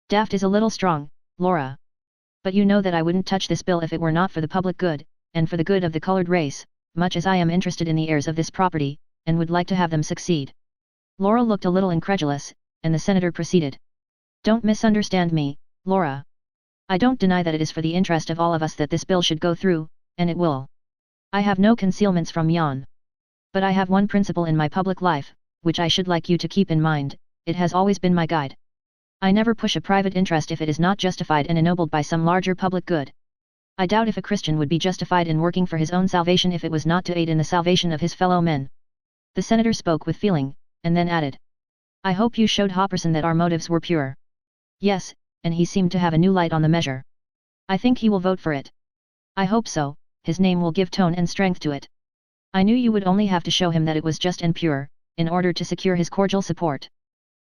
Daft is a little strong, Laura. But you know that I wouldn't touch this bill if it were not for the public good, and for the good of the colored race, much as I am interested in the heirs of this property, and would like to have them succeed. Laura looked a little incredulous, and the senator proceeded. Don't misunderstand me, Laura. I don't deny that it is for the interest of all of us that this bill should go through, and it will. I have no concealments from yon. But I have one principle in my public life, which I should like you to keep in mind. It has always been my guide. I never push a private interest if it is not justified and ennobled by some larger public good. I doubt if a Christian would be justified in working for his own salvation if it was not to aid in the salvation of his fellow men. The senator spoke with feeling, and then added. I hope you showed Hopperson that our motives were pure. Yes, and he seemed to have a new light on the measure. I think he will vote for it. I hope so, his name will give tone and strength to it. I knew you would only have to show him that it was just and pure, in order to secure his cordial support.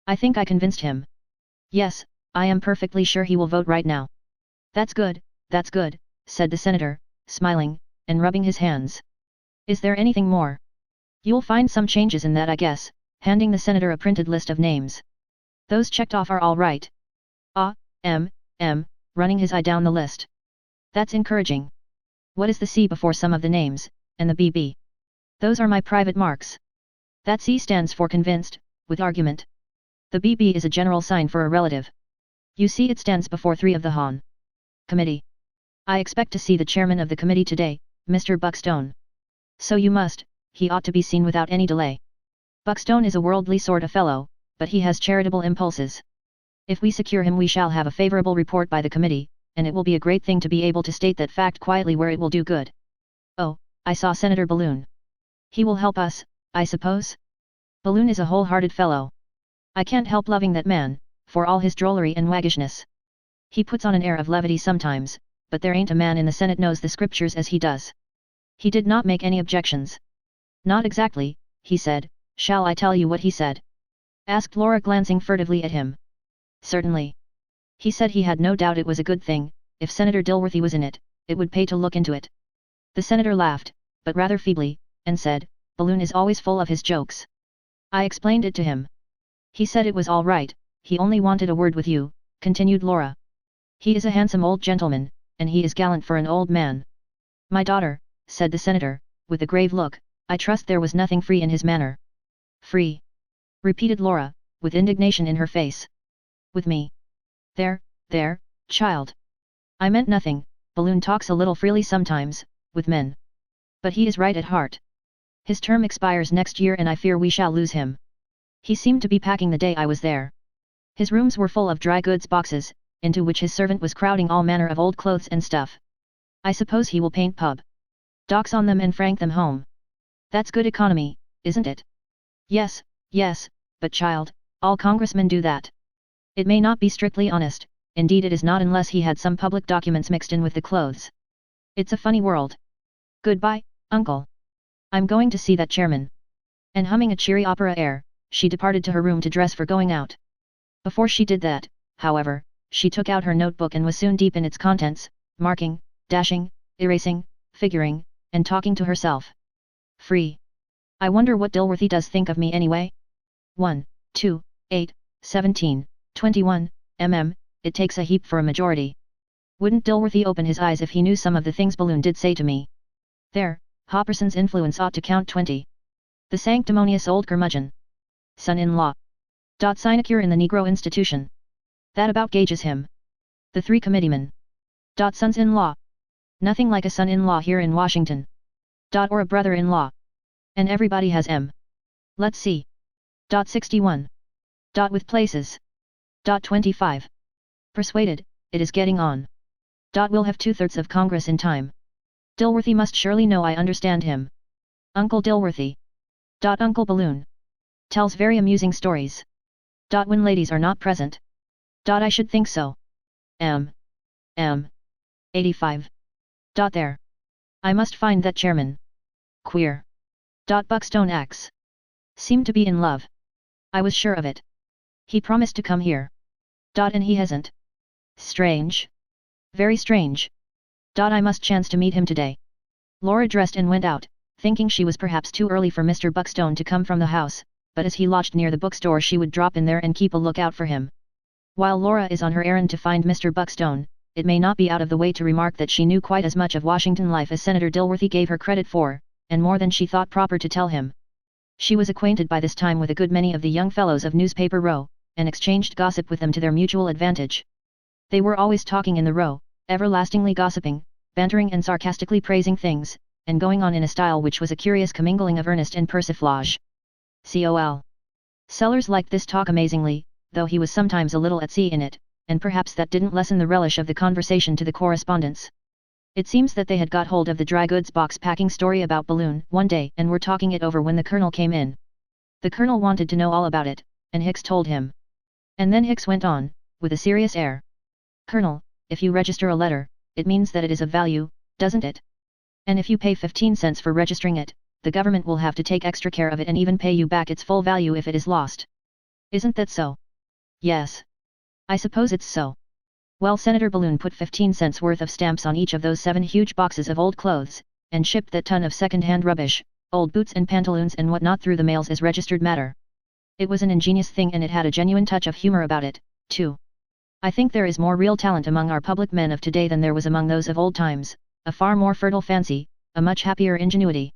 I think I convinced him. Yes, I am perfectly sure he will vote right now. That's good, said the senator, smiling, and rubbing his hands. Is there anything more? You'll find some changes in that, I guess, handing the senator a printed list of names. Those checked off are all right. Running his eye down the list. That's encouraging. What is the C before some of the names, and the BB? Those are my private marks. That C stands for convinced, with argument. The BB is a general sign for a relative. You see, it stands before 3 of the Hon. Committee. I expect to see the chairman of the committee today, Mr. Buckstone. So you must, he ought to be seen without any delay. Buckstone is a worldly sort of fellow, but he has charitable impulses. If we secure him we shall have a favorable report by the committee, and it will be a great thing to be able to state that fact quietly where it will do good. Oh, I saw Senator Balloon. He will help us, I suppose? Balloon is a whole-hearted fellow. I can't help loving that man, for all his drollery and waggishness. He puts on an air of levity sometimes, but there ain't a man in the Senate knows the scriptures as he does. He did not make any objections. Not exactly, he said. Shall I tell you what he said? Asked Laura, glancing furtively at him. Certainly. He said he had no doubt it was a good thing, if Senator Dilworthy was in it, it would pay to look into it. The senator laughed, but rather feebly, and said, Balloon is always full of his jokes. I explained it to him. He said it was all right, he only wanted a word with you, continued Laura. He is a handsome old gentleman, and he is gallant for an old man. My daughter, said the senator, with a grave look, I trust there was nothing free in his manner. Free? Repeated Laura, with indignation in her face. With me? There, child. I meant nothing. Balloon talks a little freely sometimes, with men. But he is right at heart. His term expires next year and I fear we shall lose him. He seemed to be packing the day I was there. His rooms were full of dry goods boxes, into which his servant was crowding all manner of old clothes and stuff. I suppose he will paint pub docks on them and frank them home. That's good economy, isn't it? Yes, but child, all congressmen do that. It may not be strictly honest, indeed it is not unless he had some public documents mixed in with the clothes. It's a funny world. Goodbye, uncle. I'm going to see that chairman. And humming a cheery opera air, she departed to her room to dress for going out. Before she did that, however, she took out her notebook and was soon deep in its contents, marking, dashing, erasing, figuring, and talking to herself. Free. I wonder what Dilworthy does think of me anyway? 1, 2, 8, 17, 21, it takes a heap for a majority. Wouldn't Dilworthy open his eyes if he knew some of the things Balloon did say to me? There, Hopperson's influence ought to count 20. The sanctimonious old curmudgeon. Son-in-law. Sinecure in the Negro institution. That about gauges him. The 3 committeemen. Sons-in-law. Nothing like a son-in-law here in Washington. Or a brother-in-law. And everybody has M. Let's see. 61. With places. 25. Persuaded, it is getting on. We'll have 2/3 of Congress in time. Dilworthy must surely know I understand him. Uncle Dilworthy. Uncle Balloon. Tells very amusing stories. When ladies are not present. I should think so. 85. There. I must find that chairman. Queer. Buckstone acts. Seem to be in love. I was sure of it. He promised to come here. And he hasn't. Strange. Very strange. I must chance to meet him today. Laura dressed and went out, thinking she was perhaps too early for Mr. Buckstone to come from the house, but as he lodged near the bookstore she would drop in there and keep a lookout for him. While Laura is on her errand to find Mr. Buckstone, it may not be out of the way to remark that she knew quite as much of Washington life as Senator Dilworthy gave her credit for, and more than she thought proper to tell him. She was acquainted by this time with a good many of the young fellows of Newspaper Row, and exchanged gossip with them to their mutual advantage. They were always talking in the row, everlastingly gossiping, bantering and sarcastically praising things, and going on in a style which was a curious commingling of earnest and persiflage. Col. Sellers liked this talk amazingly, though he was sometimes a little at sea in it, and perhaps that didn't lessen the relish of the conversation to the correspondents. It seems that they had got hold of the dry goods box packing story about Balloon one day and were talking it over when the Colonel came in. The Colonel wanted to know all about it, and Hicks told him. And then Hicks went on, with a serious air. Colonel, if you register a letter, it means that it is of value, doesn't it? And if you pay 15 cents for registering it, the government will have to take extra care of it and even pay you back its full value if it is lost. Isn't that so? Yes. I suppose it's so. Well, Senator Balloon put 15 cents worth of stamps on each of those 7 huge boxes of old clothes, and shipped that ton of second-hand rubbish, old boots and pantaloons and what-not through the mails as registered matter. It was an ingenious thing and it had a genuine touch of humor about it, too. I think there is more real talent among our public men of today than there was among those of old times, a far more fertile fancy, a much happier ingenuity.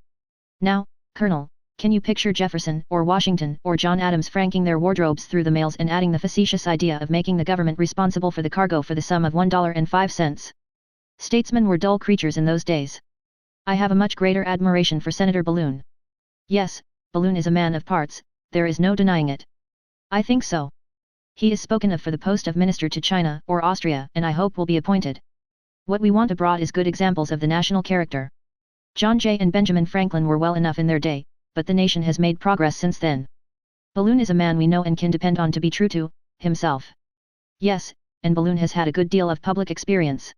Now, Colonel, can you picture Jefferson or Washington or John Adams franking their wardrobes through the mails and adding the facetious idea of making the government responsible for the cargo for the sum of $1.05? Statesmen were dull creatures in those days. I have a much greater admiration for Senator Balloon. Yes, Balloon is a man of parts, there is no denying it. I think so. He is spoken of for the post of Minister to China or Austria and I hope will be appointed. What we want abroad is good examples of the national character. John Jay and Benjamin Franklin were well enough in their day, but the nation has made progress since then. Balloon is a man we know and can depend on to be true to himself. Yes, and Balloon has had a good deal of public experience.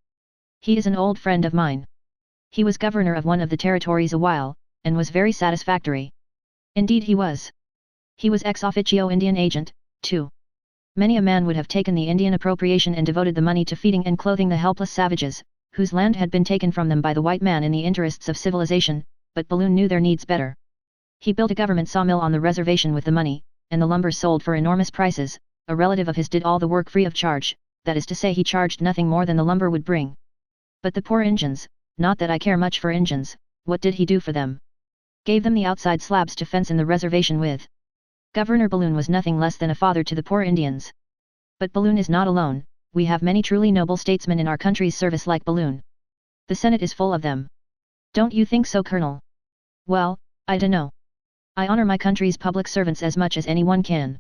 He is an old friend of mine. He was governor of one of the territories a while, and was very satisfactory. Indeed he was. He was ex officio Indian agent, too. Many a man would have taken the Indian appropriation and devoted the money to feeding and clothing the helpless savages, whose land had been taken from them by the white man in the interests of civilization, but Balloon knew their needs better. He built a government sawmill on the reservation with the money, and the lumber sold for enormous prices. A relative of his did all the work free of charge, that is to say he charged nothing more than the lumber would bring. But the poor Injuns, not that I care much for Injuns, what did he do for them? Gave them the outside slabs to fence in the reservation with. Governor Balloon was nothing less than a father to the poor Indians. But Balloon is not alone, we have many truly noble statesmen in our country's service like Balloon. The Senate is full of them. Don't you think so, Colonel? Well, I dunno. I honor my country's public servants as much as anyone can.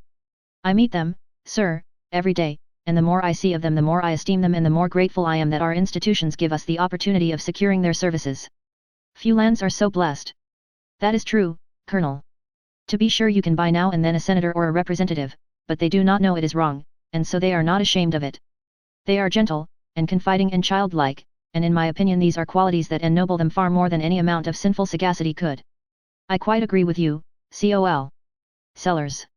I meet them, sir, every day, and the more I see of them the more I esteem them and the more grateful I am that our institutions give us the opportunity of securing their services. Few lands are so blessed. That is true, Colonel. To be sure you can buy now and then a senator or a representative, but they do not know it is wrong, and so they are not ashamed of it. They are gentle, and confiding and childlike, and in my opinion these are qualities that ennoble them far more than any amount of sinful sagacity could. I quite agree with you, Col. Sellers.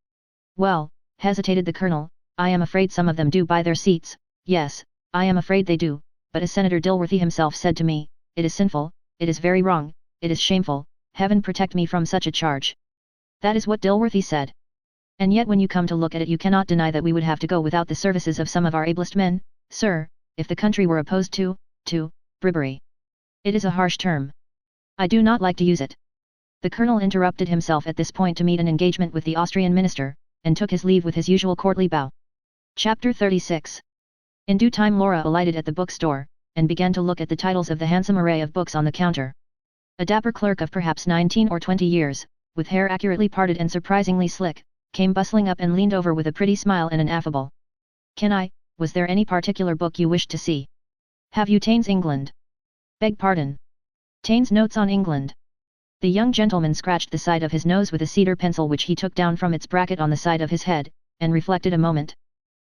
Well, hesitated the Colonel, I am afraid some of them do buy their seats, yes, I am afraid they do, but as Senator Dilworthy himself said to me, it is sinful, it is very wrong, it is shameful, heaven protect me from such a charge. That is what Dilworthy said. And yet when you come to look at it you cannot deny that we would have to go without the services of some of our ablest men, sir, if the country were opposed to bribery. It is a harsh term. I do not like to use it. The Colonel interrupted himself at this point to meet an engagement with the Austrian minister, and took his leave with his usual courtly bow. Chapter 36. In due time Laura alighted at the bookstore, and began to look at the titles of the handsome array of books on the counter. A dapper clerk of perhaps 19 or 20 years, with hair accurately parted and surprisingly slick, came bustling up and leaned over with a pretty smile and an affable. Was there any particular book you wished to see? Have you Taine's England? Beg pardon. Taine's Notes on England. The young gentleman scratched the side of his nose with a cedar pencil which he took down from its bracket on the side of his head, and reflected a moment.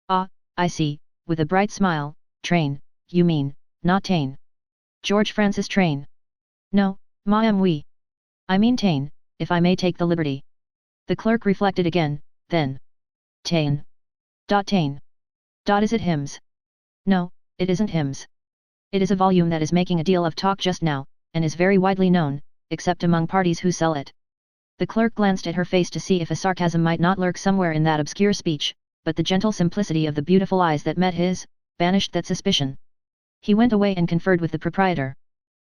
Ah, I see, with a bright smile, Train, you mean, not Taine. George Francis Train. No, oui. I mean Taine, if I may take the liberty. The clerk reflected again, then. Taine. Taine. Is it hymns? No, it isn't hymns. It is a volume that is making a deal of talk just now, and is very widely known, except among parties who sell it. The clerk glanced at her face to see if a sarcasm might not lurk somewhere in that obscure speech, but the gentle simplicity of the beautiful eyes that met his, banished that suspicion. He went away and conferred with the proprietor.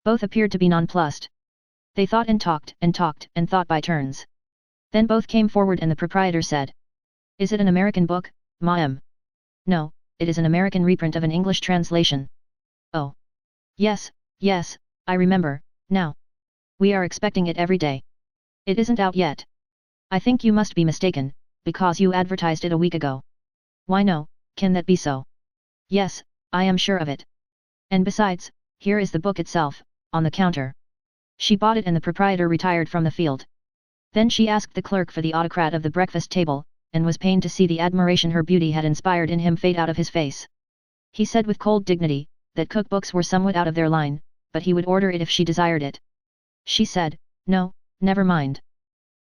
Both appeared to be nonplussed. They thought and talked and thought by turns. Then both came forward and the proprietor said, "Is it an American book, ma'am?" "No, it is an American reprint of an English translation." "Oh. Yes, yes, I remember, now. We are expecting it every day." "It isn't out yet." "I think you must be mistaken, because you advertised it a week ago." "Why no, can that be so?" "Yes, I am sure of it. And besides, here is the book itself, on the counter." She bought it and the proprietor retired from the field. Then she asked the clerk for the autocrat of the breakfast table, and was pained to see the admiration her beauty had inspired in him fade out of his face. He said with cold dignity, that cookbooks were somewhat out of their line, but he would order it if she desired it. She said, "No, never mind."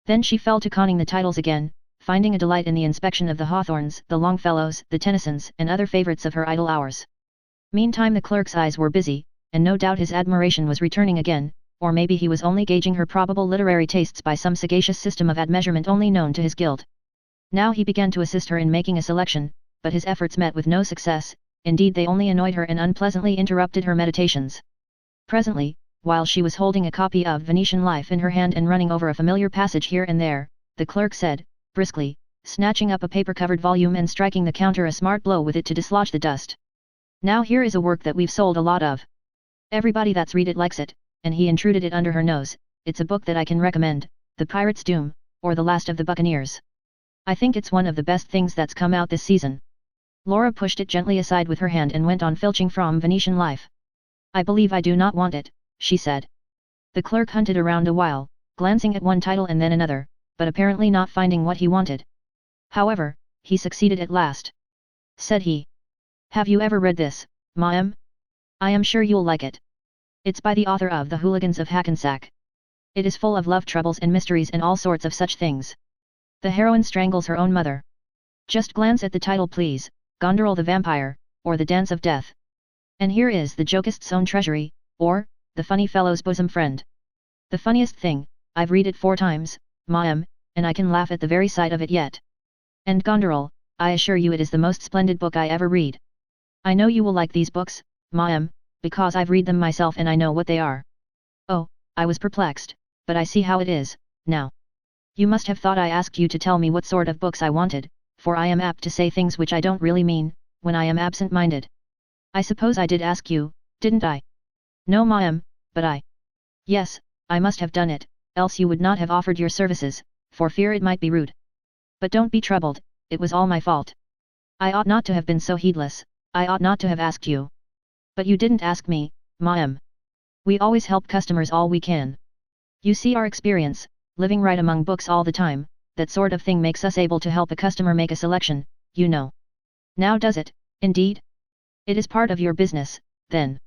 Then she fell to conning the titles again, finding a delight in the inspection of the Hawthornes, the Longfellows, the Tennysons, and other favourites of her idle hours. Meantime the clerk's eyes were busy, and no doubt his admiration was returning again, or maybe he was only gauging her probable literary tastes by some sagacious system of admeasurement only known to his guild. Now he began to assist her in making a selection, but his efforts met with no success, indeed they only annoyed her and unpleasantly interrupted her meditations. Presently, while she was holding a copy of Venetian Life in her hand and running over a familiar passage here and there, the clerk said, briskly, snatching up a paper-covered volume and striking the counter a smart blow with it to dislodge the dust. "Now here is a work that we've sold a lot of. Everybody that's read it likes it," and he intruded it under her nose. "It's a book that I can recommend, The Pirate's Doom, or The Last of the Buccaneers. I think it's one of the best things that's come out this season." Laura pushed it gently aside with her hand and went on filching from Venetian Life. "I believe I do not want it," she said. The clerk hunted around a while, glancing at one title and then another, but apparently not finding what he wanted. However, he succeeded at last. Said he, "Have you ever read this, ma'am? I am sure you'll like it. It's by the author of The Hooligans of Hackensack. It is full of love troubles and mysteries and all sorts of such things. The heroine strangles her own mother. Just glance at the title please, Gonderil the Vampire, or The Dance of Death. And here is the jokist's own treasury, or, The Funny Fellow's Bosom Friend. The funniest thing, I've read it 4 times, ma'am, and I can laugh at the very sight of it yet. And Gonderil, I assure you it is the most splendid book I ever read. I know you will like these books, ma'am, because I've read them myself and I know what they are." "Oh, I was perplexed, but I see how it is, now. You must have thought I asked you to tell me what sort of books I wanted, for I am apt to say things which I don't really mean, when I am absent-minded. I suppose I did ask you, didn't I?" "No ma'am, but Yes, I must have done it, else you would not have offered your services, for fear it might be rude. But don't be troubled, it was all my fault. I ought not to have been so heedless, I ought not to have asked you. But you didn't ask me, ma'am. We always help customers all we can. You see our experience, living right among books all the time, that sort of thing makes us able to help a customer make a selection, you know." "Now does it, indeed? It is part of your business, then?"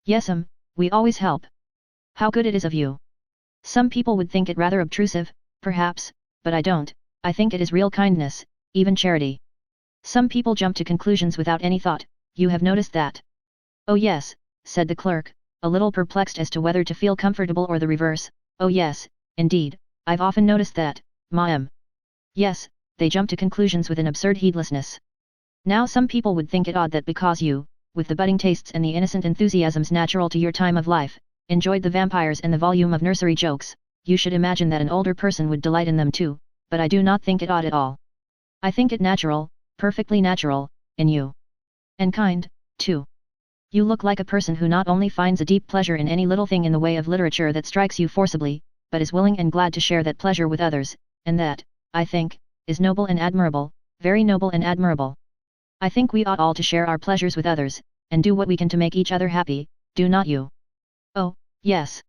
"Yes'm, we always help." "How good it is of you. Some people would think it rather obtrusive, perhaps, but I don't, I think it is real kindness, even charity. Some people jump to conclusions without any thought, you have noticed that?" "Oh yes," said the clerk, a little perplexed as to whether to feel comfortable or the reverse. "Oh yes, indeed, I've often noticed that, ma'am. Yes, they jump to conclusions with an absurd heedlessness. Now some people would think it odd that because you, with the budding tastes and the innocent enthusiasms natural to your time of life, enjoyed the vampires and the volume of nursery jokes, you should imagine that an older person would delight in them too, but I do not think it odd at all. I think it natural, perfectly natural, in you. And kind, too. You look like a person who not only finds a deep pleasure in any little thing in the way of literature that strikes you forcibly, but is willing and glad to share that pleasure with others, and that, I think, is noble and admirable, very noble and admirable. I think we ought all to share our pleasures with others, and do what we can to make each other happy, do not you?" "Oh, yes.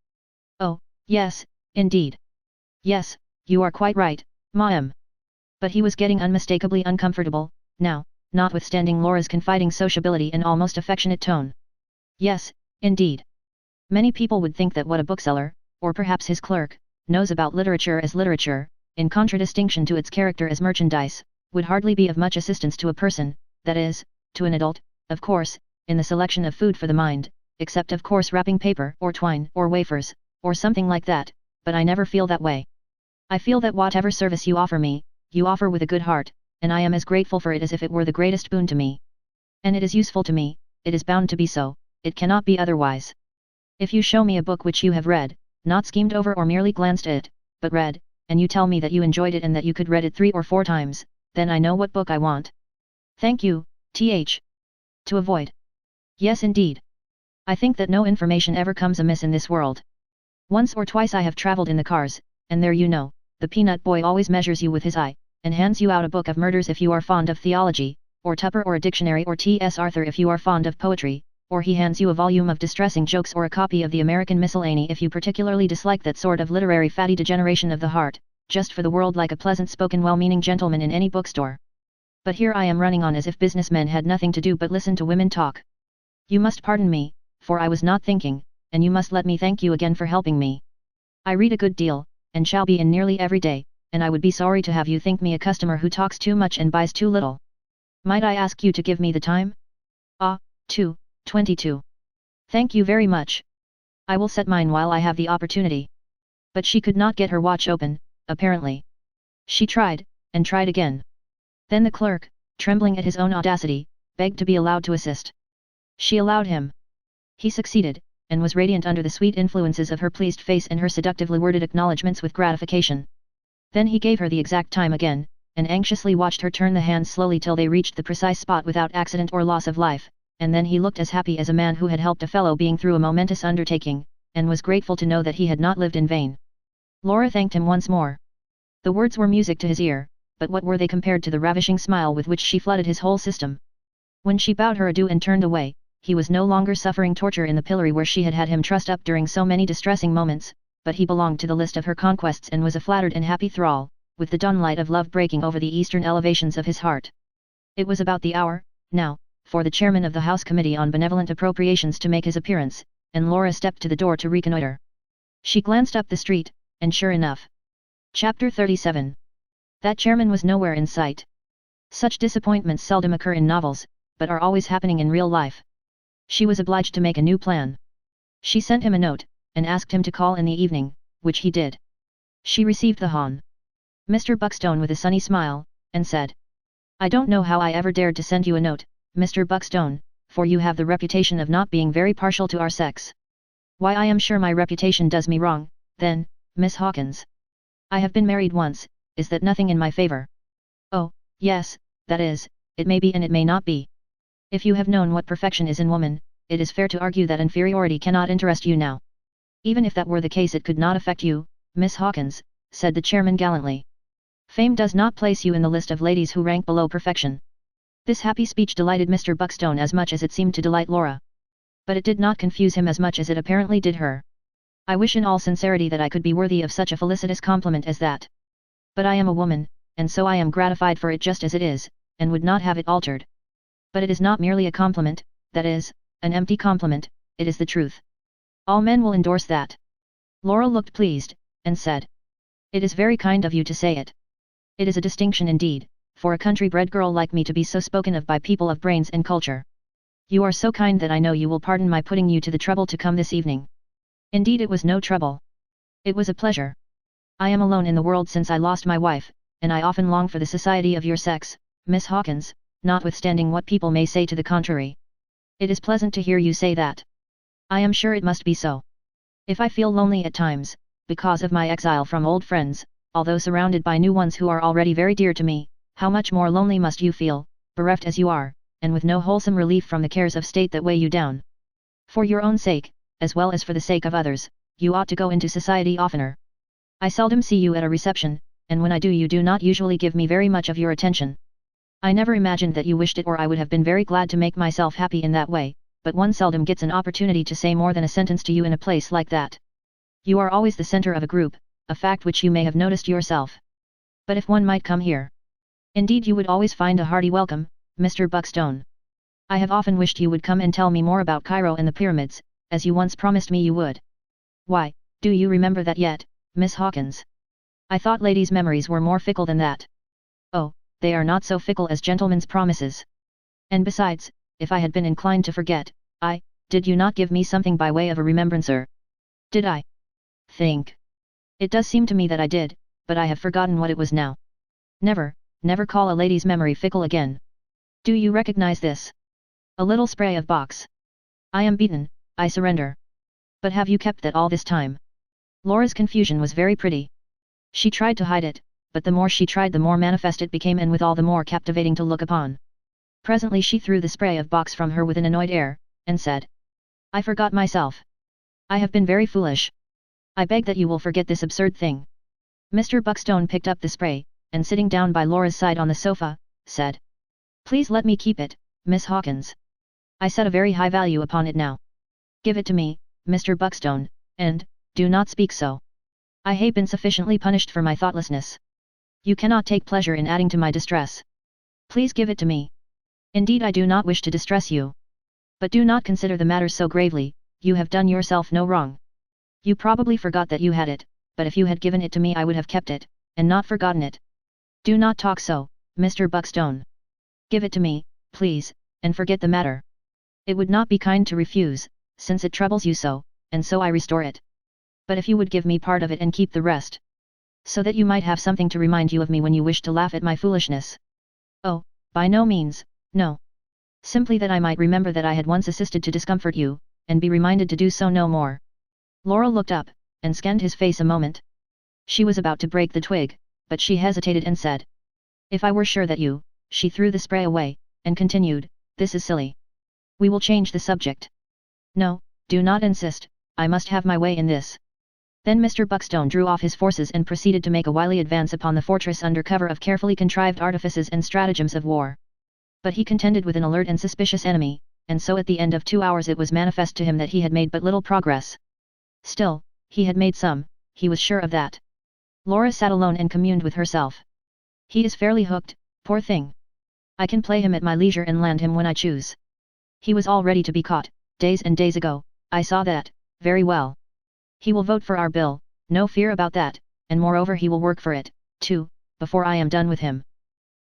Oh, yes, indeed. Yes, you are quite right, ma'am." But he was getting unmistakably uncomfortable, now, notwithstanding Laura's confiding sociability and almost affectionate tone. "Yes, indeed. Many people would think that what a bookseller, or perhaps his clerk, knows about literature as literature, in contradistinction to its character as merchandise, would hardly be of much assistance to a person, that is, to an adult, of course, in the selection of food for the mind, except of course wrapping paper or twine or wafers, or something like that, but I never feel that way. I feel that whatever service you offer me, you offer with a good heart, and I am as grateful for it as if it were the greatest boon to me. And it is useful to me, it is bound to be so, it cannot be otherwise. If you show me a book which you have read, not skimmed over or merely glanced at it, but read, and you tell me that you enjoyed it and that you could read it 3 or 4 times, then I know what book I want. Thank you, th. To avoid. Yes indeed. I think that no information ever comes amiss in this world. Once or twice I have travelled in the cars, and there you know, the peanut boy always measures you with his eye, and hands you out a book of murders if you are fond of theology, or Tupper or a dictionary or T.S. Arthur if you are fond of poetry, or he hands you a volume of distressing jokes or a copy of the American Miscellany if you particularly dislike that sort of literary fatty degeneration of the heart, just for the world like a pleasant-spoken well-meaning gentleman in any bookstore. But here I am running on as if businessmen had nothing to do but listen to women talk. You must pardon me, for I was not thinking, and you must let me thank you again for helping me. I read a good deal, and shall be in nearly every day, and I would be sorry to have you think me a customer who talks too much and buys too little. Might I ask you to give me the time? 22. Thank you very much. I will set mine while I have the opportunity. But she could not get her watch open, apparently. She tried, and tried again. Then the clerk, trembling at his own audacity, begged to be allowed to assist. She allowed him. He succeeded, and was radiant under the sweet influences of her pleased face and her seductively worded acknowledgments with gratification. Then he gave her the exact time again, and anxiously watched her turn the hands slowly till they reached the precise spot without accident or loss of life, and then he looked as happy as a man who had helped a fellow being through a momentous undertaking, and was grateful to know that he had not lived in vain. Laura thanked him once more. The words were music to his ear, but what were they compared to the ravishing smile with which she flooded his whole system? When she bowed her adieu and turned away, he was no longer suffering torture in the pillory where she had had him trussed up during so many distressing moments, but he belonged to the list of her conquests and was a flattered and happy thrall, with the dawnlight of love breaking over the eastern elevations of his heart. It was about the hour, now, for the chairman of the House Committee on Benevolent Appropriations to make his appearance, and Laura stepped to the door to reconnoiter. She glanced up the street, and sure enough. Chapter 37. That chairman was nowhere in sight. Such disappointments seldom occur in novels, but are always happening in real life. She was obliged to make a new plan. She sent him a note, and asked him to call in the evening, which he did. She received the Hon. Mr. Buckstone with a sunny smile, and said, "I don't know how I ever dared to send you a note, Mr. Buckstone, for you have the reputation of not being very partial to our sex. Why, I am sure my reputation does me wrong, then, Miss Hawkins. I have been married once, is that nothing in my favour?" "Oh, yes, that is, it may be and it may not be. If you have known what perfection is in woman, it is fair to argue that inferiority cannot interest you now." "Even if that were the case it could not affect you, Miss Hawkins," said the chairman gallantly. "Fame does not place you in the list of ladies who rank below perfection." This happy speech delighted Mr. Buckstone as much as it seemed to delight Laura. But it did not confuse him as much as it apparently did her. "I wish in all sincerity that I could be worthy of such a felicitous compliment as that. But I am a woman, and so I am gratified for it just as it is, and would not have it altered. But it is not merely a compliment, that is, an empty compliment, it is the truth. All men will endorse that." Laura looked pleased, and said, "It is very kind of you to say it. It is a distinction indeed, for a country-bred girl like me to be so spoken of by people of brains and culture. You are so kind that I know you will pardon my putting you to the trouble to come this evening." "Indeed it was no trouble. It was a pleasure. I am alone in the world since I lost my wife, and I often long for the society of your sex, Miss Hawkins, notwithstanding what people may say to the contrary. It is pleasant to hear you say that. I am sure it must be so. If I feel lonely at times, because of my exile from old friends, although surrounded by new ones who are already very dear to me, how much more lonely must you feel, bereft as you are, and with no wholesome relief from the cares of state that weigh you down. For your own sake, as well as for the sake of others, you ought to go into society oftener. I seldom see you at a reception, and when I do you do not usually give me very much of your attention. I never imagined that you wished it or I would have been very glad to make myself happy in that way, but one seldom gets an opportunity to say more than a sentence to you in a place like that. You are always the center of a group, a fact which you may have noticed yourself. But if one might come here. Indeed you would always find a hearty welcome, Mr. Buckstone. I have often wished you would come and tell me more about Cairo and the pyramids, as you once promised me you would. Why, do you remember that yet, Miss Hawkins? I thought ladies' memories were more fickle than that." "Oh, they are not so fickle as gentlemen's promises. And besides, if I had been inclined to forget, did you not give me something by way of a remembrancer?" "Did I? Think. It does seem to me that I did, but I have forgotten what it was now." "Never, never call a lady's memory fickle again. Do you recognize this? A little spray of box. I am beaten, I surrender. But have you kept that all this time? Laura's confusion was very pretty. She tried to hide it, but the more she tried the more manifest it became and withal the more captivating to look upon. Presently she threw the spray of box from her with an annoyed air, and said, I forgot myself. I have been very foolish. I beg that you will forget this absurd thing. Mr. Buckstone picked up the spray, and sitting down by Laura's side on the sofa, said, Please let me keep it, Miss Hawkins. I set a very high value upon it now. Give it to me, Mr. Buckstone, and, do not speak so. I have been sufficiently punished for my thoughtlessness. You cannot take pleasure in adding to my distress. Please give it to me. Indeed I do not wish to distress you. But do not consider the matter so gravely, you have done yourself no wrong. You probably forgot that you had it, but if you had given it to me I would have kept it, and not forgotten it. Do not talk so, Mr. Buckstone. Give it to me, please, and forget the matter. It would not be kind to refuse, since it troubles you so, and so I restore it. But if you would give me part of it and keep the rest, so that you might have something to remind you of me when you wish to laugh at my foolishness. Oh, by no means, no. Simply that I might remember that I had once assisted to discomfort you, and be reminded to do so no more. Laura looked up, and scanned his face a moment. She was about to break the twig, but she hesitated and said, If I were sure that you, she threw the spray away, and continued, This is silly. We will change the subject. No, do not insist, I must have my way in this. Then Mr. Buckstone drew off his forces and proceeded to make a wily advance upon the fortress under cover of carefully contrived artifices and stratagems of war. But he contended with an alert and suspicious enemy, and so at the end of 2 hours it was manifest to him that he had made but little progress. Still, he had made some, he was sure of that. Laura sat alone and communed with herself. He is fairly hooked, poor thing. I can play him at my leisure and land him when I choose. He was all ready to be caught, days and days ago, I saw that, very well. He will vote for our bill, no fear about that, and moreover he will work for it, too, before I am done with him.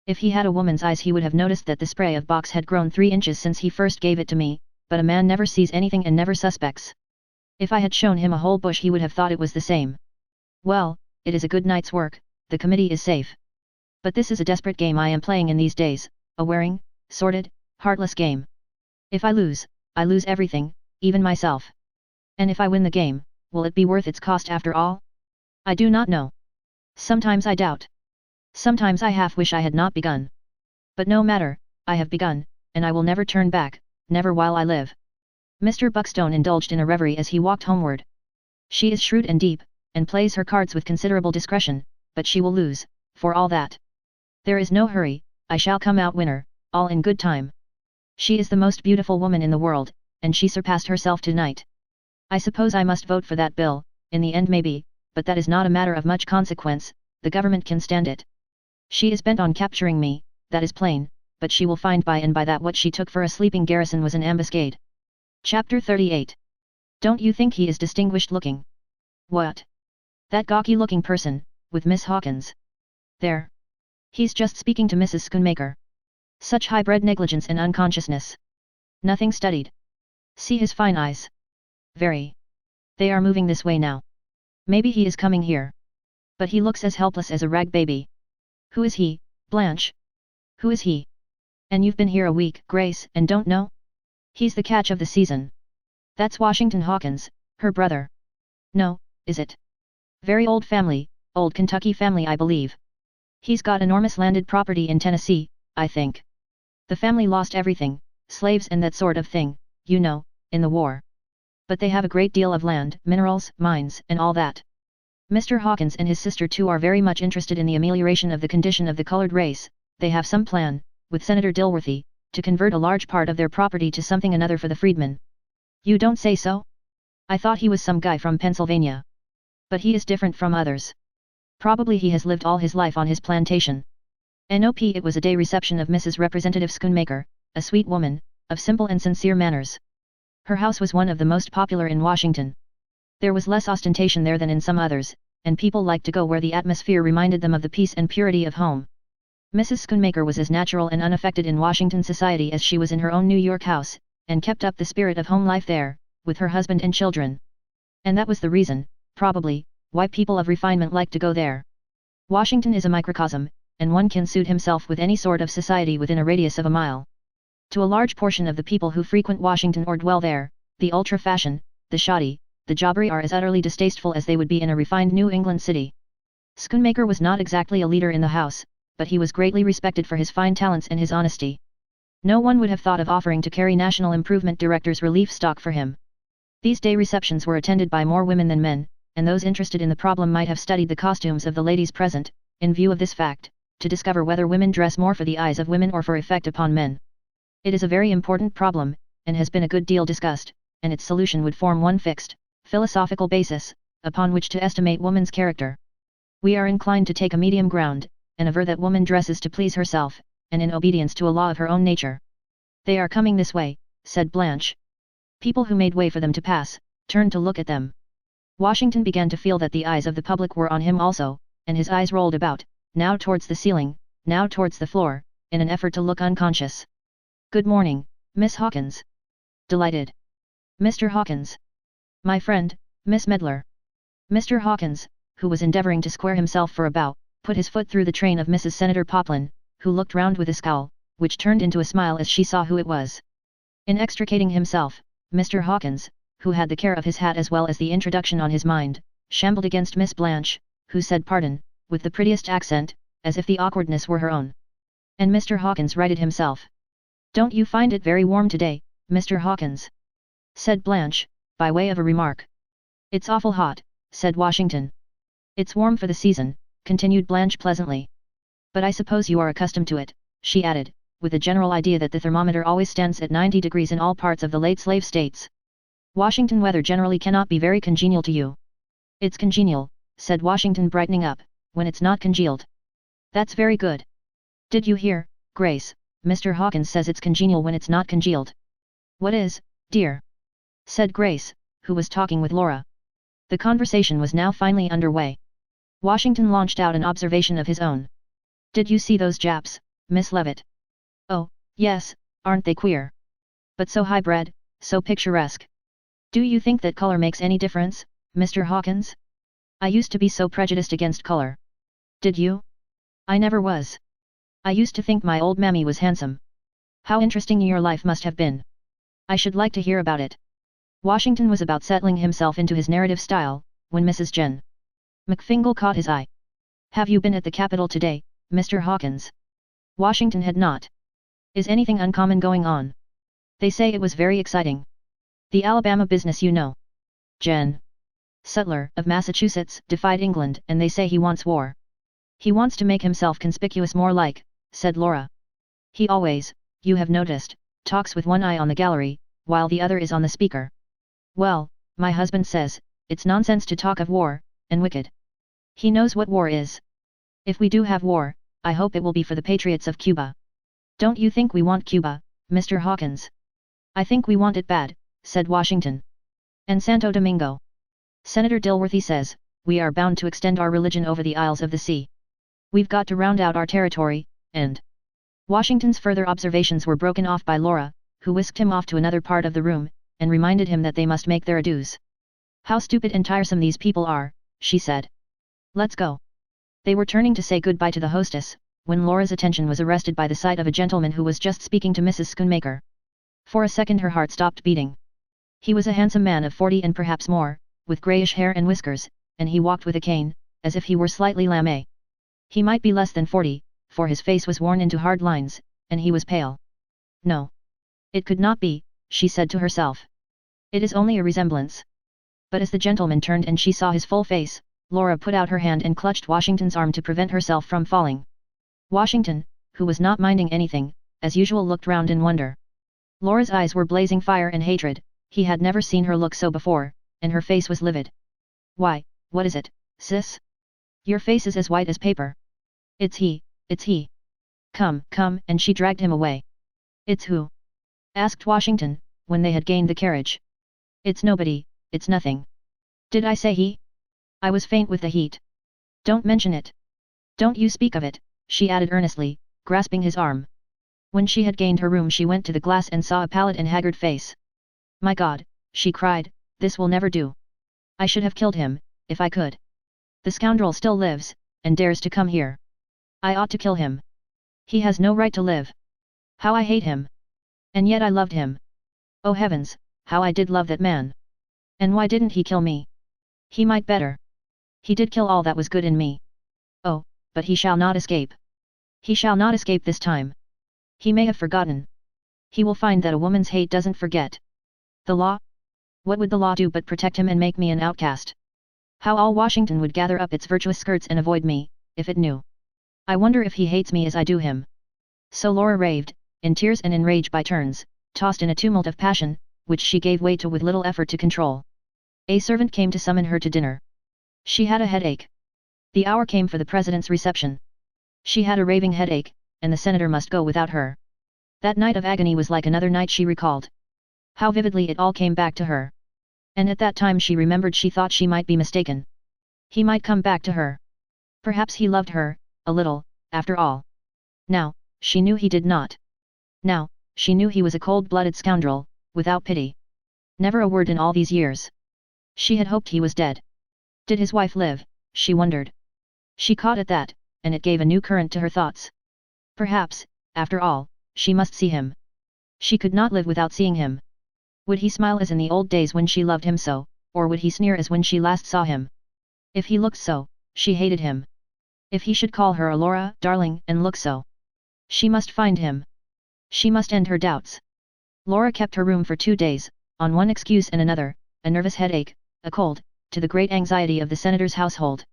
If he had a woman's eyes he would have noticed that the spray of box had grown 3 inches since he first gave it to me, but a man never sees anything and never suspects. If I had shown him a whole bush he would have thought it was the same. Well, it is a good night's work, the committee is safe. But this is a desperate game I am playing in these days, a wearing, sordid, heartless game. If I lose everything, even myself. And if I win the game, will it be worth its cost after all? I do not know. Sometimes I doubt. Sometimes I half wish I had not begun. But no matter, I have begun, and I will never turn back, never while I live. Mr. Buckstone indulged in a reverie as he walked homeward. She is shrewd and deep, and plays her cards with considerable discretion, but she will lose, for all that. There is no hurry, I shall come out winner, all in good time. She is the most beautiful woman in the world, and she surpassed herself tonight. I suppose I must vote for that bill, in the end maybe, but that is not a matter of much consequence, the government can stand it. She is bent on capturing me, that is plain, but she will find by and by that what she took for a sleeping garrison was an ambuscade. Chapter 38. Don't you think he is distinguished looking? What? That gawky-looking person, with Miss Hawkins. There. He's just speaking to Mrs. Schoonmaker. Such high-bred negligence and unconsciousness. Nothing studied. See his fine eyes. Very. They are moving this way now. Maybe he is coming here. But he looks as helpless as a rag baby. Who is he, Blanche? Who is he? And you've been here a week, Grace, and don't know? He's the catch of the season. That's Washington Hawkins, her brother. No, is it? Very old family, old Kentucky family I believe. He's got enormous landed property in Tennessee, I think. The family lost everything, slaves and that sort of thing, you know, in the war. But they have a great deal of land, minerals, mines, and all that. Mr. Hawkins and his sister too are very much interested in the amelioration of the condition of the colored race. They have some plan, with Senator Dilworthy, to convert a large part of their property to something another for the freedmen. You don't say so? I thought he was some guy from Pennsylvania. But he is different from others. Probably he has lived all his life on his plantation. Nop It was a day reception of Mrs. Representative Schoonmaker, a sweet woman, of simple and sincere manners. Her house was one of the most popular in Washington. There was less ostentation there than in some others, and people liked to go where the atmosphere reminded them of the peace and purity of home. Mrs. Schoonmaker was as natural and unaffected in Washington society as she was in her own New York house, and kept up the spirit of home life there, with her husband and children. And that was the reason, probably, why people of refinement liked to go there. Washington is a microcosm, and one can suit himself with any sort of society within a radius of a mile. To a large portion of the people who frequent Washington or dwell there, the ultra-fashion, the shoddy, the jobbery are as utterly distasteful as they would be in a refined New England city. Schoonmaker was not exactly a leader in the house, but he was greatly respected for his fine talents and his honesty. No one would have thought of offering to carry National Improvement Director's relief stock for him. These day receptions were attended by more women than men, and those interested in the problem might have studied the costumes of the ladies present, in view of this fact, to discover whether women dress more for the eyes of women or for effect upon men. It is a very important problem, and has been a good deal discussed, and its solution would form one fixed, philosophical basis, upon which to estimate woman's character. We are inclined to take a medium ground, and aver that woman dresses to please herself, and in obedience to a law of her own nature. They are coming this way, said Blanche. People who made way for them to pass, turned to look at them. Washington began to feel that the eyes of the public were on him also, and his eyes rolled about, now towards the ceiling, now towards the floor, in an effort to look unconscious. Good morning, Miss Hawkins. Delighted. Mr. Hawkins. My friend, Miss Medlar. Mr. Hawkins, who was endeavoring to square himself for a bow, put his foot through the train of Mrs. Senator Poplin, who looked round with a scowl, which turned into a smile as she saw who it was. In extricating himself, Mr. Hawkins, who had the care of his hat as well as the introduction on his mind, shambled against Miss Blanche, who said pardon, with the prettiest accent, as if the awkwardness were her own. And Mr. Hawkins righted himself. Don't you find it very warm today, Mr. Hawkins? Said Blanche, by way of a remark. It's awful hot, said Washington. It's warm for the season, continued Blanche pleasantly. But I suppose you are accustomed to it, she added, with a general idea that the thermometer always stands at 90 degrees in all parts of the late slave states. Washington weather generally cannot be very congenial to you. It's congenial, said Washington brightening up, when it's not congealed. That's very good. Did you hear, Grace, Mr. Hawkins says it's congenial when it's not congealed. What is, dear? Said Grace, who was talking with Laura. The conversation was now finally underway. Washington launched out an observation of his own. Did you see those Japs, Miss Leavitt? Oh, yes, aren't they queer? But so high-bred, so picturesque. Do you think that color makes any difference, Mr. Hawkins? I used to be so prejudiced against color. Did you? I never was. I used to think my old mammy was handsome. How interesting your life must have been. I should like to hear about it. Washington was about settling himself into his narrative style, when Mrs. Jen McFingal caught his eye. Have you been at the Capitol today, Mr. Hawkins? Washington had not. Is anything uncommon going on? They say it was very exciting. The Alabama business, you know. Jen Sutler, of Massachusetts, defied England, and they say he wants war. He wants to make himself conspicuous more like, said Laura. He always, you have noticed, talks with one eye on the gallery, while the other is on the speaker. Well, my husband says, it's nonsense to talk of war, and wicked. He knows what war is. If we do have war, I hope it will be for the patriots of Cuba. Don't you think we want Cuba, Mr. Hawkins? I think we want it bad, said Washington. And Santo Domingo. Senator Dilworthy says, we are bound to extend our religion over the Isles of the Sea. We've got to round out our territory, and... Washington's further observations were broken off by Laura, who whisked him off to another part of the room, and reminded him that they must make their adieus. How stupid and tiresome these people are, she said. Let's go. They were turning to say goodbye to the hostess, when Laura's attention was arrested by the sight of a gentleman who was just speaking to Mrs. Schoonmaker. For a second her heart stopped beating. He was a handsome man of 40 and perhaps more, with greyish hair and whiskers, and he walked with a cane, as if he were slightly lame. He might be less than 40, for his face was worn into hard lines, and he was pale. No. It could not be, she said to herself. It is only a resemblance. But as the gentleman turned and she saw his full face, Laura put out her hand and clutched Washington's arm to prevent herself from falling. Washington, who was not minding anything, as usual looked round in wonder. Laura's eyes were blazing fire and hatred, he had never seen her look so before, and her face was livid. Why, what is it, sis? Your face is as white as paper. It's he, it's he. Come, come, and she dragged him away. It's who? Asked Washington, when they had gained the carriage. It's nobody, it's nothing. Did I say he? I was faint with the heat. Don't mention it. Don't you speak of it, she added earnestly, grasping his arm. When she had gained her room she went to the glass and saw a pallid and haggard face. My God, she cried, this will never do. I should have killed him, if I could. The scoundrel still lives, and dares to come here. I ought to kill him. He has no right to live. How I hate him. And yet I loved him. Oh heavens, how I did love that man. And why didn't he kill me? He might better. He did kill all that was good in me. Oh, but he shall not escape. He shall not escape this time. He may have forgotten. He will find that a woman's hate doesn't forget. The law? What would the law do but protect him and make me an outcast? How all Washington would gather up its virtuous skirts and avoid me, if it knew. I wonder if he hates me as I do him. So Laura raved, in tears and in rage by turns, tossed in a tumult of passion, which she gave way to with little effort to control. A servant came to summon her to dinner. She had a headache. The hour came for the president's reception. She had a raving headache, and the senator must go without her. That night of agony was like another night she recalled. How vividly it all came back to her. And at that time she remembered she thought she might be mistaken. He might come back to her. Perhaps he loved her, a little, after all. Now, she knew he did not. Now, she knew he was a cold-blooded scoundrel, without pity. Never a word in all these years. She had hoped he was dead. Did his wife live, she wondered. She caught at that, and it gave a new current to her thoughts. Perhaps, after all, she must see him. She could not live without seeing him. Would he smile as in the old days when she loved him so, or would he sneer as when she last saw him? If he looked so, she hated him. If he should call her Alora, darling, and look so. She must find him. She must end her doubts. Laura kept her room for 2 days, on one excuse and another, a nervous headache, a cold, to the great anxiety of the senator's household.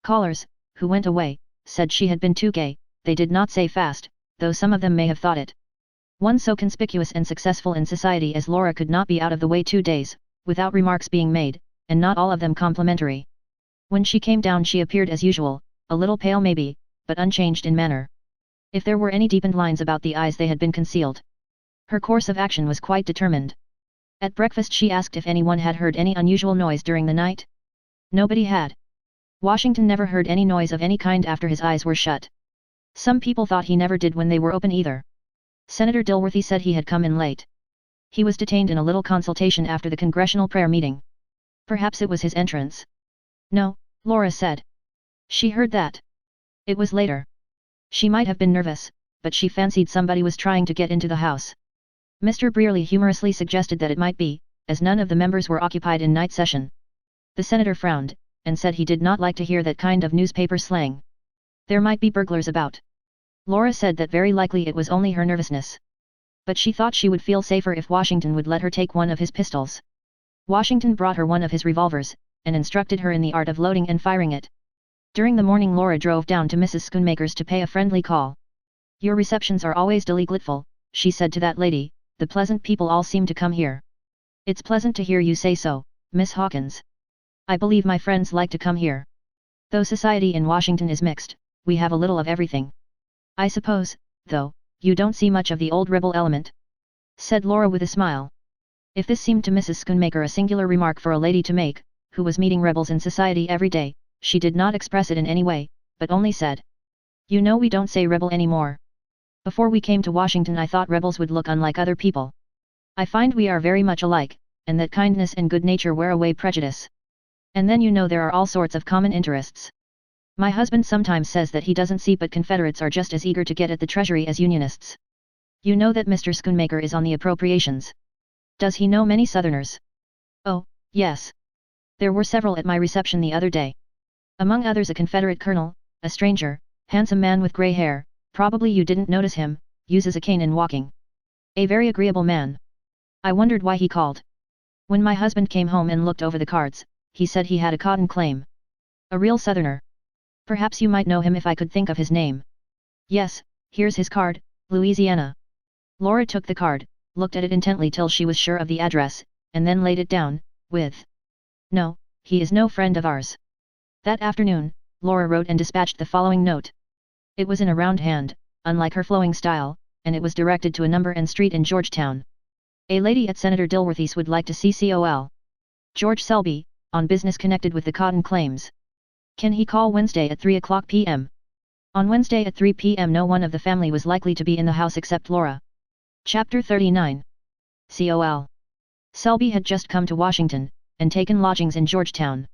Callers, who went away, said she had been too gay, they did not say fast, though some of them may have thought it. One so conspicuous and successful in society as Laura could not be out of the way 2 days, without remarks being made, and not all of them complimentary. When she came down she appeared as usual, a little pale maybe, but unchanged in manner. If there were any deepened lines about the eyes they had been concealed. Her course of action was quite determined. At breakfast she asked if anyone had heard any unusual noise during the night. Nobody had. Washington never heard any noise of any kind after his eyes were shut. Some people thought he never did when they were open either. Senator Dilworthy said he had come in late. He was detained in a little consultation after the congressional prayer meeting. Perhaps it was his entrance. No, Laura said. She heard that. It was later. She might have been nervous, but she fancied somebody was trying to get into the house. Mr. Brearley humorously suggested that it might be, as none of the members were occupied in night session. The senator frowned, and said he did not like to hear that kind of newspaper slang. There might be burglars about. Laura said that very likely it was only her nervousness. But she thought she would feel safer if Washington would let her take one of his pistols. Washington brought her one of his revolvers, and instructed her in the art of loading and firing it. During the morning Laura drove down to Mrs. Schoonmaker's to pay a friendly call. Your receptions are always delightful, she said to that lady, the pleasant people all seem to come here. It's pleasant to hear you say so, Miss Hawkins. I believe my friends like to come here. Though society in Washington is mixed, we have a little of everything. I suppose, though, you don't see much of the old rebel element? Said Laura with a smile. If this seemed to Mrs. Schoonmaker a singular remark for a lady to make, who was meeting rebels in society every day, she did not express it in any way, but only said. You know we don't say rebel anymore. Before we came to Washington I thought rebels would look unlike other people. I find we are very much alike, and that kindness and good nature wear away prejudice. And then you know there are all sorts of common interests. My husband sometimes says that he doesn't see but Confederates are just as eager to get at the Treasury as Unionists. You know that Mr. Schoonmaker is on the appropriations. Does he know many Southerners? Oh, yes. There were several at my reception the other day. Among others a Confederate colonel, a stranger, handsome man with grey hair, probably you didn't notice him, uses a cane in walking. A very agreeable man. I wondered why he called. When my husband came home and looked over the cards, he said he had a cotton claim. A real Southerner. Perhaps you might know him if I could think of his name. Yes, here's his card, Louisiana. Laura took the card, looked at it intently till she was sure of the address, and then laid it down, with, No, he is no friend of ours. That afternoon, Laura wrote and dispatched the following note. It was in a round hand, unlike her flowing style, and it was directed to a number and street in Georgetown. A lady at Senator Dilworthy's would like to see Col. George Selby, on business connected with the cotton claims. Can he call Wednesday at 3 o'clock p.m.? On Wednesday at 3 p.m. no one of the family was likely to be in the house except Laura. Chapter 39. Col. Selby had just come to Washington, and taken lodgings in Georgetown.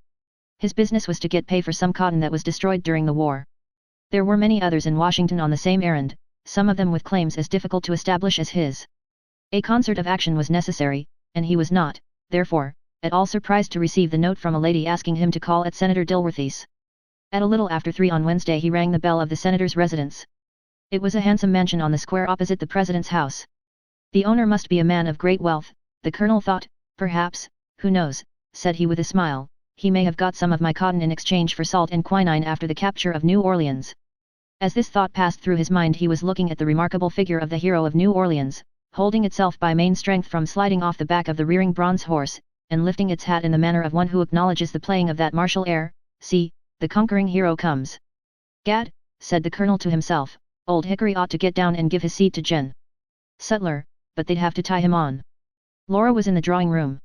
His business was to get pay for some cotton that was destroyed during the war. There were many others in Washington on the same errand, some of them with claims as difficult to establish as his. A concert of action was necessary, and he was not, therefore, at all surprised to receive the note from a lady asking him to call at Senator Dilworthy's. At a little after 3 on Wednesday he rang the bell of the senator's residence. It was a handsome mansion on the square opposite the president's house. The owner must be a man of great wealth, the colonel thought. Perhaps, who knows, said he with a smile, he may have got some of my cotton in exchange for salt and quinine after the capture of New Orleans. As this thought passed through his mind he was looking at the remarkable figure of the hero of New Orleans, holding itself by main strength from sliding off the back of the rearing bronze horse, and lifting its hat in the manner of one who acknowledges the playing of that martial air, "See, the conquering hero comes." "Gad," said the colonel to himself, "Old Hickory ought to get down and give his seat to Jen. Sutler, but they'd have to tie him on." Laura was in the drawing room.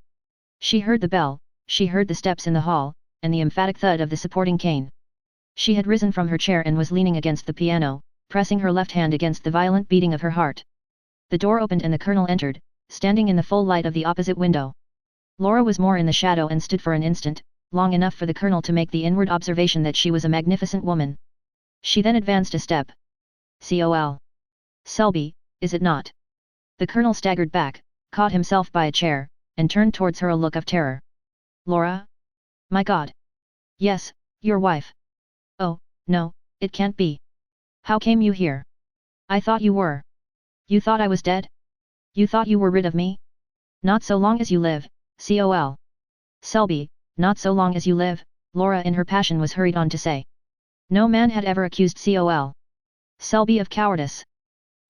She heard the bell, she heard the steps in the hall, and the emphatic thud of the supporting cane. She had risen from her chair and was leaning against the piano, pressing her left hand against the violent beating of her heart. The door opened and the colonel entered, standing in the full light of the opposite window. Laura was more in the shadow and stood for an instant, long enough for the colonel to make the inward observation that she was a magnificent woman. She then advanced a step. "Col. Selby, is it not?" The colonel staggered back, caught himself by a chair, and turned towards her a look of terror. "Laura? My God! Yes, your wife. Oh, no, it can't be. How came you here? I thought you were. You thought I was dead? You thought you were rid of me? Not so long as you live, Col. Selby, not so long as you live," Laura in her passion was hurried on to say. No man had ever accused Col. Selby of cowardice.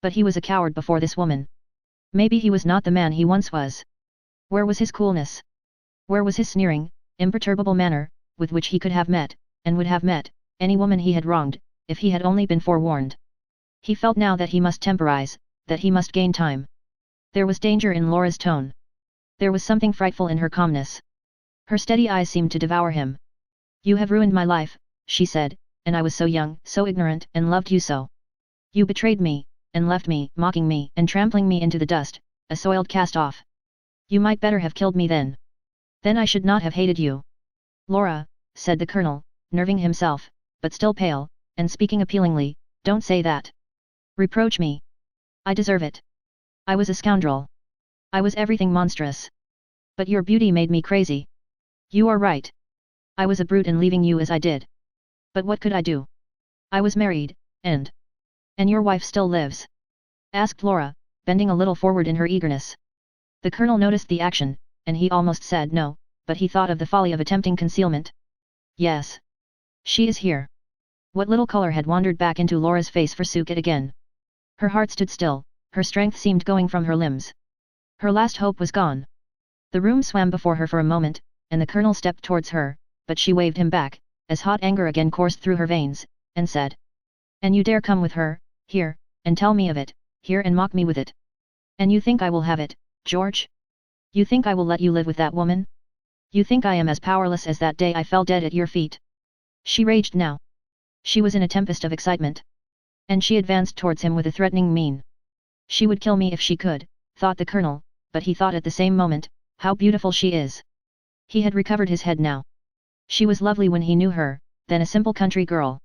But he was a coward before this woman. Maybe he was not the man he once was. Where was his coolness? Where was his sneering, imperturbable manner, with which he could have met, and would have met, any woman he had wronged, if he had only been forewarned? He felt now that he must temporize, that he must gain time. There was danger in Laura's tone. There was something frightful in her calmness. Her steady eyes seemed to devour him. "You have ruined my life," she said, "and I was so young, so ignorant, and loved you so. You betrayed me, and left me, mocking me, and trampling me into the dust, a soiled cast-off. You might better have killed me then. Then I should not have hated you." "Laura," said the colonel, nerving himself, but still pale, and speaking appealingly, "don't say that. Reproach me. I deserve it. I was a scoundrel. I was everything monstrous. But your beauty made me crazy. You are right. I was a brute in leaving you as I did. But what could I do? I was married, and your wife still lives?" asked Laura, bending a little forward in her eagerness. The colonel noticed the action, and he almost said no, but he thought of the folly of attempting concealment. "Yes. She is here." What little color had wandered back into Laura's face forsook it again. Her heart stood still, her strength seemed going from her limbs. Her last hope was gone. The room swam before her for a moment, and the colonel stepped towards her, but she waved him back, as hot anger again coursed through her veins, and said, "And you dare come with her, here, and tell me of it, here and mock me with it? And you think I will have it, George? You think I will let you live with that woman? You think I am as powerless as that day I fell dead at your feet?" She raged now. She was in a tempest of excitement. And she advanced towards him with a threatening mien. "She would kill me if she could," thought the colonel, but he thought at the same moment, "How beautiful she is." He had recovered his head now. She was lovely when he knew her, then a simple country girl.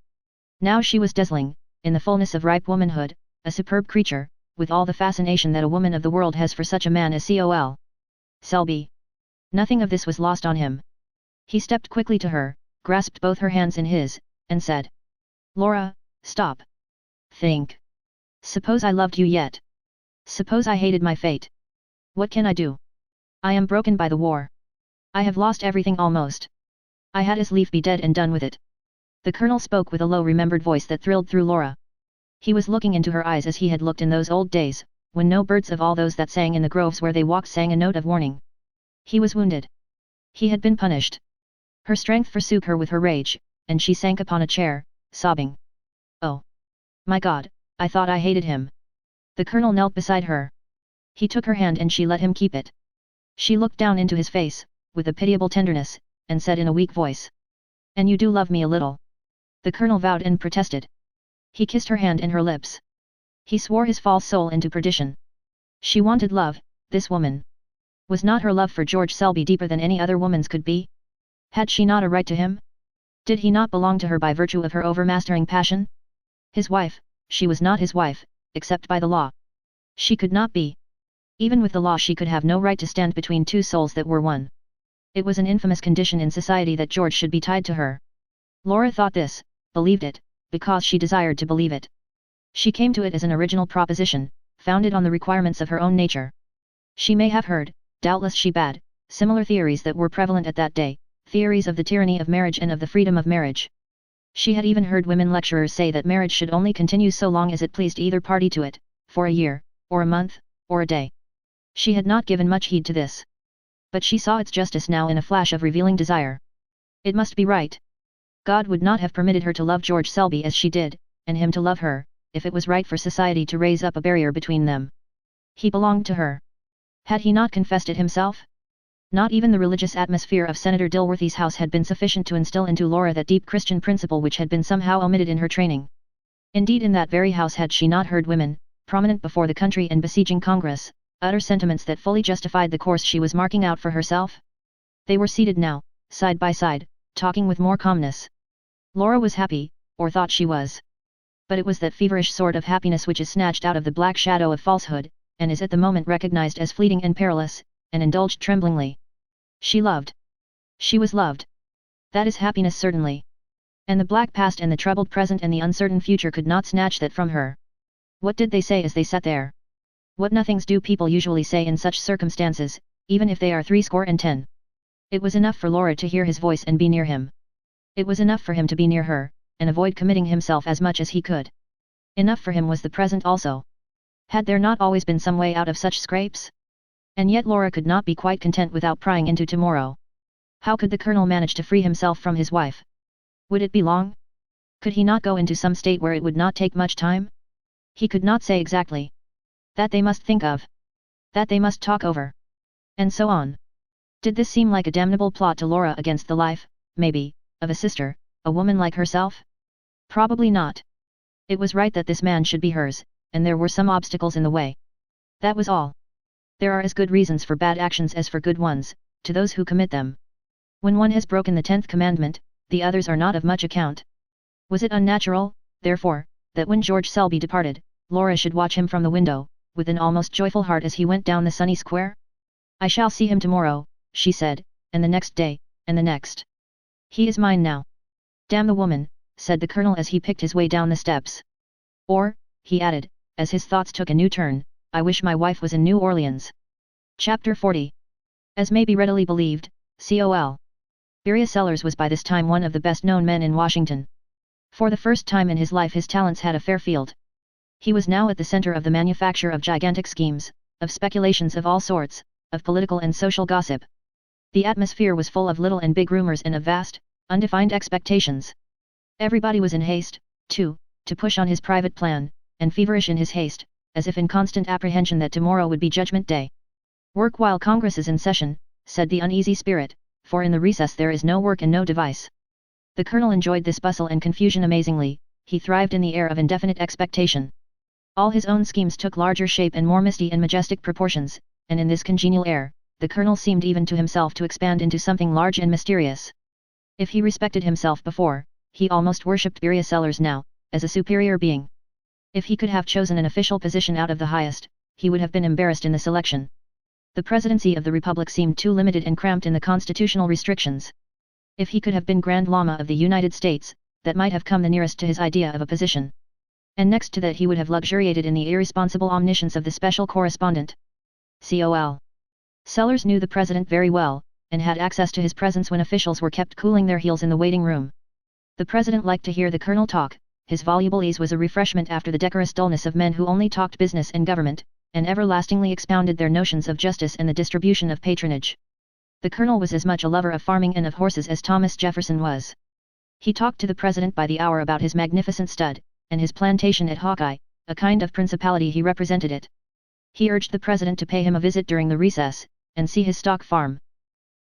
Now she was dazzling, in the fullness of ripe womanhood, a superb creature, with all the fascination that a woman of the world has for such a man as Col. Selby. Nothing of this was lost on him. He stepped quickly to her, grasped both her hands in his, and said, "Laura, stop. Think. Suppose I loved you yet? Suppose I hated my fate? What can I do? I am broken by the war. I have lost everything almost. I had as lief be dead and done with it." The colonel spoke with a low remembered voice that thrilled through Laura. He was looking into her eyes as he had looked in those old days, when no birds of all those that sang in the groves where they walked sang a note of warning. He was wounded. He had been punished. Her strength forsook her with her rage, and she sank upon a chair, sobbing. "Oh! My God, I thought I hated him." The colonel knelt beside her. He took her hand and she let him keep it. She looked down into his face, with a pitiable tenderness, and said in a weak voice, "And you do love me a little?" The colonel vowed and protested. He kissed her hand and her lips. He swore his false soul into perdition. She wanted love, this woman. Was not her love for George Selby deeper than any other woman's could be? Had she not a right to him? Did he not belong to her by virtue of her overmastering passion? His wife, she was not his wife, except by the law. She could not be. Even with the law she could have no right to stand between two souls that were one. It was an infamous condition in society that George should be tied to her. Laura thought this, believed it, because she desired to believe it. She came to it as an original proposition, founded on the requirements of her own nature. She may have heard, doubtless she bad, similar theories that were prevalent at that day, theories of the tyranny of marriage and of the freedom of marriage. She had even heard women lecturers say that marriage should only continue so long as it pleased either party to it, for a year, or a month, or a day. She had not given much heed to this. But she saw its justice now in a flash of revealing desire. It must be right. God would not have permitted her to love George Selby as she did, and him to love her, if it was right for society to raise up a barrier between them. He belonged to her. Had he not confessed it himself? Not even the religious atmosphere of Senator Dilworthy's house had been sufficient to instill into Laura that deep Christian principle which had been somehow omitted in her training. Indeed, in that very house had she not heard women, prominent before the country and besieging Congress, utter sentiments that fully justified the course she was marking out for herself? They were seated now, side by side, talking with more calmness. Laura was happy, or thought she was. But it was that feverish sort of happiness which is snatched out of the black shadow of falsehood, and is at the moment recognized as fleeting and perilous, and indulged tremblingly. She loved. She was loved. That is happiness certainly. And the black past and the troubled present and the uncertain future could not snatch that from her. What did they say as they sat there? What nothings do people usually say in such circumstances, even if they are 70. It was enough for Laura to hear his voice and be near him. It was enough for him to be near her, and avoid committing himself as much as he could. Enough for him was the present also. Had there not always been some way out of such scrapes? And yet Laura could not be quite content without prying into tomorrow. How could the colonel manage to free himself from his wife? Would it be long? Could he not go into some state where it would not take much time? He could not say exactly. That they must think of. That they must talk over. And so on. Did this seem like a damnable plot to Laura against the life, maybe, of a sister, a woman like herself? Probably not. It was right that this man should be hers, and there were some obstacles in the way. That was all. There are as good reasons for bad actions as for good ones, to those who commit them. When one has broken the 10th commandment, the others are not of much account. Was it unnatural, therefore, that when George Selby departed, Laura should watch him from the window, with an almost joyful heart as he went down the sunny square? I shall see him tomorrow, she said, and the next day, and the next. He is mine now. Damn the woman, said the colonel as he picked his way down the steps. Or, he added, as his thoughts took a new turn, I wish my wife was in New Orleans. Chapter 40. As may be readily believed, Col. Beriah Sellers was by this time one of the best-known men in Washington. For the first time in his life his talents had a fair field. He was now at the center of the manufacture of gigantic schemes, of speculations of all sorts, of political and social gossip. The atmosphere was full of little and big rumors and of vast, undefined expectations. Everybody was in haste, too, to push on his private plan, and feverish in his haste, as if in constant apprehension that tomorrow would be Judgment Day. Work while Congress is in session, said the uneasy spirit, for in the recess there is no work and no device. The colonel enjoyed this bustle and confusion amazingly, he thrived in the air of indefinite expectation. All his own schemes took larger shape and more misty and majestic proportions, and in this congenial air, the colonel seemed even to himself to expand into something large and mysterious. If he respected himself before, he almost worshipped Beriah Sellers now, as a superior being. If he could have chosen an official position out of the highest, he would have been embarrassed in the selection. The presidency of the Republic seemed too limited and cramped in the constitutional restrictions. If he could have been Grand Lama of the United States, that might have come the nearest to his idea of a position. And next to that he would have luxuriated in the irresponsible omniscience of the special correspondent. Col. Sellers knew the president very well, and had access to his presence when officials were kept cooling their heels in the waiting room. The president liked to hear the colonel talk, his voluble ease was a refreshment after the decorous dullness of men who only talked business and government, and everlastingly expounded their notions of justice and the distribution of patronage. The colonel was as much a lover of farming and of horses as Thomas Jefferson was. He talked to the president by the hour about his magnificent stud, and his plantation at Hawkeye, a kind of principality he represented it. He urged the president to pay him a visit during the recess, and see his stock farm.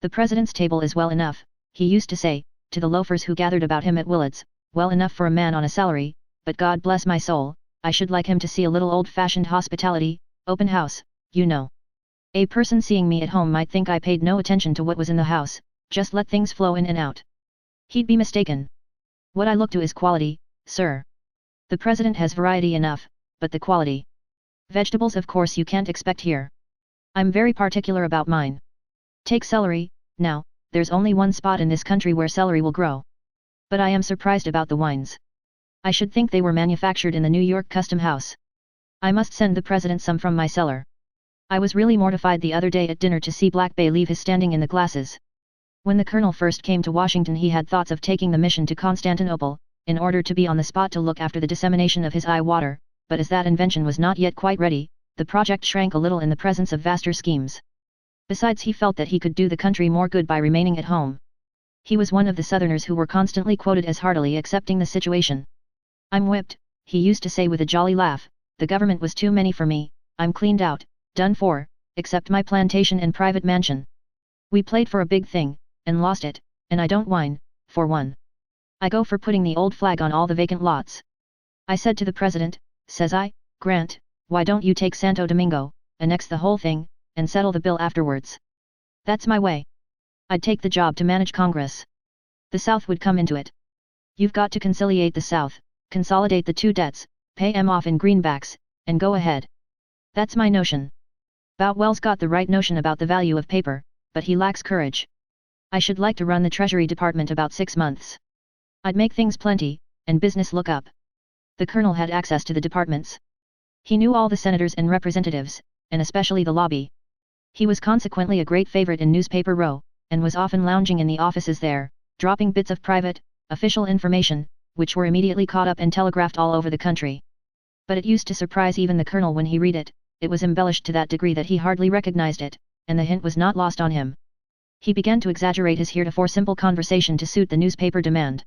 The president's table is well enough, he used to say, to the loafers who gathered about him at Willard's, well enough for a man on a salary, but God bless my soul, I should like him to see a little old-fashioned hospitality, open house, you know. A person seeing me at home might think I paid no attention to what was in the house, just let things flow in and out. He'd be mistaken. What I look to is quality, sir. The president has variety enough, but the quality. Vegetables of course you can't expect here. I'm very particular about mine. Take celery, now, there's only one spot in this country where celery will grow. But I am surprised about the wines. I should think they were manufactured in the New York Custom House. I must send the president some from my cellar. I was really mortified the other day at dinner to see Black Bay leave his standing in the glasses. When the colonel first came to Washington he had thoughts of taking the mission to Constantinople, in order to be on the spot to look after the dissemination of his eye water, but as that invention was not yet quite ready, the project shrank a little in the presence of vaster schemes. Besides he felt that he could do the country more good by remaining at home. He was one of the Southerners who were constantly quoted as heartily accepting the situation. I'm whipped, he used to say with a jolly laugh, the government was too many for me, I'm cleaned out, done for, except my plantation and private mansion. We played for a big thing, and lost it, and I don't whine, for one. I go for putting the old flag on all the vacant lots. I said to the president, says I, Grant, why don't you take Santo Domingo, annex the whole thing, and settle the bill afterwards? That's my way. I'd take the job to manage Congress. The South would come into it. You've got to conciliate the South, consolidate the two debts, pay 'em off in greenbacks, and go ahead. That's my notion. Boutwell's got the right notion about the value of paper, but he lacks courage. I should like to run the Treasury Department about 6 months. I'd make things plenty, and business look up. The colonel had access to the departments. He knew all the senators and representatives, and especially the lobby. He was consequently a great favorite in Newspaper Row, and was often lounging in the offices there, dropping bits of private, official information, which were immediately caught up and telegraphed all over the country. But it used to surprise even the colonel when he read it, it was embellished to that degree that he hardly recognized it, and the hint was not lost on him. He began to exaggerate his heretofore simple conversation to suit the newspaper demand.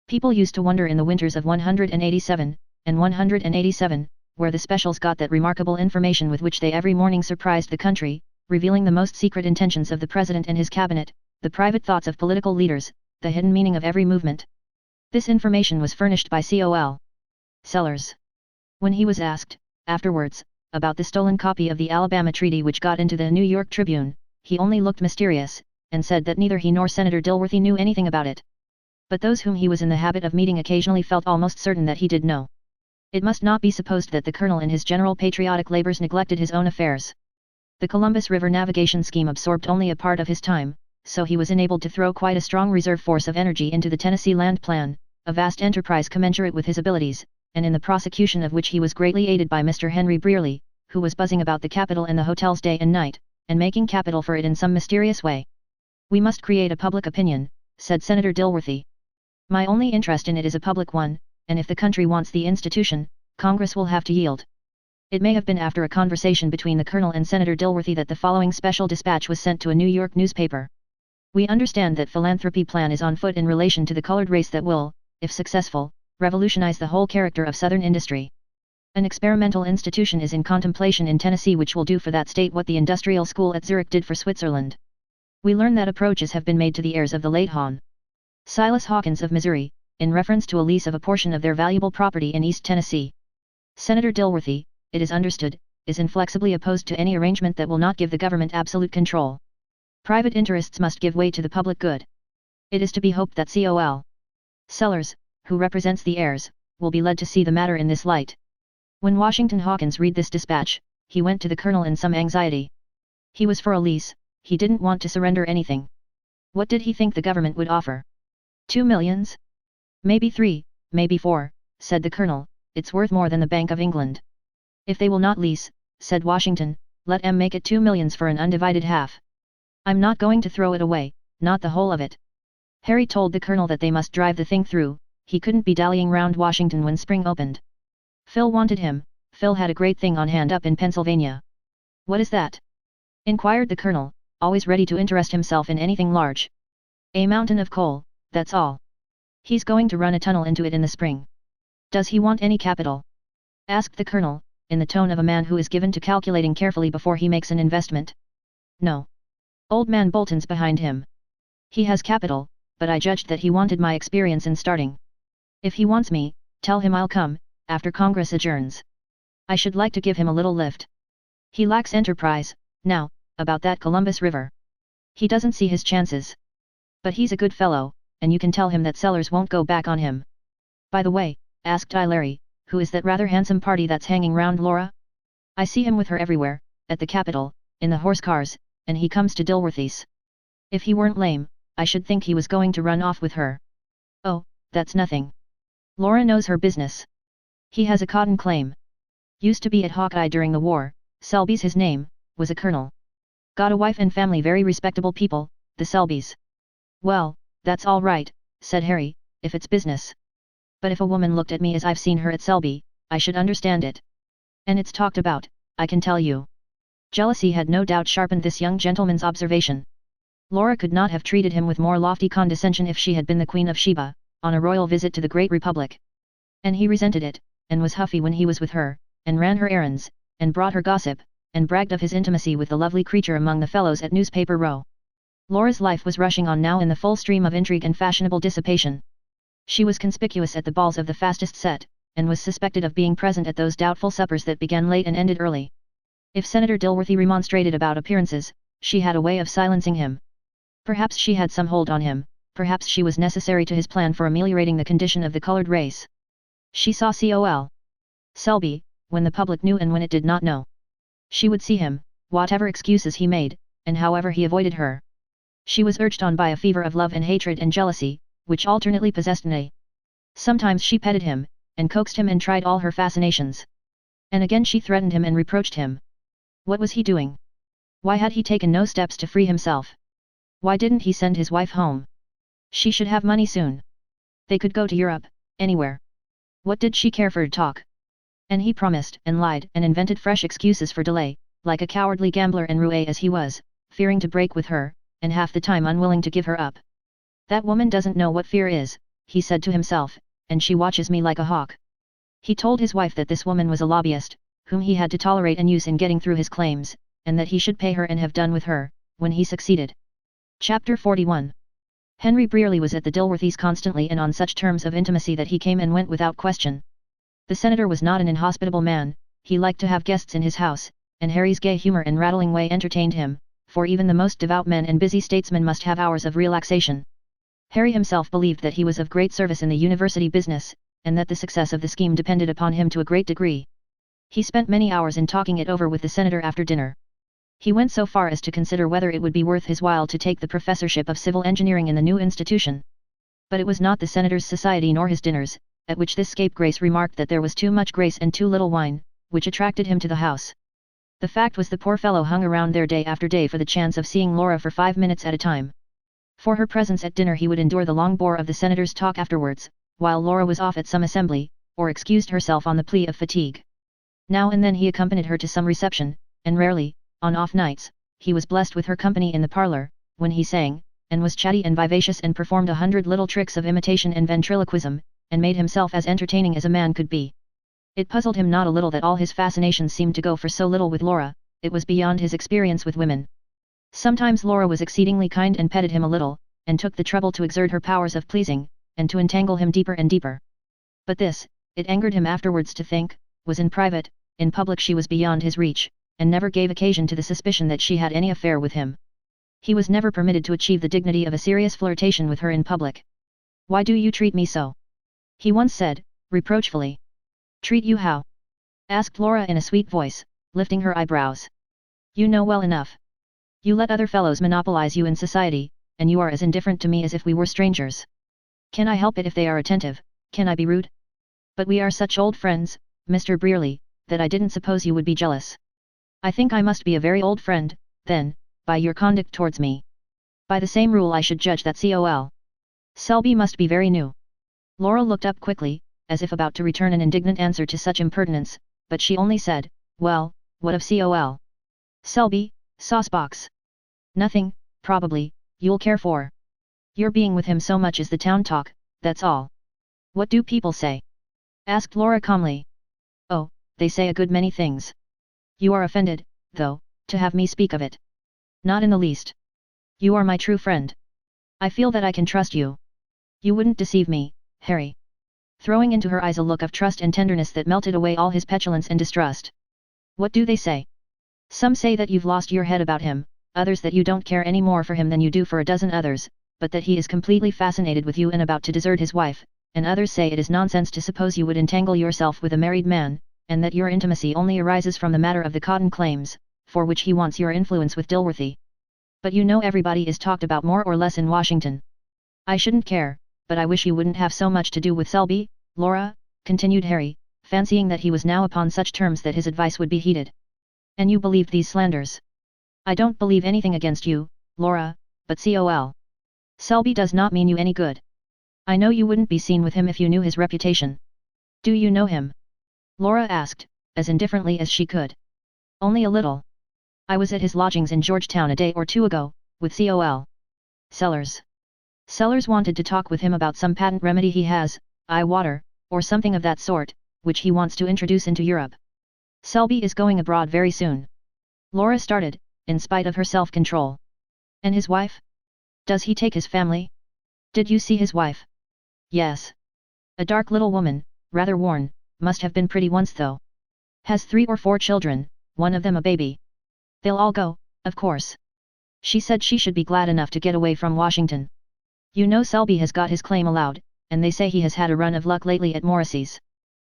People used to wonder in the winters of 187, and 187, where the specials got that remarkable information with which they every morning surprised the country, revealing the most secret intentions of the president and his cabinet, the private thoughts of political leaders, the hidden meaning of every movement. This information was furnished by Col. Sellers. When he was asked, afterwards, about the stolen copy of the Alabama Treaty which got into the New York Tribune, he only looked mysterious, and said that neither he nor Senator Dilworthy knew anything about it. But those whom he was in the habit of meeting occasionally felt almost certain that he did know. It must not be supposed that the colonel in his general patriotic labors neglected his own affairs. The Columbus River navigation scheme absorbed only a part of his time, so he was enabled to throw quite a strong reserve force of energy into the Tennessee Land Plan, a vast enterprise commensurate with his abilities, and in the prosecution of which he was greatly aided by Mr. Henry Brearley, who was buzzing about the Capitol and the hotels day and night, and making capital for it in some mysterious way. We must create a public opinion, said Senator Dilworthy. My only interest in it is a public one, and if the country wants the institution, Congress will have to yield. It may have been after a conversation between the colonel and Senator Dilworthy that the following special dispatch was sent to a New York newspaper. We understand that philanthropy plan is on foot in relation to the colored race that will, if successful, revolutionize the whole character of Southern industry. An experimental institution is in contemplation in Tennessee which will do for that state what the industrial school at Zurich did for Switzerland. We learn that approaches have been made to the heirs of the late Hon. Silas Hawkins of Missouri, in reference to a lease of a portion of their valuable property in East Tennessee. Senator Dilworthy, it is understood, is inflexibly opposed to any arrangement that will not give the government absolute control. Private interests must give way to the public good. It is to be hoped that Col. Sellers, who represents the heirs, will be led to see the matter in this light. When Washington Hawkins read this dispatch, he went to the colonel in some anxiety. He was for a lease, he didn't want to surrender anything. What did he think the government would offer? 2 millions? Maybe 3, maybe 4, said the colonel, it's worth more than the Bank of England. If they will not lease, said Washington, let 'em make it 2 millions for an undivided half. I'm not going to throw it away, not the whole of it. Harry told the colonel that they must drive the thing through, he couldn't be dallying round Washington when spring opened. Phil wanted him, Phil had a great thing on hand up in Pennsylvania. What is that? Inquired the colonel, always ready to interest himself in anything large. A mountain of coal, that's all. He's going to run a tunnel into it in the spring. Does he want any capital? Asked the colonel, in the tone of a man who is given to calculating carefully before he makes an investment. No. Old man Bolton's behind him. He has capital, but I judged that he wanted my experience in starting. If he wants me, tell him I'll come, after Congress adjourns. I should like to give him a little lift. He lacks enterprise, now, about that Columbus River. He doesn't see his chances. But he's a good fellow, and you can tell him that Sellers won't go back on him. By the way, asked I Larry, Who is that rather handsome party that's hanging round Laura? I see him with her everywhere, at the capital, in the horse cars, and he comes to Dilworthy's. If he weren't lame, I should think he was going to run off with her. Oh, that's nothing. Laura knows her business. He has a cotton claim. Used to be at Hawkeye during the war, Selby's his name, was a colonel. Got a wife and family, very respectable people, the Selbys. Well, that's all right, said Harry, if it's business. But if a woman looked at me as I've seen her at Selby, I should understand it. And it's talked about, I can tell you. Jealousy had no doubt sharpened this young gentleman's observation. Laura could not have treated him with more lofty condescension if she had been the Queen of Sheba, on a royal visit to the Great Republic. And he resented it, and was huffy when he was with her, and ran her errands, and brought her gossip, and bragged of his intimacy with the lovely creature among the fellows at Newspaper Row. Laura's life was rushing on now in the full stream of intrigue and fashionable dissipation. She was conspicuous at the balls of the fastest set, and was suspected of being present at those doubtful suppers that began late and ended early. If Senator Dilworthy remonstrated about appearances, she had a way of silencing him. Perhaps she had some hold on him, perhaps she was necessary to his plan for ameliorating the condition of the colored race. She saw Col. Selby, when the public knew and when it did not know. She would see him, whatever excuses he made, and however he avoided her. She was urged on by a fever of love and hatred and jealousy, which alternately possessed Nay. Sometimes she petted him, and coaxed him and tried all her fascinations. And again she threatened him and reproached him. What was he doing? Why had he taken no steps to free himself? Why didn't he send his wife home? She should have money soon. They could go to Europe, anywhere. What did she care for talk? And he promised and lied and invented fresh excuses for delay, like a cowardly gambler and roue as he was, fearing to break with her, and half the time unwilling to give her up. That woman doesn't know what fear is, he said to himself, and she watches me like a hawk. He told his wife that this woman was a lobbyist, whom he had to tolerate and use in getting through his claims, and that he should pay her and have done with her, when he succeeded. Chapter 41. Henry Brearley was at the Dilworthys constantly and on such terms of intimacy that he came and went without question. The senator was not an inhospitable man, he liked to have guests in his house, and Harry's gay humor and rattling way entertained him, for even the most devout men and busy statesmen must have hours of relaxation. Harry himself believed that he was of great service in the university business, and that the success of the scheme depended upon him to a great degree. He spent many hours in talking it over with the senator after dinner. He went so far as to consider whether it would be worth his while to take the professorship of civil engineering in the new institution. But it was not the senator's society nor his dinners, at which this scapegrace remarked that there was too much grace and too little wine, which attracted him to the house. The fact was the poor fellow hung around there day after day for the chance of seeing Laura for 5 minutes at a time. For her presence at dinner he would endure the long bore of the senator's talk afterwards, while Laura was off at some assembly, or excused herself on the plea of fatigue. Now and then he accompanied her to some reception, and rarely, on off nights, he was blessed with her company in the parlour, when he sang, and was chatty and vivacious and performed 100 little tricks of imitation and ventriloquism, and made himself as entertaining as a man could be. It puzzled him not a little that all his fascinations seemed to go for so little with Laura, it was beyond his experience with women. Sometimes Laura was exceedingly kind and petted him a little, and took the trouble to exert her powers of pleasing, and to entangle him deeper and deeper. But this, it angered him afterwards to think, was in private. In public she was beyond his reach, and never gave occasion to the suspicion that she had any affair with him. He was never permitted to achieve the dignity of a serious flirtation with her in public. "Why do you treat me so?" he once said, reproachfully. "Treat you how?" asked Laura in a sweet voice, lifting her eyebrows. "You know well enough. You let other fellows monopolize you in society, and you are as indifferent to me as if we were strangers. Can I help it if they are attentive? Can I be rude? But we are such old friends, Mr. Brearley, that I didn't suppose you would be jealous. I think I must be a very old friend, then, by your conduct towards me. By the same rule I should judge that Col. Selby must be very new." Laura looked up quickly, as if about to return an indignant answer to such impertinence, but she only said, "Well, what of Col. Selby, saucebox?" "Nothing, probably, you'll care for. Your being with him so much is the town talk, that's all." "What do people say?" asked Laura calmly. "Oh, they say a good many things. You are offended, though, to have me speak of it." "Not in the least. You are my true friend. I feel that I can trust you. You wouldn't deceive me, Harry." Throwing into her eyes a look of trust and tenderness that melted away all his petulance and distrust. "What do they say?" "Some say that you've lost your head about him, others that you don't care any more for him than you do for a dozen others, but that he is completely fascinated with you and about to desert his wife, and others say it is nonsense to suppose you would entangle yourself with a married man, and that your intimacy only arises from the matter of the cotton claims, for which he wants your influence with Dilworthy. But you know everybody is talked about more or less in Washington. I shouldn't care, but I wish you wouldn't have so much to do with Selby, Laura, continued Harry, fancying that he was now upon such terms that his advice would be heeded. And you believed these slanders? I don't believe anything against you, Laura, but col. Selby does not mean you any good. I know you wouldn't be seen with him if you knew his reputation. Do you know him? Laura asked, as indifferently as she could. Only a little. I was at his lodgings in Georgetown a day or two ago, with col. Sellers. Sellers wanted to talk with him about some patent remedy he has, eye water, or something of that sort, which he wants to introduce into Europe. Selby is going abroad very soon. Laura started, in spite of her self-control. And his wife? Does he take his family? Did you see his wife? Yes. A dark little woman, rather worn, must have been pretty once though. Has 3 or 4 children, one of them a baby. They'll all go, of course. She said she should be glad enough to get away from Washington. You know Selby has got his claim allowed, and they say he has had a run of luck lately at Morrissey's.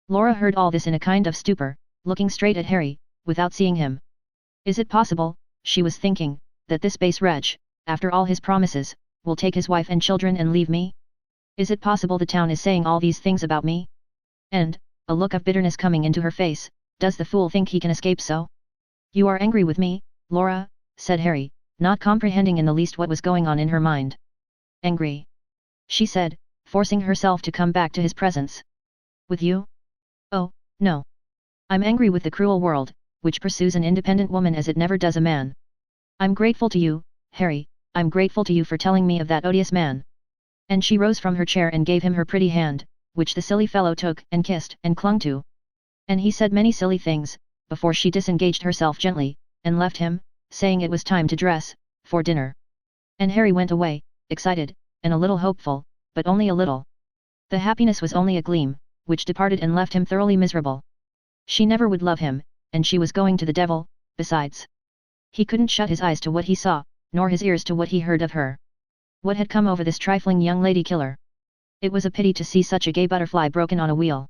Laura heard all this in a kind of stupor, looking straight at Harry, without seeing him. Is it possible, she was thinking, that this base wretch, after all his promises, will take his wife and children and leave me? Is it possible the town is saying all these things about me? And, a look of bitterness coming into her face, does the fool think he can escape so? You are angry with me, Laura, said Harry, not comprehending in the least what was going on in her mind. Angry? She said, forcing herself to come back to his presence. With you? Oh, no. I'm angry with the cruel world, which pursues an independent woman as it never does a man. I'm grateful to you, Harry, I'm grateful to you for telling me of that odious man. And she rose from her chair and gave him her pretty hand, which the silly fellow took and kissed and clung to. And he said many silly things, before she disengaged herself gently, and left him, saying it was time to dress, for dinner. And Harry went away, excited, and a little hopeful, but only a little. The happiness was only a gleam, which departed and left him thoroughly miserable. She never would love him, and she was going to the devil, besides. He couldn't shut his eyes to what he saw, nor his ears to what he heard of her. What had come over this trifling young lady killer? It was a pity to see such a gay butterfly broken on a wheel.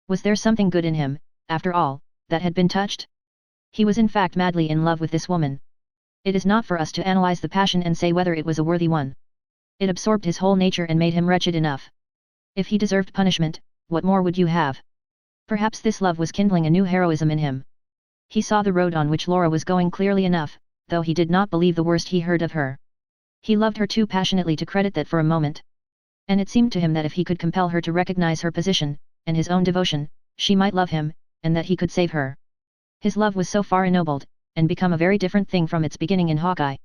Was there something good in him, after all, that had been touched? He was in fact madly in love with this woman. It is not for us to analyze the passion and say whether it was a worthy one. It absorbed his whole nature and made him wretched enough. If he deserved punishment, what more would you have? Perhaps this love was kindling a new heroism in him. He saw the road on which Laura was going clearly enough, though he did not believe the worst he heard of her. He loved her too passionately to credit that for a moment. And it seemed to him that if he could compel her to recognize her position, and his own devotion, she might love him, and that he could save her. His love was so far ennobled, and become a very different thing from its beginning in Hawkeye.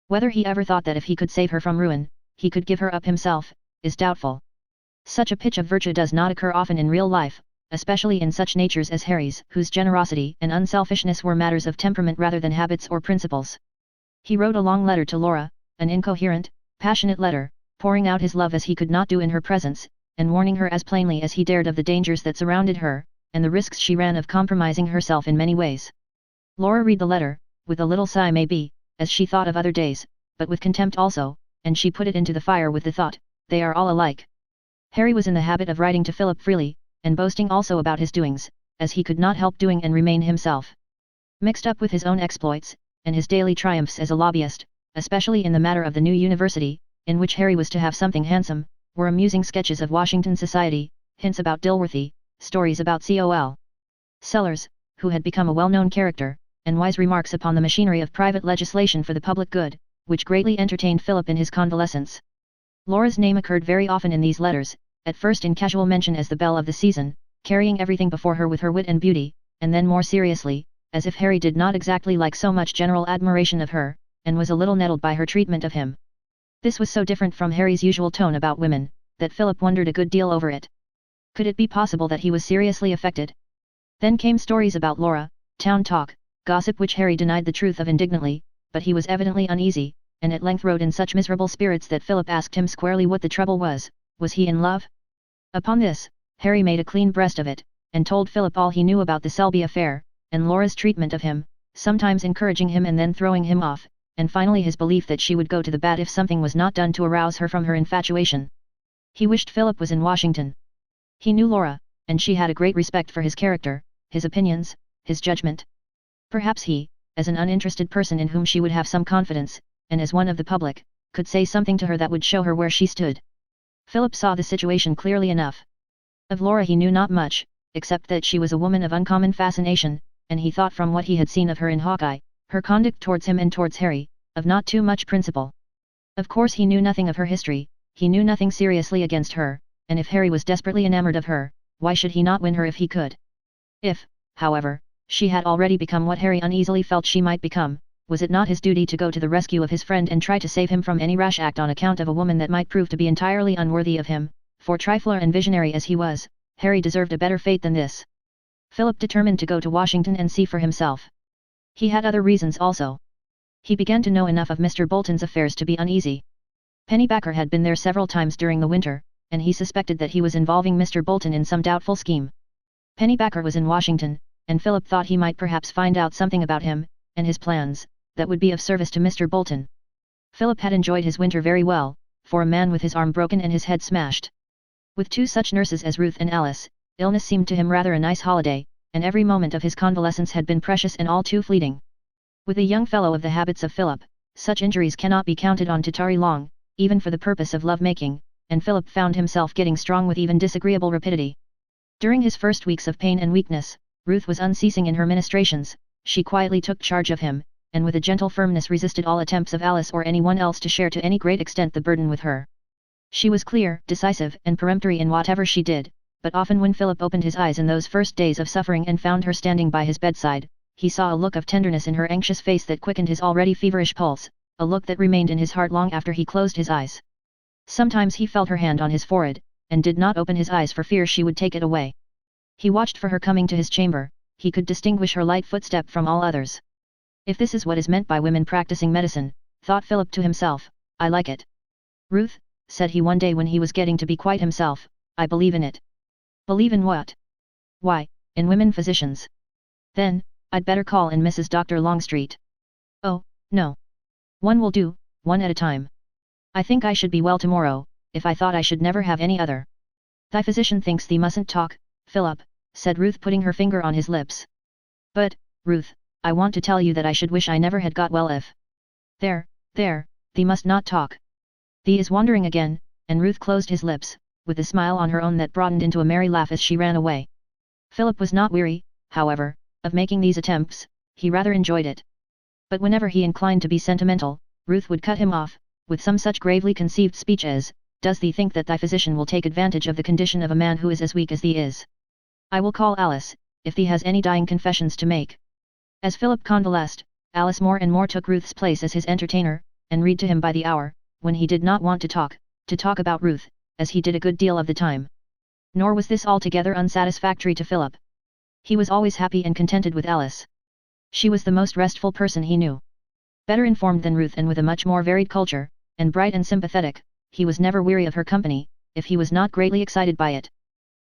Whether he ever thought that if he could save her from ruin, he could give her up himself, is doubtful. Such a pitch of virtue does not occur often in real life, especially in such natures as Harry's, whose generosity and unselfishness were matters of temperament rather than habits or principles. He wrote a long letter to Laura, an incoherent, passionate letter, pouring out his love as he could not do in her presence, and warning her as plainly as he dared of the dangers that surrounded her, and the risks she ran of compromising herself in many ways. Laura read the letter, with a little sigh maybe, as she thought of other days, but with contempt also, and she put it into the fire with the thought, they are all alike. Harry was in the habit of writing to Philip freely, and boasting also about his doings, as he could not help doing and remain himself. Mixed up with his own exploits, and his daily triumphs as a lobbyist, especially in the matter of the new university, in which Harry was to have something handsome, were amusing sketches of Washington society, hints about Dilworthy, stories about col. Sellers, who had become a well-known character, and wise remarks upon the machinery of private legislation for the public good, which greatly entertained Philip in his convalescence. Laura's name occurred very often in these letters, at first in casual mention as the belle of the season, carrying everything before her with her wit and beauty, and then more seriously, as if Harry did not exactly like so much general admiration of her, and was a little nettled by her treatment of him. This was so different from Harry's usual tone about women, that Philip wondered a good deal over it. Could it be possible that he was seriously affected? Then came stories about Laura, town talk, gossip which Harry denied the truth of indignantly, but he was evidently uneasy, and at length wrote in such miserable spirits that Philip asked him squarely what the trouble was he in love? Upon this, Harry made a clean breast of it, and told Philip all he knew about the Selby affair, and Laura's treatment of him, sometimes encouraging him and then throwing him off, and finally his belief that she would go to the bad if something was not done to arouse her from her infatuation. He wished Philip was in Washington. He knew Laura, and she had a great respect for his character, his opinions, his judgment. Perhaps he, as an uninterested person in whom she would have some confidence, and as one of the public, could say something to her that would show her where she stood. Philip saw the situation clearly enough. Of Laura he knew not much, except that she was a woman of uncommon fascination, and he thought from what he had seen of her in Hawkeye, her conduct towards him and towards Harry, of not too much principle. Of course he knew nothing of her history, he knew nothing seriously against her, and if Harry was desperately enamored of her, why should he not win her if he could? If, however, she had already become what Harry uneasily felt she might become, was it not his duty to go to the rescue of his friend and try to save him from any rash act on account of a woman that might prove to be entirely unworthy of him? For trifler and visionary as he was, Harry deserved a better fate than this. Philip determined to go to Washington and see for himself. He had other reasons also. He began to know enough of Mr. Bolton's affairs to be uneasy. Pennybacker had been there several times during the winter, and he suspected that he was involving Mr. Bolton in some doubtful scheme. Pennybacker was in Washington, and Philip thought he might perhaps find out something about him, and his plans, that would be of service to Mr. Bolton. Philip had enjoyed his winter very well, for a man with his arm broken and his head smashed. With two such nurses as Ruth and Alice, illness seemed to him rather a nice holiday, and every moment of his convalescence had been precious and all too fleeting. With a young fellow of the habits of Philip, such injuries cannot be counted on to tarry long, even for the purpose of love-making, and Philip found himself getting strong with even disagreeable rapidity. During his first weeks of pain and weakness, Ruth was unceasing in her ministrations. She quietly took charge of him, and with a gentle firmness resisted all attempts of Alice or anyone else to share to any great extent the burden with her. She was clear, decisive, and peremptory in whatever she did, but often when Philip opened his eyes in those first days of suffering and found her standing by his bedside, he saw a look of tenderness in her anxious face that quickened his already feverish pulse, a look that remained in his heart long after he closed his eyes. Sometimes he felt her hand on his forehead, and did not open his eyes for fear she would take it away. He watched for her coming to his chamber. He could distinguish her light footstep from all others. If this is what is meant by women practicing medicine, thought Philip to himself, I like it. Ruth, said he one day when he was getting to be quite himself, I believe in it. Believe in what? Why, in women physicians. Then, I'd better call in Mrs. Dr. Longstreet. Oh, no. One will do, one at a time. I think I should be well tomorrow, if I thought I should never have any other. Thy physician thinks thee mustn't talk, Philip, said Ruth putting her finger on his lips. But, Ruth, I want to tell you that I should wish I never had got well if... There, thee must not talk. Thee is wandering again, and Ruth closed his lips, with a smile on her own that broadened into a merry laugh as she ran away. Philip was not weary, however, of making these attempts, he rather enjoyed it. But whenever he inclined to be sentimental, Ruth would cut him off, with some such gravely conceived speech as, Does thee think that thy physician will take advantage of the condition of a man who is as weak as thee is? I will call Alice, if thee has any dying confessions to make. As Philip convalesced, Alice more and more took Ruth's place as his entertainer, and read to him by the hour, when he did not want to talk about Ruth, as he did a good deal of the time. Nor was this altogether unsatisfactory to Philip. He was always happy and contented with Alice. She was the most restful person he knew. Better informed than Ruth and with a much more varied culture, and bright and sympathetic, he was never weary of her company, if he was not greatly excited by it.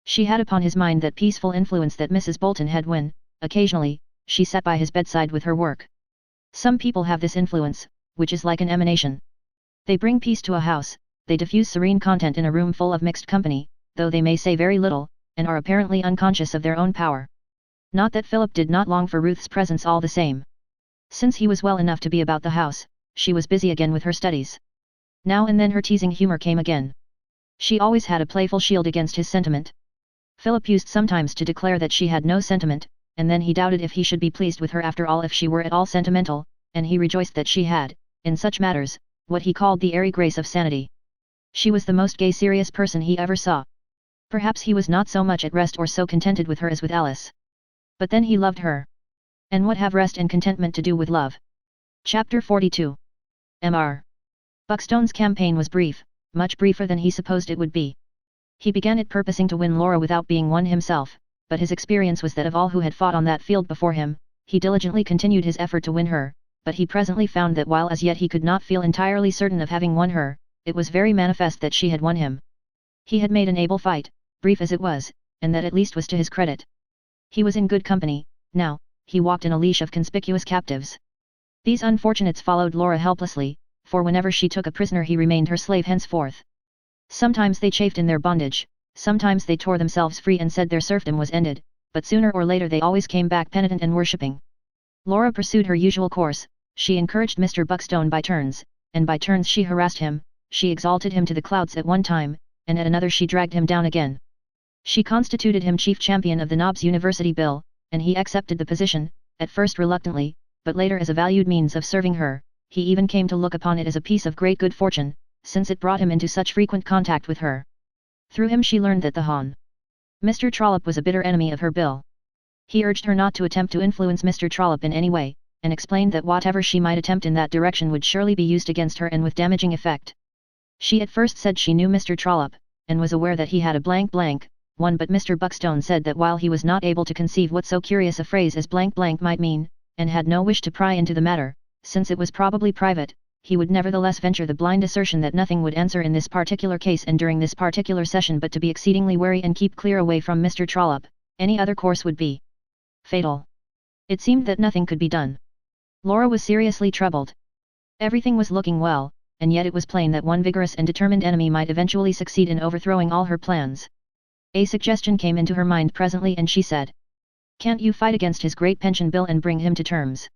She had upon his mind that peaceful influence that Mrs. Bolton had when, occasionally, she sat by his bedside with her work. Some people have this influence, which is like an emanation. They bring peace to a house, they diffuse serene content in a room full of mixed company, though they may say very little, and are apparently unconscious of their own power. Not that Philip did not long for Ruth's presence all the same. Since he was well enough to be about the house, she was busy again with her studies. Now and then her teasing humor came again. She always had a playful shield against his sentiment. Philip used sometimes to declare that she had no sentiment, and then he doubted if he should be pleased with her after all if she were at all sentimental, and he rejoiced that she had, in such matters, what he called the airy grace of sanity. She was the most gay serious person he ever saw. Perhaps he was not so much at rest or so contented with her as with Alice. But then he loved her. And what have rest and contentment to do with love? Chapter 42. Mr. Buckstone's campaign was brief, much briefer than he supposed it would be. He began it purposing to win Laura without being won himself, but his experience was that of all who had fought on that field before him, he diligently continued his effort to win her, but he presently found that while as yet he could not feel entirely certain of having won her, it was very manifest that she had won him. He had made an able fight, brief as it was, and that at least was to his credit. He was in good company, now, he walked in a leash of conspicuous captives. These unfortunates followed Laura helplessly, for whenever she took a prisoner he remained her slave henceforth. Sometimes they chafed in their bondage, sometimes they tore themselves free and said their serfdom was ended, but sooner or later they always came back penitent and worshipping. Laura pursued her usual course. She encouraged Mr. Buckstone by turns, and by turns she harassed him. She exalted him to the clouds at one time, and at another she dragged him down again. She constituted him chief champion of the Knobs University Bill, and he accepted the position, at first reluctantly, but later as a valued means of serving her. He even came to look upon it as a piece of great good fortune, since it brought him into such frequent contact with her. Through him she learned that the Hon. Mr. Trollope was a bitter enemy of her bill. He urged her not to attempt to influence Mr. Trollope in any way, and explained that whatever she might attempt in that direction would surely be used against her and with damaging effect. She at first said she knew Mr. Trollope, and was aware that he had a one, but Mr. Buckstone said that while he was not able to conceive what so curious a phrase as might mean, and had no wish to pry into the matter, since it was probably private, he would nevertheless venture the blind assertion that nothing would answer in this particular case and during this particular session but to be exceedingly wary and keep clear away from Mr. Trollope. Any other course would be fatal. It seemed that nothing could be done. Laura was seriously troubled. Everything was looking well, and yet it was plain that one vigorous and determined enemy might eventually succeed in overthrowing all her plans. A suggestion came into her mind presently and she said, "Can't you fight against his great pension bill and bring him to terms?"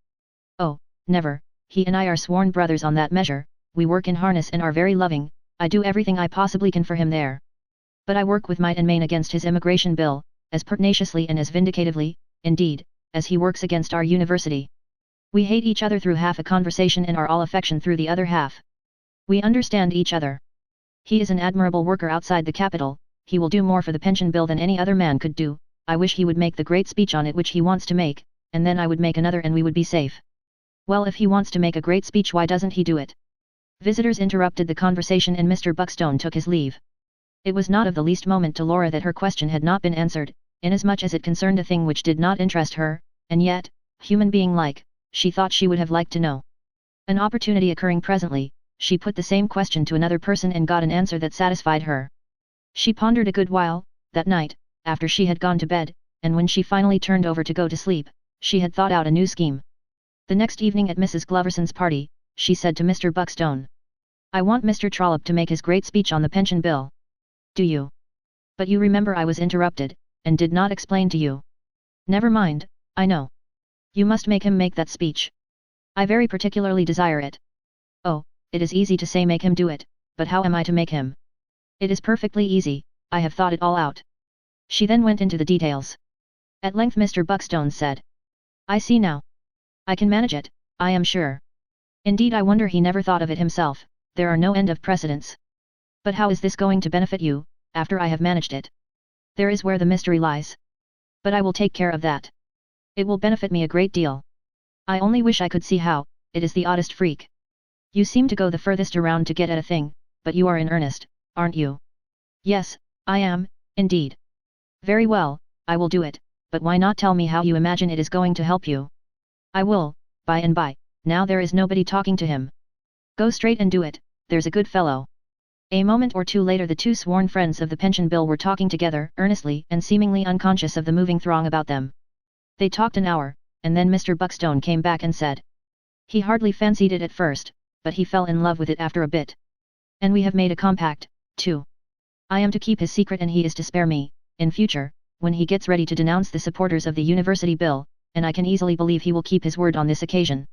"Oh, never, he and I are sworn brothers on that measure, we work in harness and are very loving, I do everything I possibly can for him there. But I work with might and main against his immigration bill, as pertinaciously and as vindicatively, indeed, as he works against our university. We hate each other through half a conversation and are all affection through the other half. We understand each other. He is an admirable worker outside the capital, he will do more for the pension bill than any other man could do. I wish he would make the great speech on it which he wants to make, and then I would make another and we would be safe." "Well, if he wants to make a great speech, why doesn't he do it?" Visitors interrupted the conversation and Mr. Buckstone took his leave. It was not of the least moment to Laura that her question had not been answered, inasmuch as it concerned a thing which did not interest her, and yet, human being like, she thought she would have liked to know. An opportunity occurring presently, she put the same question to another person and got an answer that satisfied her. She pondered a good while, that night, after she had gone to bed, and when she finally turned over to go to sleep, she had thought out a new scheme. The next evening at Mrs. Gloverson's party, she said to Mr. Buckstone, "I want Mr. Trollope to make his great speech on the pension bill." "Do you? But you remember I was interrupted, and did not explain to you." "Never mind, I know. You must make him make that speech. I very particularly desire it." "Oh, it is easy to say make him do it, but how am I to make him?" "It is perfectly easy, I have thought it all out." She then went into the details. At length Mr. Buckstone said, "I see now. I can manage it, I am sure. Indeed, I wonder he never thought of it himself, there are no end of precedents. But how is this going to benefit you, after I have managed it? There is where the mystery lies. But I will take care of that. It will benefit me a great deal. I only wish I could see how. It is the oddest freak. You seem to go the furthest around to get at a thing, but you are in earnest, aren't you?" "Yes, I am, indeed." "Very well, I will do it, but why not tell me how you imagine it is going to help you?" "I will, by and by, now there is nobody talking to him." "Go straight and do it, there's a good fellow." A moment or two later the two sworn friends of the pension bill were talking together, earnestly and seemingly unconscious of the moving throng about them. They talked an hour, and then Mr. Buckstone came back and said, "He hardly fancied it at first, but he fell in love with it after a bit. And we have made a compact, too. I am to keep his secret and he is to spare me, in future, when he gets ready to denounce the supporters of the university bill, and I can easily believe he will keep his word on this occasion."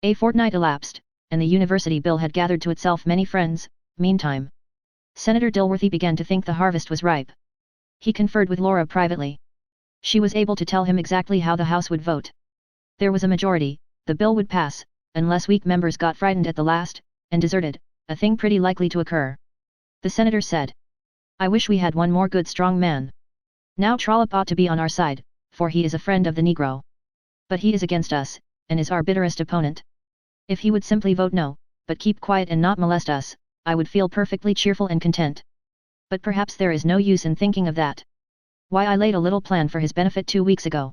A fortnight elapsed, and the university bill had gathered to itself many friends. Meantime, Senator Dilworthy began to think the harvest was ripe. He conferred with Laura privately. She was able to tell him exactly how the House would vote. There was a majority, the bill would pass, unless weak members got frightened at the last, and deserted, a thing pretty likely to occur. The senator said, "I wish we had one more good strong man. Now Trollope ought to be on our side, for he is a friend of the Negro. But he is against us, and is our bitterest opponent. If he would simply vote no, but keep quiet and not molest us, I would feel perfectly cheerful and content. But perhaps there is no use in thinking of that. Why, I laid a little plan for his benefit 2 weeks ago.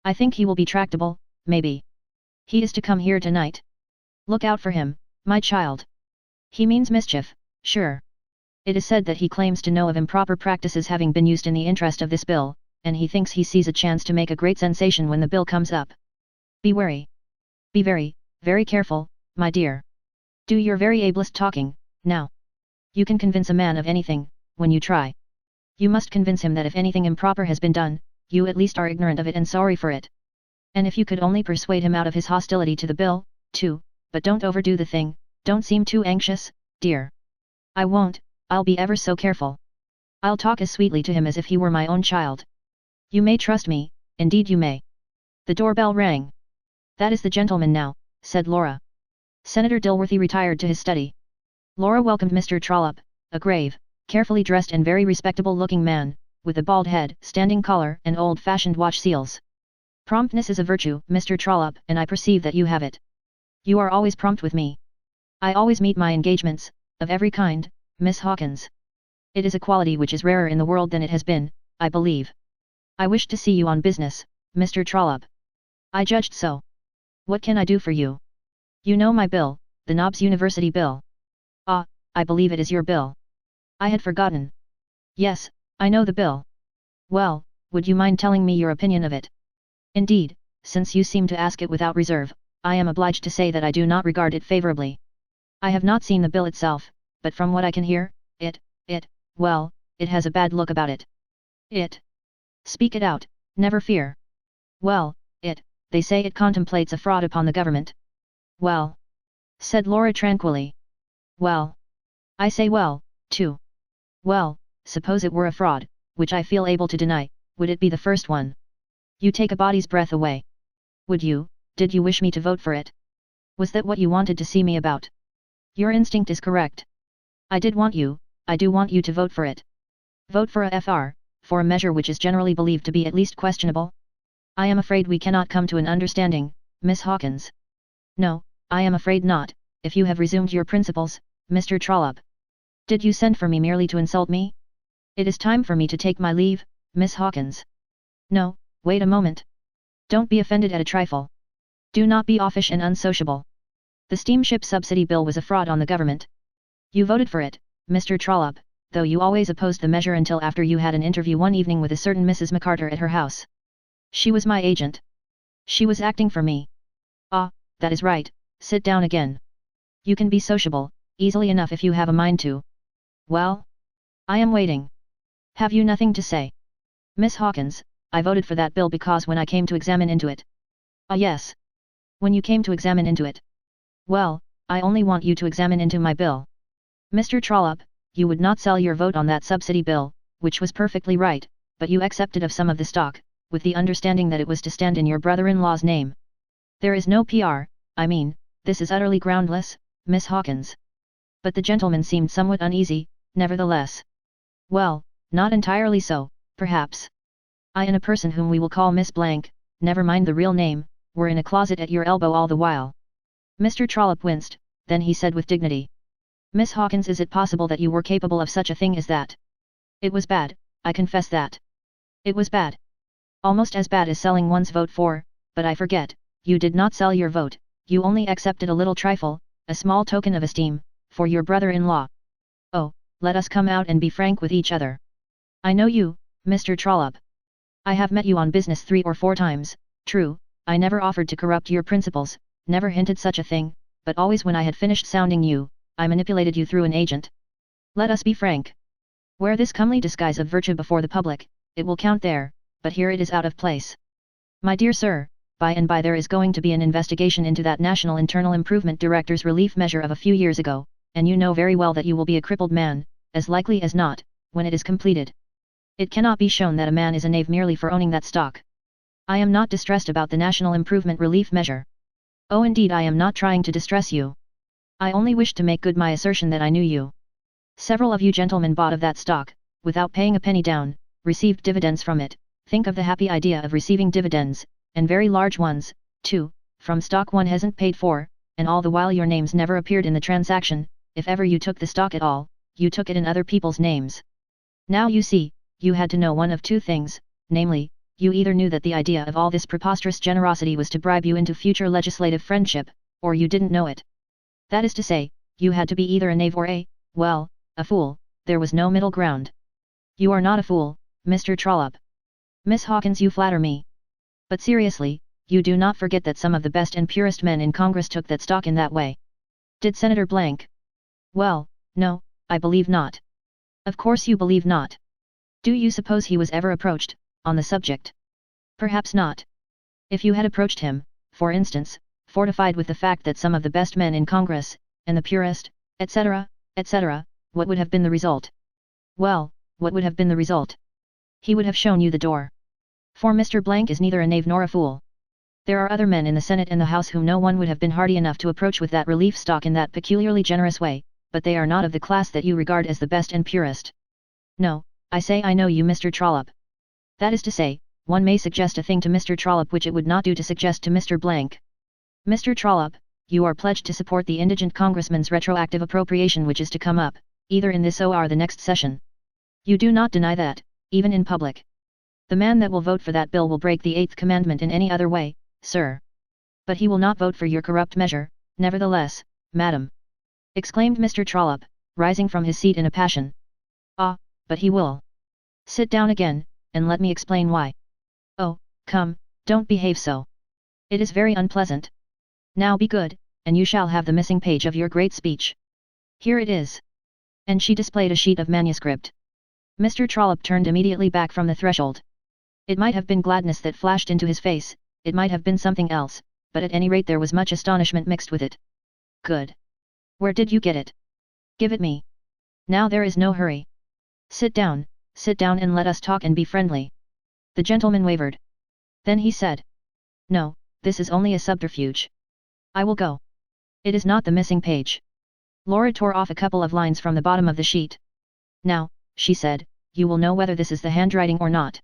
I think he will be tractable, maybe. He is to come here tonight. Look out for him, my child. He means mischief, sure. It is said that he claims to know of improper practices having been used in the interest of this bill, and he thinks he sees a chance to make a great sensation when the bill comes up. Be wary. Be very, very careful, my dear. Do your very ablest talking, now. You can convince a man of anything, when you try. You must convince him that if anything improper has been done, you at least are ignorant of it and sorry for it. And if you could only persuade him out of his hostility to the bill, too, but don't overdo the thing, don't seem too anxious, dear. I won't, I'll be ever so careful. I'll talk as sweetly to him as if he were my own child. You may trust me, indeed you may. The doorbell rang. That is the gentleman now, said Laura. Senator Dilworthy retired to his study. Laura welcomed Mr. Trollope, a grave, carefully dressed and very respectable-looking man, with a bald head, standing collar and old-fashioned watch seals. Promptness is a virtue, Mr. Trollope, and I perceive that you have it. You are always prompt with me. I always meet my engagements, of every kind, Miss Hawkins. It is a quality which is rarer in the world than it has been, I believe. I wished to see you on business, Mr. Trollope. I judged so. What can I do for you? You know my bill, the Knobs University bill. Ah, I believe it is your bill. I had forgotten. Yes, I know the bill. Well, would you mind telling me your opinion of it? Indeed, since you seem to ask it without reserve, I am obliged to say that I do not regard it favorably. I have not seen the bill itself, but from what I can hear, well, it has a bad look about it. It? Speak it out, never fear. Well, they say it contemplates a fraud upon the government. Well, said Laura tranquilly. Well, I say well, too. Well, suppose it were a fraud, which I feel able to deny, would it be the first one? You take a body's breath away. Would you, did you wish me to vote for it? Was that what you wanted to see me about? Your instinct is correct. I do want you to vote for it. Vote for a FR, for a measure which is generally believed to be at least questionable? I am afraid we cannot come to an understanding, Miss Hawkins. No, I am afraid not, if you have resumed your principles, Mr. Trollope. Did you send for me merely to insult me? It is time for me to take my leave, Miss Hawkins. No, wait a moment. Don't be offended at a trifle. Do not be offish and unsociable. The steamship subsidy bill was a fraud on the government. You voted for it, Mr. Trollope, though you always opposed the measure until after you had an interview one evening with a certain Mrs. MacArthur at her house. She was my agent. She was acting for me. Ah, that is right, sit down again. You can be sociable, easily enough if you have a mind to. Well? I am waiting. Have you nothing to say? Miss Hawkins, I voted for that bill because when I came to examine into it. Ah yes. When you came to examine into it. Well, I only want you to examine into my bill. Mr. Trollope, you would not sell your vote on that subsidy bill, which was perfectly right, but you accepted of some of the stock, with the understanding that it was to stand in your brother-in-law's name. There is no PR, I mean, this is utterly groundless, Miss Hawkins. But the gentleman seemed somewhat uneasy, nevertheless. Well, not entirely so, perhaps. I and a person whom we will call Miss Blank, never mind the real name, were in a closet at your elbow all the while. Mr. Trollope winced, then he said with dignity. Miss Hawkins, is it possible that you were capable of such a thing as that? It was bad, I confess that. It was bad. Almost as bad as selling one's vote for, but I forget, you did not sell your vote, you only accepted a little trifle, a small token of esteem, for your brother-in-law. Oh, let us come out and be frank with each other. I know you, Mr. Trollope. I have met you on business 3 or 4 times, true, I never offered to corrupt your principles, never hinted such a thing, but always when I had finished sounding you, I manipulated you through an agent. Let us be frank. Wear this comely disguise of virtue before the public, it will count there, but here it is out of place. My dear sir, by and by there is going to be an investigation into that National Internal Improvement Director's relief measure of a few years ago, and you know very well that you will be a crippled man, as likely as not, when it is completed. It cannot be shown that a man is a knave merely for owning that stock. I am not distressed about the National Improvement Relief Measure. Oh, indeed, I am not trying to distress you. I only wish to make good my assertion that I knew you. Several of you gentlemen bought of that stock, without paying a penny down, received dividends from it. Think of the happy idea of receiving dividends, and very large ones, too, from stock one hasn't paid for, and all the while your names never appeared in the transaction. If ever you took the stock at all, you took it in other people's names. Now you see, you had to know one of 2 things, namely, you either knew that the idea of all this preposterous generosity was to bribe you into future legislative friendship, or you didn't know it. That is to say, you had to be either a knave or a fool, there was no middle ground. You are not a fool, Mr. Trollope. Miss Hawkins, you flatter me. But seriously, you do not forget that some of the best and purest men in Congress took that stock in that way. Did Senator Blank? Well, no, I believe not. Of course you believe not. Do you suppose he was ever approached, on the subject? Perhaps not. If you had approached him, for instance, fortified with the fact that some of the best men in Congress, and the purest, etc., etc., what would have been the result? Well, what would have been the result? He would have shown you the door. For Mr. Blank is neither a knave nor a fool. There are other men in the Senate and the House whom no one would have been hardy enough to approach with that relief stock in that peculiarly generous way, but they are not of the class that you regard as the best and purest. No, I say I know you, Mr. Trollope. That is to say, one may suggest a thing to Mr. Trollope which it would not do to suggest to Mr. Blank. Mr. Trollope, you are pledged to support the indigent congressman's retroactive appropriation which is to come up, either in this or the next session. You do not deny that, even in public. The man that will vote for that bill will break the 8th commandment in any other way, sir. But he will not vote for your corrupt measure, nevertheless, madam. Exclaimed Mr. Trollope, rising from his seat in a passion. Ah, but he will. Sit down again, and let me explain why. Oh, come, don't behave so. It is very unpleasant. Now be good, and you shall have the missing page of your great speech. Here it is. And she displayed a sheet of manuscript. Mr. Trollope turned immediately back from the threshold. It might have been gladness that flashed into his face, it might have been something else, but at any rate there was much astonishment mixed with it. Good. Where did you get it? Give it me. Now there is no hurry. Sit down and let us talk and be friendly. The gentleman wavered. Then he said. No, this is only a subterfuge. I will go. It is not the missing page. Laura tore off a couple of lines from the bottom of the sheet. Now, she said, you will know whether this is the handwriting or not.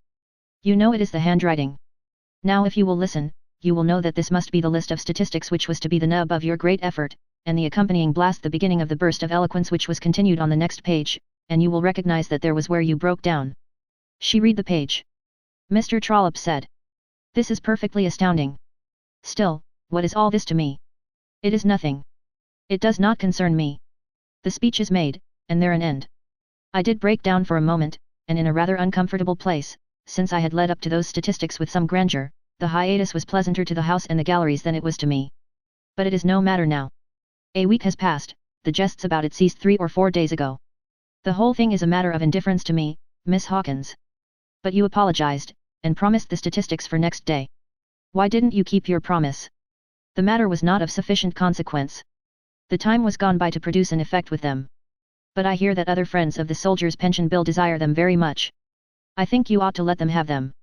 You know it is the handwriting. Now if you will listen, you will know that this must be the list of statistics which was to be the nub of your great effort, and the accompanying blast the beginning of the burst of eloquence which was continued on the next page, and you will recognize that there was where you broke down. She read the page. Mr. Trollope said. This is perfectly astounding. Still, what is all this to me? It is nothing. It does not concern me. The speech is made, and there an end. I did break down for a moment, and in a rather uncomfortable place, since I had led up to those statistics with some grandeur, the hiatus was pleasanter to the house and the galleries than it was to me. But it is no matter now. A week has passed, the jests about it ceased 3 or 4 days ago. The whole thing is a matter of indifference to me, Miss Hawkins. But you apologized, and promised the statistics for next day. Why didn't you keep your promise? The matter was not of sufficient consequence. The time was gone by to produce an effect with them. But I hear that other friends of the soldiers' pension bill desire them very much. I think you ought to let them have them.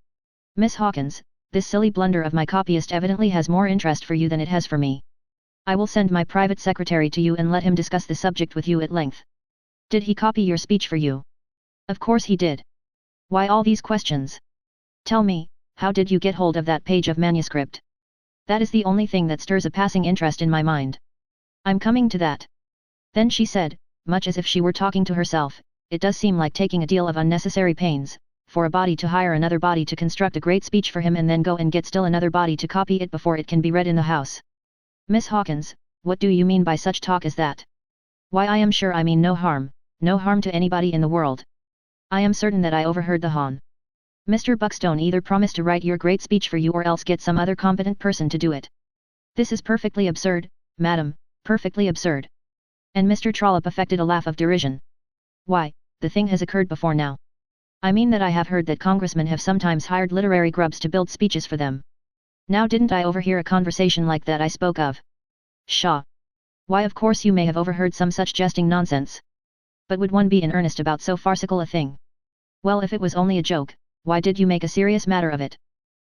Miss Hawkins, this silly blunder of my copyist evidently has more interest for you than it has for me. I will send my private secretary to you and let him discuss the subject with you at length. Did he copy your speech for you? Of course he did. Why all these questions? Tell me, how did you get hold of that page of manuscript? That is the only thing that stirs a passing interest in my mind. I'm coming to that. Then she said, much as if she were talking to herself, it does seem like taking a deal of unnecessary pains, for a body to hire another body to construct a great speech for him and then go and get still another body to copy it before it can be read in the House. Miss Hawkins, what do you mean by such talk as that? Why I am sure I mean no harm to anybody in the world. I am certain that I overheard the Hon. Mr. Buckstone either promise to write your great speech for you or else get some other competent person to do it. This is perfectly absurd, madam, perfectly absurd. And Mr. Trollope affected a laugh of derision. Why, the thing has occurred before now. I mean that I have heard that congressmen have sometimes hired literary grubs to build speeches for them. Now didn't I overhear a conversation like that I spoke of? Pshaw! Why of course you may have overheard some such jesting nonsense. But would one be in earnest about so farcical a thing? Well, if it was only a joke, why did you make a serious matter of it?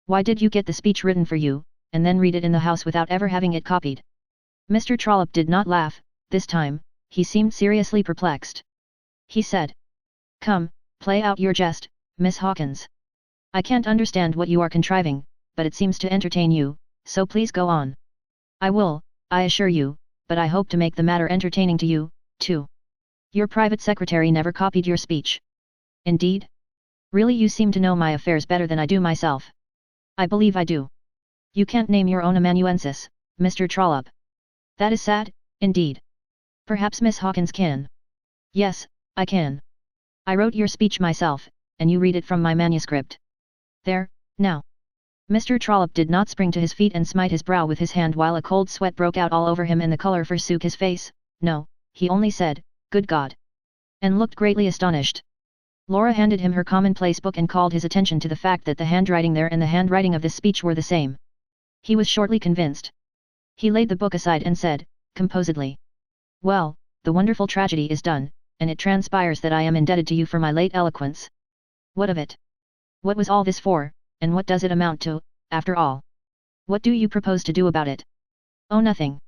Why did you get the speech written for you, and then read it in the House without ever having it copied? Mr. Trollope did not laugh, this time, he seemed seriously perplexed. He said. Come, play out your jest, Miss Hawkins. I can't understand what you are contriving, but it seems to entertain you, so please go on. I will, I assure you, but I hope to make the matter entertaining to you, too. Your private secretary never copied your speech. Indeed? Really you seem to know my affairs better than I do myself. I believe I do. You can't name your own amanuensis, Mr. Trollope. That is sad, indeed. Perhaps Miss Hawkins can. Yes, I can. I wrote your speech myself, and you read it from my manuscript. There, now. Mr. Trollope did not spring to his feet and smite his brow with his hand while a cold sweat broke out all over him and the color forsook his face, no, he only said, Good God! and looked greatly astonished. Laura handed him her commonplace book and called his attention to the fact that the handwriting there and the handwriting of this speech were the same. He was shortly convinced. He laid the book aside and said, composedly, "Well, the wonderful tragedy is done, and it transpires that I am indebted to you for my late eloquence. What of it? What was all this for, and what does it amount to, after all? What do you propose to do about it?" "Oh, nothing.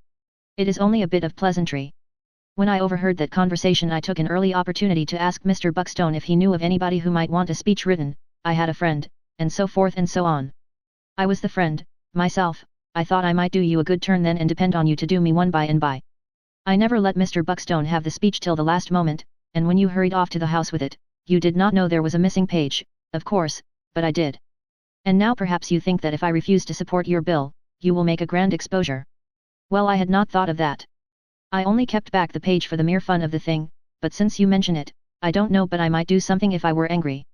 It is only a bit of pleasantry. When I overheard that conversation I took an early opportunity to ask Mr. Buckstone if he knew of anybody who might want a speech written. I had a friend, and so forth and so on. I was the friend, myself. I thought I might do you a good turn then and depend on you to do me one by and by. I never let Mr. Buckstone have the speech till the last moment, and when you hurried off to the house with it, you did not know there was a missing page, of course, but I did. And now perhaps you think that if I refuse to support your bill, you will make a grand exposure. Well, I had not thought of that. I only kept back the page for the mere fun of the thing, but since you mention it, I don't know but I might do something if I were angry.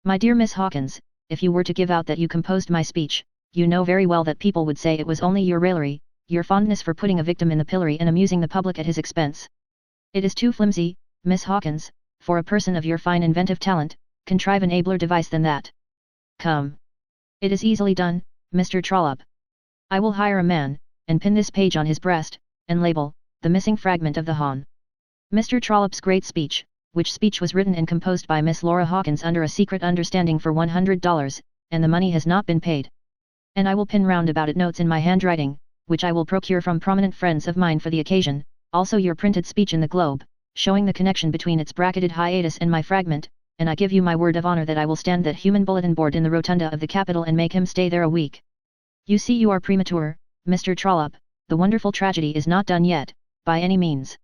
My dear Miss Hawkins, if you were to give out that you composed my speech, you know very well that people would say it was only your raillery, your fondness for putting a victim in the pillory and amusing the public at his expense. It is too flimsy, Miss Hawkins, for a person of your fine inventive talent. Contrive an abler device than that. Come. It is easily done, Mr. Trollope. I will hire a man, and pin this page on his breast, and label, the missing fragment of the Hon. Mr. Trollope's great speech, which speech was written and composed by Miss Laura Hawkins under a secret understanding for $100, and the money has not been paid. And I will pin round about it notes in my handwriting, which I will procure from prominent friends of mine for the occasion, also your printed speech in the Globe, showing the connection between its bracketed hiatus and my fragment, and I give you my word of honor that I will stand that human bulletin board in the rotunda of the Capitol and make him stay there a week. You see you are premature, Mr. Trollope, the wonderful tragedy is not done yet, by any means.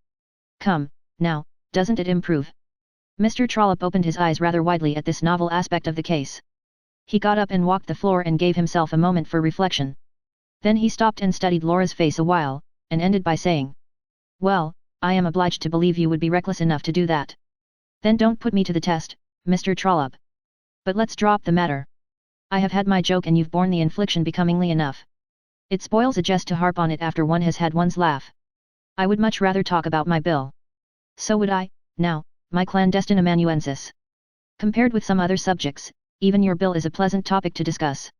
Come, now, doesn't it improve?" Mr. Trollope opened his eyes rather widely at this novel aspect of the case. He got up and walked the floor and gave himself a moment for reflection. Then he stopped and studied Laura's face a while, and ended by saying, "Well, I am obliged to believe you would be reckless enough to do that. Then don't put me to the test, Mr. Trollope. But let's drop the matter. I have had my joke and you've borne the infliction becomingly enough. It spoils a jest to harp on it after one has had one's laugh. I would much rather talk about my bill." "So would I, now, my clandestine amanuensis. Compared with some other subjects, even your bill is a pleasant topic to discuss."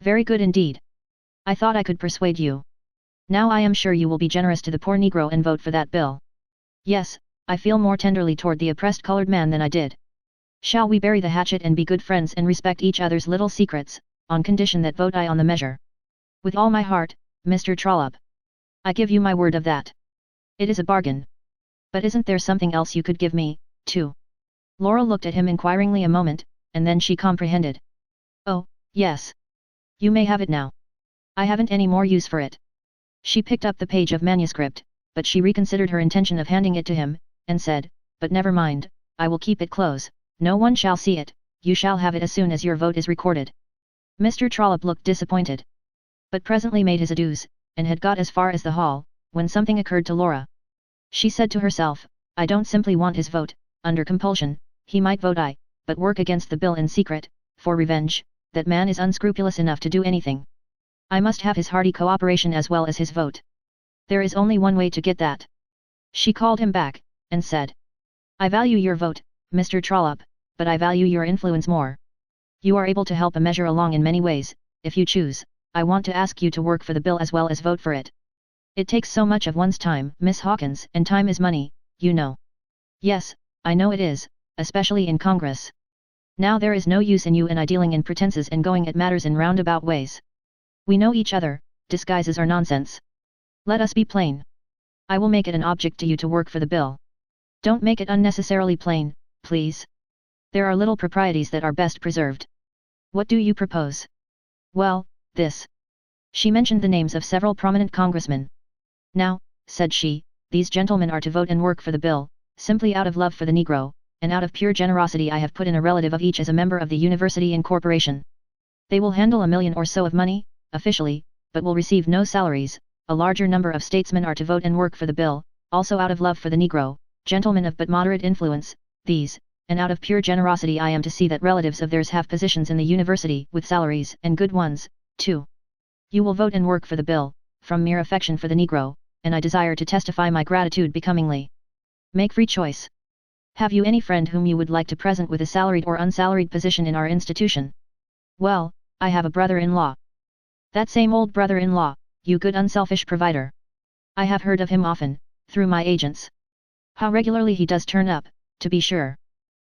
"Very good indeed. I thought I could persuade you. Now I am sure you will be generous to the poor Negro and vote for that bill." "Yes, I feel more tenderly toward the oppressed colored man than I did. Shall we bury the hatchet and be good friends and respect each other's little secrets, on condition that vote I on the measure?" "With all my heart, Mr. Trollope. I give you my word of that. It is a bargain. But isn't there something else you could give me, too?" Laura looked at him inquiringly a moment, and then she comprehended. "Oh, yes. You may have it now. I haven't any more use for it." She picked up the page of manuscript, but she reconsidered her intention of handing it to him, and said, "But never mind, I will keep it close, no one shall see it, you shall have it as soon as your vote is recorded." Mr. Trollope looked disappointed, but presently made his adieus, and had got as far as the hall, when something occurred to Laura. She said to herself, "I don't simply want his vote, under compulsion, he might vote aye, but work against the bill in secret, for revenge, that man is unscrupulous enough to do anything. I must have his hearty cooperation as well as his vote. There is only one way to get that." She called him back, and said, "I value your vote, Mr. Trollope, but I value your influence more. You are able to help a measure along in many ways. If you choose, I want to ask you to work for the bill as well as vote for it. It takes so much of one's time, Miss Hawkins, and time is money, you know." "Yes, I know it is, especially in Congress. Now there is no use in you and I dealing in pretenses and going at matters in roundabout ways. We know each other, disguises are nonsense. Let us be plain. I will make it an object to you to work for the bill. Don't make it unnecessarily plain, please. There are little proprieties that are best preserved. What do you propose?" "Well, this." She mentioned the names of several prominent congressmen. "Now," said she, "these gentlemen are to vote and work for the bill, simply out of love for the Negro, and out of pure generosity I have put in a relative of each as a member of the University Incorporation. They will handle $1 million or so of money, officially, but will receive no salaries. A larger number of statesmen are to vote and work for the bill, also out of love for the Negro, gentlemen of but moderate influence, these, and out of pure generosity I am to see that relatives of theirs have positions in the university with salaries and good ones, too. You will vote and work for the bill, from mere affection for the Negro, and I desire to testify my gratitude becomingly. Make free choice. Have you any friend whom you would like to present with a salaried or unsalaried position in our institution? Well, I have a brother-in-law. That same old brother-in-law, you good unselfish provider. I have heard of him often, through my agents. How regularly he does turn up, to be sure.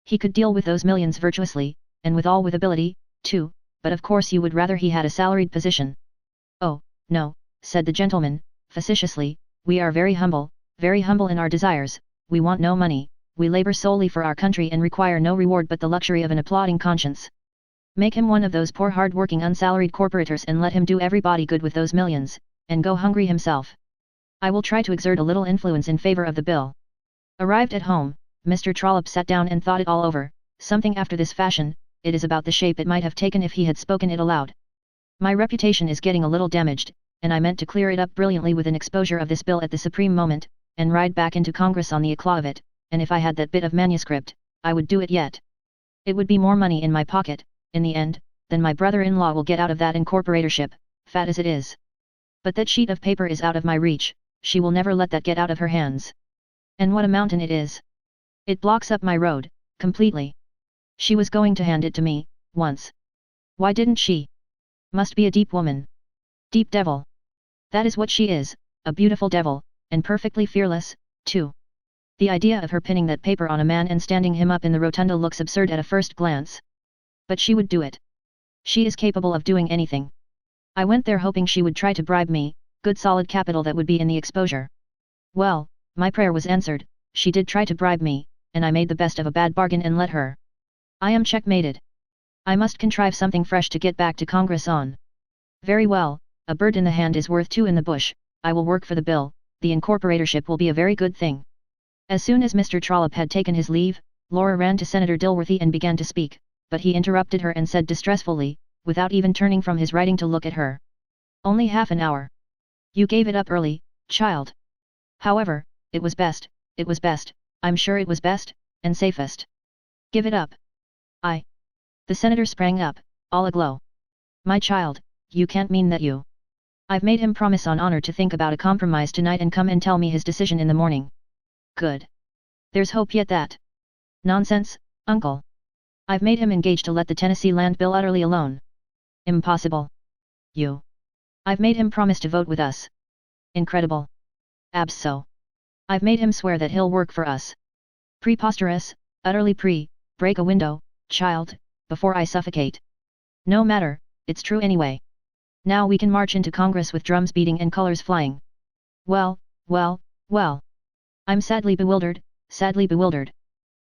He could deal with those millions virtuously, and withal with ability, too, but of course you would rather he had a salaried position. Oh, no, said the gentleman, facetiously, we are very humble in our desires, we want no money, we labor solely for our country and require no reward but the luxury of an applauding conscience. Make him one of those poor hard-working unsalaried corporators and let him do everybody good with those millions, and go hungry himself. I will try to exert a little influence in favor of the bill. Arrived at home, Mr. Trollope sat down and thought it all over, something after this fashion, it is about the shape it might have taken if he had spoken it aloud. My reputation is getting a little damaged, and I meant to clear it up brilliantly with an exposure of this bill at the supreme moment, and ride back into Congress on the eclat of it, and if I had that bit of manuscript, I would do it yet. It would be more money in my pocket, in the end, than my brother-in-law will get out of that incorporatorship, fat as it is. But that sheet of paper is out of my reach, she will never let that get out of her hands. And what a mountain it is! It blocks up my road, completely. She was going to hand it to me, once. Why didn't she? Must be a deep woman. Deep devil. That is what she is, a beautiful devil, and perfectly fearless, too. The idea of her pinning that paper on a man and standing him up in the rotunda looks absurd at a first glance. But she would do it. She is capable of doing anything. I went there hoping she would try to bribe me, good solid capital that would be in the exposure. Well, my prayer was answered, she did try to bribe me, and I made the best of a bad bargain and let her. I am checkmated. I must contrive something fresh to get back to Congress on. Very well, a bird in the hand is worth two in the bush, I will work for the bill, the incorporatorship will be a very good thing. As soon as Mr. Trollope had taken his leave, Laura ran to Senator Dilworthy and began to speak, but he interrupted her and said distressfully, without even turning from his writing to look at her. Only half an hour. You gave it up early, child. However, it was best, I'm sure it was best, and safest. Give it up. The senator sprang up, all aglow. My child, you can't mean that you... I've made him promise on honor to think about a compromise tonight and come and tell me his decision in the morning. Good. There's hope yet that... Nonsense, uncle. I've made him engage to let the Tennessee Land Bill utterly alone. Impossible. You. I've made him promise to vote with us. Incredible. Abs so. I've made him swear that he'll work for us. Preposterous, utterly break a window, child, before I suffocate. No matter, it's true anyway. Now we can march into Congress with drums beating and colors flying. Well. I'm sadly bewildered.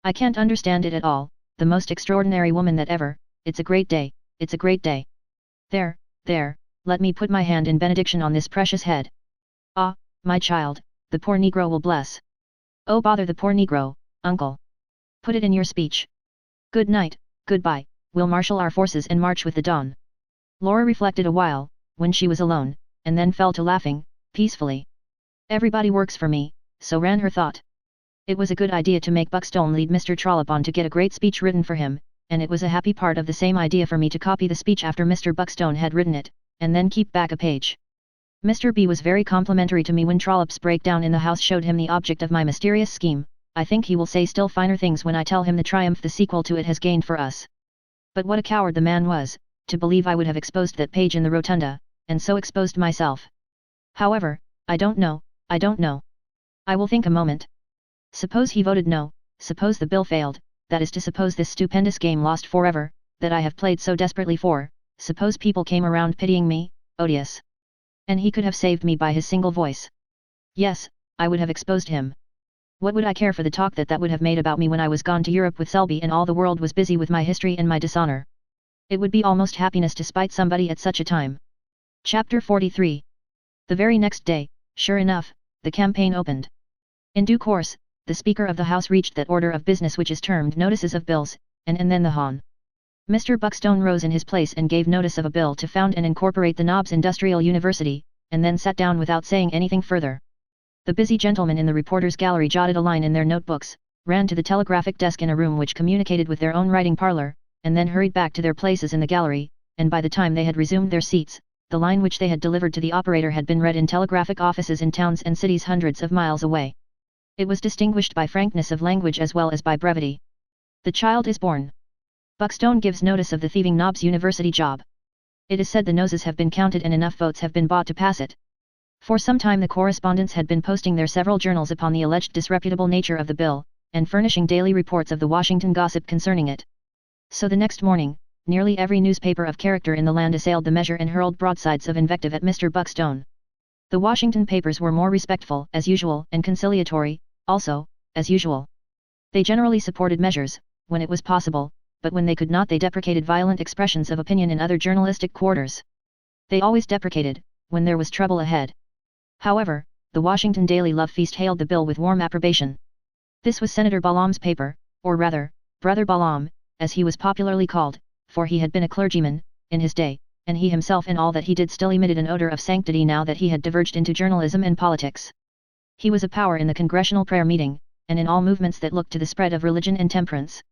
I can't understand it at all, the most extraordinary woman that ever, it's a great day. There, let me put my hand in benediction on this precious head. Ah, my child, the poor Negro will bless. Oh bother the poor Negro, uncle. Put it in your speech. Good night, goodbye, we'll marshal our forces and march with the dawn. Laura reflected a while, when she was alone, and then fell to laughing, peacefully. Everybody works for me, so ran her thought. It was a good idea to make Buckstone lead Mr. Trollope on to get a great speech written for him, and it was a happy part of the same idea for me to copy the speech after Mr. Buckstone had written it, and then keep back a page. Mr. B was very complimentary to me when Trollope's breakdown in the house showed him the object of my mysterious scheme. I think he will say still finer things when I tell him the triumph the sequel to it has gained for us. But what a coward the man was, to believe I would have exposed that page in the rotunda, and so exposed myself. However, I don't know. I will think a moment. Suppose he voted no, suppose the bill failed, that is to suppose this stupendous game lost forever, that I have played so desperately for, suppose people came around pitying me, odious. And he could have saved me by his single voice. Yes, I would have exposed him. What would I care for the talk that would have made about me when I was gone to Europe with Selby and all the world was busy with my history and my dishonor? It would be almost happiness to spite somebody at such a time. Chapter 43. The very next day, sure enough, the campaign opened. In due course, the Speaker of the House reached that order of business which is termed notices of bills, and then the Hon. Mr. Buckstone rose in his place and gave notice of a bill to found and incorporate the Knobs Industrial University, and then sat down without saying anything further. The busy gentlemen in the reporters' gallery jotted a line in their notebooks, ran to the telegraphic desk in a room which communicated with their own writing parlor, and then hurried back to their places in the gallery, and by the time they had resumed their seats, the line which they had delivered to the operator had been read in telegraphic offices in towns and cities hundreds of miles away. It was distinguished by frankness of language as well as by brevity. The child is born. Buckstone gives notice of the thieving knob's university job. It is said the noses have been counted and enough votes have been bought to pass it. For some time the correspondents had been posting their several journals upon the alleged disreputable nature of the bill, and furnishing daily reports of the Washington gossip concerning it. So the next morning, nearly every newspaper of character in the land assailed the measure and hurled broadsides of invective at Mr. Buckstone. The Washington papers were more respectful, as usual, and conciliatory, also, as usual. They generally supported measures, when it was possible, but when they could not they deprecated violent expressions of opinion in other journalistic quarters. They always deprecated, when there was trouble ahead. However, the Washington Daily Love Feast hailed the bill with warm approbation. This was Senator Balaam's paper, or rather, Brother Balaam, as he was popularly called, for he had been a clergyman, in his day, and he himself in all that he did still emitted an odor of sanctity now that he had diverged into journalism and politics. He was a power in the congressional prayer meeting, and in all movements that looked to the spread of religion and temperance.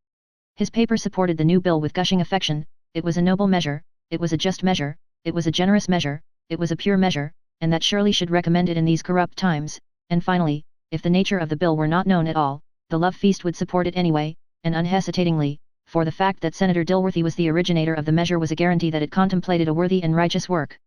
His paper supported the new bill with gushing affection. It was a noble measure, it was a just measure, it was a generous measure, it was a pure measure, and that surely should recommend it in these corrupt times, and finally, if the nature of the bill were not known at all, the Love Feast would support it anyway, and unhesitatingly, for the fact that Senator Dilworthy was the originator of the measure was a guarantee that it contemplated a worthy and righteous work.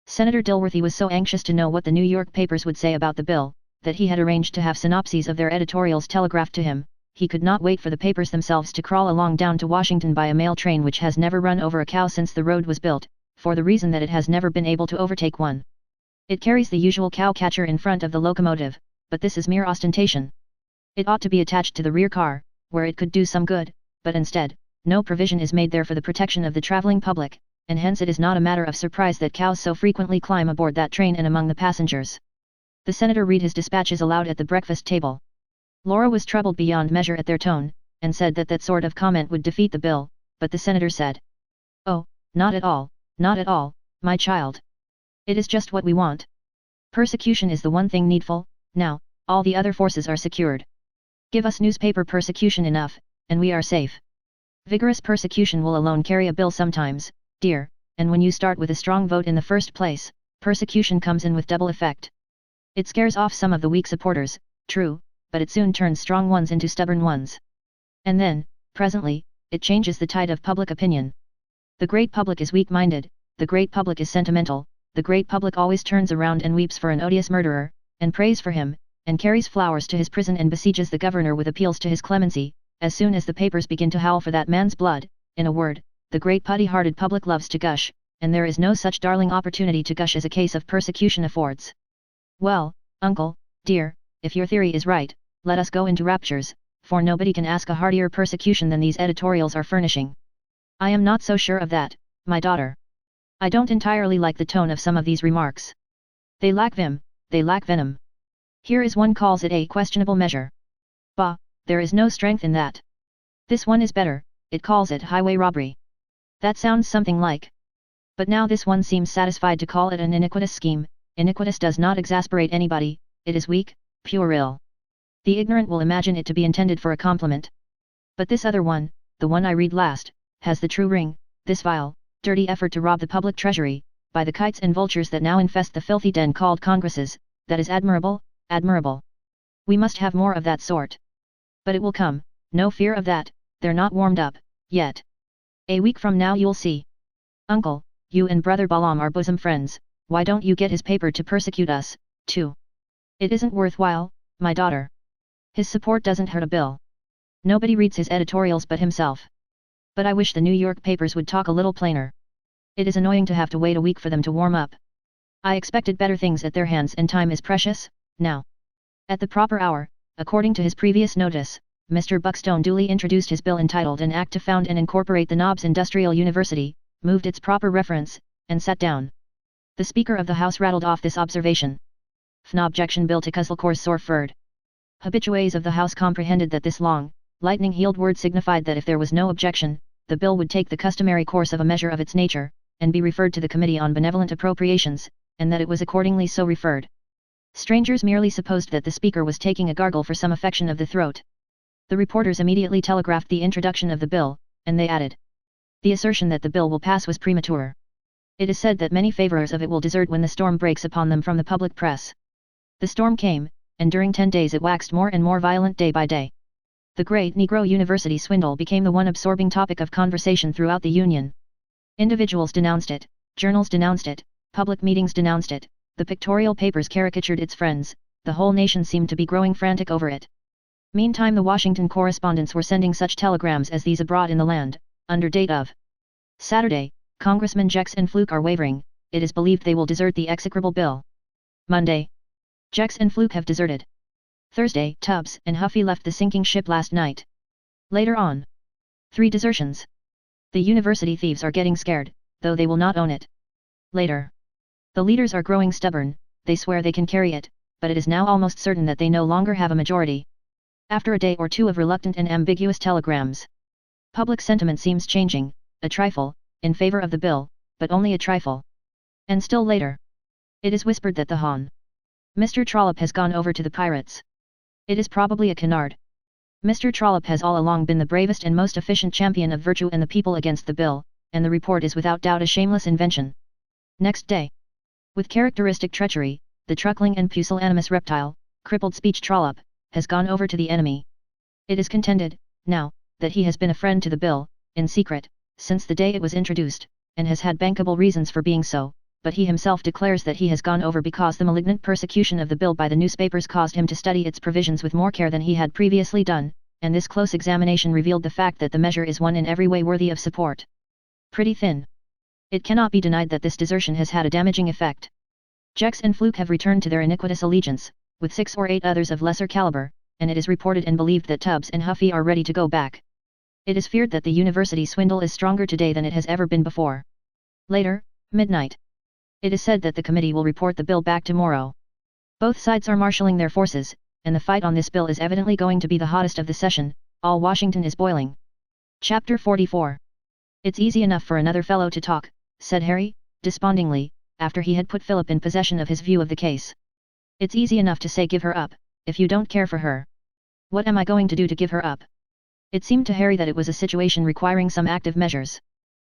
Senator Dilworthy was so anxious to know what the New York papers would say about the bill, that he had arranged to have synopses of their editorials telegraphed to him. He could not wait for the papers themselves to crawl along down to Washington by a mail train which has never run over a cow since the road was built, for the reason that it has never been able to overtake one. It carries the usual cow catcher in front of the locomotive, but this is mere ostentation. It ought to be attached to the rear car, where it could do some good, but instead, no provision is made there for the protection of the traveling public, and hence it is not a matter of surprise that cows so frequently climb aboard that train and among the passengers. The senator read his dispatches aloud at the breakfast table. Laura was troubled beyond measure at their tone, and said that that sort of comment would defeat the bill, but the senator said, "Oh, not at all, my child. It is just what we want. Persecution is the one thing needful, now, all the other forces are secured. Give us newspaper persecution enough, and we are safe. Vigorous persecution will alone carry a bill sometimes, dear, and when you start with a strong vote in the first place, persecution comes in with double effect. It scares off some of the weak supporters, true, but it soon turns strong ones into stubborn ones. And then, presently, it changes the tide of public opinion. The great public is weak-minded, the great public is sentimental, the great public always turns around and weeps for an odious murderer, and prays for him, and carries flowers to his prison and besieges the governor with appeals to his clemency, as soon as the papers begin to howl for that man's blood. In a word, the great putty-hearted public loves to gush, and there is no such darling opportunity to gush as a case of persecution affords. Well, uncle, dear, if your theory is right, let us go into raptures, for nobody can ask a heartier persecution than these editorials are furnishing. I am not so sure of that, my daughter. I don't entirely like the tone of some of these remarks. They lack vim, they lack venom. Here is one calls it a questionable measure. Bah, there is no strength in that. This one is better, it calls it highway robbery. That sounds something like. But now this one seems satisfied to call it an iniquitous scheme. Iniquitous does not exasperate anybody, it is weak, puerile. The ignorant will imagine it to be intended for a compliment. But this other one, the one I read last, has the true ring, this vile, dirty effort to rob the public treasury, by the kites and vultures that now infest the filthy den called Congresses, that is admirable, admirable. We must have more of that sort. But it will come, no fear of that, they're not warmed up, yet. A week from now you'll see. Uncle, you and Brother Balaam are bosom friends, why don't you get his paper to persecute us, too? It isn't worthwhile, my daughter. His support doesn't hurt a bill. Nobody reads his editorials but himself. But I wish the New York papers would talk a little plainer. It is annoying to have to wait a week for them to warm up. I expected better things at their hands and time is precious, now. At the proper hour, according to his previous notice, Mr. Buckstone duly introduced his bill entitled An Act to Found and Incorporate the Knobs Industrial University, moved its proper reference, and sat down. The Speaker of the House rattled off this observation. "Fn objection bill to Cuzzle course sorferd." Habitués of the House comprehended that this long, lightning-heeled word signified that if there was no objection, the bill would take the customary course of a measure of its nature, and be referred to the Committee on Benevolent Appropriations, and that it was accordingly so referred. Strangers merely supposed that the Speaker was taking a gargle for some affection of the throat. The reporters immediately telegraphed the introduction of the bill, and they added. The assertion that the bill will pass was premature. It is said that many favorers of it will desert when the storm breaks upon them from the public press. The storm came, and during 10 days it waxed more and more violent day by day. The great Negro University swindle became the one absorbing topic of conversation throughout the Union. Individuals denounced it, journals denounced it, public meetings denounced it, the pictorial papers caricatured its friends, the whole nation seemed to be growing frantic over it. Meantime the Washington correspondents were sending such telegrams as these abroad in the land, under date of Saturday, Congressmen Jex and Fluke are wavering, it is believed they will desert the execrable bill. Monday, Jex and Fluke have deserted. Thursday, Tubbs and Huffy left the sinking ship last night. Later on, 3 desertions. The university thieves are getting scared, though they will not own it. Later, the leaders are growing stubborn, they swear they can carry it, but it is now almost certain that they no longer have a majority. After a day or two of reluctant and ambiguous telegrams, public sentiment seems changing, a trifle, in favor of the bill, but only a trifle. And still later, it is whispered that the Hon. Mr. Trollope has gone over to the pirates. It is probably a canard. Mr. Trollope has all along been the bravest and most efficient champion of virtue and the people against the bill, and the report is without doubt a shameless invention. Next day, with characteristic treachery, the truckling and pusillanimous reptile, crippled speech Trollope, has gone over to the enemy. It is contended, now, that he has been a friend to the bill, in secret, since the day it was introduced, and has had bankable reasons for being so, but he himself declares that he has gone over because the malignant persecution of the bill by the newspapers caused him to study its provisions with more care than he had previously done, and this close examination revealed the fact that the measure is one in every way worthy of support. Pretty thin. It cannot be denied that this desertion has had a damaging effect. Jex and Fluke have returned to their iniquitous allegiance, with 6 or 8 others of lesser caliber, and it is reported and believed that Tubbs and Huffy are ready to go back. It is feared that the university swindle is stronger today than it has ever been before. Later, midnight. It is said that the committee will report the bill back tomorrow. Both sides are marshalling their forces, and the fight on this bill is evidently going to be the hottest of the session. All Washington is boiling. Chapter 44. It's easy enough for another fellow to talk, said Harry, despondingly, after he had put Philip in possession of his view of the case. It's easy enough to say give her up, if you don't care for her. What am I going to do to give her up? It seemed to Harry that it was a situation requiring some active measures.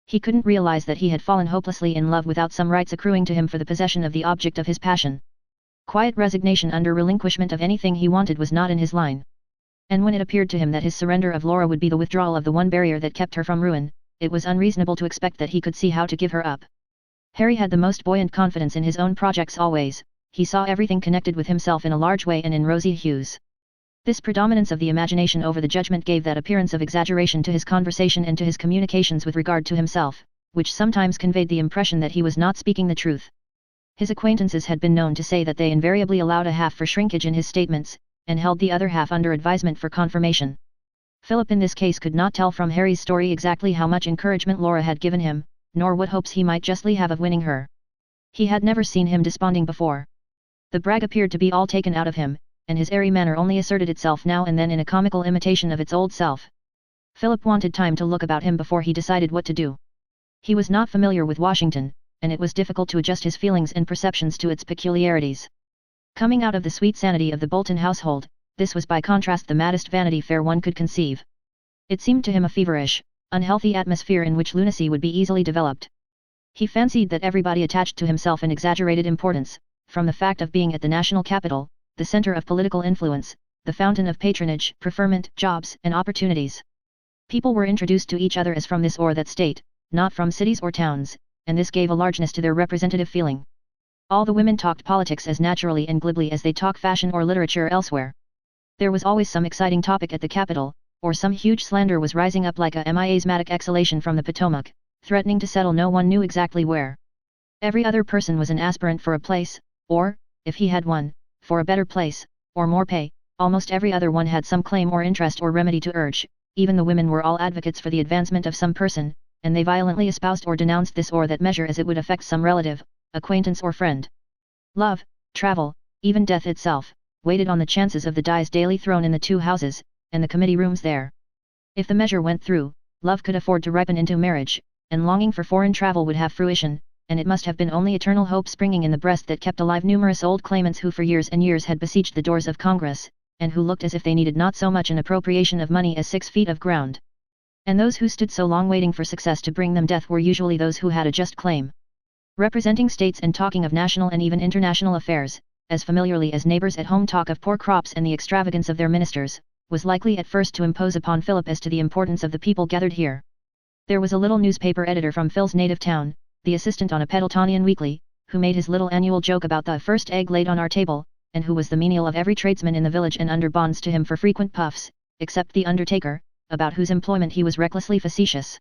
He couldn't realize that he had fallen hopelessly in love without some rights accruing to him for the possession of the object of his passion. Quiet resignation under relinquishment of anything he wanted was not in his line. And when it appeared to him that his surrender of Laura would be the withdrawal of the one barrier that kept her from ruin, it was unreasonable to expect that he could see how to give her up. Harry had the most buoyant confidence in his own projects always, he saw everything connected with himself in a large way and in rosy hues. This predominance of the imagination over the judgment gave that appearance of exaggeration to his conversation and to his communications with regard to himself, which sometimes conveyed the impression that he was not speaking the truth. His acquaintances had been known to say that they invariably allowed a half for shrinkage in his statements, and held the other half under advisement for confirmation. Philip in this case could not tell from Harry's story exactly how much encouragement Laura had given him, nor what hopes he might justly have of winning her. He had never seen him desponding before. The brag appeared to be all taken out of him, and his airy manner only asserted itself now and then in a comical imitation of its old self. Philip wanted time to look about him before he decided what to do. He was not familiar with Washington, and it was difficult to adjust his feelings and perceptions to its peculiarities. Coming out of the sweet sanity of the Bolton household, this was by contrast the maddest Vanity Fair one could conceive. It seemed to him a feverish, unhealthy atmosphere in which lunacy would be easily developed. He fancied that everybody attached to himself an exaggerated importance, from the fact of being at the national capital, the center of political influence, the fountain of patronage, preferment, jobs, and opportunities. People were introduced to each other as from this or that state, not from cities or towns, and this gave a largeness to their representative feeling. All the women talked politics as naturally and glibly as they talk fashion or literature elsewhere. There was always some exciting topic at the capital, or some huge slander was rising up like a miasmatic exhalation from the Potomac, threatening to settle no one knew exactly where. Every other person was an aspirant for a place, or, if he had one, for a better place, or more pay. Almost every other one had some claim or interest or remedy to urge. Even the women were all advocates for the advancement of some person, and they violently espoused or denounced this or that measure as it would affect some relative, acquaintance or friend. Love, travel, even death itself, waited on the chances of the dice daily thrown in the two houses, and the committee rooms there. If the measure went through, love could afford to ripen into marriage, and longing for foreign travel would have fruition, and it must have been only eternal hope springing in the breast that kept alive numerous old claimants who for years and years had besieged the doors of Congress, and who looked as if they needed not so much an appropriation of money as 6 feet of ground. And those who stood so long waiting for success to bring them death were usually those who had a just claim. Representing states and talking of national and even international affairs, as familiarly as neighbors at home talk of poor crops and the extravagance of their ministers, was likely at first to impose upon Philip as to the importance of the people gathered here. There was a little newspaper editor from Phil's native town, the assistant on a Pendletonian weekly, who made his little annual joke about the first egg laid on our table, and who was the menial of every tradesman in the village and under bonds to him for frequent puffs, except the undertaker, about whose employment he was recklessly facetious.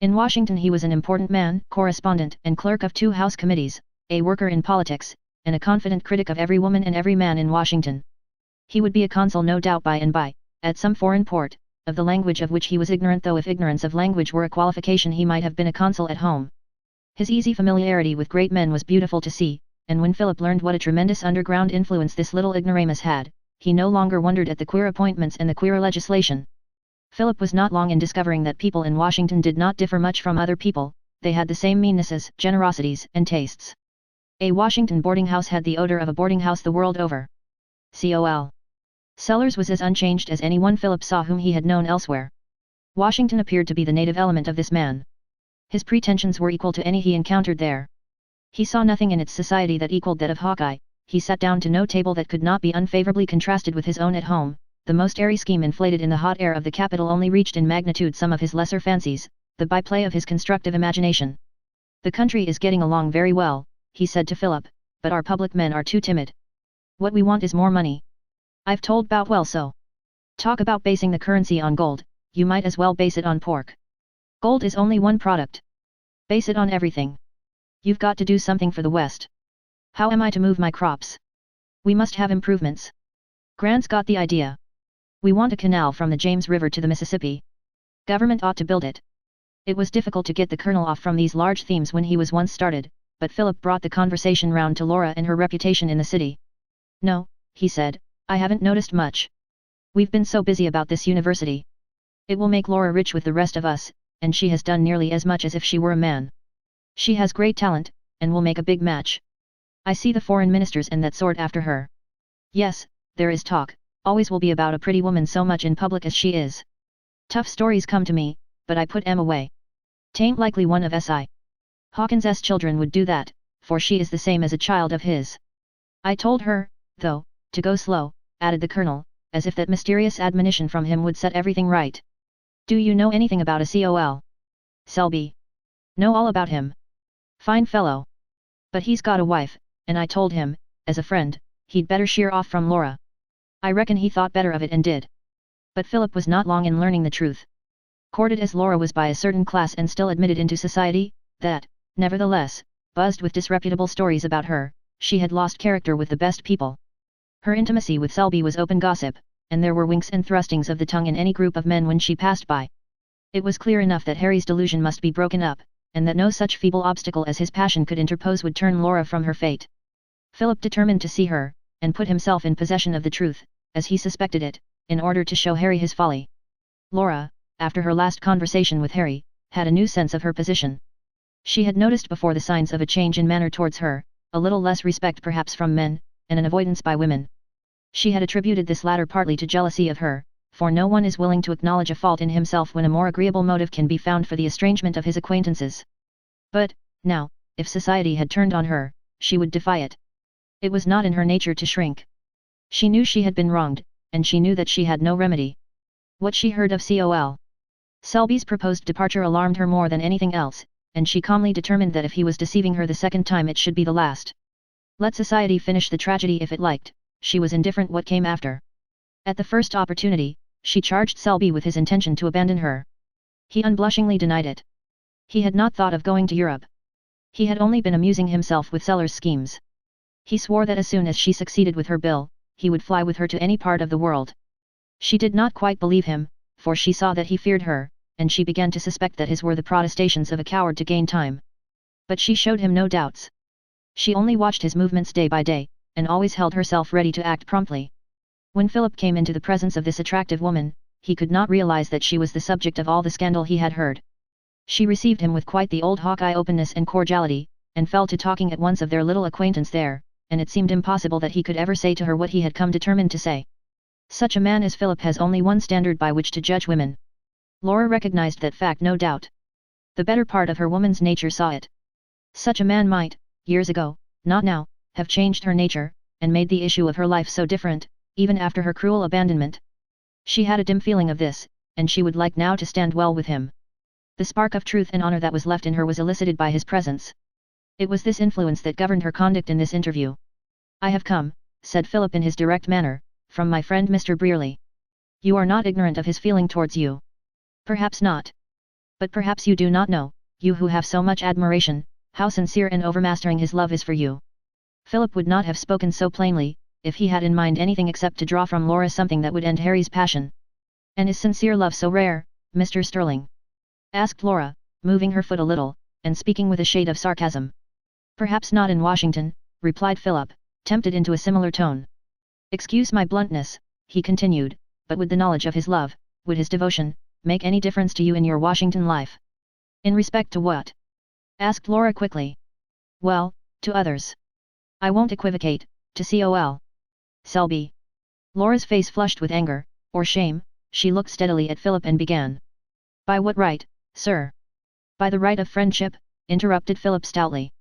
In Washington he was an important man, correspondent and clerk of 2 House committees, a worker in politics, and a confident critic of every woman and every man in Washington. He would be a consul no doubt by and by, at some foreign port, of the language of which he was ignorant, though if ignorance of language were a qualification he might have been a consul at home. His easy familiarity with great men was beautiful to see, and when Philip learned what a tremendous underground influence this little ignoramus had, he no longer wondered at the queer appointments and the queer legislation. Philip was not long in discovering that people in Washington did not differ much from other people, they had the same meannesses, generosities, and tastes. A Washington boarding house had the odor of a boarding house the world over. Col. Sellers was as unchanged as any one Philip saw whom he had known elsewhere. Washington appeared to be the native element of this man. His pretensions were equal to any he encountered there. He saw nothing in its society that equaled that of Hawkeye, he sat down to no table that could not be unfavorably contrasted with his own at home, the most airy scheme inflated in the hot air of the capital only reached in magnitude some of his lesser fancies, the byplay of his constructive imagination. The country is getting along very well, he said to Philip, but our public men are too timid. What we want is more money. I've told Boutwell so. Talk about basing the currency on gold, you might as well base it on pork. Gold is only one product. Base it on everything. You've got to do something for the West. How am I to move my crops? We must have improvements. Grant's got the idea. We want a canal from the James River to the Mississippi. Government ought to build it. It was difficult to get the colonel off from these large themes when he was once started, but Philip brought the conversation round to Laura and her reputation in the city. No, he said, I haven't noticed much. We've been so busy about this university. It will make Laura rich with the rest of us, and she has done nearly as much as if she were a man. She has great talent, and will make a big match. I see the foreign ministers and that sort after her. Yes, there is talk, always will be about a pretty woman so much in public as she is. Tough stories come to me, but I put 'em away. 'Tain't likely one of S.I. Hawkins's children would do that, for she is the same as a child of his. I told her, though, to go slow, added the colonel, as if that mysterious admonition from him would set everything right. Do you know anything about a Col. Selby? Know all about him. Fine fellow. But he's got a wife, and I told him, as a friend, he'd better sheer off from Laura. I reckon he thought better of it and did. But Philip was not long in learning the truth. Courted as Laura was by a certain class and still admitted into society, that, nevertheless, buzzed with disreputable stories about her, she had lost character with the best people. Her intimacy with Selby was open gossip, and there were winks and thrustings of the tongue in any group of men when she passed by. It was clear enough that Harry's delusion must be broken up, and that no such feeble obstacle as his passion could interpose would turn Laura from her fate. Philip determined to see her, and put himself in possession of the truth, as he suspected it, in order to show Harry his folly. Laura, after her last conversation with Harry, had a new sense of her position. She had noticed before the signs of a change in manner towards her, a little less respect perhaps from men, and an avoidance by women. She had attributed this latter partly to jealousy of her, for no one is willing to acknowledge a fault in himself when a more agreeable motive can be found for the estrangement of his acquaintances. But, now, if society had turned on her, she would defy it. It was not in her nature to shrink. She knew she had been wronged, and she knew that she had no remedy. What she heard of Col. Selby's proposed departure alarmed her more than anything else, and she calmly determined that if he was deceiving her the second time it should be the last. Let society finish the tragedy if it liked, she was indifferent what came after. At the first opportunity, she charged Selby with his intention to abandon her. He unblushingly denied it. He had not thought of going to Europe. He had only been amusing himself with Sellers' schemes. He swore that as soon as she succeeded with her bill, he would fly with her to any part of the world. She did not quite believe him, for she saw that he feared her, and she began to suspect that his were the protestations of a coward to gain time. But she showed him no doubts. She only watched his movements day by day, and always held herself ready to act promptly. When Philip came into the presence of this attractive woman, he could not realize that she was the subject of all the scandal he had heard. She received him with quite the old Hawkeye openness and cordiality, and fell to talking at once of their little acquaintance there, and it seemed impossible that he could ever say to her what he had come determined to say. Such a man as Philip has only one standard by which to judge women. Laura recognized that fact no doubt. The better part of her woman's nature saw it. Such a man might, years ago, not now, have changed her nature, and made the issue of her life so different, even after her cruel abandonment. She had a dim feeling of this, and she would like now to stand well with him. The spark of truth and honor that was left in her was elicited by his presence. It was this influence that governed her conduct in this interview. "I have come," said Philip in his direct manner, "from my friend Mr. Brearley. You are not ignorant of his feeling towards you." "Perhaps not. But perhaps you do not know, you who have so much admiration, how sincere and overmastering his love is for you." Philip would not have spoken so plainly, if he had in mind anything except to draw from Laura something that would end Harry's passion. "And is sincere love so rare, Mr. Sterling?" asked Laura, moving her foot a little, and speaking with a shade of sarcasm. "Perhaps not in Washington," replied Philip, tempted into a similar tone. "Excuse my bluntness," he continued, "but with the knowledge of his love, would his devotion make any difference to you in your Washington life?" "In respect to what?" asked Laura quickly. "Well, to others. I won't equivocate, to Col. Selby." Laura's face flushed with anger, or shame. She looked steadily at Philip and began. "By what right, sir?" "By the right of friendship," interrupted Philip stoutly.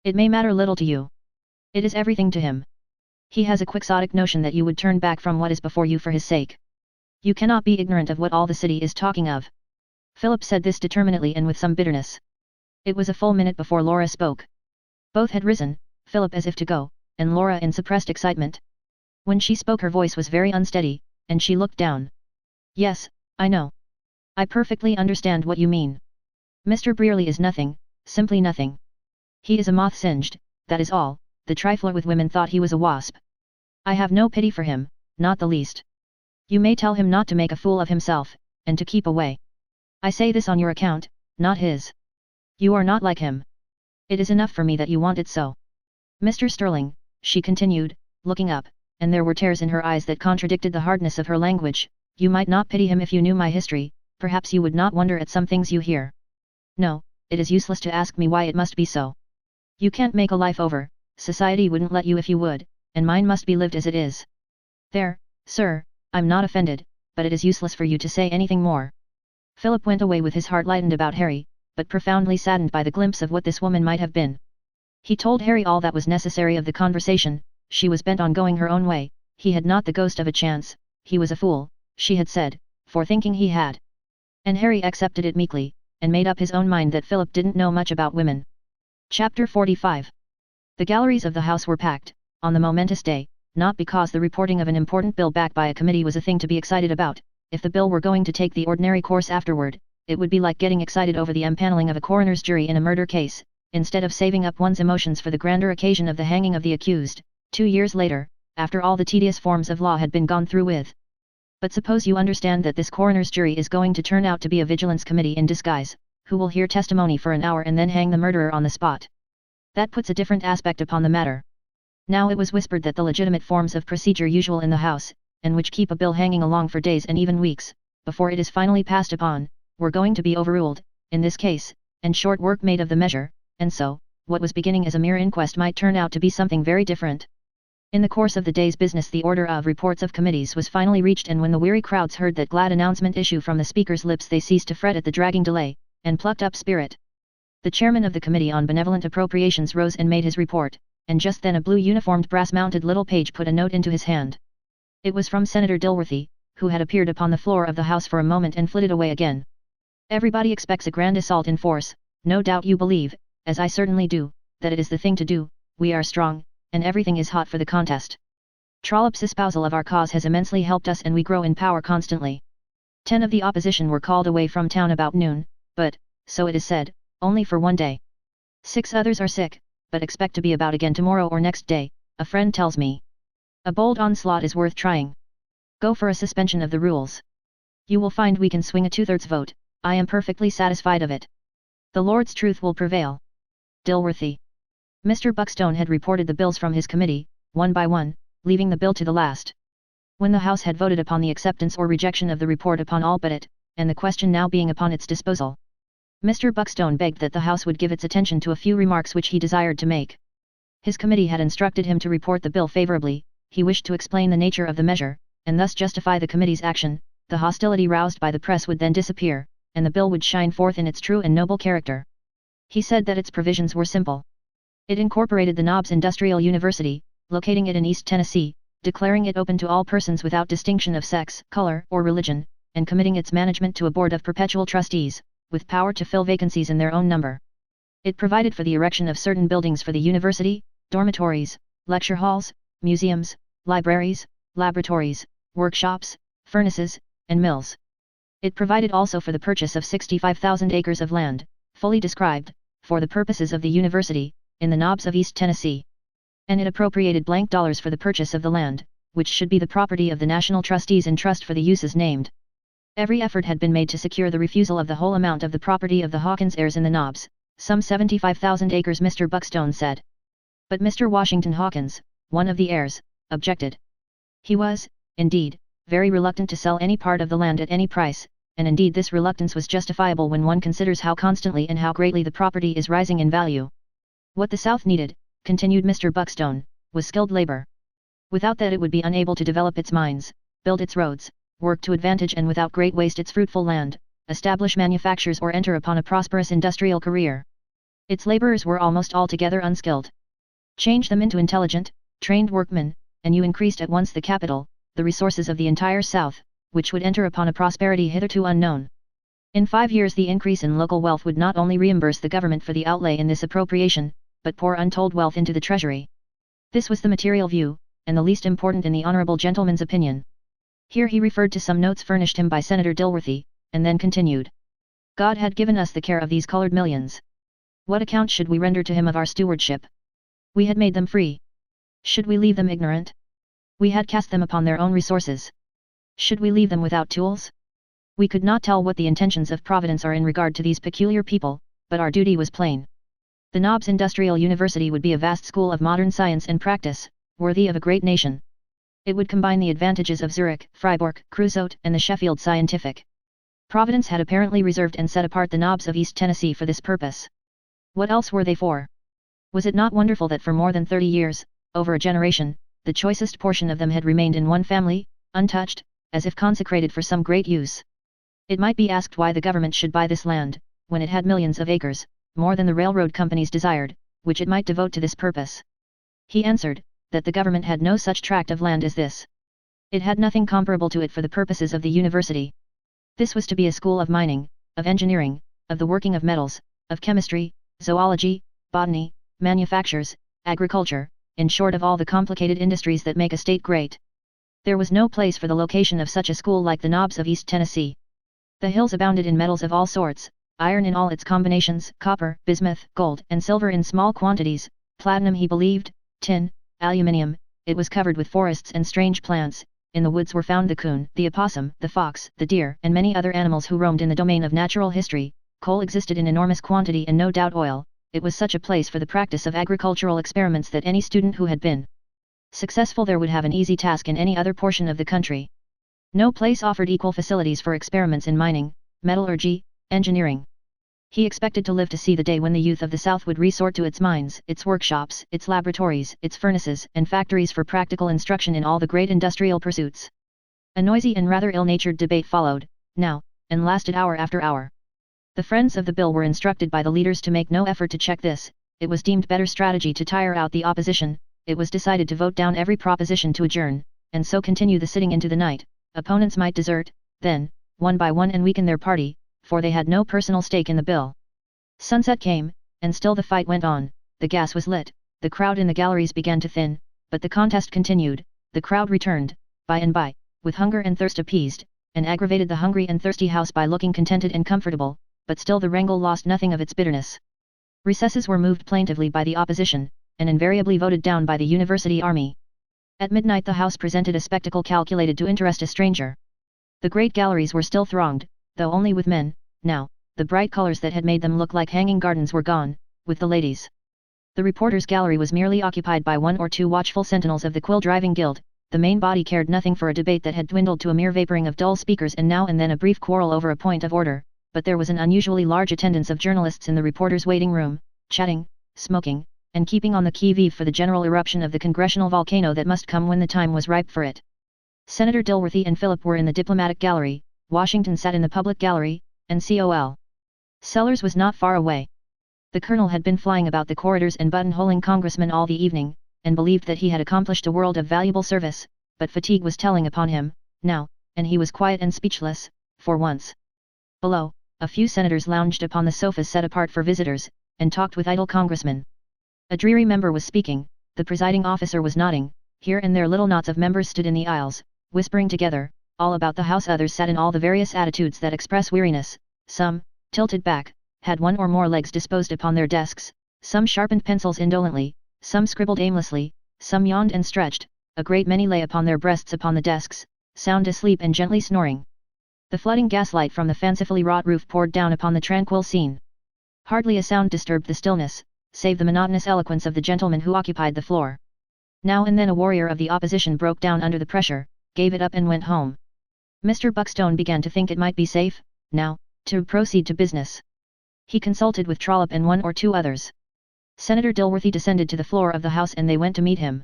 "It may matter little to you. It is everything to him. He has a quixotic notion that you would turn back from what is before you for his sake. You cannot be ignorant of what all the city is talking of." Philip said this determinedly and with some bitterness. It was a full minute before Laura spoke. Both had risen, Philip as if to go, and Laura in suppressed excitement. When she spoke her voice was very unsteady, and she looked down. "Yes, I know. I perfectly understand what you mean. Mr. Brearley is nothing, simply nothing. He is a moth singed, that is all." The trifler with women thought he was a wasp. "I have no pity for him, not the least. You may tell him not to make a fool of himself, and to keep away. I say this on your account, not his. You are not like him. It is enough for me that you want it so. Mr. Sterling," she continued, looking up, and there were tears in her eyes that contradicted the hardness of her language, "you might not pity him if you knew my history, perhaps you would not wonder at some things you hear. No, it is useless to ask me why it must be so. You can't make a life over, society wouldn't let you if you would, and mine must be lived as it is. There, sir, I'm not offended, but it is useless for you to say anything more." Philip went away with his heart lightened about Harry, but profoundly saddened by the glimpse of what this woman might have been. He told Harry all that was necessary of the conversation. She was bent on going her own way, he had not the ghost of a chance. He was a fool, she had said, for thinking he had. And Harry accepted it meekly, and made up his own mind that Philip didn't know much about women. Chapter 45. The galleries of the House were packed, on the momentous day, not because the reporting of an important bill backed by a committee was a thing to be excited about. If the bill were going to take the ordinary course afterward, it would be like getting excited over the empaneling of a coroner's jury in a murder case, instead of saving up one's emotions for the grander occasion of the hanging of the accused, 2 years later, after all the tedious forms of law had been gone through with. But suppose you understand that this coroner's jury is going to turn out to be a vigilance committee in disguise, who will hear testimony for an hour and then hang the murderer on the spot. That puts a different aspect upon the matter. Now it was whispered that the legitimate forms of procedure usual in the House, and which keep a bill hanging along for days and even weeks, before it is finally passed upon, were going to be overruled, in this case, and short work made of the measure, and so, what was beginning as a mere inquest might turn out to be something very different. In the course of the day's business the order of reports of committees was finally reached, and when the weary crowds heard that glad announcement issue from the Speaker's lips they ceased to fret at the dragging delay, and plucked up spirit. The chairman of the Committee on Benevolent Appropriations rose and made his report, and just then a blue uniformed brass-mounted little page put a note into his hand. It was from Senator Dilworthy, who had appeared upon the floor of the House for a moment and flitted away again. "Everybody expects a grand assault in force, no doubt you believe, as I certainly do, that it is the thing to do. We are strong, and everything is hot for the contest. Trollope's espousal of our cause has immensely helped us and we grow in power constantly. 10 of the opposition were called away from town about noon, but, so it is said, only for one day. 6 others are sick, but expect to be about again tomorrow or next day, a friend tells me. A bold onslaught is worth trying. Go for a suspension of the rules. You will find we can swing a 2/3 vote, I am perfectly satisfied of it. The Lord's truth will prevail. Dilworthy." Mr. Buckstone had reported the bills from his committee, one by one, leaving the bill to the last. When the House had voted upon the acceptance or rejection of the report upon all but it, and the question now being upon its disposal, Mr. Buckstone begged that the House would give its attention to a few remarks which he desired to make. His committee had instructed him to report the bill favorably, he wished to explain the nature of the measure, and thus justify the committee's action. The hostility roused by the press would then disappear, and the bill would shine forth in its true and noble character. He said that its provisions were simple. It incorporated the Knobs Industrial University, locating it in East Tennessee, declaring it open to all persons without distinction of sex, color, or religion, and committing its management to a board of perpetual trustees, with power to fill vacancies in their own number. It provided for the erection of certain buildings for the university, dormitories, lecture halls, museums, libraries, laboratories, workshops, furnaces, and mills. It provided also for the purchase of 65,000 acres of land, fully described, for the purposes of the university, in the Knobs of East Tennessee. And it appropriated blank dollars for the purchase of the land, which should be the property of the National Trustees in trust for the uses named. Every effort had been made to secure the refusal of the whole amount of the property of the Hawkins heirs in the Knobs, some 75,000 acres, Mr. Buckstone said. But Mr. Washington Hawkins, one of the heirs, objected. He was, indeed, very reluctant to sell any part of the land at any price, and indeed this reluctance was justifiable when one considers how constantly and how greatly the property is rising in value. What the South needed, continued Mr. Buckstone, was skilled labor. Without that it would be unable to develop its mines, build its roads, work to advantage and without great waste its fruitful land, establish manufactures or enter upon a prosperous industrial career. Its laborers were almost altogether unskilled. Change them into intelligent, trained workmen, and you increased at once the capital, the resources of the entire South, which would enter upon a prosperity hitherto unknown. In 5 years the increase in local wealth would not only reimburse the government for the outlay in this appropriation, but pour untold wealth into the treasury. This was the material view, and the least important in the honorable gentleman's opinion. Here he referred to some notes furnished him by Senator Dilworthy, and then continued. God had given us the care of these colored millions. What account should we render to him of our stewardship? We had made them free. Should we leave them ignorant? We had cast them upon their own resources. Should we leave them without tools? We could not tell what the intentions of Providence are in regard to these peculiar people, but our duty was plain. The Knobs Industrial University would be a vast school of modern science and practice, worthy of a great nation. It would combine the advantages of Zurich, Freiburg, Creusot, and the Sheffield Scientific. Providence had apparently reserved and set apart the Knobs of East Tennessee for this purpose. What else were they for? Was it not wonderful that for more than 30 years, over a generation, the choicest portion of them had remained in one family, untouched, as if consecrated for some great use? It might be asked why the government should buy this land, when it had millions of acres, more than the railroad companies desired, which it might devote to this purpose. He answered, that the government had no such tract of land as this. It had nothing comparable to it for the purposes of the university. This was to be a school of mining, of engineering, of the working of metals, of chemistry, zoology, botany, manufactures, agriculture, in short of all the complicated industries that make a state great. There was no place for the location of such a school like the Knobs of East Tennessee. The hills abounded in metals of all sorts, iron in all its combinations, copper, bismuth, gold, and silver in small quantities, platinum he believed, tin, aluminium. It was covered with forests and strange plants. In the woods were found the coon, the opossum, the fox, the deer, and many other animals who roamed in the domain of natural history. Coal existed in enormous quantity and no doubt oil. It was such a place for the practice of agricultural experiments that any student who had been successful there would have an easy task in any other portion of the country. No place offered equal facilities for experiments in mining, metallurgy, engineering. He expected to live to see the day when the youth of the South would resort to its mines, its workshops, its laboratories, its furnaces, and factories for practical instruction in all the great industrial pursuits. A noisy and rather ill-natured debate followed, now, and lasted hour after hour. The friends of the bill were instructed by the leaders to make no effort to check this. It was deemed better strategy to tire out the opposition. It was decided to vote down every proposition to adjourn, and so continue the sitting into the night. Opponents might desert, then, one by one, and weaken their party, for they had no personal stake in the bill. Sunset came, and still the fight went on. The gas was lit, the crowd in the galleries began to thin, but the contest continued. The crowd returned, by and by, with hunger and thirst appeased, and aggravated the hungry and thirsty house by looking contented and comfortable, but still the wrangle lost nothing of its bitterness. Recesses were moved plaintively by the opposition, and invariably voted down by the university army. At midnight the house presented a spectacle calculated to interest a stranger. The great galleries were still thronged, though only with men. Now, the bright colors that had made them look like hanging gardens were gone, with the ladies. The reporters' gallery was merely occupied by 1 or 2 watchful sentinels of the quill-driving guild. The main body cared nothing for a debate that had dwindled to a mere vaporing of dull speakers and now and then a brief quarrel over a point of order, but there was an unusually large attendance of journalists in the reporters' waiting room, chatting, smoking, and keeping on the qui-vive for the general eruption of the congressional volcano that must come when the time was ripe for it. Senator Dilworthy and Philip were in the diplomatic gallery, Washington sat in the public gallery, and Col. Sellers was not far away. The colonel had been flying about the corridors and buttonholing congressmen all the evening, and believed that he had accomplished a world of valuable service, but fatigue was telling upon him, now, and he was quiet and speechless, for once. Below, a few senators lounged upon the sofas set apart for visitors, and talked with idle congressmen. A dreary member was speaking, the presiding officer was nodding, here and there little knots of members stood in the aisles, whispering together, all about the house others sat in all the various attitudes that express weariness, some, tilted back, had one or more legs disposed upon their desks, some sharpened pencils indolently, some scribbled aimlessly, some yawned and stretched, a great many lay upon their breasts upon the desks, sound asleep and gently snoring. The flooding gaslight from the fancifully wrought roof poured down upon the tranquil scene. Hardly a sound disturbed the stillness, save the monotonous eloquence of the gentleman who occupied the floor. Now and then a warrior of the opposition broke down under the pressure, gave it up and went home. Mr. Buckstone began to think it might be safe, now, to proceed to business. He consulted with Trollope and one or two others. Senator Dilworthy descended to the floor of the House and they went to meet him.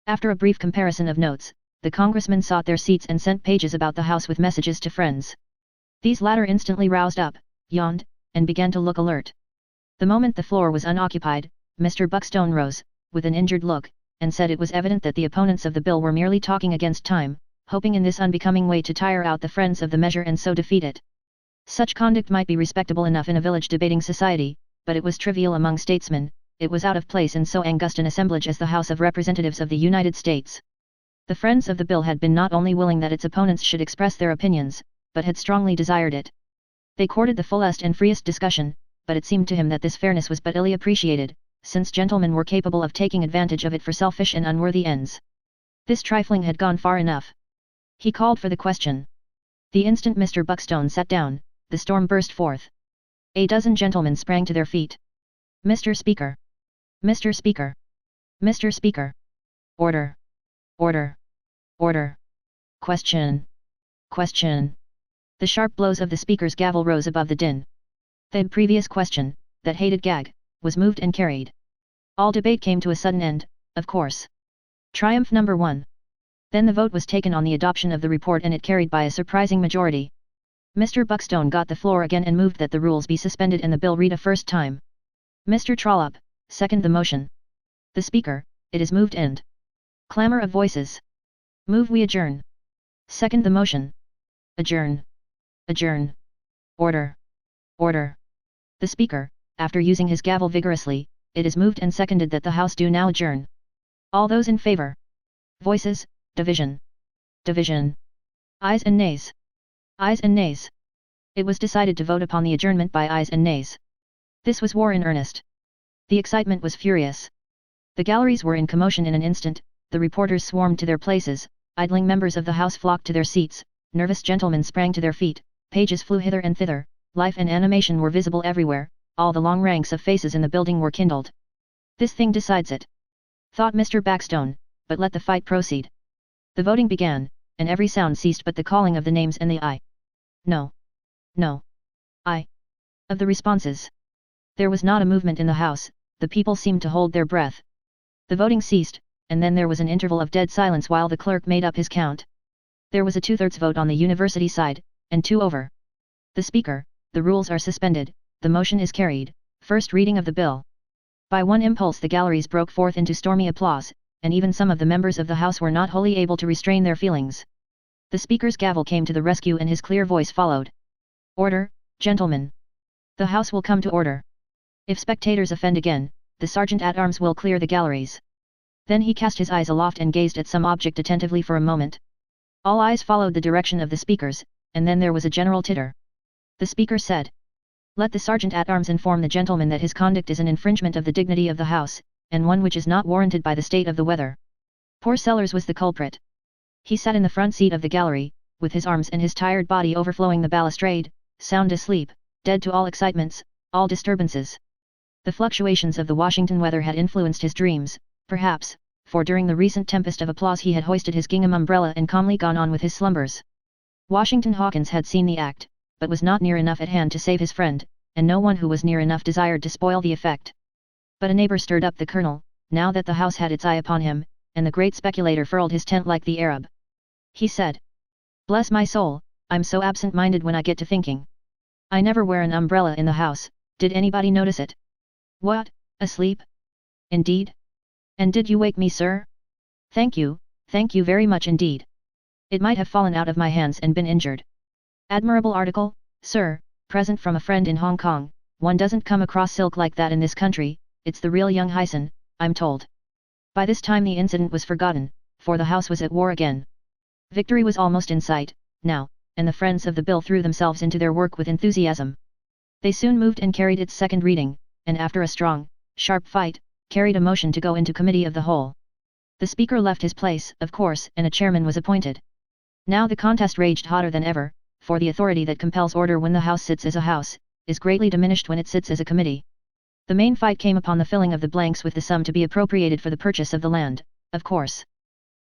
After a brief comparison of notes, the congressmen sought their seats and sent pages about the House with messages to friends. These latter instantly roused up, yawned, and began to look alert. The moment the floor was unoccupied, Mr. Buckstone rose, with an injured look, and said it was evident that the opponents of the bill were merely talking against time, hoping in this unbecoming way to tire out the friends of the measure and so defeat it. Such conduct might be respectable enough in a village debating society, but it was trivial among statesmen, it was out of place in so august an assemblage as the House of Representatives of the United States. The friends of the bill had been not only willing that its opponents should express their opinions, but had strongly desired it. They courted the fullest and freest discussion, but it seemed to him that this fairness was but illy appreciated, since gentlemen were capable of taking advantage of it for selfish and unworthy ends. This trifling had gone far enough. He called for the question. The instant Mr. Buckstone sat down, the storm burst forth. A dozen gentlemen sprang to their feet. Mr. Speaker! Mr. Speaker! Mr. Speaker! Order! Order! Order! Question! Question! The sharp blows of the Speaker's gavel rose above the din. The previous question, that hated gag, was moved and carried. All debate came to a sudden end, of course. Triumph number 1. Then the vote was taken on the adoption of the report and it carried by a surprising majority. Mr. Buckstone got the floor again and moved that the rules be suspended and the bill read a first time. Mr. Trollope, second the motion. The Speaker, it is moved and. Clamour of voices. Move we adjourn. Second the motion. Adjourn. Adjourn. Order. Order. The Speaker, after using his gavel vigorously, it is moved and seconded that the House do now adjourn. All those in favour. Voices, division. Division. Ayes and nays. Ayes and nays. It was decided to vote upon the adjournment by ayes and nays. This was war in earnest. The excitement was furious. The galleries were in commotion in an instant, the reporters swarmed to their places, idling members of the House flocked to their seats, nervous gentlemen sprang to their feet, pages flew hither and thither, life and animation were visible everywhere, all the long ranks of faces in the building were kindled. This thing decides it, thought Mr. Buckstone, but let the fight proceed. The voting began, and every sound ceased but the calling of the names and the aye. No. No. Aye. Of the responses. There was not a movement in the House, the people seemed to hold their breath. The voting ceased, and then there was an interval of dead silence while the clerk made up his count. There was a 2/3 vote on the university side, and 2 over. The Speaker, the rules are suspended, the motion is carried, first reading of the bill. By one impulse the galleries broke forth into stormy applause, and even some of the members of the House were not wholly able to restrain their feelings. The Speaker's gavel came to the rescue and his clear voice followed. Order, gentlemen. The House will come to order. If spectators offend again, the Sergeant-at-Arms will clear the galleries. Then he cast his eyes aloft and gazed at some object attentively for a moment. All eyes followed the direction of the Speaker's, and then there was a general titter. The Speaker said, "Let the Sergeant-at-Arms inform the gentleman that his conduct is an infringement of the dignity of the House, and one which is not warranted by the state of the weather." Poor Sellers was the culprit. He sat in the front seat of the gallery, with his arms and his tired body overflowing the balustrade, sound asleep, dead to all excitements, all disturbances. The fluctuations of the Washington weather had influenced his dreams, perhaps, for during the recent tempest of applause he had hoisted his gingham umbrella and calmly gone on with his slumbers. Washington Hawkins had seen the act, but was not near enough at hand to save his friend, and no one who was near enough desired to spoil the effect. But a neighbor stirred up the colonel, now that the House had its eye upon him, and the great speculator furled his tent like the Arab. He said, "Bless my soul, I'm so absent-minded when I get to thinking. I never wear an umbrella in the house, did anybody notice it? What, asleep? Indeed? And did you wake me, sir? Thank you very much indeed. It might have fallen out of my hands and been injured. Admirable article, sir, present from a friend in Hong Kong. One doesn't come across silk like that in this country. It's the real young Hyson, I'm told. By this time the incident was forgotten, for the house was at war again. Victory was almost in sight, now, and the friends of the bill threw themselves into their work with enthusiasm. They soon moved and carried its second reading, and after a strong, sharp fight, carried a motion to go into committee of the whole. The speaker left his place, of course, and a chairman was appointed. Now the contest raged hotter than ever, for the authority that compels order when the House sits as a House, is greatly diminished when it sits as a committee. The main fight came upon the filling of the blanks with the sum to be appropriated for the purchase of the land, of course.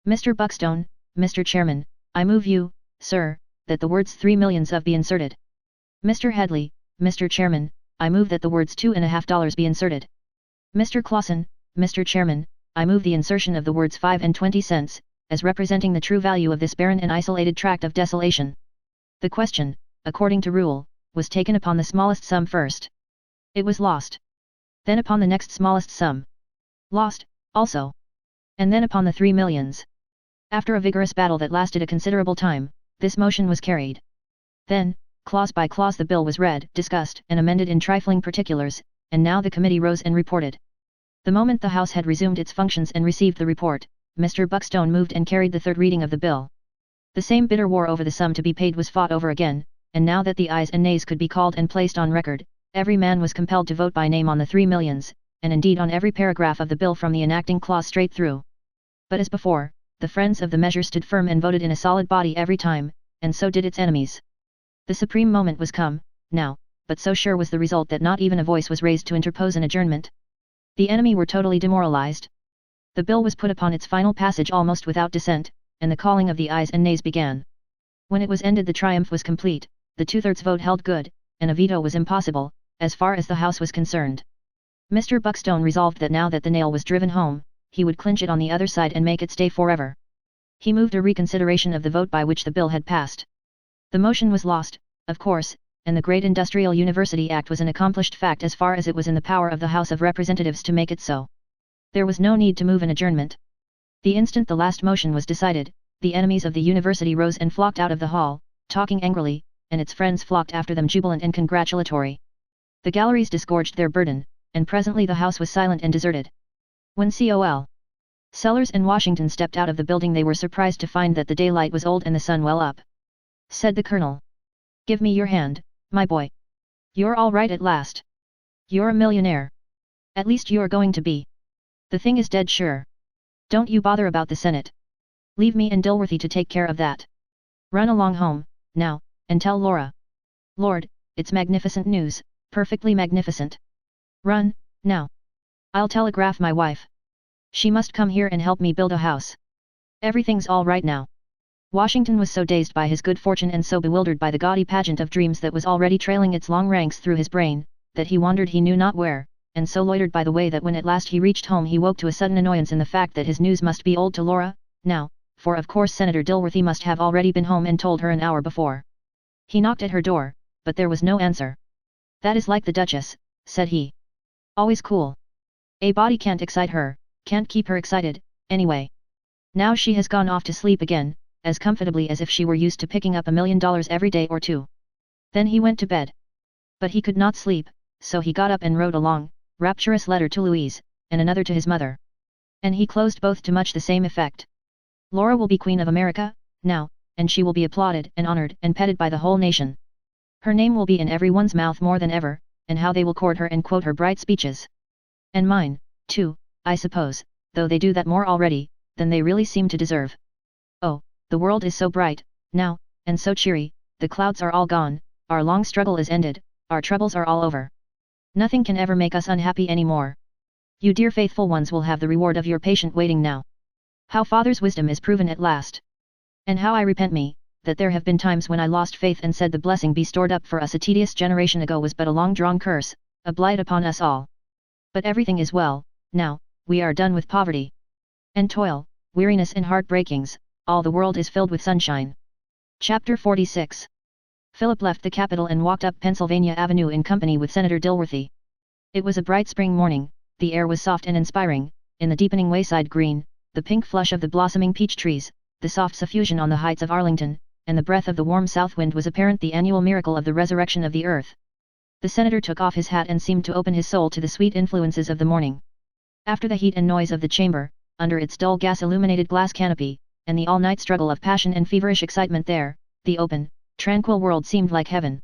Mr. Buckstone, Mr. Chairman, I move you, sir, that the words 3 millions of be inserted. Mr. Headley, Mr. Chairman, I move that the words $2.50 be inserted. Mr. Clausen, Mr. Chairman, I move the insertion of the words 5 and 20 cents, as representing the true value of this barren and isolated tract of desolation. The question, according to rule, was taken upon the smallest sum first. It was lost. Then upon the next smallest sum. Lost, also. And then upon the 3 millions. After a vigorous battle that lasted a considerable time, this motion was carried. Then, clause by clause the bill was read, discussed, and amended in trifling particulars, and now the committee rose and reported. The moment the House had resumed its functions and received the report, Mr. Buckstone moved and carried the third reading of the bill. The same bitter war over the sum to be paid was fought over again, and now that the ayes and nays could be called and placed on record, every man was compelled to vote by name on the 3 millions, and indeed on every paragraph of the bill from the enacting clause straight through. But as before, the friends of the measure stood firm and voted in a solid body every time, and so did its enemies. The supreme moment was come, now, but so sure was the result that not even a voice was raised to interpose an adjournment. The enemy were totally demoralized. The bill was put upon its final passage almost without dissent, and the calling of the ayes and nays began. When it was ended the triumph was complete, the 2/3 vote held good, and a veto was impossible, as far as the House was concerned. Mr. Buckstone resolved that now that the nail was driven home, he would clinch it on the other side and make it stay forever. He moved a reconsideration of the vote by which the bill had passed. The motion was lost, of course, and the great Industrial University Act was an accomplished fact as far as it was in the power of the House of Representatives to make it so. There was no need to move an adjournment. The instant the last motion was decided, the enemies of the university rose and flocked out of the hall, talking angrily, and its friends flocked after them jubilant and congratulatory. The galleries disgorged their burden, and presently the house was silent and deserted. When Col. Sellers and Washington stepped out of the building they were surprised to find that the daylight was old and the sun well up. Said the colonel. "Give me your hand, my boy. You're all right at last. You're a millionaire. At least you're going to be. The thing is dead sure. Don't you bother about the Senate. Leave me and Dilworthy to take care of that. Run along home, now, and tell Laura. Lord, it's magnificent news, perfectly magnificent. Run, now. I'll telegraph my wife. She must come here and help me build a house. Everything's all right now." Washington was so dazed by his good fortune and so bewildered by the gaudy pageant of dreams that was already trailing its long ranks through his brain, that he wandered he knew not where, and so loitered by the way that when at last he reached home he woke to a sudden annoyance in the fact that his news must be old to Laura, now, for of course Senator Dilworthy must have already been home and told her an hour before. He knocked at her door, but there was no answer. "That is like the Duchess," said he. "Always cool. A body can't excite her, can't keep her excited, anyway. Now she has gone off to sleep again, as comfortably as if she were used to picking up $1 million every day or two." Then he went to bed. But he could not sleep, so he got up and wrote a long, rapturous letter to Louise, and another to his mother. And he closed both to much the same effect. Laura will be Queen of America, now, and she will be applauded and honored and petted by the whole nation. Her name will be in everyone's mouth more than ever, and how they will court her and quote her bright speeches. And mine, too, I suppose, though they do that more already, than they really seem to deserve. Oh, the world is so bright, now, and so cheery, the clouds are all gone, our long struggle is ended, our troubles are all over. Nothing can ever make us unhappy any more. You dear faithful ones will have the reward of your patient waiting now. How Father's wisdom is proven at last. And how I repent me, that there have been times when I lost faith and said the blessing be stored up for us a tedious generation ago was but a long-drawn curse, a blight upon us all. But everything is well, now, we are done with poverty and toil, weariness and heartbreakings, all the world is filled with sunshine. Chapter 46. Philip left the capital and walked up Pennsylvania Avenue in company with Senator Dilworthy. It was a bright spring morning, the air was soft and inspiring, in the deepening wayside green, the pink flush of the blossoming peach trees, the soft suffusion on the heights of Arlington, and the breath of the warm south wind was apparent the annual miracle of the resurrection of the earth. The senator took off his hat and seemed to open his soul to the sweet influences of the morning. After the heat and noise of the chamber, under its dull gas-illuminated glass canopy, and the all-night struggle of passion and feverish excitement there, the open, tranquil world seemed like heaven.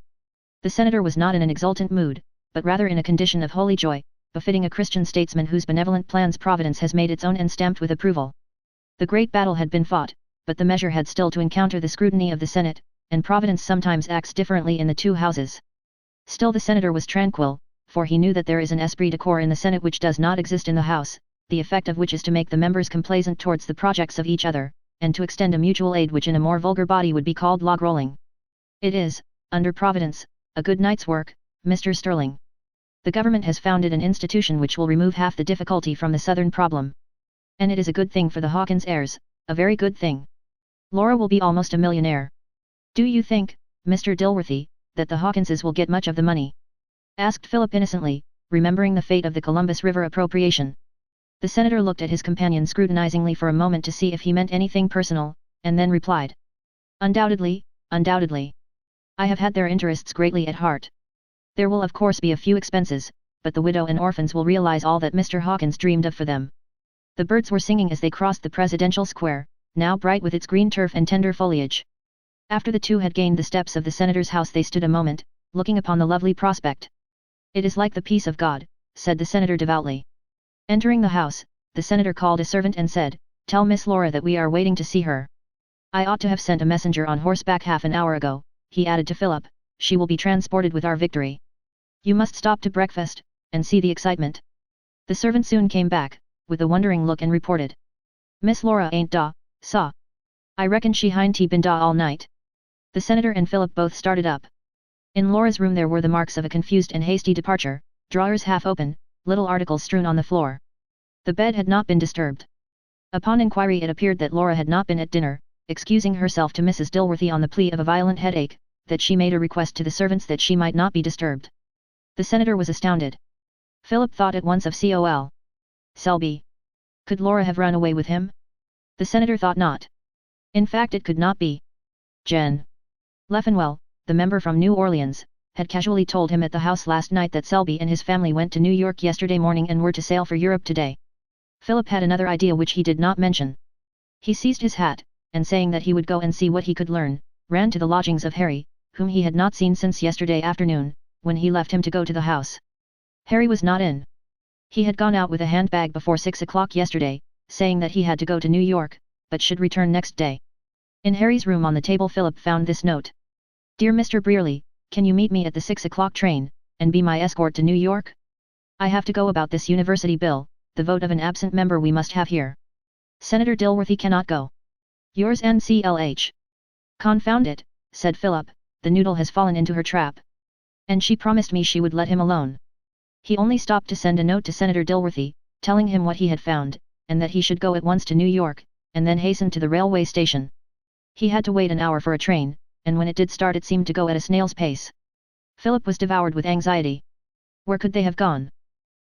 The senator was not in an exultant mood, but rather in a condition of holy joy, befitting a Christian statesman whose benevolent plans Providence has made its own and stamped with approval. The great battle had been fought, but the measure had still to encounter the scrutiny of the Senate, and Providence sometimes acts differently in the two houses. Still the senator was tranquil, for he knew that there is an esprit de corps in the Senate which does not exist in the House, the effect of which is to make the members complaisant towards the projects of each other, and to extend a mutual aid which in a more vulgar body would be called log-rolling. It is, under Providence, a good night's work, Mr. Sterling. The government has founded an institution which will remove half the difficulty from the Southern problem. And it is a good thing for the Hawkins heirs, a very good thing. Laura will be almost a millionaire. Do you think, Mr. Dilworthy, that the Hawkinses will get much of the money? Asked Philip innocently, remembering the fate of the Columbus River appropriation. The senator looked at his companion scrutinizingly for a moment to see if he meant anything personal, and then replied. Undoubtedly, undoubtedly. I have had their interests greatly at heart. There will of course be a few expenses, but the widow and orphans will realize all that Mr. Hawkins dreamed of for them. The birds were singing as they crossed the presidential square, now bright with its green turf and tender foliage. After the two had gained the steps of the senator's house they stood a moment, looking upon the lovely prospect. It is like the peace of God, said the senator devoutly. Entering the house, the senator called a servant and said, Tell Miss Laura that we are waiting to see her. I ought to have sent a messenger on horseback half an hour ago, he added to Philip, she will be transported with our victory. You must stop to breakfast, and see the excitement. The servant soon came back, with a wondering look and reported. Miss Laura ain't saw. I reckon she hain't been all night. The senator and Philip both started up. In Laura's room there were the marks of a confused and hasty departure, drawers half open, little articles strewn on the floor. The bed had not been disturbed. Upon inquiry it appeared that Laura had not been at dinner, excusing herself to Mrs. Dilworthy on the plea of a violent headache, that she made a request to the servants that she might not be disturbed. The senator was astounded. Philip thought at once of Col. Selby. Could Laura have run away with him? The senator thought not. In fact it could not be. Gen. Leffenwell, the member from New Orleans, had casually told him at the house last night that Selby and his family went to New York yesterday morning and were to sail for Europe today. Philip had another idea which he did not mention. He seized his hat, and saying that he would go and see what he could learn, ran to the lodgings of Harry, whom he had not seen since yesterday afternoon, when he left him to go to the house. Harry was not in. He had gone out with a handbag before 6 o'clock yesterday, saying that he had to go to New York, but should return next day. In Harry's room on the table Philip found this note. Dear Mr. Brearley, can you meet me at the 6 o'clock train, and be my escort to New York? I have to go about this university bill, the vote of an absent member we must have here. Senator Dilworthy cannot go. Yours NCLH. Confound it, said Philip, the noodle has fallen into her trap. And she promised me she would let him alone. He only stopped to send a note to Senator Dilworthy, telling him what he had found, and that he should go at once to New York, and then hasten to the railway station. He had to wait an hour for a train, and when it did start it seemed to go at a snail's pace. Philip was devoured with anxiety. Where could they have gone?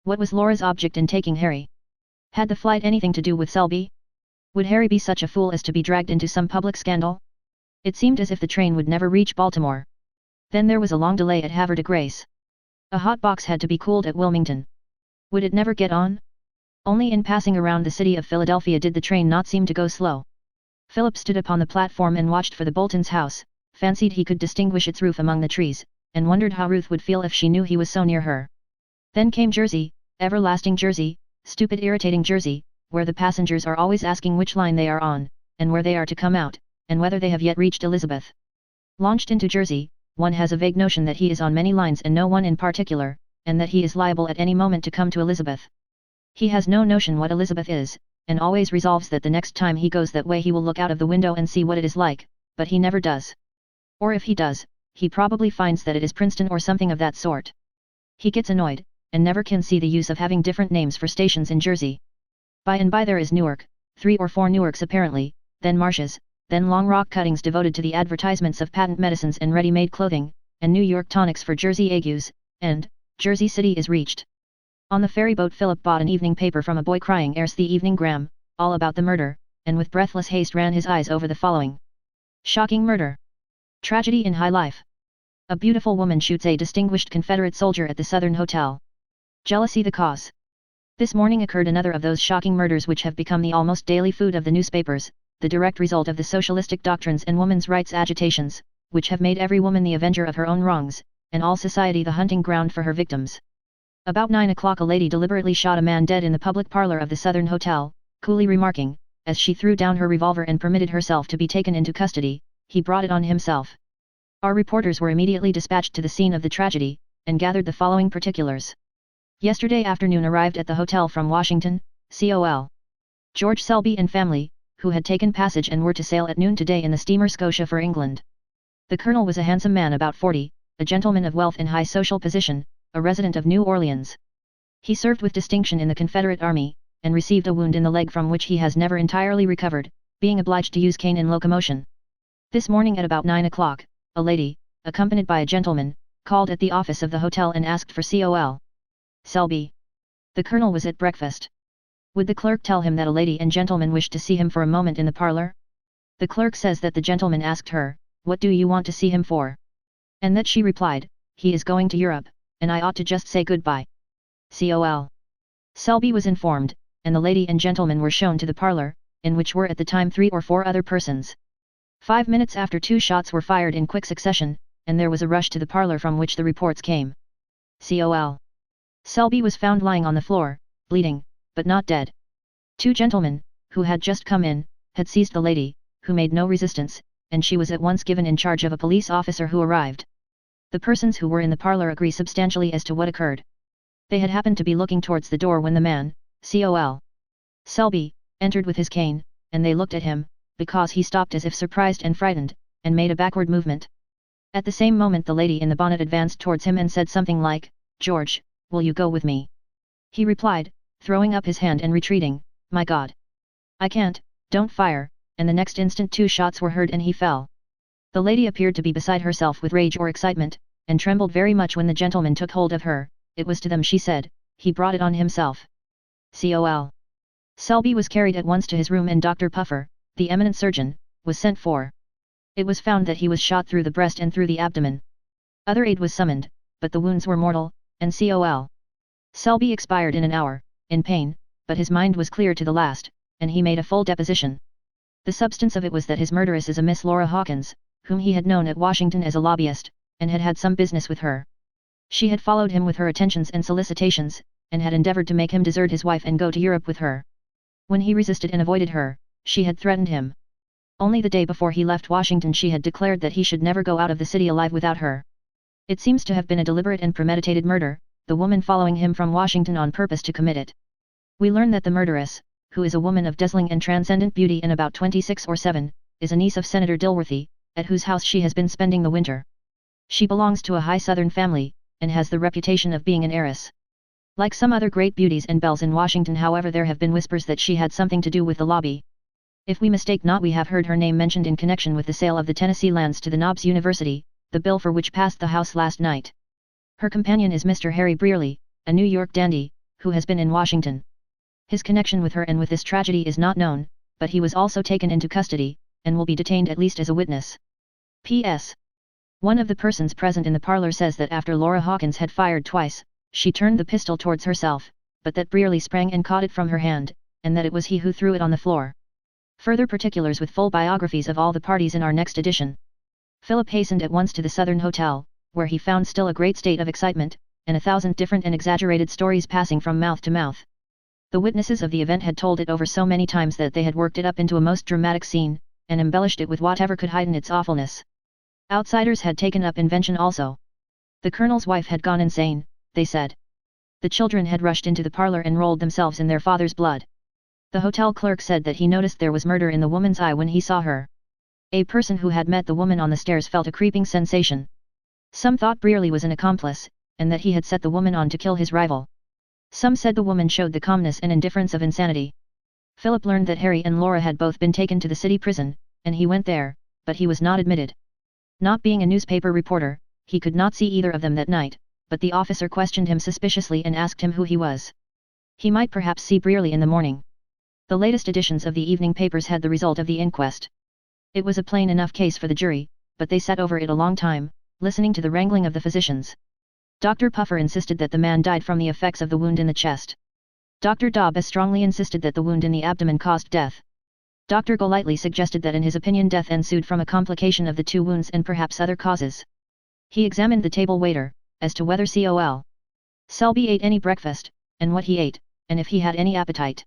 What was Laura's object in taking Harry? Had the flight anything to do with Selby? Would Harry be such a fool as to be dragged into some public scandal? It seemed as if the train would never reach Baltimore. Then there was a long delay at Havre de Grace. A hot box had to be cooled at Wilmington. Would it never get on? Only in passing around the city of Philadelphia did the train not seem to go slow. Philip stood upon the platform and watched for the Boltons' house, fancied he could distinguish its roof among the trees, and wondered how Ruth would feel if she knew he was so near her. Then came Jersey, everlasting Jersey, stupid irritating Jersey, where the passengers are always asking which line they are on, and where they are to come out, and whether they have yet reached Elizabeth. Launched into Jersey, one has a vague notion that he is on many lines and no one in particular, and that he is liable at any moment to come to Elizabeth. He has no notion what Elizabeth is, and always resolves that the next time he goes that way he will look out of the window and see what it is like, but he never does. Or if he does, he probably finds that it is Princeton or something of that sort. He gets annoyed, and never can see the use of having different names for stations in Jersey. By and by there is Newark, 3 or 4 Newarks apparently, then Marshes, then long rock cuttings devoted to the advertisements of patent medicines and ready-made clothing, and New York tonics for Jersey agues, and Jersey City is reached. On the ferryboat Philip bought an evening paper from a boy crying "Here's the Evening Gram," all about the murder, and with breathless haste ran his eyes over the following. Shocking murder. Tragedy in high life. A beautiful woman shoots a distinguished Confederate soldier at the Southern Hotel. Jealousy the cause. This morning occurred another of those shocking murders which have become the almost daily food of the newspapers, the direct result of the socialistic doctrines and women's rights agitations, which have made every woman the avenger of her own wrongs, and all society the hunting ground for her victims. About 9 o'clock a lady deliberately shot a man dead in the public parlor of the Southern Hotel, coolly remarking, as she threw down her revolver and permitted herself to be taken into custody, "He brought it on himself." Our reporters were immediately dispatched to the scene of the tragedy, and gathered the following particulars. Yesterday afternoon arrived at the hotel from Washington, Col. George Selby and family, who had taken passage and were to sail at noon today in the steamer Scotia for England. The colonel was a handsome man about 40, a gentleman of wealth and high social position, a resident of New Orleans. He served with distinction in the Confederate Army, and received a wound in the leg from which he has never entirely recovered, being obliged to use cane in locomotion. This morning at about 9 o'clock, a lady, accompanied by a gentleman, called at the office of the hotel and asked for Col. Selby. The colonel was at breakfast. Would the clerk tell him that a lady and gentleman wished to see him for a moment in the parlor? The clerk says that the gentleman asked her, "What do you want to see him for?" And that she replied, "He is going to Europe, and I ought to just say goodbye." Col. Selby was informed, and the lady and gentleman were shown to the parlor, in which were at the time 3 or 4 other persons. 5 minutes after 2 shots were fired in quick succession, and there was a rush to the parlor from which the reports came. Col. Selby was found lying on the floor, bleeding, but not dead. 2 gentlemen, who had just come in, had seized the lady, who made no resistance, and she was at once given in charge of a police officer who arrived. The persons who were in the parlor agree substantially as to what occurred. They had happened to be looking towards the door when the man, Col. Selby, entered with his cane, and they looked at him, because he stopped as if surprised and frightened, and made a backward movement. At the same moment the lady in the bonnet advanced towards him and said something like, "George, will you go with me?" He replied, throwing up his hand and retreating, "My God! I can't, don't fire," and the next instant 2 shots were heard and he fell. The lady appeared to be beside herself with rage or excitement, and trembled very much when the gentleman took hold of her. It was to them she said, "He brought it on himself." Col. Selby was carried at once to his room and Dr. Puffer, the eminent surgeon, was sent for. It was found that he was shot through the breast and through the abdomen. Other aid was summoned, but the wounds were mortal, and Col. Selby expired in an hour, in pain, but his mind was clear to the last, and he made a full deposition. The substance of it was that his murderess is a Miss Laura Hawkins, whom he had known at Washington as a lobbyist, and had had some business with her. She had followed him with her attentions and solicitations, and had endeavored to make him desert his wife and go to Europe with her. When he resisted and avoided her, she had threatened him. Only the day before he left Washington she had declared that he should never go out of the city alive without her. It seems to have been a deliberate and premeditated murder, the woman following him from Washington on purpose to commit it. We learn that the murderess, who is a woman of dazzling and transcendent beauty and about 26 or 7, is a niece of Senator Dilworthy, at whose house she has been spending the winter. She belongs to a high Southern family, and has the reputation of being an heiress. Like some other great beauties and belles in Washington, however, there have been whispers that she had something to do with the lobby. If we mistake not, we have heard her name mentioned in connection with the sale of the Tennessee lands to the Knobs University, the bill for which passed the House last night. Her companion is Mr. Harry Brearley, a New York dandy, who has been in Washington. His connection with her and with this tragedy is not known, but he was also taken into custody, and will be detained at least as a witness. P.S. One of the persons present in the parlor says that after Laura Hawkins had fired twice, she turned the pistol towards herself, but that Brearley sprang and caught it from her hand, and that it was he who threw it on the floor. Further particulars with full biographies of all the parties in our next edition. Philip hastened at once to the Southern Hotel, where he found still a great state of excitement, and 1,000 different and exaggerated stories passing from mouth to mouth. The witnesses of the event had told it over so many times that they had worked it up into a most dramatic scene, and embellished it with whatever could heighten its awfulness. Outsiders had taken up invention also. The colonel's wife had gone insane, they said. The children had rushed into the parlor and rolled themselves in their father's blood. The hotel clerk said that he noticed there was murder in the woman's eye when he saw her. A person who had met the woman on the stairs felt a creeping sensation. Some thought Brearley was an accomplice, and that he had set the woman on to kill his rival. Some said the woman showed the calmness and indifference of insanity. Philip learned that Harry and Laura had both been taken to the city prison, and he went there, but he was not admitted. Not being a newspaper reporter, he could not see either of them that night, but the officer questioned him suspiciously and asked him who he was. He might perhaps see Brearley in the morning. The latest editions of the evening papers had the result of the inquest. It was a plain enough case for the jury, but they sat over it a long time, listening to the wrangling of the physicians. Dr. Puffer insisted that the man died from the effects of the wound in the chest. Dr. Dobb as strongly insisted that the wound in the abdomen caused death. Dr. Golightly suggested that in his opinion death ensued from a complication of the two wounds and perhaps other causes. He examined the table waiter, as to whether Col. Selby ate any breakfast, and what he ate, and if he had any appetite.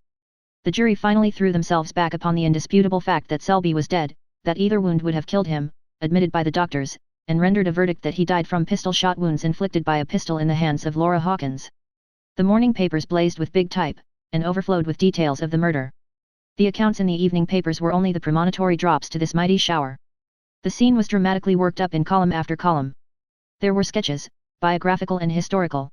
The jury finally threw themselves back upon the indisputable fact that Selby was dead, that either wound would have killed him, admitted by the doctors, and rendered a verdict that he died from pistol-shot wounds inflicted by a pistol in the hands of Laura Hawkins. The morning papers blazed with big type, and overflowed with details of the murder. The accounts in the evening papers were only the premonitory drops to this mighty shower. The scene was dramatically worked up in column after column. There were sketches, biographical and historical.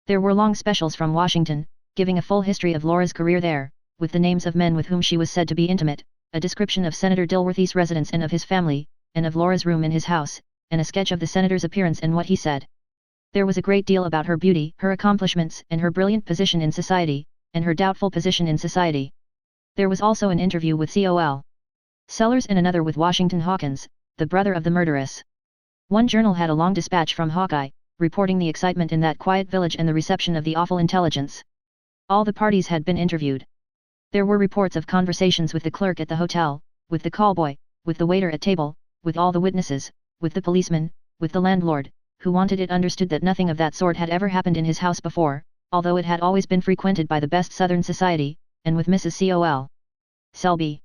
There were long specials from Washington, giving a full history of Laura's career there, with the names of men with whom she was said to be intimate, a description of Senator Dilworthy's residence and of his family, and of Laura's room in his house, and a sketch of the senator's appearance and what he said. There was a great deal about her beauty, her accomplishments, and her brilliant position in society, and her doubtful position in society. There was also an interview with Col. Sellers and another with Washington Hawkins, the brother of the murderess. One journal had a long dispatch from Hawkeye, reporting the excitement in that quiet village and the reception of the awful intelligence. All the parties had been interviewed. There were reports of conversations with the clerk at the hotel, with the callboy, with the waiter at table, with all the witnesses, with the policeman, with the landlord, who wanted it understood that nothing of that sort had ever happened in his house before, although it had always been frequented by the best Southern society, and with Mrs. Col. Selby.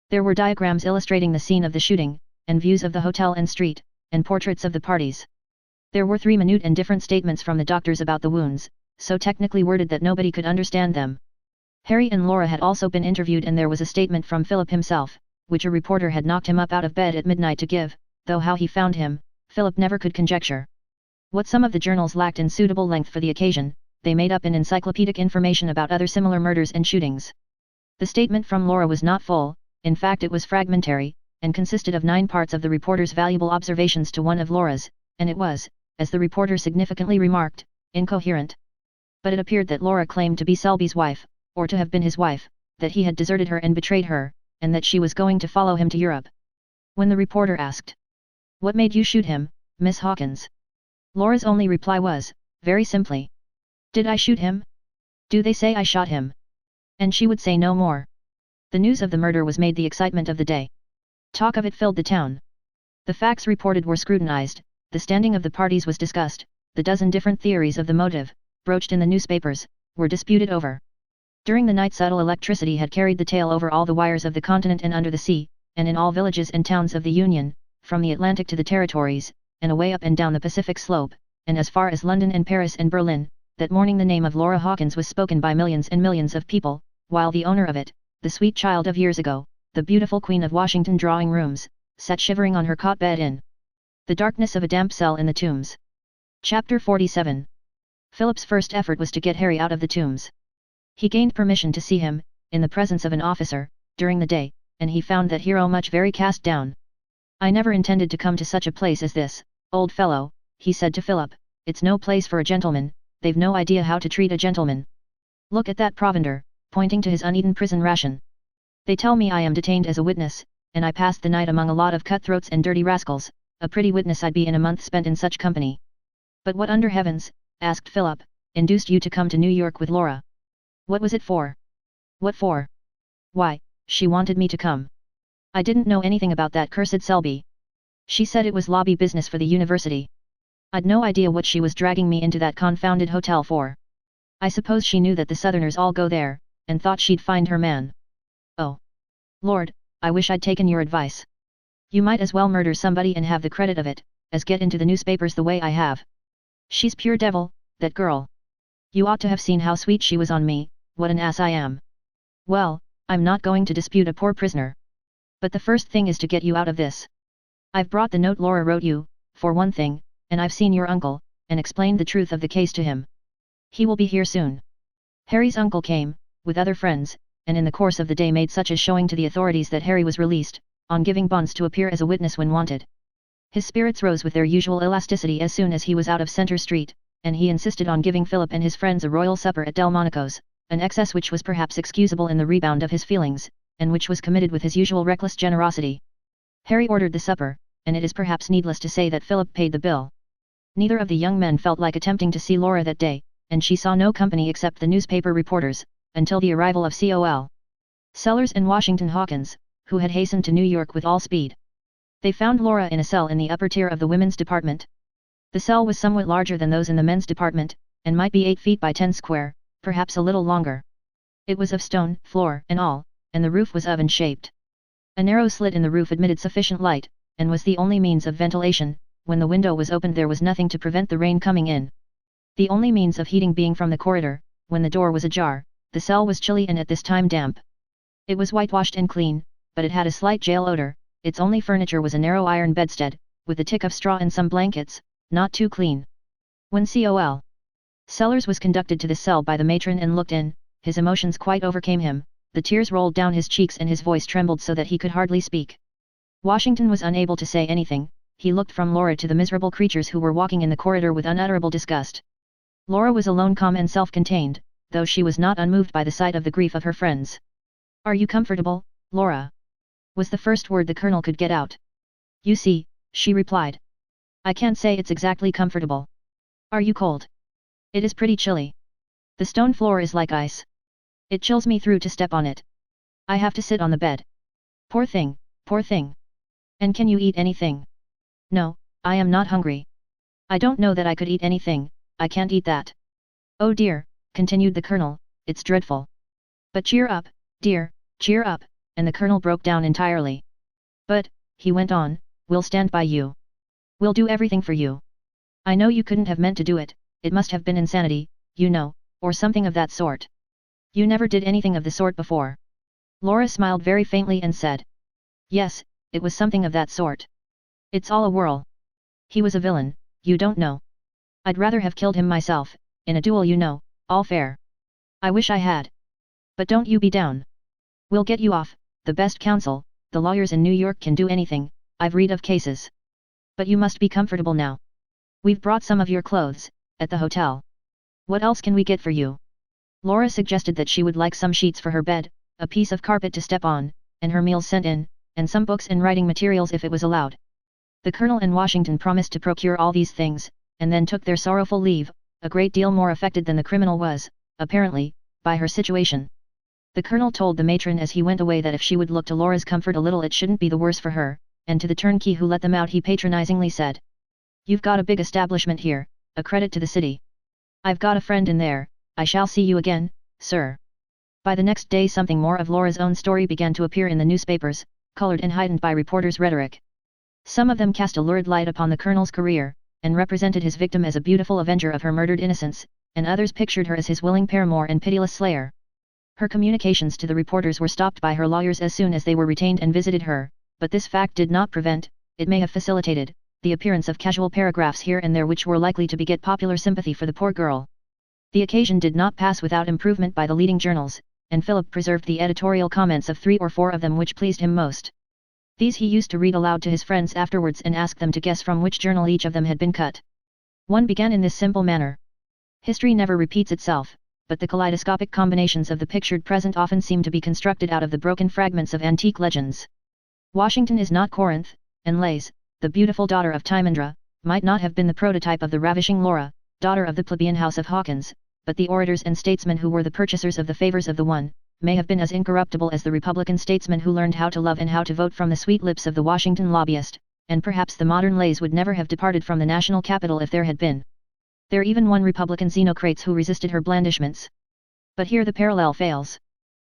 There were diagrams illustrating the scene of the shooting, and views of the hotel and street, and portraits of the parties. There were 3 minute and different statements from the doctors about the wounds, so technically worded that nobody could understand them. Harry and Laura had also been interviewed and there was a statement from Philip himself, which a reporter had knocked him up out of bed at midnight to give, though how he found him, Philip never could conjecture. What some of the journals lacked in suitable length for the occasion, they made up in encyclopedic information about other similar murders and shootings. The statement from Laura was not full, in fact it was fragmentary, and consisted of 9 parts of the reporter's valuable observations to one of Laura's, and it was, as the reporter significantly remarked, incoherent. But it appeared that Laura claimed to be Selby's wife, or to have been his wife, that he had deserted her and betrayed her, and that she was going to follow him to Europe. When the reporter asked, "What made you shoot him, Miss Hawkins?" Laura's only reply was, very simply, "Did I shoot him? Do they say I shot him?" And she would say no more. The news of the murder was made the excitement of the day. Talk of it filled the town. The facts reported were scrutinized, the standing of the parties was discussed, the dozen different theories of the motive, broached in the newspapers, were disputed over. During the night subtle electricity had carried the tale over all the wires of the continent and under the sea, and in all villages and towns of the Union, from the Atlantic to the Territories, and away up and down the Pacific slope, and as far as London and Paris and Berlin, that morning the name of Laura Hawkins was spoken by millions and millions of people, while the owner of it, the sweet child of years ago, the beautiful Queen of Washington drawing rooms, sat shivering on her cot bed in the darkness of a damp cell in the Tombs. Chapter 47. Philip's first effort was to get Harry out of the Tombs. He gained permission to see him, in the presence of an officer, during the day, and he found that hero much very cast down. "I never intended to come to such a place as this, old fellow," he said to Philip. "It's no place for a gentleman, they've no idea how to treat a gentleman. Look at that provender," pointing to his uneaten prison ration. "They tell me I am detained as a witness, and I passed the night among a lot of cutthroats and dirty rascals, a pretty witness I'd be in a month spent in such company." "But what under heavens," asked Philip, "induced you to come to New York with Laura? What was it for?" "What for? Why, she wanted me to come. I didn't know anything about that cursed Selby. She said it was lobby business for the university. I'd no idea what she was dragging me into that confounded hotel for. I suppose she knew that the Southerners all go there, and thought she'd find her man. Oh, Lord, I wish I'd taken your advice. You might as well murder somebody and have the credit of it, as get into the newspapers the way I have. She's pure devil, that girl. You ought to have seen how sweet she was on me, what an ass I am. Well, I'm not going to dispute a poor prisoner. But the first thing is to get you out of this. I've brought the note Laura wrote you, for one thing, and I've seen your uncle, and explained the truth of the case to him. He will be here soon." Harry's uncle came, with other friends, and in the course of the day made such a showing to the authorities that Harry was released, on giving bonds to appear as a witness when wanted. His spirits rose with their usual elasticity as soon as he was out of Centre Street, and he insisted on giving Philip and his friends a royal supper at Delmonico's, an excess which was perhaps excusable in the rebound of his feelings, and which was committed with his usual reckless generosity. Harry ordered the supper, and it is perhaps needless to say that Philip paid the bill. Neither of the young men felt like attempting to see Laura that day, and she saw no company except the newspaper reporters, until the arrival of Col. Sellers and Washington Hawkins, who had hastened to New York with all speed. They found Laura in a cell in the upper tier of the women's department. The cell was somewhat larger than those in the men's department, and might be 8 feet by 10 square, perhaps a little longer. It was of stone, floor and all, and the roof was oven-shaped. A narrow slit in the roof admitted sufficient light, and was the only means of ventilation. When the window was opened there was nothing to prevent the rain coming in. The only means of heating being from the corridor. When the door was ajar, the cell was chilly and at this time damp. It was whitewashed and clean, but it had a slight jail odor. Its only furniture was a narrow iron bedstead, with a tick of straw and some blankets, not too clean. When Col. Sellers was conducted to the cell by the matron and looked in, his emotions quite overcame him, the tears rolled down his cheeks and his voice trembled so that he could hardly speak. Washington was unable to say anything. He looked from Laura to the miserable creatures who were walking in the corridor with unutterable disgust. Laura was alone, calm and self-contained, though she was not unmoved by the sight of the grief of her friends. "Are you comfortable, Laura?" was the first word the colonel could get out. "You see," she replied. "I can't say it's exactly comfortable." "Are you cold?" "It is pretty chilly. The stone floor is like ice. It chills me through to step on it. I have to sit on the bed." "Poor thing, poor thing. And can you eat anything?" "No, I am not hungry. I don't know that I could eat anything, I can't eat that." "Oh dear," continued the colonel, "it's dreadful. But cheer up, dear, cheer up," and the colonel broke down entirely. "But," he went on, "we'll stand by you. We'll do everything for you. I know you couldn't have meant to do it, it must have been insanity, you know, or something of that sort. You never did anything of the sort before." Laura smiled very faintly and said, "Yes, it was something of that sort. It's all a whirl. He was a villain, you don't know. I'd rather have killed him myself, in a duel, you know, all fair. I wish I had. But don't you be down. We'll get you off, the best counsel, the lawyers in New York can do anything, I've read of cases. But you must be comfortable now. We've brought some of your clothes, at the hotel. What else can we get for you?" Laura suggested that she would like some sheets for her bed, a piece of carpet to step on, and her meals sent in, and some books and writing materials if it was allowed. The colonel and Washington promised to procure all these things, and then took their sorrowful leave, a great deal more affected than the criminal was, apparently, by her situation. The colonel told the matron as he went away that if she would look to Laura's comfort a little it shouldn't be the worse for her, and to the turnkey who let them out he patronizingly said, "You've got a big establishment here, a credit to the city. I've got a friend in there, I shall see you again, sir." By the next day something more of Laura's own story began to appear in the newspapers, colored and heightened by reporters' rhetoric. Some of them cast a lurid light upon the colonel's career, and represented his victim as a beautiful avenger of her murdered innocence, and others pictured her as his willing paramour and pitiless slayer. Her communications to the reporters were stopped by her lawyers as soon as they were retained and visited her, but this fact did not prevent, it may have facilitated, the appearance of casual paragraphs here and there which were likely to beget popular sympathy for the poor girl. The occasion did not pass without improvement by the leading journals, and Philip preserved the editorial comments of 3 or 4 of them which pleased him most. These he used to read aloud to his friends afterwards and ask them to guess from which journal each of them had been cut. One began in this simple manner. "History never repeats itself, but the kaleidoscopic combinations of the pictured present often seem to be constructed out of the broken fragments of antique legends. Washington is not Corinth, and Lays, the beautiful daughter of Timandra, might not have been the prototype of the ravishing Laura, daughter of the plebeian house of Hawkins, but the orators and statesmen who were the purchasers of the favors of the one, may have been as incorruptible as the Republican statesmen who learned how to love and how to vote from the sweet lips of the Washington lobbyist, and perhaps the modern Lays would never have departed from the national capital if there had been there even one Republican xenocrates who resisted her blandishments. But here the parallel fails.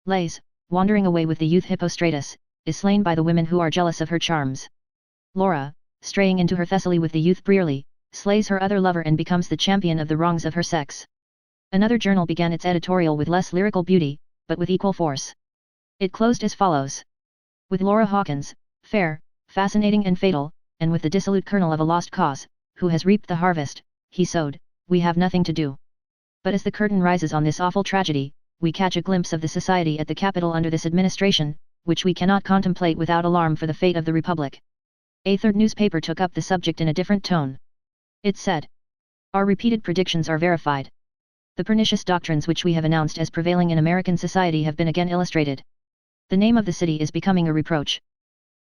Lays, wandering away with the youth Hippostratus, is slain by the women who are jealous of her charms. Laura, straying into her Thessaly with the youth Brearley, slays her other lover and becomes the champion of the wrongs of her sex. Another journal began its editorial with less lyrical beauty, but with equal force. It closed as follows. "With Laura Hawkins, fair, fascinating and fatal, and with the dissolute kernel of a lost cause, who has reaped the harvest he sowed, we have nothing to do." But as the curtain rises on this awful tragedy, we catch a glimpse of the society at the capital under this administration, which we cannot contemplate without alarm for the fate of the Republic. A third newspaper took up the subject in a different tone. It said, Our repeated predictions are verified. The pernicious doctrines which we have announced as prevailing in American society have been again illustrated. The name of the city is becoming a reproach.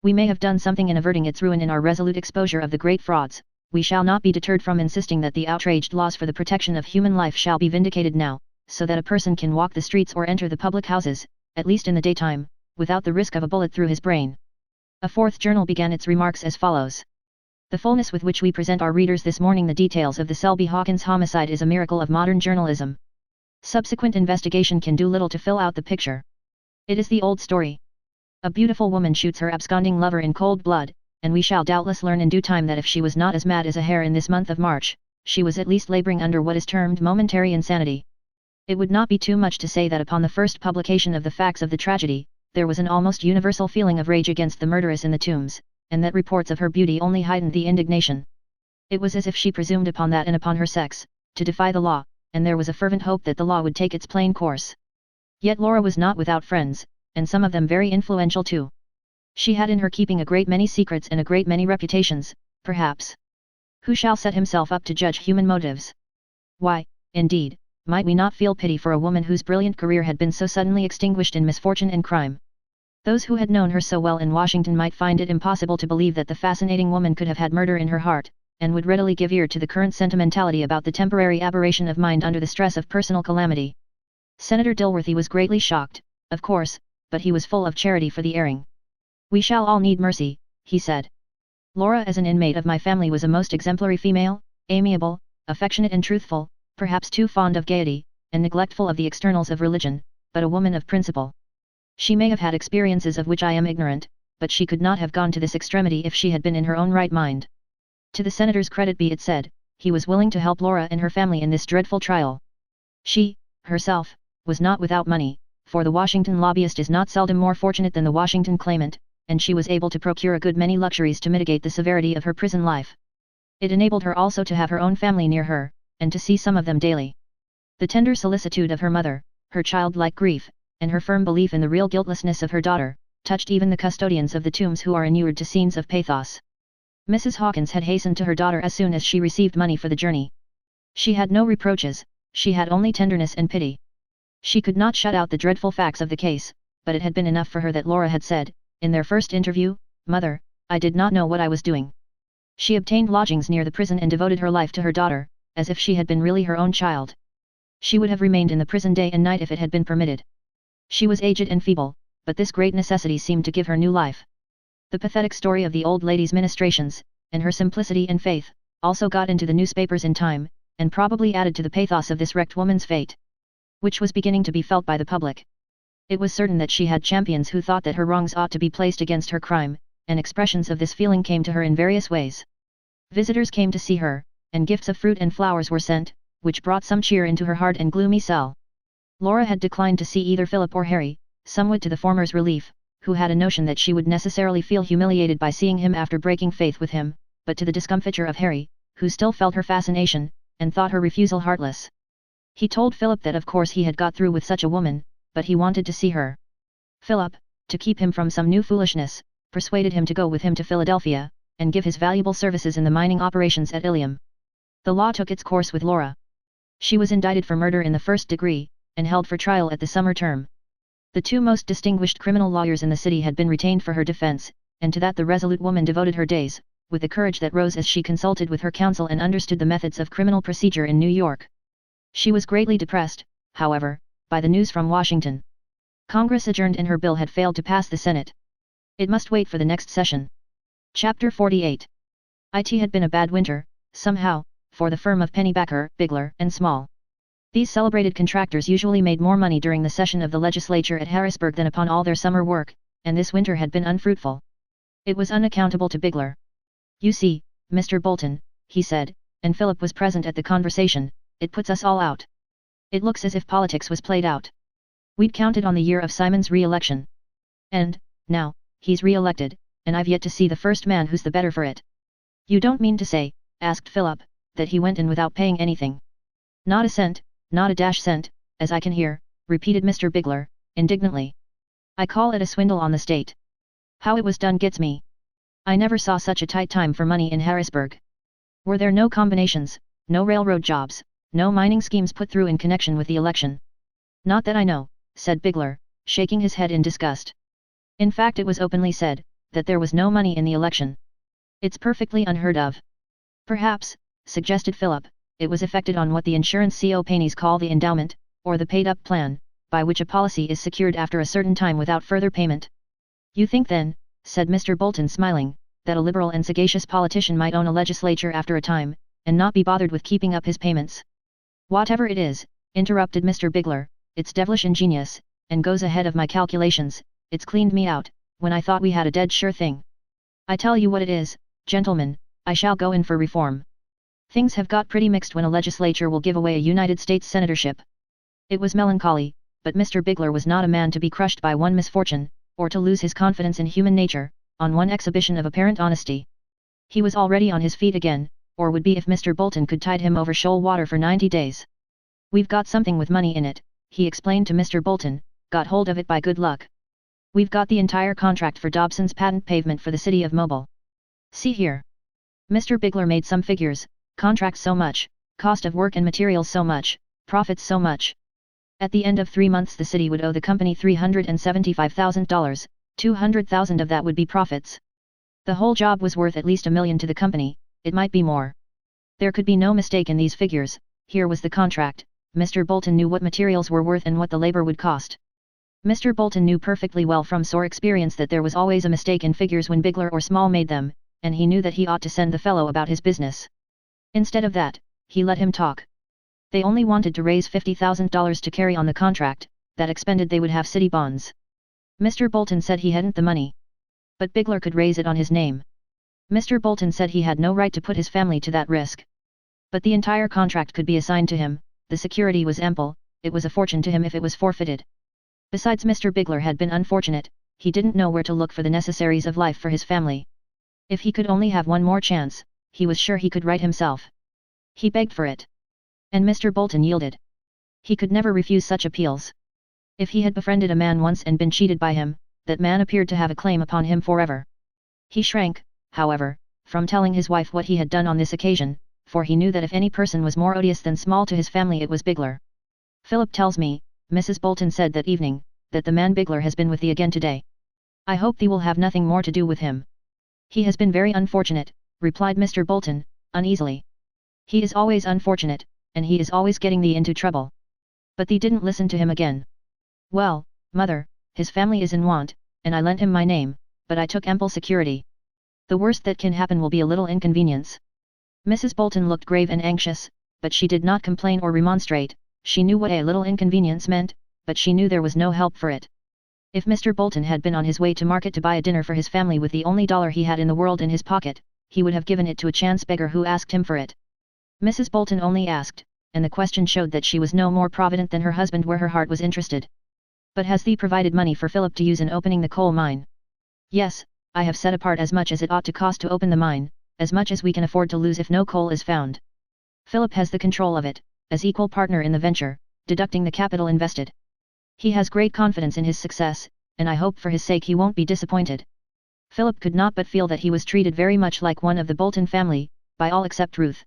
We may have done something in averting its ruin in our resolute exposure of the great frauds. We shall not be deterred from insisting that the outraged laws for the protection of human life shall be vindicated now, so that a person can walk the streets or enter the public houses, at least in the daytime, without the risk of a bullet through his brain. A fourth journal began its remarks as follows. The fullness with which we present our readers this morning the details of the Selby Hawkins homicide is a miracle of modern journalism. Subsequent investigation can do little to fill out the picture. It is the old story. A beautiful woman shoots her absconding lover in cold blood, and we shall doubtless learn in due time that if she was not as mad as a hare in this month of March, she was at least laboring under what is termed momentary insanity. It would not be too much to say that upon the first publication of the facts of the tragedy, there was an almost universal feeling of rage against the murderess in the tombs, and that reports of her beauty only heightened the indignation. It was as if she presumed upon that and upon her sex, to defy the law, and there was a fervent hope that the law would take its plain course. Yet Laura was not without friends, and some of them very influential too. She had in her keeping a great many secrets and a great many reputations, perhaps. Who shall set himself up to judge human motives? Why, indeed, might we not feel pity for a woman whose brilliant career had been so suddenly extinguished in misfortune and crime? Those who had known her so well in Washington might find it impossible to believe that the fascinating woman could have had murder in her heart, and would readily give ear to the current sentimentality about the temporary aberration of mind under the stress of personal calamity. Senator Dilworthy was greatly shocked, of course, but he was full of charity for the erring. We shall all need mercy, he said. Laura as an inmate of my family was a most exemplary female, amiable, affectionate and truthful, perhaps too fond of gaiety, and neglectful of the externals of religion, but a woman of principle. She may have had experiences of which I am ignorant, but she could not have gone to this extremity if she had been in her own right mind. To the senator's credit be it said, he was willing to help Laura and her family in this dreadful trial. She, herself, was not without money, for the Washington lobbyist is not seldom more fortunate than the Washington claimant, and she was able to procure a good many luxuries to mitigate the severity of her prison life. It enabled her also to have her own family near her, and to see some of them daily. The tender solicitude of her mother, her childlike grief, and her firm belief in the real guiltlessness of her daughter, touched even the custodians of the tombs who are inured to scenes of pathos. Mrs. Hawkins had hastened to her daughter as soon as she received money for the journey. She had no reproaches, she had only tenderness and pity. She could not shut out the dreadful facts of the case, but it had been enough for her that Laura had said, in their first interview, "Mother, I did not know what I was doing." She obtained lodgings near the prison and devoted her life to her daughter, as if she had been really her own child. She would have remained in the prison day and night if it had been permitted. She was aged and feeble, but this great necessity seemed to give her new life. The pathetic story of the old lady's ministrations, and her simplicity and faith, also got into the newspapers in time, and probably added to the pathos of this wrecked woman's fate, which was beginning to be felt by the public. It was certain that she had champions who thought that her wrongs ought to be placed against her crime, and expressions of this feeling came to her in various ways. Visitors came to see her, and gifts of fruit and flowers were sent, which brought some cheer into her hard and gloomy cell. Laura had declined to see either Philip or Harry, somewhat to the former's relief, who had a notion that she would necessarily feel humiliated by seeing him after breaking faith with him, but to the discomfiture of Harry, who still felt her fascination, and thought her refusal heartless. He told Philip that of course he had got through with such a woman, but he wanted to see her. Philip, to keep him from some new foolishness, persuaded him to go with him to Philadelphia, and give his valuable services in the mining operations at Ilium. The law took its course with Laura. She was indicted for murder in the first degree, and held for trial at the summer term. The two most distinguished criminal lawyers in the city had been retained for her defense, and to that the resolute woman devoted her days, with the courage that rose as she consulted with her counsel and understood the methods of criminal procedure in New York. She was greatly depressed, however, by the news from Washington. Congress adjourned and her bill had failed to pass the Senate. It must wait for the next session. Chapter 48. It had been a bad winter, somehow, for the firm of Pennybacker, Bigler, and Small. These celebrated contractors usually made more money during the session of the legislature at Harrisburg than upon all their summer work, and this winter had been unfruitful. It was unaccountable to Bigler. "You see, Mr. Bolton," he said, and Philip was present at the conversation, "it puts us all out. It looks as if politics was played out. We'd counted on the year of Simon's re-election. And, now, he's re-elected, and I've yet to see the first man who's the better for it." "You don't mean to say," asked Philip, "that he went in without paying anything?" "Not a cent, not a dash cent, as I can hear," repeated Mr. Bigler, indignantly. "I call it a swindle on the state. How it was done gets me. I never saw such a tight time for money in Harrisburg. Were there no combinations, no railroad jobs, no mining schemes put through in connection with the election. Not that I know, said Bigler, shaking his head in disgust. In fact, it was openly said that there was no money in the election. It's perfectly unheard of. Perhaps, suggested Philip, it was effected on what the insurance companies call the endowment, or the paid-up plan, by which a policy is secured after a certain time without further payment. You think then, said Mr. Bolton smiling, that a liberal and sagacious politician might own a legislature after a time, and not be bothered with keeping up his payments? Whatever it is, interrupted Mr. Bigler, it's devilish ingenious, and goes ahead of my calculations. It's cleaned me out, when I thought we had a dead sure thing. I tell you what it is, gentlemen, I shall go in for reform. Things have got pretty mixed when a legislature will give away a United States senatorship. It was melancholy, but Mr. Bigler was not a man to be crushed by one misfortune, or to lose his confidence in human nature, on one exhibition of apparent honesty. He was already on his feet again, or would be if Mr. Bolton could tide him over shoal water for 90 days. We've got something with money in it, he explained to Mr. Bolton, got hold of it by good luck. We've got the entire contract for Dobson's patent pavement for the city of Mobile. See here. Mr. Bigler made some figures, contract so much, cost of work and materials so much, profits so much. At the end of 3 months the city would owe the company $375,000, 200,000 of that would be profits. The whole job was worth at least $1 million to the company, it might be more. There could be no mistake in these figures. Here was the contract. Mr. Bolton knew what materials were worth and what the labor would cost. Mr. Bolton knew perfectly well from sore experience that there was always a mistake in figures when Bigler or Small made them, and he knew that he ought to send the fellow about his business. Instead of that, he let him talk. They only wanted to raise $50,000 to carry on the contract. That expended they would have city bonds. Mr. Bolton said he hadn't the money. But Bigler could raise it on his name. Mr. Bolton said he had no right to put his family to that risk. But the entire contract could be assigned to him, the security was ample, it was a fortune to him if it was forfeited. Besides, Mr. Bigler had been unfortunate, he didn't know where to look for the necessaries of life for his family. If he could only have one more chance, he was sure he could right himself. He begged for it. And Mr. Bolton yielded. He could never refuse such appeals. If he had befriended a man once and been cheated by him, that man appeared to have a claim upon him forever. He shrank, however, from telling his wife what he had done on this occasion, for he knew that if any person was more odious than Small to his family it was Bigler. Philip tells me, Mrs. Bolton said that evening, that the man Bigler has been with thee again today. I hope thee will have nothing more to do with him. He has been very unfortunate, replied Mr. Bolton, uneasily. He is always unfortunate, and he is always getting thee into trouble. But thee didn't listen to him again. Well, mother, his family is in want, and I lent him my name, but I took ample security. The worst that can happen will be a little inconvenience. Mrs. Bolton looked grave and anxious, but she did not complain or remonstrate. She knew what a little inconvenience meant, but she knew there was no help for it. If Mr. Bolton had been on his way to market to buy a dinner for his family with the only dollar he had in the world in his pocket, he would have given it to a chance beggar who asked him for it. Mrs. Bolton only asked, and the question showed that she was no more provident than her husband where her heart was interested. But has thee provided money for Philip to use in opening the coal mine? Yes, I have set apart as much as it ought to cost to open the mine, as much as we can afford to lose if no coal is found. Philip has the control of it, as equal partner in the venture, deducting the capital invested. He has great confidence in his success, and I hope for his sake he won't be disappointed. Philip could not but feel that he was treated very much like one of the Bolton family, by all except Ruth.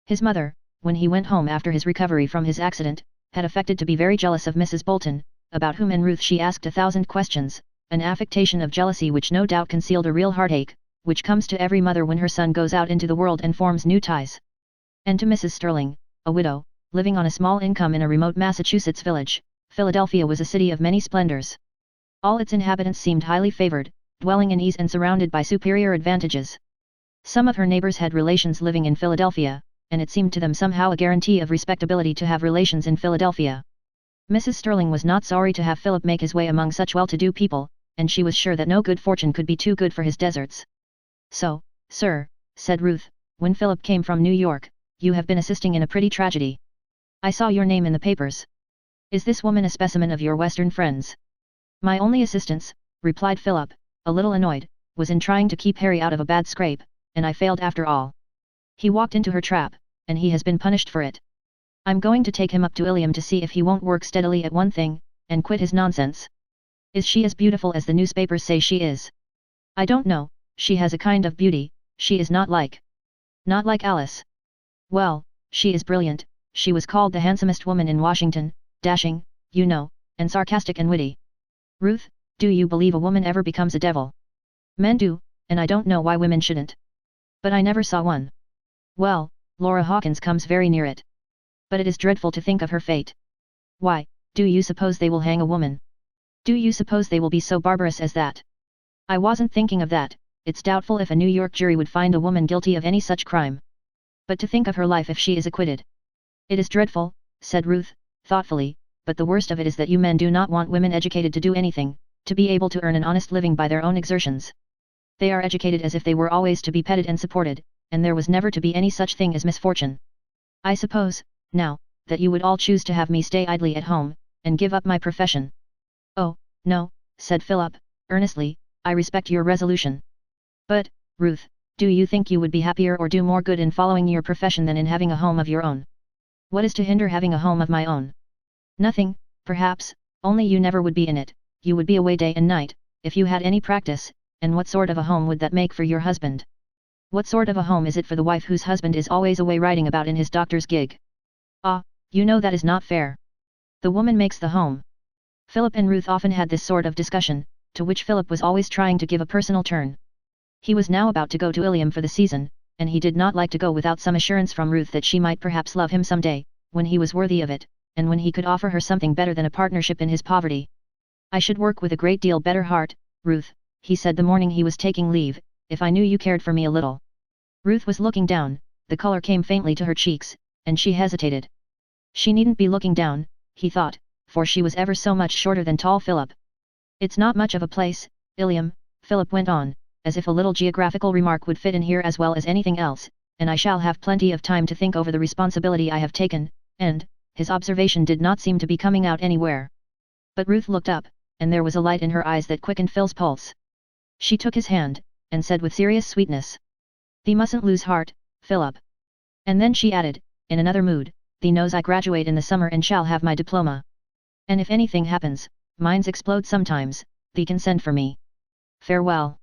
His mother, when he went home after his recovery from his accident, had affected to be very jealous of Mrs. Bolton, about whom and Ruth she asked 1,000 questions, an affectation of jealousy which no doubt concealed a real heartache, which comes to every mother when her son goes out into the world and forms new ties. And to Mrs. Sterling, a widow, living on a small income in a remote Massachusetts village, Philadelphia was a city of many splendors. All its inhabitants seemed highly favored, dwelling in ease and surrounded by superior advantages. Some of her neighbors had relations living in Philadelphia, and it seemed to them somehow a guarantee of respectability to have relations in Philadelphia. Mrs. Sterling was not sorry to have Philip make his way among such well-to-do people, and she was sure that no good fortune could be too good for his deserts. So, sir, said Ruth, when Philip came from New York, you have been assisting in a pretty tragedy. I saw your name in the papers. Is this woman a specimen of your Western friends? My only assistance, replied Philip, a little annoyed, was in trying to keep Harry out of a bad scrape, and I failed after all. He walked into her trap, and he has been punished for it. I'm going to take him up to Ilium to see if he won't work steadily at one thing, and quit his nonsense. Is she as beautiful as the newspapers say she is? I don't know, she has a kind of beauty, she is not like Alice. Well, She is brilliant, she was called the handsomest woman in Washington, dashing, you know, and sarcastic and witty. Ruth, do you believe a woman ever becomes a devil? Men do, and I don't know why women shouldn't. But I never saw one. Well, Laura Hawkins comes very near it. But it is dreadful to think of her fate. Why, do you suppose they will hang a woman? Do you suppose they will be so barbarous as that? I wasn't thinking of that, it's doubtful if a New York jury would find a woman guilty of any such crime. But to think of her life if she is acquitted. It is dreadful, said Ruth, thoughtfully, but the worst of it is that you men do not want women educated to do anything, to be able to earn an honest living by their own exertions. They are educated as if they were always to be petted and supported, and there was never to be any such thing as misfortune. I suppose, now, that you would all choose to have me stay idly at home, and give up my profession. Oh, no, said Philip, earnestly, I respect your resolution. But, Ruth, do you think you would be happier or do more good in following your profession than in having a home of your own? What is to hinder having a home of my own? Nothing, perhaps, only you never would be in it, you would be away day and night, if you had any practice, and what sort of a home would that make for your husband? What sort of a home is it for the wife whose husband is always away riding about in his doctor's gig? Ah, you know that is not fair. The woman makes the home. Philip and Ruth often had this sort of discussion, to which Philip was always trying to give a personal turn. He was now about to go to Ilium for the season, and he did not like to go without some assurance from Ruth that she might perhaps love him some day, when he was worthy of it, and when he could offer her something better than a partnership in his poverty. I should work with a great deal better heart, Ruth, he said the morning he was taking leave, if I knew you cared for me a little. Ruth was looking down, the color came faintly to her cheeks, and she hesitated. She needn't be looking down, he thought, for she was ever so much shorter than tall Philip. It's not much of a place, Ilium, Philip went on, as if a little geographical remark would fit in here as well as anything else, and I shall have plenty of time to think over the responsibility I have taken, and, his observation did not seem to be coming out anywhere. But Ruth looked up, and there was a light in her eyes that quickened Phil's pulse. She took his hand, and said with serious sweetness, "Thee mustn't lose heart, Philip." And then she added, in another mood, "Thee knows I graduate in the summer and shall have my diploma. And if anything happens, mines explode sometimes, thee can send for me. Farewell."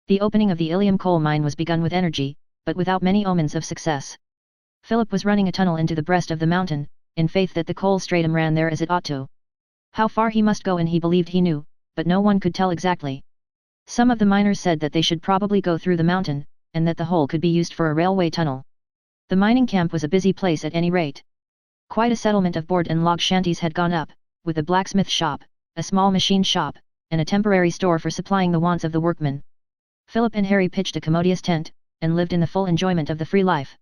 The opening of the Ilium coal mine was begun with energy, but without many omens of success. Philip was running a tunnel into the breast of the mountain, in faith that the coal stratum ran there as it ought to. How far he must go and he believed he knew, but no one could tell exactly. Some of the miners said that they should probably go through the mountain, and that the hole could be used for a railway tunnel. The mining camp was a busy place at any rate. Quite a settlement of board and log shanties had gone up, with a blacksmith shop, a small machine shop, and a temporary store for supplying the wants of the workmen. Philip and Harry pitched a commodious tent, and lived in the full enjoyment of the free life.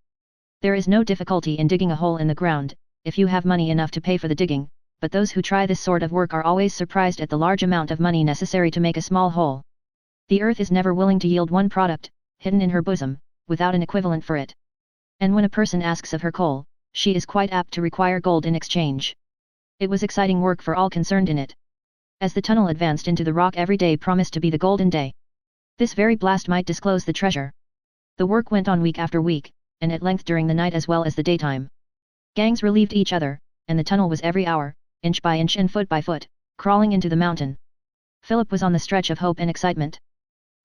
There is no difficulty in digging a hole in the ground, if you have money enough to pay for the digging, but those who try this sort of work are always surprised at the large amount of money necessary to make a small hole. The earth is never willing to yield one product, hidden in her bosom, without an equivalent for it. And when a person asks of her coal, she is quite apt to require gold in exchange. It was exciting work for all concerned in it. As the tunnel advanced into the rock, every day promised to be the golden day. This very blast might disclose the treasure. The work went on week after week, and at length during the night as well as the daytime. Gangs relieved each other, and the tunnel was every hour, inch by inch and foot by foot, crawling into the mountain. Philip was on the stretch of hope and excitement.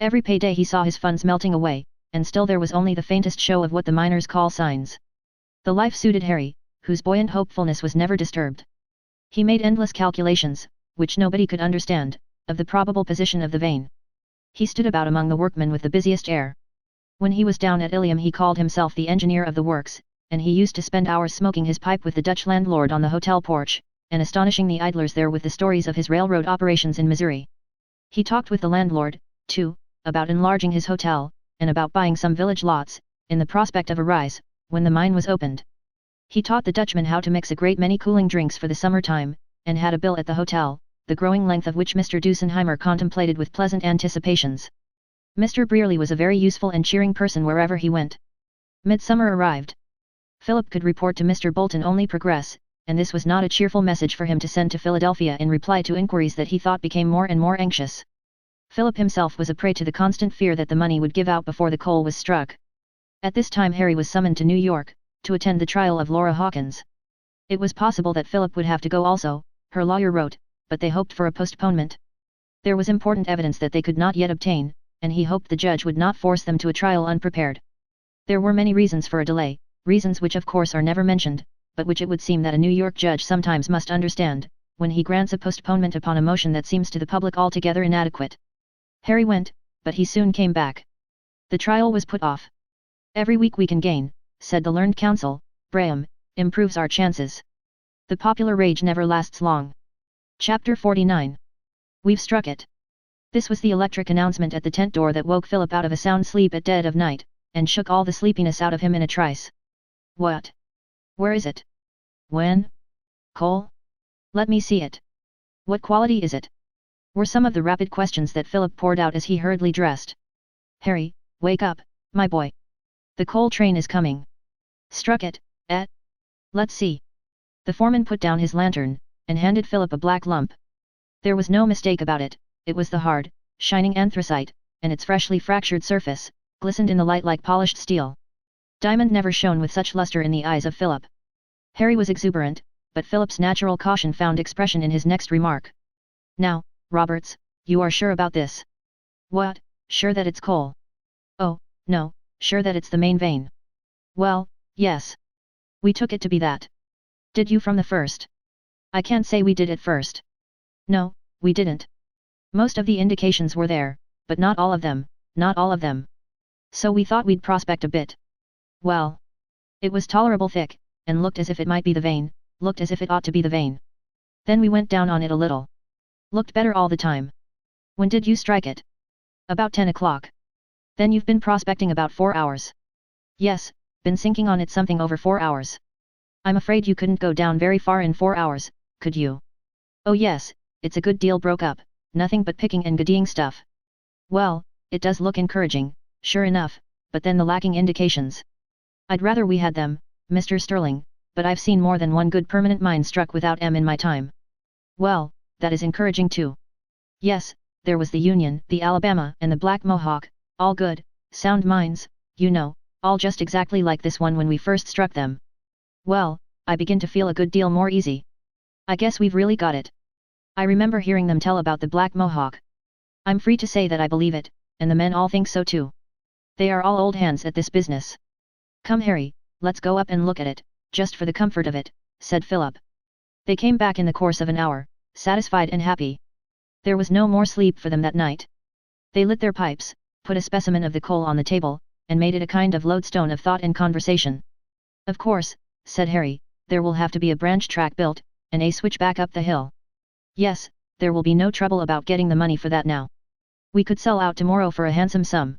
Every payday he saw his funds melting away, and still there was only the faintest show of what the miners call signs. The life suited Harry, whose buoyant hopefulness was never disturbed. He made endless calculations, which nobody could understand, of the probable position of the vein. He stood about among the workmen with the busiest air. When he was down at Ilium he called himself the engineer of the works, and he used to spend hours smoking his pipe with the Dutch landlord on the hotel porch, and astonishing the idlers there with the stories of his railroad operations in Missouri. He talked with the landlord, too, about enlarging his hotel, and about buying some village lots, in the prospect of a rise, when the mine was opened. He taught the Dutchman how to mix a great many cooling drinks for the summer time, and had a bill at the hotel, the growing length of which Mr. Dusenheimer contemplated with pleasant anticipations. Mr. Brearley was a very useful and cheering person wherever he went. Midsummer arrived. Philip could report to Mr. Bolton only progress, and this was not a cheerful message for him to send to Philadelphia in reply to inquiries that he thought became more and more anxious. Philip himself was a prey to the constant fear that the money would give out before the coal was struck. At this time Harry was summoned to New York, to attend the trial of Laura Hawkins. It was possible that Philip would have to go also, her lawyer wrote, but they hoped for a postponement. There was important evidence that they could not yet obtain, and he hoped the judge would not force them to a trial unprepared. There were many reasons for a delay, reasons which of course are never mentioned, but which it would seem that a New York judge sometimes must understand, when he grants a postponement upon a motion that seems to the public altogether inadequate. Harry went, but he soon came back. The trial was put off. "Every week we can gain," said the learned counsel, "Braham, improves our chances. The popular rage never lasts long." Chapter 49. We've struck it. This was the electric announcement at the tent door that woke Philip out of a sound sleep at dead of night, and shook all the sleepiness out of him in a trice. "What? Where is it? When? Coal? Let me see it. What quality is it?" were some of the rapid questions that Philip poured out as he hurriedly dressed. "Harry, wake up, my boy. The coal train is coming." "Struck it, eh? Let's see." The foreman put down his lantern, and handed Philip a black lump. There was no mistake about it, it was the hard, shining anthracite, and its freshly fractured surface glistened in the light like polished steel. Diamond never shone with such luster in the eyes of Philip. Harry was exuberant, but Philip's natural caution found expression in his next remark. "Now, Roberts, you are sure about this?" "What, sure that it's coal?" "Oh, no, sure that it's the main vein." "Well, yes. We took it to be that." "Did you from the first?" "I can't say we did at first. No, we didn't. Most of the indications were there, but not all of them, not all of them. So we thought we'd prospect a bit. Well, it was tolerable thick, and looked as if it might be the vein, looked as if it ought to be the vein. Then we went down on it a little. Looked better all the time." "When did you strike it?" "About 10 o'clock. "Then you've been prospecting about 4 hours." "Yes, been sinking on it something over 4 hours." "I'm afraid you couldn't go down very far in 4 hours, could you?" "Oh yes, it's a good deal broke up, nothing but picking and giddying stuff." "Well, it does look encouraging, sure enough, but then the lacking indications. I'd rather we had them, Mr. Sterling, but I've seen more than one good permanent mine struck without 'em in my time." "Well, that is encouraging too." "Yes, there was the Union, the Alabama and the Black Mohawk, all good, sound mines, you know, all just exactly like this one when we first struck them." "Well, I begin to feel a good deal more easy. I guess we've really got it. I remember hearing them tell about the Black Mohawk. I'm free to say that I believe it, and the men all think so too. They are all old hands at this business." "Come Harry, let's go up and look at it, just for the comfort of it," said Philip. They came back in the course of an hour, satisfied and happy. There was no more sleep for them that night. They lit their pipes, put a specimen of the coal on the table, and made it a kind of lodestone of thought and conversation. "Of course," said Harry, "there will have to be a branch track built, and a switch back up the hill." "Yes, there will be no trouble about getting the money for that now. We could sell out tomorrow for a handsome sum.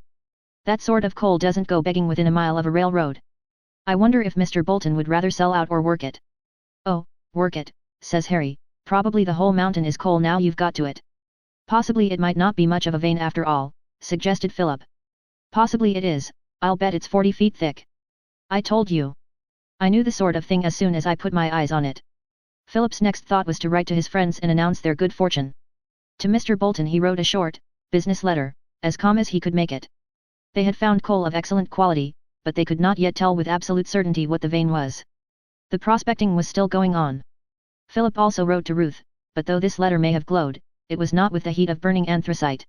That sort of coal doesn't go begging within a mile of a railroad. I wonder if Mr. Bolton would rather sell out or work it." "Oh, work it," says Harry, "probably the whole mountain is coal now you've got to it." "Possibly it might not be much of a vein after all," suggested Philip. "Possibly it is, I'll bet it's 40 feet thick." "I told you. I knew the sort of thing as soon as I put my eyes on it." Philip's next thought was to write to his friends and announce their good fortune. To Mr. Bolton he wrote a short, business letter, as calm as he could make it. They had found coal of excellent quality, but they could not yet tell with absolute certainty what the vein was. The prospecting was still going on. Philip also wrote to Ruth, but though this letter may have glowed, it was not with the heat of burning anthracite.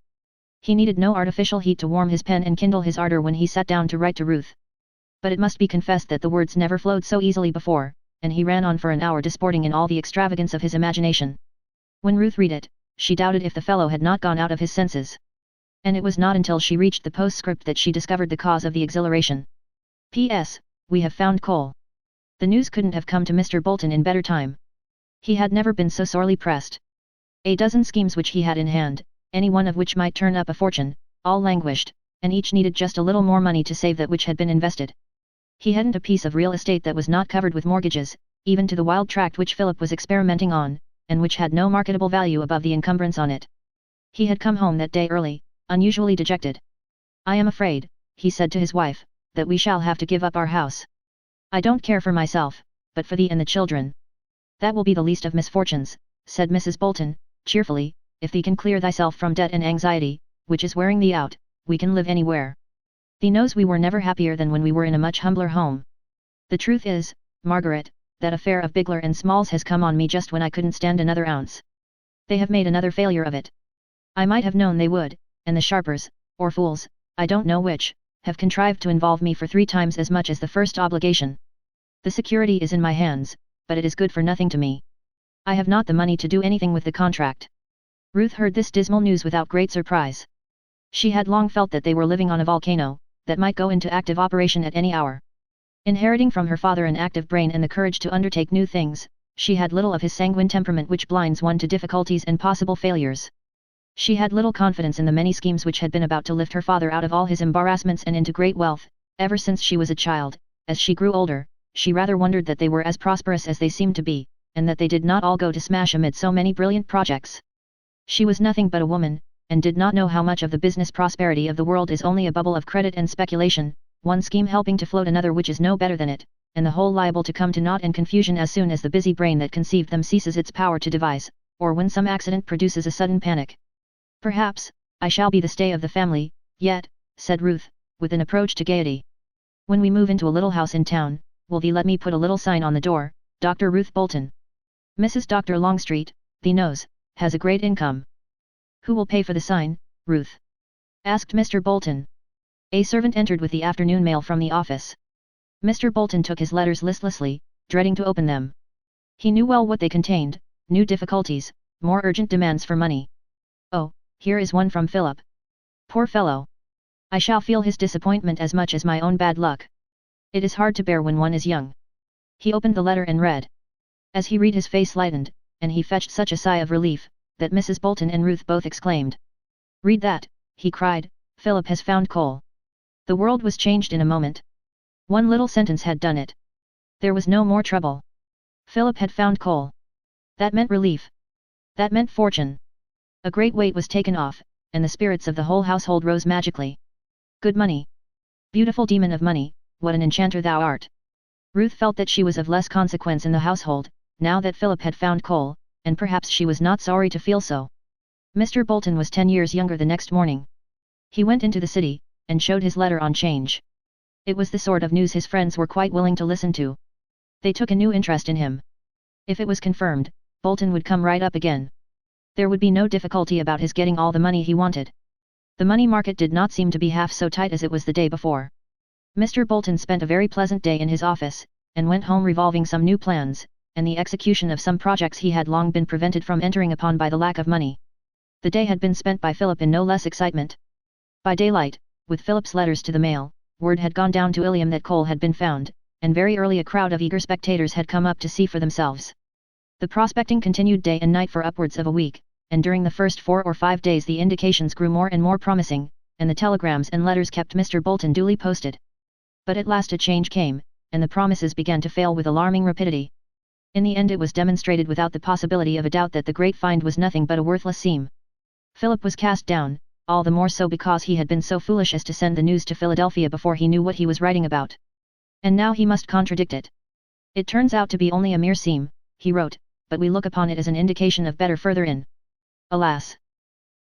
He needed no artificial heat to warm his pen and kindle his ardor when he sat down to write to Ruth. But it must be confessed that the words never flowed so easily before, and he ran on for an hour disporting in all the extravagance of his imagination. When Ruth read it, she doubted if the fellow had not gone out of his senses. And it was not until she reached the postscript that she discovered the cause of the exhilaration. "P.S. We have found coal." The news couldn't have come to Mr. Bolton in better time. He had never been so sorely pressed. A dozen schemes which he had in hand, any one of which might turn up a fortune, all languished, and each needed just a little more money to save that which had been invested. He hadn't a piece of real estate that was not covered with mortgages, even to the wild tract which Philip was experimenting on, and which had no marketable value above the encumbrance on it. He had come home that day early, unusually dejected. "I am afraid," he said to his wife, "that we shall have to give up our house. I don't care for myself, but for thee and the children." "That will be the least of misfortunes," said Mrs. Bolton, cheerfully, "if thee can clear thyself from debt and anxiety, which is wearing thee out, we can live anywhere. Thee knows we were never happier than when we were in a much humbler home. The truth is, Margaret, that affair of Bigler and Smalls has come on me just when I couldn't stand another ounce. They have made another failure of it. I might have known they would, and the sharpers, or fools, I don't know which, have contrived to involve me for 3 times as much as the first obligation. The security is in my hands, but it is good for nothing to me. I have not the money to do anything with the contract. Ruth heard this dismal news without great surprise. She had long felt that they were living on a volcano, that might go into active operation at any hour. Inheriting from her father an active brain and the courage to undertake new things, she had little of his sanguine temperament which blinds one to difficulties and possible failures. She had little confidence in the many schemes which had been about to lift her father out of all his embarrassments and into great wealth. Ever since she was a child, as she grew older, she rather wondered that they were as prosperous as they seemed to be, and that they did not all go to smash amid so many brilliant projects. She was nothing but a woman, and did not know how much of the business prosperity of the world is only a bubble of credit and speculation, one scheme helping to float another which is no better than it, and the whole liable to come to naught and confusion as soon as the busy brain that conceived them ceases its power to devise, or when some accident produces a sudden panic. Perhaps, I shall be the stay of the family, yet, said Ruth, with an approach to gaiety. When we move into a little house in town, will thee let me put a little sign on the door, Dr. Ruth Bolton. Mrs. Dr. Longstreet, thee knows, has a great income. Who will pay for the sign, Ruth? Asked Mr. Bolton. A servant entered with the afternoon mail from the office. Mr. Bolton took his letters listlessly, dreading to open them. He knew well what they contained, new difficulties, more urgent demands for money. Oh, here is one from Philip. Poor fellow. I shall feel his disappointment as much as my own bad luck. It is hard to bear when one is young. He opened the letter and read. As he read his face lightened, and he fetched such a sigh of relief, that Mrs. Bolton and Ruth both exclaimed. Read that, he cried, Philip has found coal. The world was changed in a moment. One little sentence had done it. There was no more trouble. Philip had found coal. That meant relief. That meant fortune. A great weight was taken off, and the spirits of the whole household rose magically. Good money. Beautiful demon of money, what an enchanter thou art. Ruth felt that she was of less consequence in the household, now that Philip had found coal, and perhaps she was not sorry to feel so. Mr. Bolton was 10 years younger the next morning. He went into the city, and showed his letter on change. It was the sort of news his friends were quite willing to listen to. They took a new interest in him. If it was confirmed, Bolton would come right up again. There would be no difficulty about his getting all the money he wanted. The money market did not seem to be half so tight as it was the day before. Mr. Bolton spent a very pleasant day in his office, and went home revolving some new plans, and the execution of some projects he had long been prevented from entering upon by the lack of money. The day had been spent by Philip in no less excitement. By daylight, with Philip's letters to the mail, word had gone down to Ilium that coal had been found, and very early a crowd of eager spectators had come up to see for themselves. The prospecting continued day and night for upwards of a week, and during the first 4 or 5 days the indications grew more and more promising, and the telegrams and letters kept Mr. Bolton duly posted. But at last a change came, and the promises began to fail with alarming rapidity. In the end it was demonstrated without the possibility of a doubt that the great find was nothing but a worthless seam. Philip was cast down, all the more so because he had been so foolish as to send the news to Philadelphia before he knew what he was writing about. And now he must contradict it. It turns out to be only a mere seam, he wrote, but we look upon it as an indication of better further in. Alas!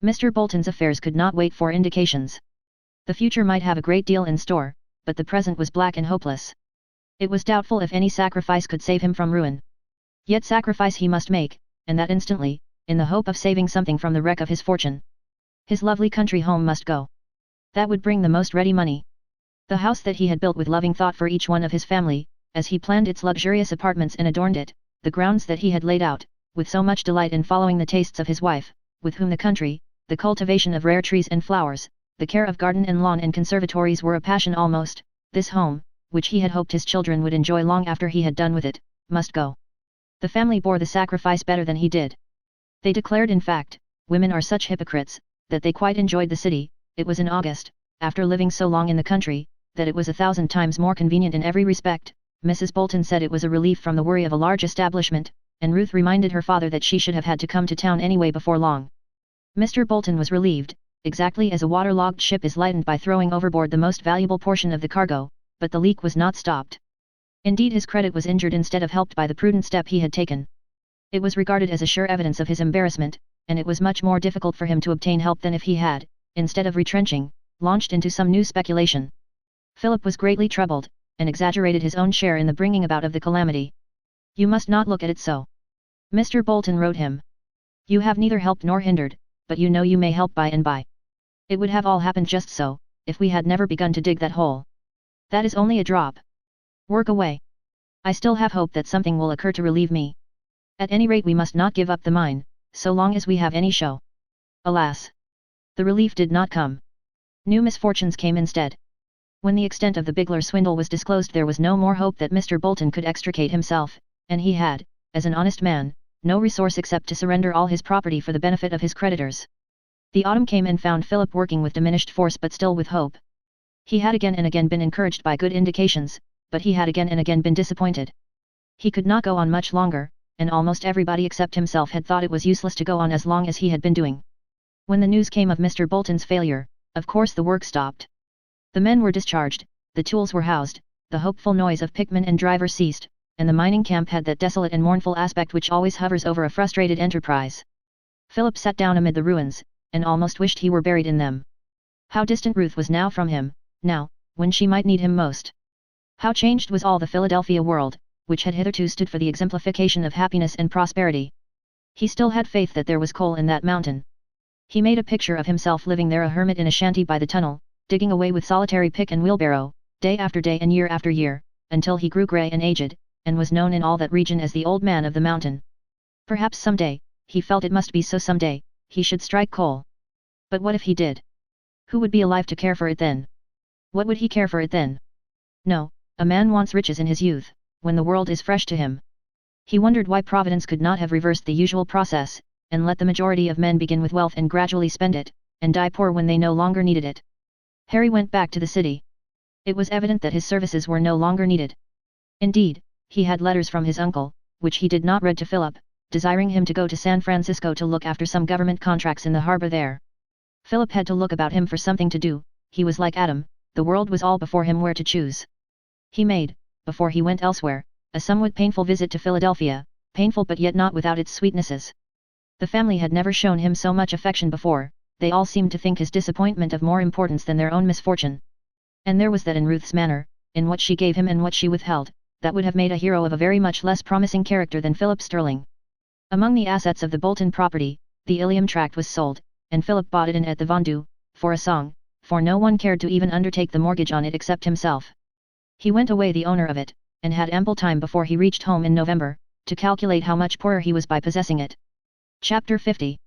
Mr. Bolton's affairs could not wait for indications. The future might have a great deal in store, but the present was black and hopeless. It was doubtful if any sacrifice could save him from ruin. Yet sacrifice he must make, and that instantly, in the hope of saving something from the wreck of his fortune. His lovely country home must go. That would bring the most ready money. The house that he had built with loving thought for each one of his family, as he planned its luxurious apartments and adorned it, the grounds that he had laid out, with so much delight in following the tastes of his wife, with whom the country, the cultivation of rare trees and flowers, the care of garden and lawn and conservatories were a passion almost, this home, which he had hoped his children would enjoy long after he had done with it, must go. The family bore the sacrifice better than he did. They declared in fact, women are such hypocrites, that they quite enjoyed the city. It was in August, after living so long in the country, that it was 1,000 times more convenient in every respect. Mrs. Bolton said it was a relief from the worry of a large establishment, and Ruth reminded her father that she should have had to come to town anyway before long. Mr. Bolton was relieved, exactly as a waterlogged ship is lightened by throwing overboard the most valuable portion of the cargo, but the leak was not stopped. Indeed his credit was injured instead of helped by the prudent step he had taken. It was regarded as a sure evidence of his embarrassment, and it was much more difficult for him to obtain help than if he had, instead of retrenching, launched into some new speculation. Philip was greatly troubled, and exaggerated his own share in the bringing about of the calamity. You must not look at it so. Mr. Bolton wrote him. You have neither helped nor hindered, but you know you may help by and by. It would have all happened just so, if we had never begun to dig that hole. That is only a drop. Work away. I still have hope that something will occur to relieve me. At any rate we must not give up the mine, so long as we have any show. Alas! The relief did not come. New misfortunes came instead. When the extent of the Bigler swindle was disclosed there was no more hope that Mr. Bolton could extricate himself, and he had, as an honest man, no resource except to surrender all his property for the benefit of his creditors. The autumn came and found Philip working with diminished force but still with hope. He had again and again been encouraged by good indications, but he had again and again been disappointed. He could not go on much longer, and almost everybody except himself had thought it was useless to go on as long as he had been doing. When the news came of Mr. Bolton's failure, of course the work stopped. The men were discharged, the tools were housed, the hopeful noise of pickman and driver ceased, and the mining camp had that desolate and mournful aspect which always hovers over a frustrated enterprise. Philip sat down amid the ruins, and almost wished he were buried in them. How distant Ruth was now from him, now, when she might need him most. How changed was all the Philadelphia world, which had hitherto stood for the exemplification of happiness and prosperity. He still had faith that there was coal in that mountain. He made a picture of himself living there a hermit in a shanty by the tunnel, digging away with solitary pick and wheelbarrow, day after day and year after year, until he grew grey and aged, and was known in all that region as the Old Man of the Mountain. Perhaps some day, he felt it must be so some day, he should strike coal. But what if he did? Who would be alive to care for it then? What would he care for it then? No, a man wants riches in his youth, when the world is fresh to him. He wondered why Providence could not have reversed the usual process, and let the majority of men begin with wealth and gradually spend it, and die poor when they no longer needed it. Harry went back to the city. It was evident that his services were no longer needed. Indeed, he had letters from his uncle, which he did not read to Philip, desiring him to go to San Francisco to look after some government contracts in the harbor there. Philip had to look about him for something to do. He was like Adam, the world was all before him where to choose. He made, before he went elsewhere, a somewhat painful visit to Philadelphia, painful but yet not without its sweetnesses. The family had never shown him so much affection before, they all seemed to think his disappointment of more importance than their own misfortune. And there was that in Ruth's manner, in what she gave him and what she withheld, that would have made a hero of a very much less promising character than Philip Sterling. Among the assets of the Bolton property, the Ilium tract was sold, and Philip bought it in at the Vendu, for a song, for no one cared to even undertake the mortgage on it except himself. He went away the owner of it, and had ample time before he reached home in November, to calculate how much poorer he was by possessing it. Chapter 50.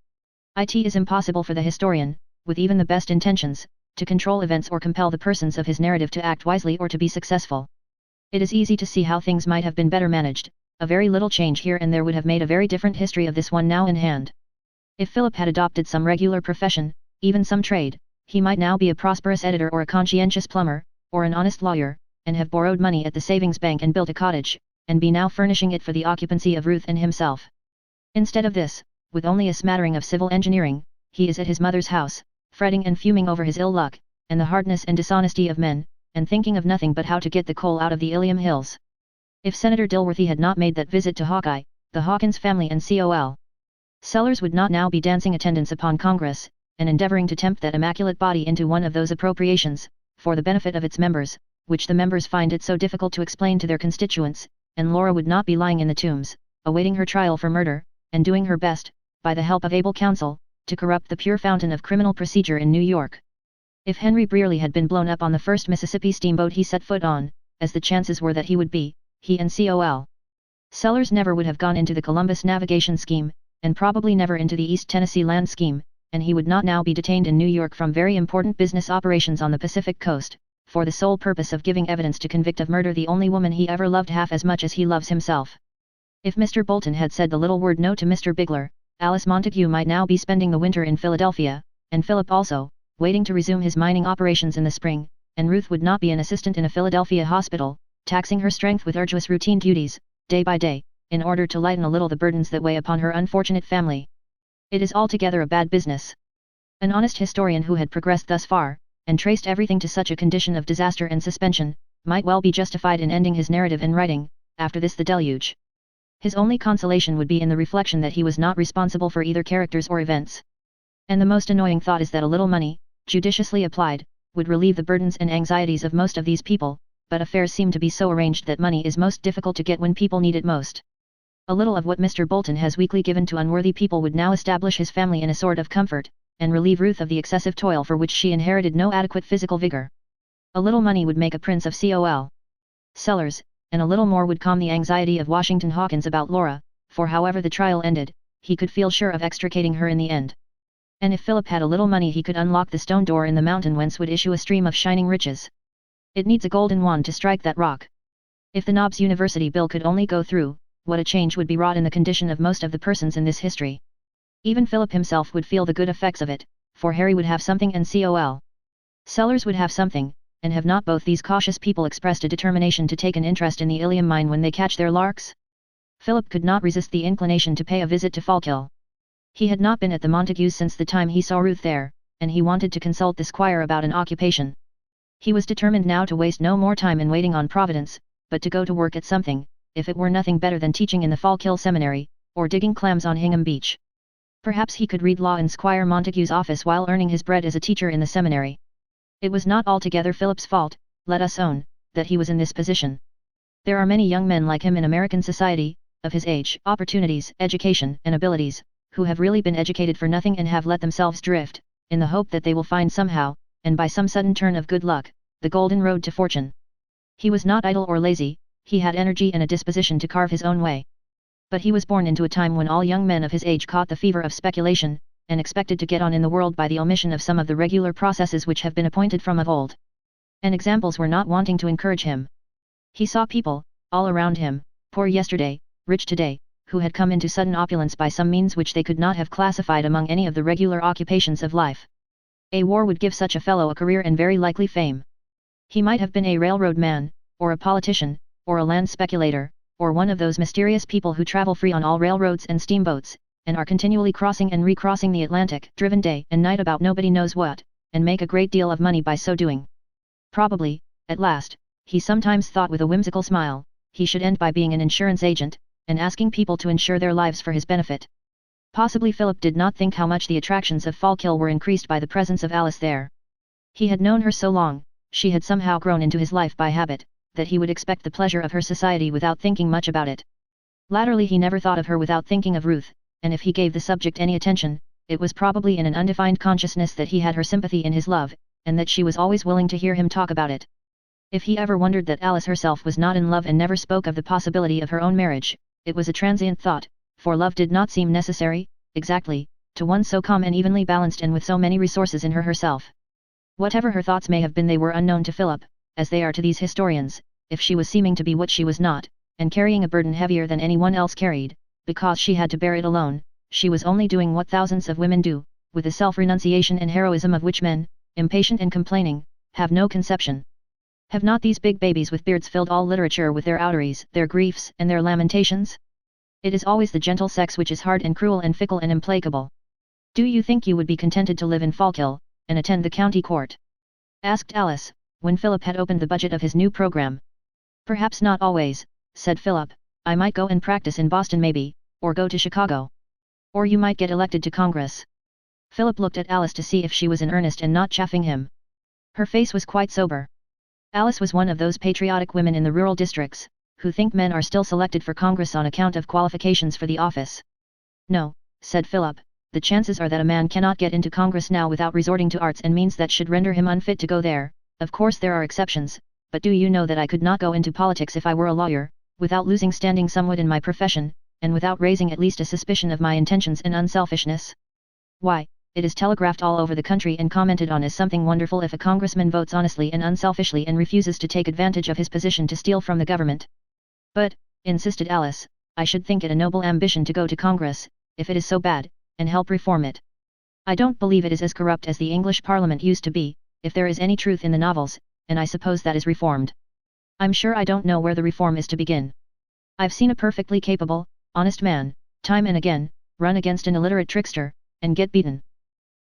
It is impossible for the historian, with even the best intentions, to control events or compel the persons of his narrative to act wisely or to be successful. It is easy to see how things might have been better managed. A very little change here and there would have made a very different history of this one now in hand. If Philip had adopted some regular profession, even some trade, he might now be a prosperous editor or a conscientious plumber, or an honest lawyer, and have borrowed money at the savings bank and built a cottage, and be now furnishing it for the occupancy of Ruth and himself. Instead of this, with only a smattering of civil engineering, he is at his mother's house, fretting and fuming over his ill luck, and the hardness and dishonesty of men, and thinking of nothing but how to get the coal out of the Ilium Hills. If Senator Dilworthy had not made that visit to Hawkeye, the Hawkins family and Col. Sellers would not now be dancing attendance upon Congress, and endeavoring to tempt that immaculate body into one of those appropriations, for the benefit of its members, which the members find it so difficult to explain to their constituents, and Laura would not be lying in the Tombs, awaiting her trial for murder, and doing her best, by the help of able counsel, to corrupt the pure fountain of criminal procedure in New York. If Henry Brearley had been blown up on the first Mississippi steamboat he set foot on, as the chances were that he would be, he and Col. Sellers never would have gone into the Columbus navigation scheme, and probably never into the East Tennessee land scheme, and he would not now be detained in New York from very important business operations on the Pacific coast, for the sole purpose of giving evidence to convict of murder the only woman he ever loved half as much as he loves himself. If Mr. Bolton had said the little word no to Mr. Bigler, Alice Montague might now be spending the winter in Philadelphia, and Philip also, waiting to resume his mining operations in the spring, and Ruth would not be an assistant in a Philadelphia hospital, taxing her strength with arduous routine duties, day by day, in order to lighten a little the burdens that weigh upon her unfortunate family. It is altogether a bad business. An honest historian who had progressed thus far, and traced everything to such a condition of disaster and suspension, might well be justified in ending his narrative and writing, after this the deluge. His only consolation would be in the reflection that he was not responsible for either characters or events. And the most annoying thought is that a little money, judiciously applied, would relieve the burdens and anxieties of most of these people, but affairs seem to be so arranged that money is most difficult to get when people need it most. A little of what Mr. Bolton has weekly given to unworthy people would now establish his family in a sort of comfort, and relieve Ruth of the excessive toil for which she inherited no adequate physical vigor. A little money would make a prince of Col. Sellers, and a little more would calm the anxiety of Washington Hawkins about Laura, for however the trial ended, he could feel sure of extricating her in the end. And if Philip had a little money he could unlock the stone door in the mountain whence would issue a stream of shining riches. It needs a golden wand to strike that rock. If the Knobs University bill could only go through, what a change would be wrought in the condition of most of the persons in this history. Even Philip himself would feel the good effects of it, for Harry would have something and Col. Sellers would have something, and have not both these cautious people expressed a determination to take an interest in the Ilium mine when they catch their larks? Philip could not resist the inclination to pay a visit to Fallkill. He had not been at the Montagues since the time he saw Ruth there, and he wanted to consult the squire about an occupation. He was determined now to waste no more time in waiting on Providence, but to go to work at something, if it were nothing better than teaching in the Fallkill Seminary, or digging clams on Hingham Beach. Perhaps he could read law in Squire Montague's office while earning his bread as a teacher in the seminary. It was not altogether Philip's fault, let us own, that he was in this position. There are many young men like him in American society, of his age, opportunities, education, and abilities, who have really been educated for nothing and have let themselves drift, in the hope that they will find somehow, and by some sudden turn of good luck, the golden road to fortune. He was not idle or lazy, he had energy and a disposition to carve his own way. But he was born into a time when all young men of his age caught the fever of speculation, and expected to get on in the world by the omission of some of the regular processes which have been appointed from of old. And examples were not wanting to encourage him. He saw people, all around him, poor yesterday, rich today, who had come into sudden opulence by some means which they could not have classified among any of the regular occupations of life. A war would give such a fellow a career and very likely fame. He might have been a railroad man, or a politician, or a land speculator, or one of those mysterious people who travel free on all railroads and steamboats, and are continually crossing and recrossing the Atlantic, driven day and night about nobody knows what, and make a great deal of money by so doing. Probably, at last, he sometimes thought with a whimsical smile, he should end by being an insurance agent, and asking people to insure their lives for his benefit. Possibly Philip did not think how much the attractions of Fallkill were increased by the presence of Alice there. He had known her so long, she had somehow grown into his life by habit, that he would expect the pleasure of her society without thinking much about it. Latterly he never thought of her without thinking of Ruth, and if he gave the subject any attention, it was probably in an undefined consciousness that he had her sympathy in his love, and that she was always willing to hear him talk about it. If he ever wondered that Alice herself was not in love and never spoke of the possibility of her own marriage, it was a transient thought, for love did not seem necessary, exactly, to one so calm and evenly balanced and with so many resources in her herself. Whatever her thoughts may have been, they were unknown to Philip, as they are to these historians. If she was seeming to be what she was not, and carrying a burden heavier than anyone else carried, because she had to bear it alone, she was only doing what thousands of women do, with the self-renunciation and heroism of which men, impatient and complaining, have no conception. Have not these big babies with beards filled all literature with their outeries, their griefs, and their lamentations? It is always the gentle sex which is hard and cruel and fickle and implacable. Do you think you would be contented to live in Fallkill, and attend the county court? Asked Alice, when Philip had opened the budget of his new program. Perhaps not always, said Philip. I might go and practice in Boston maybe, or go to Chicago. Or you might get elected to Congress. Philip looked at Alice to see if she was in earnest and not chaffing him. Her face was quite sober. Alice was one of those patriotic women in the rural districts, who think men are still selected for Congress on account of qualifications for the office. No, said Philip, the chances are that a man cannot get into Congress now without resorting to arts and means that should render him unfit to go there. Of course there are exceptions, but do you know that I could not go into politics if I were a lawyer, without losing standing somewhat in my profession, and without raising at least a suspicion of my intentions and unselfishness? Why, it is telegraphed all over the country and commented on as something wonderful if a congressman votes honestly and unselfishly and refuses to take advantage of his position to steal from the government. But, insisted Alice, I should think it a noble ambition to go to Congress, if it is so bad, and help reform it. I don't believe it is as corrupt as the English Parliament used to be, if there is any truth in the novels, and I suppose that is reformed. I'm sure I don't know where the reform is to begin. I've seen a perfectly capable, honest man, time and again, run against an illiterate trickster, and get beaten.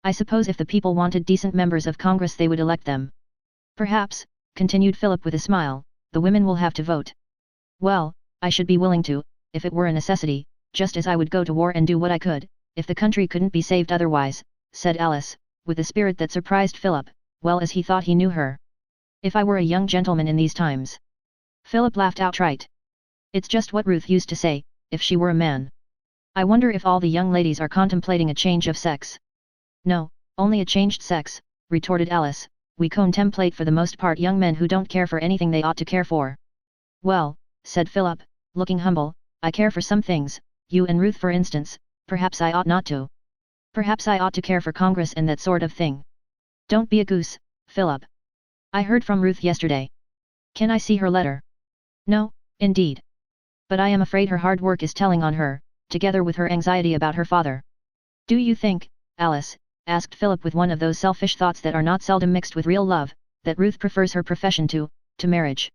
I suppose if the people wanted decent members of Congress they would elect them. Perhaps, continued Philip with a smile, the women will have to vote. Well, I should be willing to, if it were a necessity, just as I would go to war and do what I could, if the country couldn't be saved otherwise, said Alice, with a spirit that surprised Philip, well as he thought he knew her. If I were a young gentleman in these times. Philip laughed outright. It's just what Ruth used to say, if she were a man. I wonder if all the young ladies are contemplating a change of sex. No, only a changed sex, retorted Alice, we contemplate for the most part young men who don't care for anything they ought to care for. Well, said Philip, looking humble. I care for some things, you and Ruth for instance, perhaps I ought not to. Perhaps I ought to care for Congress and that sort of thing. Don't be a goose, Philip. I heard from Ruth yesterday. Can I see her letter? No, indeed. But I am afraid her hard work is telling on her, together with her anxiety about her father. Do you think, Alice, asked Philip with one of those selfish thoughts that are not seldom mixed with real love, that Ruth prefers her profession to marriage?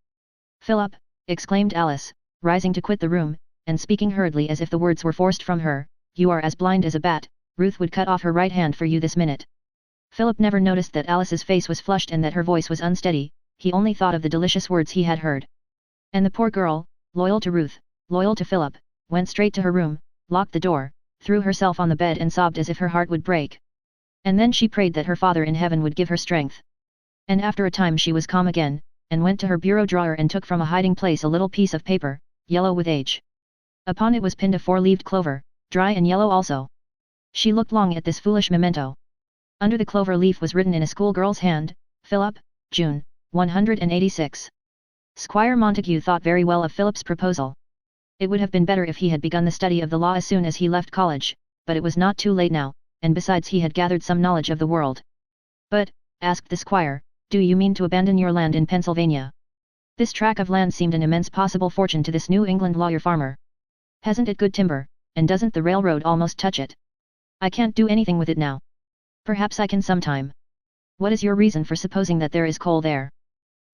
Philip, exclaimed Alice, rising to quit the room, and speaking hurriedly as if the words were forced from her, you are as blind as a bat, Ruth would cut off her right hand for you this minute. Philip never noticed that Alice's face was flushed and that her voice was unsteady, he only thought of the delicious words he had heard. And the poor girl, loyal to Ruth, loyal to Philip, went straight to her room, locked the door, threw herself on the bed and sobbed as if her heart would break. And then she prayed that her Father in heaven would give her strength. And after a time she was calm again, and went to her bureau drawer and took from a hiding place a little piece of paper, yellow with age. Upon it was pinned a four-leaved clover, dry and yellow also. She looked long at this foolish memento. Under the clover leaf was written in a schoolgirl's hand, Philip, June, 186. Squire Montague thought very well of Philip's proposal. It would have been better if he had begun the study of the law as soon as he left college, but it was not too late now, and besides he had gathered some knowledge of the world. But, asked the squire, do you mean to abandon your land in Pennsylvania? This tract of land seemed an immense possible fortune to this New England lawyer-farmer. Hasn't it good timber, and doesn't the railroad almost touch it? I can't do anything with it now. Perhaps I can sometime. What is your reason for supposing that there is coal there?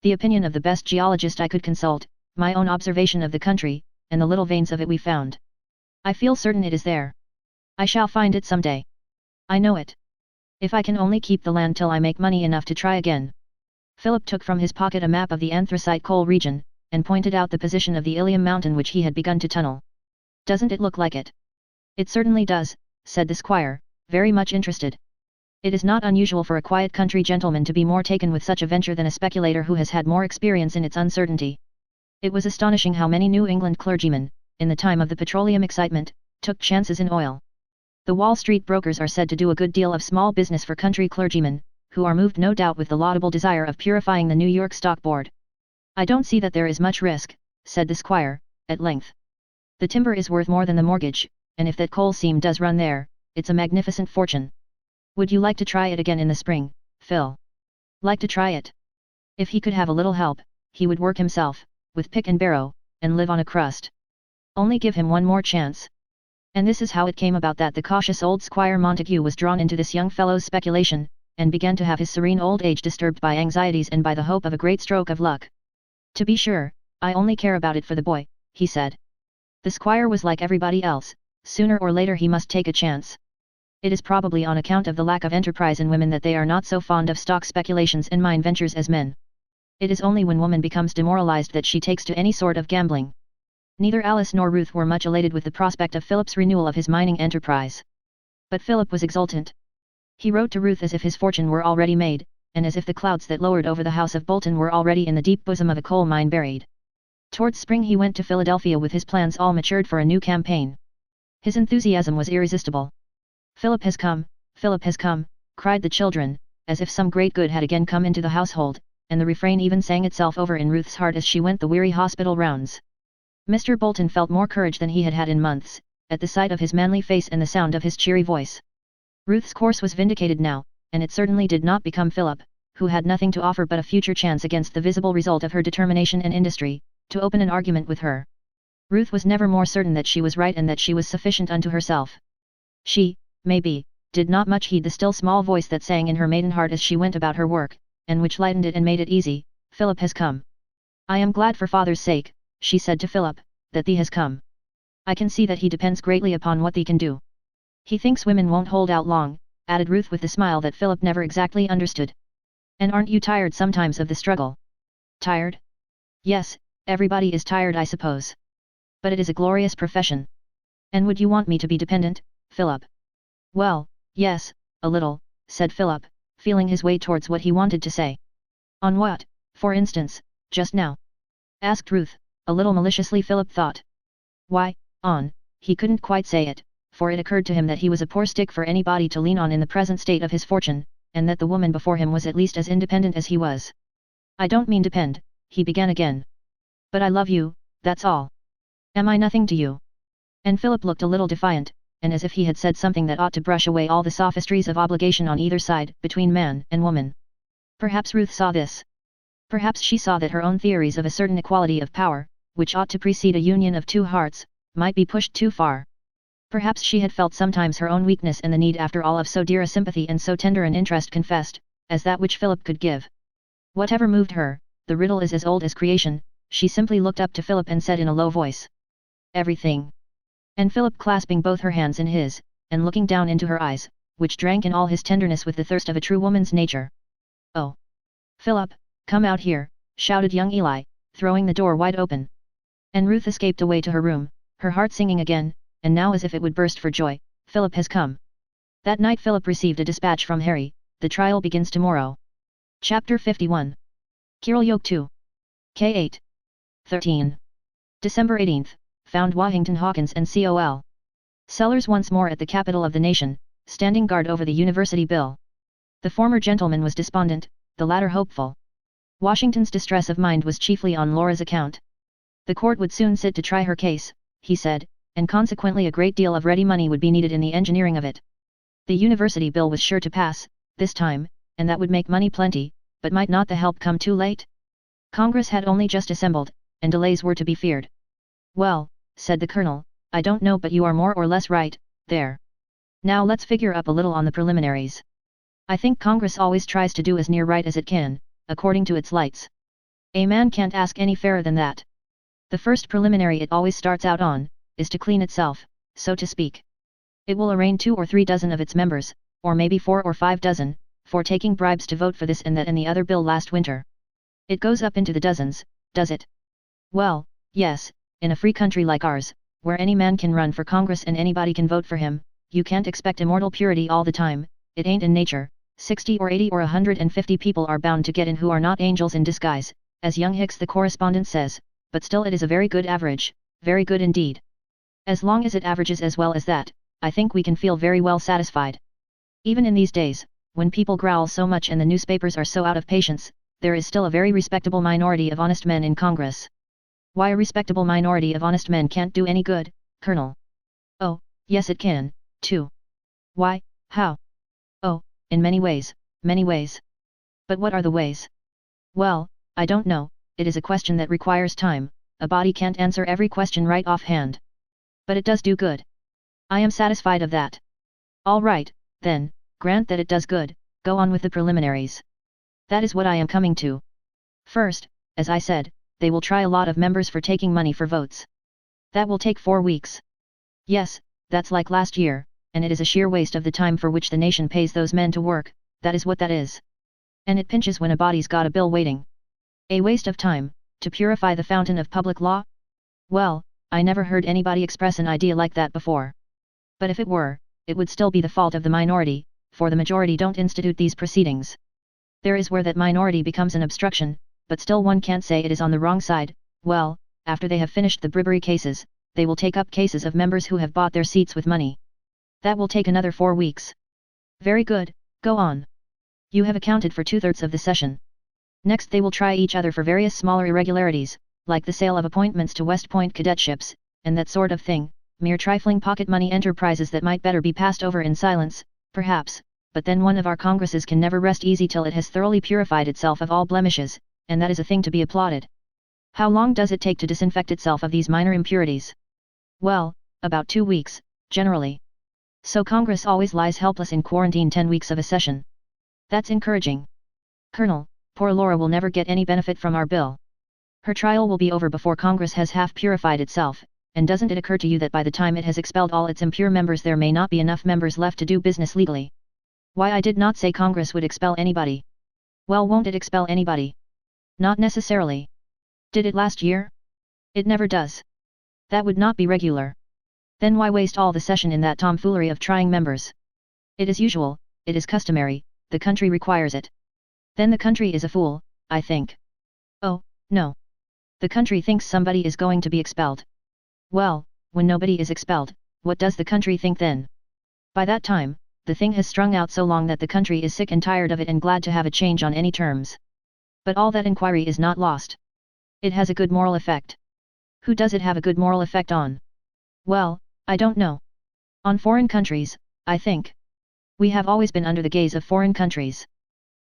The opinion of the best geologist I could consult, my own observation of the country, and the little veins of it we found. I feel certain it is there. I shall find it some day. I know it. If I can only keep the land till I make money enough to try again. Philip took from his pocket a map of the anthracite coal region, and pointed out the position of the Ilium mountain which he had begun to tunnel. Doesn't it look like it? It certainly does, said the squire, very much interested. It is not unusual for a quiet country gentleman to be more taken with such a venture than a speculator who has had more experience in its uncertainty. It was astonishing how many New England clergymen, in the time of the petroleum excitement, took chances in oil. The Wall Street brokers are said to do a good deal of small business for country clergymen, who are moved no doubt with the laudable desire of purifying the New York Stock Board. I don't see that there is much risk, said the squire, at length. The timber is worth more than the mortgage, and if that coal seam does run there, it's a magnificent fortune. Would you like to try it again in the spring, Phil? Like to try it? If he could have a little help, he would work himself, with pick and barrow, and live on a crust. Only give him one more chance. And this is how it came about that the cautious old Squire Montague was drawn into this young fellow's speculation, and began to have his serene old age disturbed by anxieties and by the hope of a great stroke of luck. To be sure, I only care about it for the boy, he said. The squire was like everybody else, sooner or later he must take a chance. It is probably on account of the lack of enterprise in women that they are not so fond of stock speculations and mine ventures as men. It is only when woman becomes demoralized that she takes to any sort of gambling. Neither Alice nor Ruth were much elated with the prospect of Philip's renewal of his mining enterprise. But Philip was exultant. He wrote to Ruth as if his fortune were already made, and as if the clouds that lowered over the house of Bolton were already in the deep bosom of a coal mine buried. Towards spring he went to Philadelphia with his plans all matured for a new campaign. His enthusiasm was irresistible. Philip has come, cried the children, as if some great good had again come into the household, and the refrain even sang itself over in Ruth's heart as she went the weary hospital rounds. Mr. Bolton felt more courage than he had had in months, at the sight of his manly face and the sound of his cheery voice. Ruth's course was vindicated now, and it certainly did not become Philip, who had nothing to offer but a future chance against the visible result of her determination and industry, to open an argument with her. Ruth was never more certain that she was right and that she was sufficient unto herself. She, maybe, did not much heed the still small voice that sang in her maiden heart as she went about her work, and which lightened it and made it easy. Philip has come. I am glad for father's sake, she said to Philip, that thee has come. I can see that he depends greatly upon what thee can do. He thinks women won't hold out long, added Ruth with the smile that Philip never exactly understood. And aren't you tired sometimes of the struggle? Tired? Yes, everybody is tired I suppose. But it is a glorious profession. And would you want me to be dependent, Philip? Well, yes, a little, said Philip, feeling his way towards what he wanted to say. On what, for instance, just now? Asked Ruth, a little maliciously. Philip thought. Why, on, he couldn't quite say it, for it occurred to him that he was a poor stick for anybody to lean on in the present state of his fortune, and that the woman before him was at least as independent as he was. I don't mean depend, he began again. But I love you, that's all. Am I nothing to you? And Philip looked a little defiant, and as if he had said something that ought to brush away all the sophistries of obligation on either side, between man and woman. Perhaps Ruth saw this. Perhaps she saw that her own theories of a certain equality of power, which ought to precede a union of two hearts, might be pushed too far. Perhaps she had felt sometimes her own weakness and the need after all of so dear a sympathy and so tender an interest confessed, as that which Philip could give. Whatever moved her, the riddle is as old as creation, she simply looked up to Philip and said in a low voice. Everything. And Philip clasping both her hands in his, and looking down into her eyes, which drank in all his tenderness with the thirst of a true woman's nature. Oh! Philip, come out here, shouted young Eli, throwing the door wide open. And Ruth escaped away to her room, her heart singing again, and now as if it would burst for joy, Philip has come. That night Philip received a dispatch from Harry, the trial begins tomorrow. Chapter 51. Kiril 2. K8. 13. December 18th. Found Wahington Hawkins and Col. Sellers once more at the capital of the nation, standing guard over the university bill. The former gentleman was despondent, the latter hopeful. Washington's distress of mind was chiefly on Laura's account. The court would soon sit to try her case, he said, and consequently a great deal of ready money would be needed in the engineering of it. The university bill was sure to pass, this time, and that would make money plenty, but might not the help come too late? Congress had only just assembled, and delays were to be feared. Well, said the colonel, I don't know but you are more or less right, there. Now let's figure up a little on the preliminaries. I think Congress always tries to do as near right as it can, according to its lights. A man can't ask any fairer than that. The first preliminary it always starts out on, is to clean itself, so to speak. It will arraign 2 or 3 dozen of its members, or maybe 4 or 5 dozen, for taking bribes to vote for this and that and the other bill last winter. It goes up into the dozens, does it? Well, yes, in a free country like ours, where any man can run for Congress and anybody can vote for him, you can't expect immortal purity all the time, it ain't in nature. 60 or 80 or 150 people are bound to get in who are not angels in disguise, as young Hicks the correspondent says, but still it is a very good average, very good indeed. As long as it averages as well as that, I think we can feel very well satisfied. Even in these days, when people growl so much and the newspapers are so out of patience, there is still a very respectable minority of honest men in Congress. Why a respectable minority of honest men can't do any good, Colonel? Oh, yes it can, too. Why, how? Oh, in many ways, many ways. But what are the ways? Well, I don't know, it is a question that requires time, a body can't answer every question right offhand. But it does do good. I am satisfied of that. All right, then, grant that it does good, go on with the preliminaries. That is what I am coming to. First, as I said, they will try a lot of members for taking money for votes. That will take 4 weeks. Yes, that's like last year, and it is a sheer waste of the time for which the nation pays those men to work, that is what that is. And it pinches when a body's got a bill waiting. A waste of time, to purify the fountain of public law? Well, I never heard anybody express an idea like that before. But if it were, it would still be the fault of the minority, for the majority don't institute these proceedings. There is where that minority becomes an obstruction, but still one can't say it is on the wrong side. Well, after they have finished the bribery cases, they will take up cases of members who have bought their seats with money. That will take another 4 weeks. Very good, go on. You have accounted for 2/3 of the session. Next they will try each other for various smaller irregularities, like the sale of appointments to West Point cadetships, and that sort of thing, mere trifling pocket money enterprises that might better be passed over in silence, perhaps, but then one of our Congresses can never rest easy till it has thoroughly purified itself of all blemishes, and that is a thing to be applauded. How long does it take to disinfect itself of these minor impurities? Well, about 2 weeks, generally. So Congress always lies helpless in quarantine 10 weeks of a session. That's encouraging. Colonel, poor Laura will never get any benefit from our bill. Her trial will be over before Congress has half purified itself, and doesn't it occur to you that by the time it has expelled all its impure members there may not be enough members left to do business legally? Why, I did not say Congress would expel anybody. Well, won't it expel anybody? Not necessarily. Did it last year? It never does. That would not be regular. Then why waste all the session in that tomfoolery of trying members? It is usual, it is customary, the country requires it. Then the country is a fool, I think. Oh, no. The country thinks somebody is going to be expelled. Well, when nobody is expelled, what does the country think then? By that time, the thing has strung out so long that the country is sick and tired of it and glad to have a change on any terms. But all that inquiry is not lost. It has a good moral effect. Who does it have a good moral effect on? Well, I don't know. On foreign countries, I think. We have always been under the gaze of foreign countries.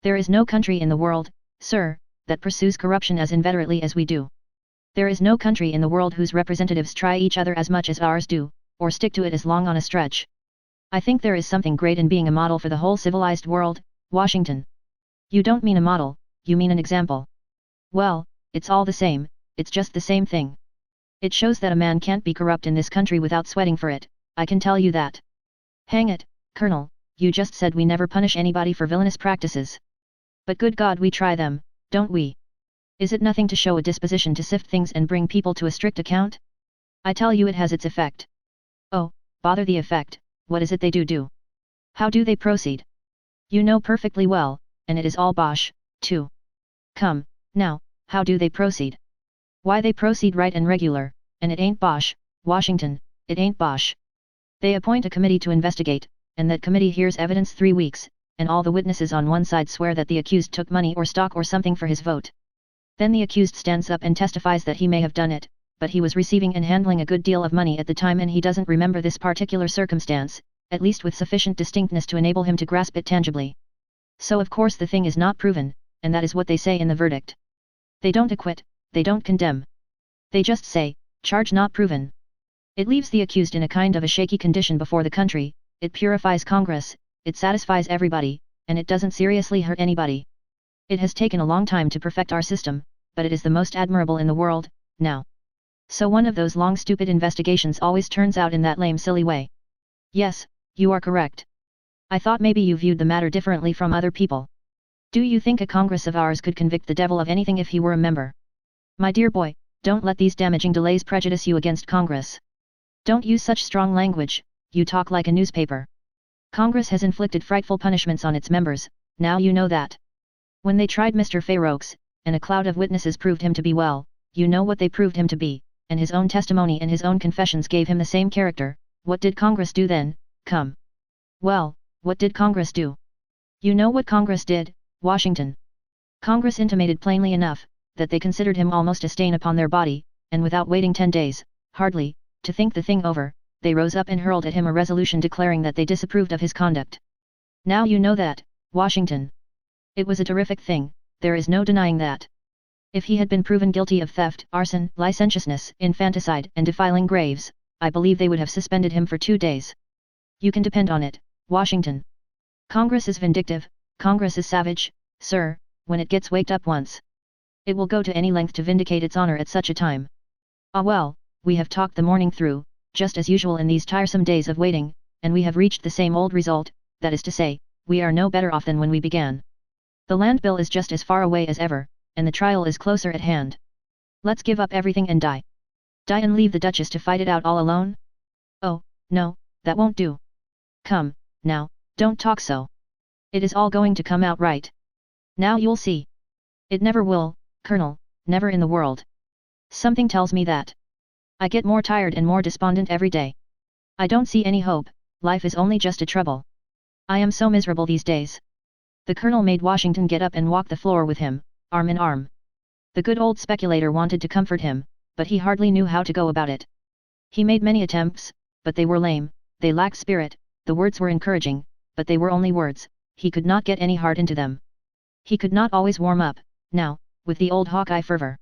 There is no country in the world, sir, that pursues corruption as inveterately as we do. There is no country in the world whose representatives try each other as much as ours do, or stick to it as long on a stretch. I think there is something great in being a model for the whole civilized world, Washington. You don't mean a model, you mean an example. Well, it's all the same, it's just the same thing. It shows that a man can't be corrupt in this country without sweating for it, I can tell you that. Hang it, Colonel, you just said we never punish anybody for villainous practices. But good God, we try them, don't we? Is it nothing to show a disposition to sift things and bring people to a strict account? I tell you it has its effect. Oh, bother the effect, what is it they do? How do they proceed? You know perfectly well, and it is all bosh, too. Come, now, how do they proceed? Why, they proceed right and regular, and it ain't bosh, Washington, it ain't bosh. They appoint a committee to investigate, and that committee hears evidence 3 weeks, and all the witnesses on one side swear that the accused took money or stock or something for his vote. Then the accused stands up and testifies that he may have done it, but he was receiving and handling a good deal of money at the time and he doesn't remember this particular circumstance, at least with sufficient distinctness to enable him to grasp it tangibly. So of course the thing is not proven, and that is what they say in the verdict. They don't acquit, they don't condemn. They just say, charge not proven. It leaves the accused in a kind of a shaky condition before the country, it purifies Congress, it satisfies everybody, and it doesn't seriously hurt anybody. It has taken a long time to perfect our system, but it is the most admirable in the world, now. So one of those long stupid investigations always turns out in that lame silly way. Yes, you are correct. I thought maybe you viewed the matter differently from other people. Do you think a Congress of ours could convict the devil of anything if he were a member? My dear boy, don't let these damaging delays prejudice you against Congress. Don't use such strong language, you talk like a newspaper. Congress has inflicted frightful punishments on its members, now you know that. When they tried Mr. Fairroaks, and a cloud of witnesses proved him to be well, you know what they proved him to be, and his own testimony and his own confessions gave him the same character. What did Congress do then? Come. Well, what did Congress do? You know what Congress did, Washington. Congress intimated plainly enough, that they considered him almost a stain upon their body, and without waiting 10 days, hardly, to think the thing over, they rose up and hurled at him a resolution declaring that they disapproved of his conduct. Now you know that, Washington. It was a terrific thing, there is no denying that. If he had been proven guilty of theft, arson, licentiousness, infanticide, and defiling graves, I believe they would have suspended him for 2 days. You can depend on it, Washington. Congress is vindictive, Congress is savage, sir, when it gets waked up once. It will go to any length to vindicate its honor at such a time. Ah well, we have talked the morning through, just as usual in these tiresome days of waiting, and we have reached the same old result, that is to say, we are no better off than when we began. The land bill is just as far away as ever, and the trial is closer at hand. Let's give up everything and die. Die and leave the Duchess to fight it out all alone? Oh, no, that won't do. Come, now, don't talk so. It is all going to come out right. Now you'll see. It never will, Colonel, never in the world. Something tells me that. I get more tired and more despondent every day. I don't see any hope, life is only just a trouble. I am so miserable these days. The Colonel made Washington get up and walk the floor with him, arm in arm. The good old speculator wanted to comfort him, but he hardly knew how to go about it. He made many attempts, but they were lame, they lacked spirit, the words were encouraging, but they were only words, he could not get any heart into them. He could not always warm up, now, with the old Hawkeye fervor.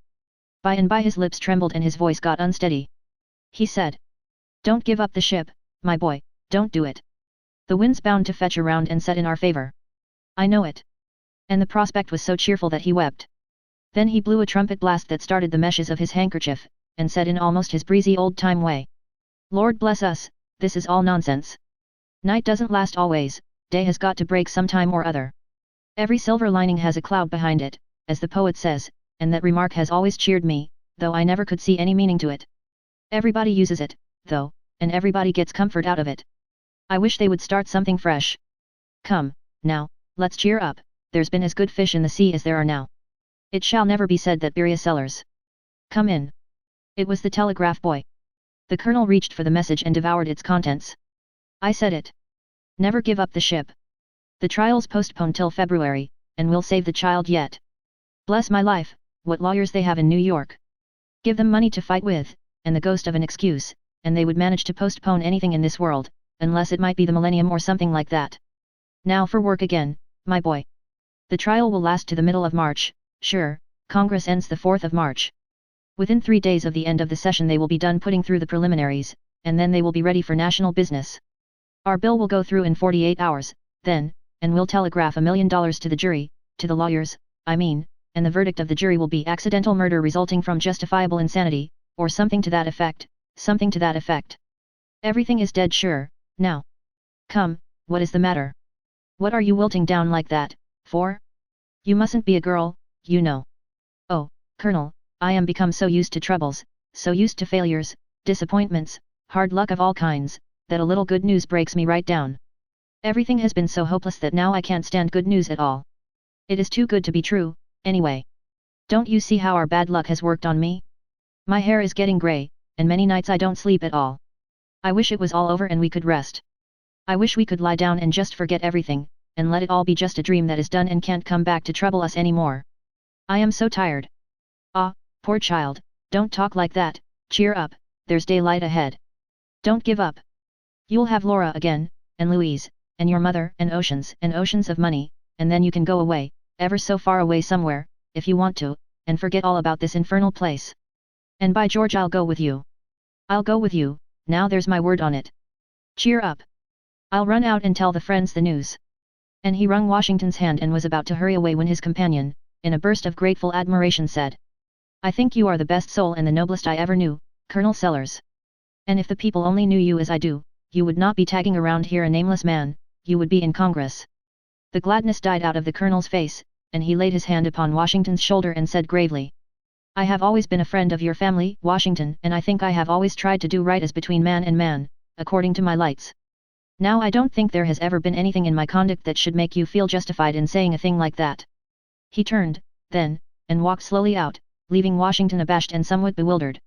By and by his lips trembled and his voice got unsteady. He said, "Don't give up the ship, my boy, don't do it. The wind's bound to fetch around and set in our favor. I know it." And the prospect was so cheerful that he wept. Then he blew a trumpet blast that started the meshes of his handkerchief, and said in almost his breezy old-time way, "Lord bless us, this is all nonsense. Night doesn't last always, day has got to break some time or other. Every silver lining has a cloud behind it, as the poet says, and that remark has always cheered me, though I never could see any meaning to it. Everybody uses it, though, and everybody gets comfort out of it. I wish they would start something fresh. Come, now, let's cheer up, there's been as good fish in the sea as there are now. It shall never be said that beer sellers. Come in." It was the telegraph boy. The Colonel reached for the message and devoured its contents. "I said it. Never give up the ship. The trial's postponed till February, and we'll save the child yet. Bless my life, what lawyers they have in New York. Give them money to fight with, and the ghost of an excuse, and they would manage to postpone anything in this world, unless it might be the millennium or something like that. Now for work again, my boy. The trial will last to the middle of March, sure, Congress ends the 4th of March. Within 3 days of the end of the session they will be done putting through the preliminaries, and then they will be ready for national business. Our bill will go through in 48 hours, then, and we'll telegraph $1 million to the jury, to the lawyers, I mean, and the verdict of the jury will be accidental murder resulting from justifiable insanity, or something to that effect, something to that effect. Everything is dead sure, now. Come, what is the matter? What are you wilting down like that, for? You mustn't be a girl, you know. Oh, Colonel, I am become so used to troubles, so used to failures, disappointments, hard luck of all kinds, that a little good news breaks me right down. Everything has been so hopeless that now I can't stand good news at all. It is too good to be true, anyway. Don't you see how our bad luck has worked on me? My hair is getting grey, and many nights I don't sleep at all. I wish it was all over and we could rest. I wish we could lie down and just forget everything, and let it all be just a dream that is done and can't come back to trouble us anymore. I am so tired. Ah, poor child, don't talk like that, cheer up, there's daylight ahead. Don't give up. You'll have Laura again, and Louise, and your mother, and oceans of money, and then you can go away, ever so far away somewhere, if you want to, and forget all about this infernal place. And by George I'll go with you. I'll go with you, now there's my word on it. Cheer up. I'll run out and tell the friends the news. And he wrung Washington's hand and was about to hurry away when his companion, in a burst of grateful admiration said, I think you are the best soul and the noblest I ever knew, Colonel Sellers. And if the people only knew you as I do, you would not be tagging around here a nameless man, you would be in Congress. The gladness died out of the Colonel's face, and he laid his hand upon Washington's shoulder and said gravely, I have always been a friend of your family, Washington, and I think I have always tried to do right as between man and man, according to my lights. Now I don't think there has ever been anything in my conduct that should make you feel justified in saying a thing like that. He turned, then, and walked slowly out, leaving Washington abashed and somewhat bewildered.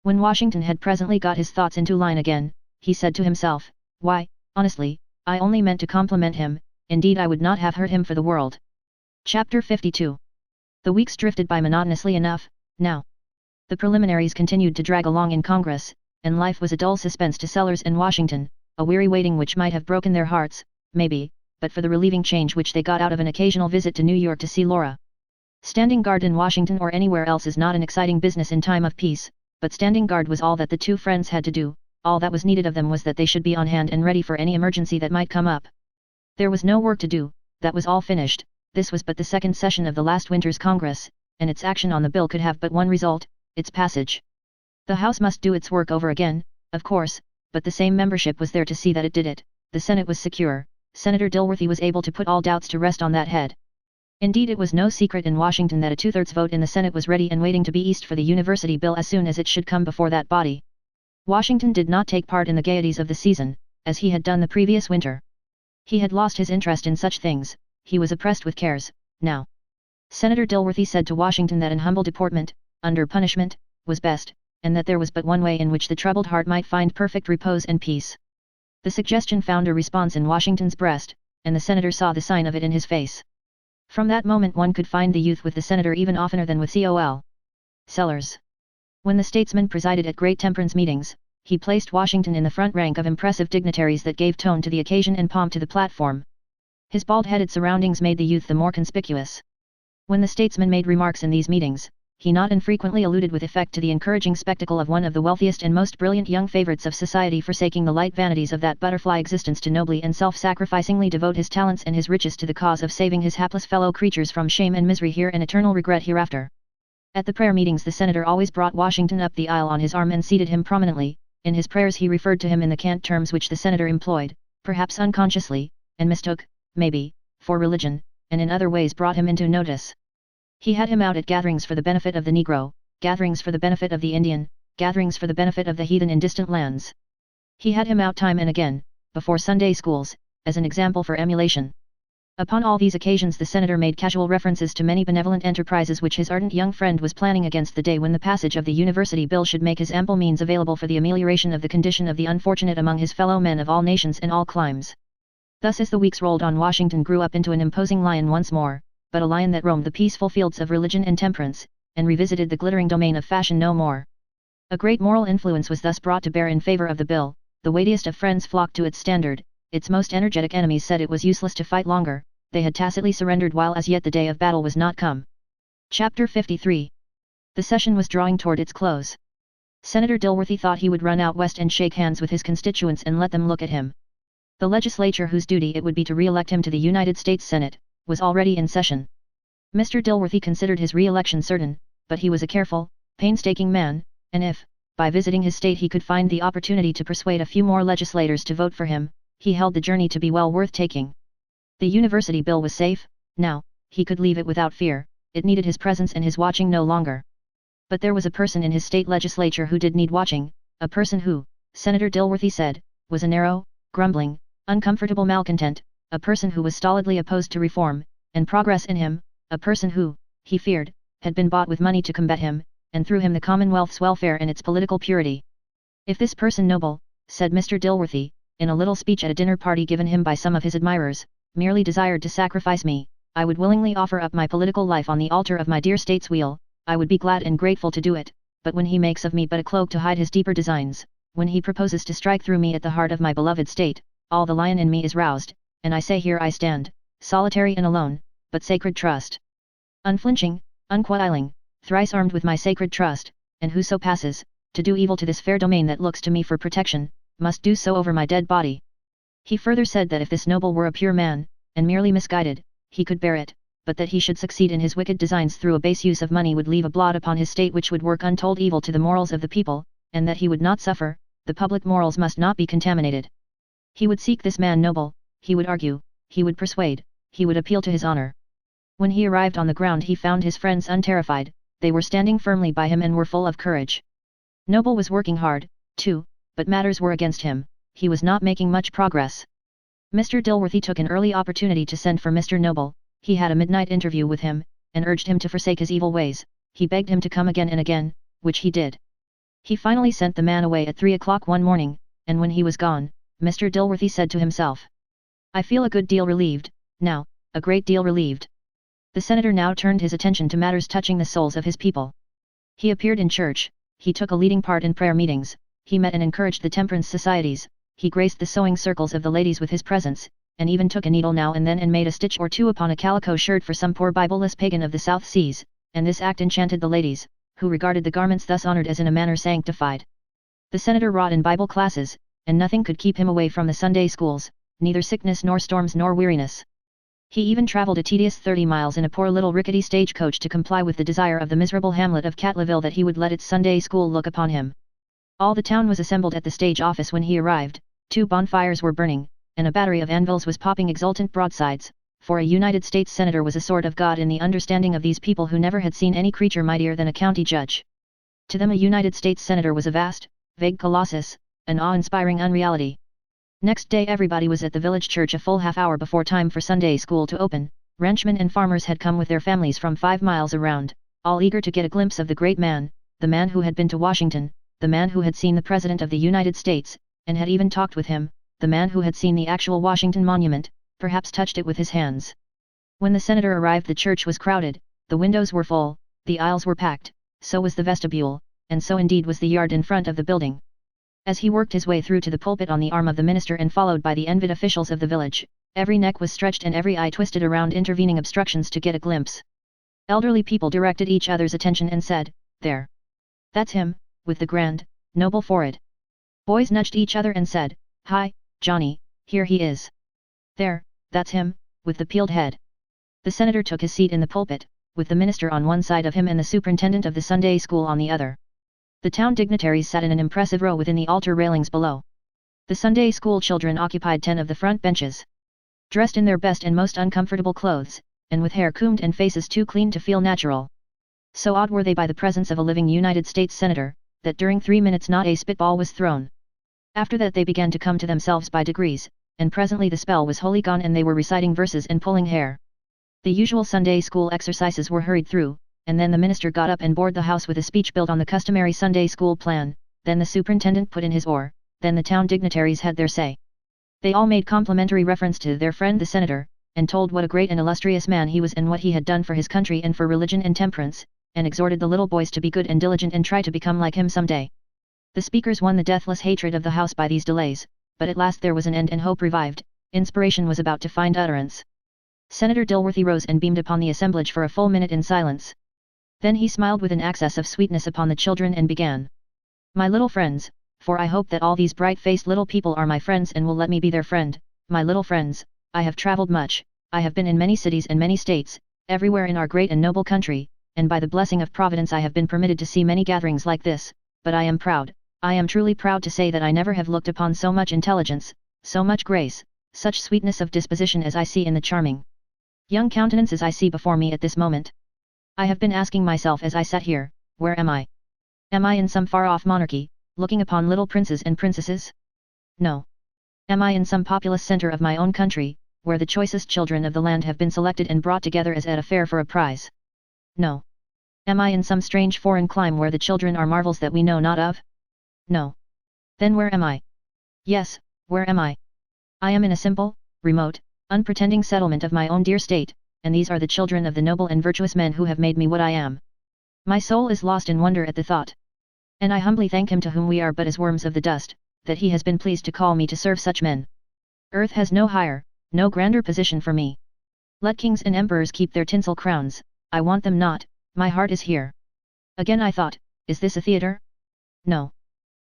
When Washington had presently got his thoughts into line again, he said to himself, why, honestly, I only meant to compliment him, indeed I would not have hurt him for the world. Chapter 52. The weeks drifted by monotonously enough, now. The preliminaries continued to drag along in Congress, and life was a dull suspense to Sellers and Washington, a weary waiting which might have broken their hearts, maybe, but for the relieving change which they got out of an occasional visit to New York to see Laura. Standing guard in Washington or anywhere else is not an exciting business in time of peace, but standing guard was all that the two friends had to do, all that was needed of them was that they should be on hand and ready for any emergency that might come up. There was no work to do, that was all finished, this was but the second session of the last winter's Congress, and its action on the bill could have but one result, its passage. The House must do its work over again, of course, but the same membership was there to see that it did it, the Senate was secure, Senator Dilworthy was able to put all doubts to rest on that head. Indeed it was no secret in Washington that a 2/3 vote in the Senate was ready and waiting to be eased for the university bill as soon as it should come before that body. Washington did not take part in the gaieties of the season, as he had done the previous winter. He had lost his interest in such things, he was oppressed with cares, now. Senator Dilworthy said to Washington that an humble deportment, under punishment, was best, and that there was but one way in which the troubled heart might find perfect repose and peace. The suggestion found a response in Washington's breast, and the senator saw the sign of it in his face. From that moment one could find the youth with the senator even oftener than with Col. Sellers. When the statesman presided at great temperance meetings, he placed Washington in the front rank of impressive dignitaries that gave tone to the occasion and pomp to the platform. His bald-headed surroundings made the youth the more conspicuous. When the statesman made remarks in these meetings, he not infrequently alluded with effect to the encouraging spectacle of one of the wealthiest and most brilliant young favorites of society forsaking the light vanities of that butterfly existence to nobly and self-sacrificingly devote his talents and his riches to the cause of saving his hapless fellow creatures from shame and misery here and eternal regret hereafter. At the prayer meetings the senator always brought Washington up the aisle on his arm and seated him prominently. In his prayers he referred to him in the cant terms which the senator employed, perhaps unconsciously, and mistook, maybe, for religion, and in other ways brought him into notice. He had him out at gatherings for the benefit of the Negro, gatherings for the benefit of the Indian, gatherings for the benefit of the heathen in distant lands. He had him out time and again, before Sunday schools, as an example for emulation. Upon all these occasions the senator made casual references to many benevolent enterprises which his ardent young friend was planning against the day when the passage of the university bill should make his ample means available for the amelioration of the condition of the unfortunate among his fellow men of all nations and all climes. Thus as the weeks rolled on Washington grew up into an imposing lion once more, but a lion that roamed the peaceful fields of religion and temperance, and revisited the glittering domain of fashion no more. A great moral influence was thus brought to bear in favor of the bill, the weightiest of friends flocked to its standard, its most energetic enemies said it was useless to fight longer, they had tacitly surrendered while as yet the day of battle was not come. Chapter 53. The session was drawing toward its close. Senator Dilworthy thought he would run out west and shake hands with his constituents and let them look at him. The legislature whose duty it would be to re-elect him to the United States Senate, was already in session. Mr. Dilworthy considered his re-election certain, but he was a careful, painstaking man, and if, by visiting his state he could find the opportunity to persuade a few more legislators to vote for him, he held the journey to be well worth taking. The university bill was safe, now, he could leave it without fear, it needed his presence and his watching no longer. But there was a person in his state legislature who did need watching, a person who, Senator Dilworthy said, was a narrow, grumbling, uncomfortable malcontent, a person who was stolidly opposed to reform, and progress in him, a person who, he feared, had been bought with money to combat him, and through him the Commonwealth's welfare and its political purity. If this person noble, said Mr. Dilworthy, in a little speech at a dinner party given him by some of his admirers, merely desired to sacrifice me, I would willingly offer up my political life on the altar of my dear state's weal, I would be glad and grateful to do it, but when he makes of me but a cloak to hide his deeper designs, when he proposes to strike through me at the heart of my beloved state, all the lion in me is roused, and I say here I stand, solitary and alone, but sacred trust. Unflinching, unquailing, thrice armed with my sacred trust, and whoso passes, to do evil to this fair domain that looks to me for protection, must do so over my dead body. He further said that if this noble were a pure man, and merely misguided, he could bear it, but that he should succeed in his wicked designs through a base use of money would leave a blot upon his state which would work untold evil to the morals of the people, and that he would not suffer, the public morals must not be contaminated. He would seek this man noble, he would argue, he would persuade, he would appeal to his honor. When he arrived on the ground he found his friends unterrified, they were standing firmly by him and were full of courage. Noble was working hard, too, but matters were against him, he was not making much progress. Mr. Dilworthy took an early opportunity to send for Mr. Noble, he had a midnight interview with him, and urged him to forsake his evil ways, he begged him to come again and again, which he did. He finally sent the man away at 3 o'clock one morning, and when he was gone, Mr. Dilworthy said to himself, I feel a good deal relieved, now, a great deal relieved. The senator now turned his attention to matters touching the souls of his people. He appeared in church, he took a leading part in prayer meetings, he met and encouraged the temperance societies, he graced the sewing circles of the ladies with his presence, and even took a needle now and then and made a stitch or two upon a calico shirt for some poor Bibleless pagan of the South Seas, and this act enchanted the ladies, who regarded the garments thus honored as in a manner sanctified. The senator wrought in Bible classes, and nothing could keep him away from the Sunday schools, neither sickness nor storms nor weariness. He even travelled a tedious 30 miles in a poor little rickety stagecoach to comply with the desire of the miserable hamlet of Catlaville that he would let its Sunday school look upon him. All the town was assembled at the stage office when he arrived, 2 bonfires were burning, and a battery of anvils was popping exultant broadsides, for a United States senator was a sort of god in the understanding of these people who never had seen any creature mightier than a county judge. To them a United States senator was a vast, vague colossus, an awe-inspiring unreality. Next day everybody was at the village church a full half hour before time for Sunday school to open. Ranchmen and farmers had come with their families from 5 miles around, all eager to get a glimpse of the great man, the man who had been to Washington, the man who had seen the President of the United States, and had even talked with him, the man who had seen the actual Washington Monument, perhaps touched it with his hands. When the senator arrived the church was crowded, the windows were full, the aisles were packed, so was the vestibule, and so indeed was the yard in front of the building. As he worked his way through to the pulpit on the arm of the minister and followed by the envied officials of the village, every neck was stretched and every eye twisted around intervening obstructions to get a glimpse. Elderly people directed each other's attention and said, "There. That's him, with the grand, noble forehead." Boys nudged each other and said, "Hi, Johnny, here he is." "There, that's him, with the peeled head." The senator took his seat in the pulpit, with the minister on one side of him and the superintendent of the Sunday school on the other. The town dignitaries sat in an impressive row within the altar railings below. The Sunday school children occupied 10 of the front benches. Dressed in their best and most uncomfortable clothes, and with hair combed and faces too clean to feel natural. So awed were they by the presence of a living United States senator, that during 3 minutes not a spitball was thrown. After that they began to come to themselves by degrees, and presently the spell was wholly gone and they were reciting verses and pulling hair. The usual Sunday school exercises were hurried through, and then the minister got up and bored the house with a speech built on the customary Sunday school plan, then the superintendent put in his oar, then the town dignitaries had their say. They all made complimentary reference to their friend the senator, and told what a great and illustrious man he was and what he had done for his country and for religion and temperance, and exhorted the little boys to be good and diligent and try to become like him someday. The speakers won the deathless hatred of the house by these delays, but at last there was an end and hope revived. Inspiration was about to find utterance. Senator Dilworthy rose and beamed upon the assemblage for a full minute in silence. Then he smiled with an access of sweetness upon the children and began. My little friends, for I hope that all these bright-faced little people are my friends and will let me be their friend, my little friends, I have traveled much, I have been in many cities and many states, everywhere in our great and noble country, and by the blessing of Providence I have been permitted to see many gatherings like this, but I am proud, I am truly proud to say that I never have looked upon so much intelligence, so much grace, such sweetness of disposition as I see in the charming young countenances I see before me at this moment. I have been asking myself as I sat here, where am I? Am I in some far-off monarchy, looking upon little princes and princesses? No. Am I in some populous center of my own country, where the choicest children of the land have been selected and brought together as at a fair for a prize? No. Am I in some strange foreign clime where the children are marvels that we know not of? No. Then where am I? Yes, where am I? I am in a simple, remote, unpretending settlement of my own dear state, and these are the children of the noble and virtuous men who have made me what I am. My soul is lost in wonder at the thought. And I humbly thank him to whom we are but as worms of the dust, that he has been pleased to call me to serve such men. Earth has no higher, no grander position for me. Let kings and emperors keep their tinsel crowns, I want them not, my heart is here. Again I thought, is this a theatre? No.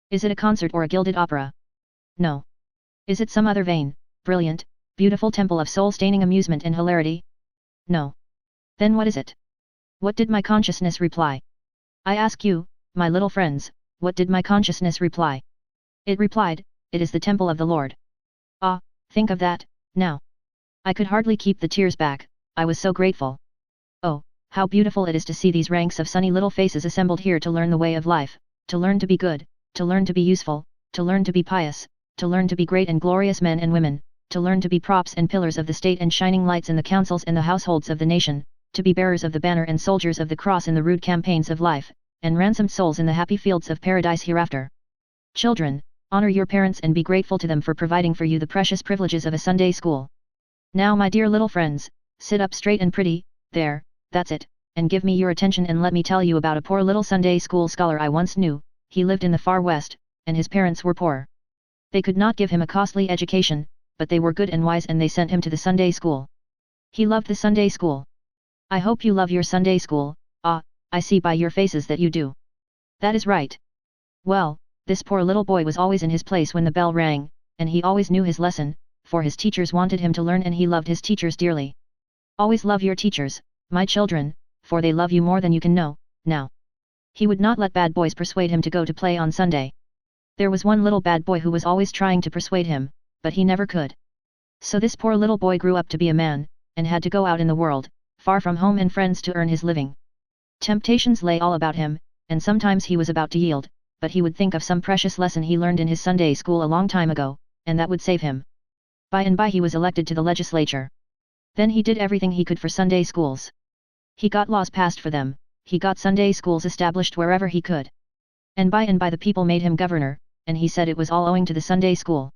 Is it a concert or a gilded opera? No. Is it some other vain, brilliant, beautiful temple of soul-staining amusement and hilarity? No. Then what is it? What did my consciousness reply? I ask you, my little friends, what did my consciousness reply? It replied, it is the temple of the Lord. Ah, think of that, now. I could hardly keep the tears back, I was so grateful. Oh, how beautiful it is to see these ranks of sunny little faces assembled here to learn the way of life, to learn to be good, to learn to be useful, to learn to be pious, to learn to be great and glorious men and women, to learn to be props and pillars of the state and shining lights in the councils and the households of the nation, to be bearers of the banner and soldiers of the cross in the rude campaigns of life, and ransomed souls in the happy fields of paradise hereafter. Children, honor your parents and be grateful to them for providing for you the precious privileges of a Sunday school. Now my dear little friends, sit up straight and pretty, there, that's it, and give me your attention and let me tell you about a poor little Sunday school scholar I once knew. He lived in the far west, and his parents were poor. They could not give him a costly education, but they were good and wise and they sent him to the Sunday school. He loved the Sunday school. I hope you love your Sunday school, ah, I see by your faces that you do. That is right. Well, this poor little boy was always in his place when the bell rang, and he always knew his lesson, for his teachers wanted him to learn and he loved his teachers dearly. Always love your teachers, my children, for they love you more than you can know, now. He would not let bad boys persuade him to go to play on Sunday. There was one little bad boy who was always trying to persuade him, but he never could. So this poor little boy grew up to be a man, and had to go out in the world, far from home and friends to earn his living. Temptations lay all about him, and sometimes he was about to yield, but he would think of some precious lesson he learned in his Sunday school a long time ago, and that would save him. By and by he was elected to the legislature. Then he did everything he could for Sunday schools. He got laws passed for them, he got Sunday schools established wherever he could. And by the people made him governor, and he said it was all owing to the Sunday school.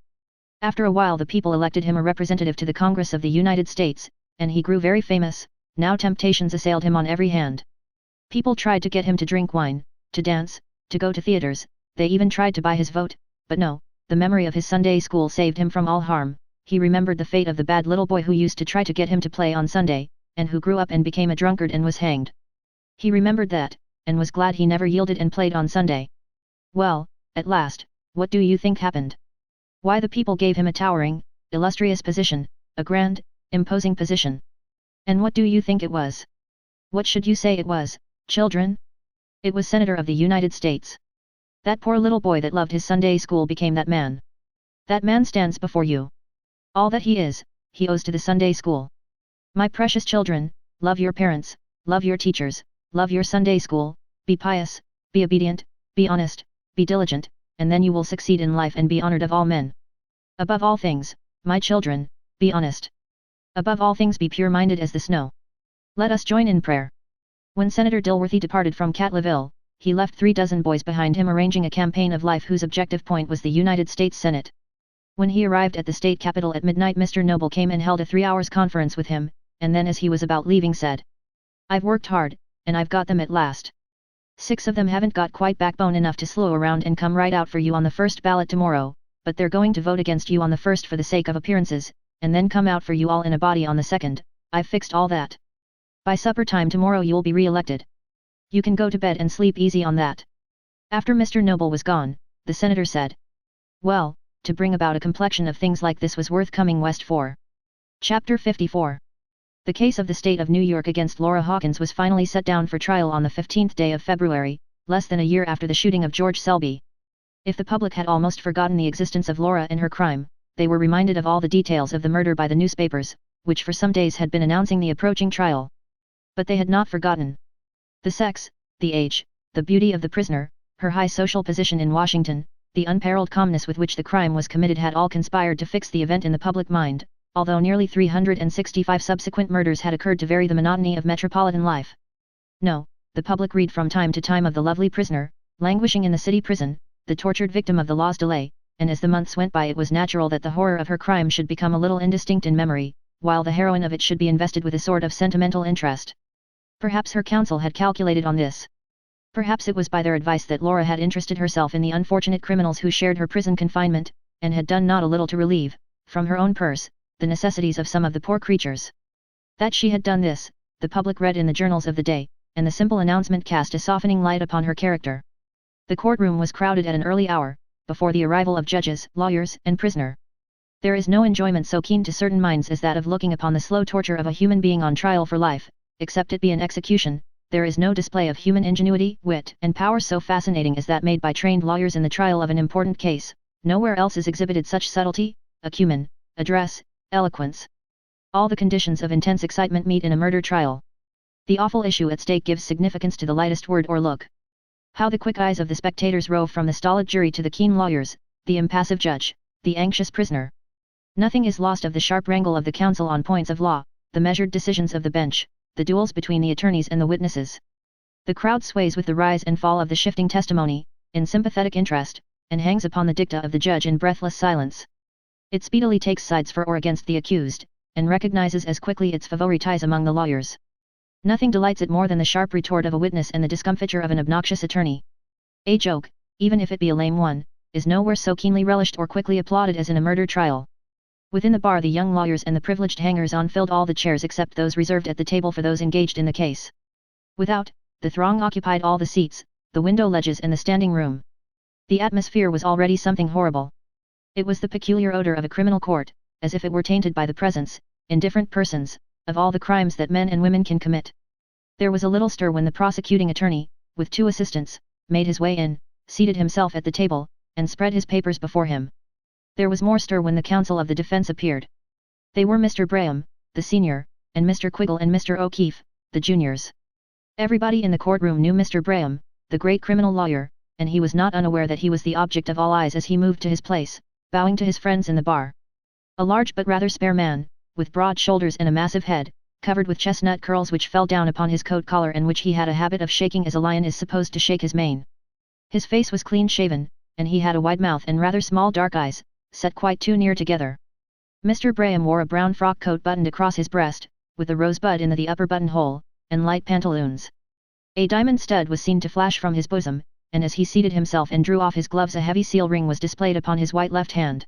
After a while the people elected him a representative to the Congress of the United States, and he grew very famous. Now temptations assailed him on every hand. People tried to get him to drink wine, to dance, to go to theaters, they even tried to buy his vote, but no, the memory of his Sunday school saved him from all harm. He remembered the fate of the bad little boy who used to try to get him to play on Sunday, and who grew up and became a drunkard and was hanged. He remembered that, and was glad he never yielded and played on Sunday. Well, at last, what do you think happened? Why, the people gave him a towering, illustrious position, a grand, imposing position. And what do you think it was? What should you say it was, children? It was Senator of the United States. That poor little boy that loved his Sunday school became that man. That man stands before you. All that he is, he owes to the Sunday school. My precious children, love your parents, love your teachers, love your Sunday school, be pious, be obedient, be honest, be diligent, and then you will succeed in life and be honored of all men. Above all things, my children, be honest. Above all things be pure-minded as the snow. Let us join in prayer. When Senator Dilworthy departed from Catlettville, he left 36 boys behind him arranging a campaign of life whose objective point was the United States Senate. When he arrived at the state capitol at midnight, Mr. Noble came and held a 3 hours conference with him, and then as he was about leaving said, "I've worked hard, and I've got them at last. 6 of them haven't got quite backbone enough to slow around and come right out for you on the first ballot tomorrow, but they're going to vote against you on the first for the sake of appearances, and then come out for you all in a body on the second. I've fixed all that. By supper time tomorrow you'll be re-elected. You can go to bed and sleep easy on that." After Mr. Noble was gone, the senator said, "Well, to bring about a complexion of things like this was worth coming west for." Chapter 54. The case of the state of New York against Laura Hawkins was finally set down for trial on the 15th day of February, less than a year after the shooting of George Selby. If the public had almost forgotten the existence of Laura and her crime, they were reminded of all the details of the murder by the newspapers, which for some days had been announcing the approaching trial. But they had not forgotten. The sex, the age, the beauty of the prisoner, her high social position in Washington, the unparalleled calmness with which the crime was committed had all conspired to fix the event in the public mind, although nearly 365 subsequent murders had occurred to vary the monotony of metropolitan life. No, the public read from time to time of the lovely prisoner, languishing in the city prison, the tortured victim of the law's delay, and as the months went by it was natural that the horror of her crime should become a little indistinct in memory, while the heroine of it should be invested with a sort of sentimental interest. Perhaps her counsel had calculated on this. Perhaps it was by their advice that Laura had interested herself in the unfortunate criminals who shared her prison confinement, and had done not a little to relieve, from her own purse, the necessities of some of the poor creatures. That she had done this, the public read in the journals of the day, and the simple announcement cast a softening light upon her character. The courtroom was crowded at an early hour, before the arrival of judges, lawyers, and prisoner. There is no enjoyment so keen to certain minds as that of looking upon the slow torture of a human being on trial for life, except it be an execution. There is no display of human ingenuity, wit, and power so fascinating as that made by trained lawyers in the trial of an important case. Nowhere else is exhibited such subtlety, acumen, address, eloquence. All the conditions of intense excitement meet in a murder trial. The awful issue at stake gives significance to the lightest word or look. How the quick eyes of the spectators rove from the stolid jury to the keen lawyers, the impassive judge, the anxious prisoner. Nothing is lost of the sharp wrangle of the counsel on points of law, the measured decisions of the bench, the duels between the attorneys and the witnesses. The crowd sways with the rise and fall of the shifting testimony, in sympathetic interest, and hangs upon the dicta of the judge in breathless silence. It speedily takes sides for or against the accused, and recognizes as quickly its favorites among the lawyers. Nothing delights it more than the sharp retort of a witness and the discomfiture of an obnoxious attorney. A joke, even if it be a lame one, is nowhere so keenly relished or quickly applauded as in a murder trial. Within the bar the young lawyers and the privileged hangers-on filled all the chairs except those reserved at the table for those engaged in the case. Without, the throng occupied all the seats, the window ledges and the standing room. The atmosphere was already something horrible. It was the peculiar odor of a criminal court, as if it were tainted by the presence, in different persons, of all the crimes that men and women can commit. There was a little stir when the prosecuting attorney, with 2 assistants, made his way in, seated himself at the table, and spread his papers before him. There was more stir when the counsel of the defense appeared. They were Mr. Braham, the senior, and Mr. Quiggle and Mr. O'Keefe, the juniors. Everybody in the courtroom knew Mr. Braham, the great criminal lawyer, and he was not unaware that he was the object of all eyes as he moved to his place, bowing to his friends in the bar. A large but rather spare man, with broad shoulders and a massive head, covered with chestnut curls which fell down upon his coat collar and which he had a habit of shaking as a lion is supposed to shake his mane. His face was clean shaven, and he had a wide mouth and rather small dark eyes, set quite too near together. Mr. Braham wore a brown frock coat buttoned across his breast, with a rosebud in the upper buttonhole, and light pantaloons. A diamond stud was seen to flash from his bosom, and as he seated himself and drew off his gloves a heavy seal ring was displayed upon his white left hand.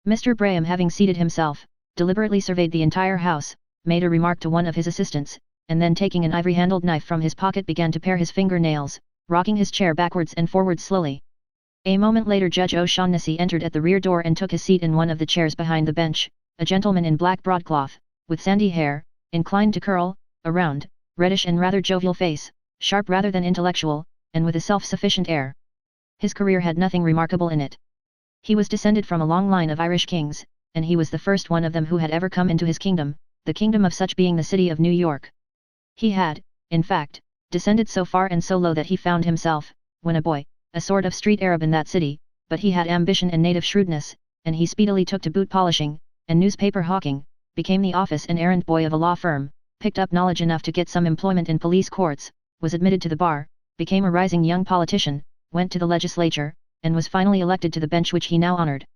Mr. Braham, having seated himself, deliberately surveyed the entire house, made a remark to one of his assistants, and then taking an ivory-handled knife from his pocket began to pare his finger-nails, rocking his chair backwards and forwards slowly. A moment later Judge O'Shaughnessy entered at the rear door and took his seat in one of the chairs behind the bench, a gentleman in black broadcloth, with sandy hair, inclined to curl, a round, reddish and rather jovial face, sharp rather than intellectual, and with a self-sufficient air. His career had nothing remarkable in it. He was descended from a long line of Irish kings, and he was the first one of them who had ever come into his kingdom, the kingdom of such being the city of New York. He had, in fact, descended so far and so low that he found himself, when a boy, a sort of street Arab in that city, but he had ambition and native shrewdness, and he speedily took to boot polishing, and newspaper hawking, became the office and errand boy of a law firm, picked up knowledge enough to get some employment in police courts, was admitted to the bar, became a rising young politician, went to the legislature, and was finally elected to the bench which he now honored.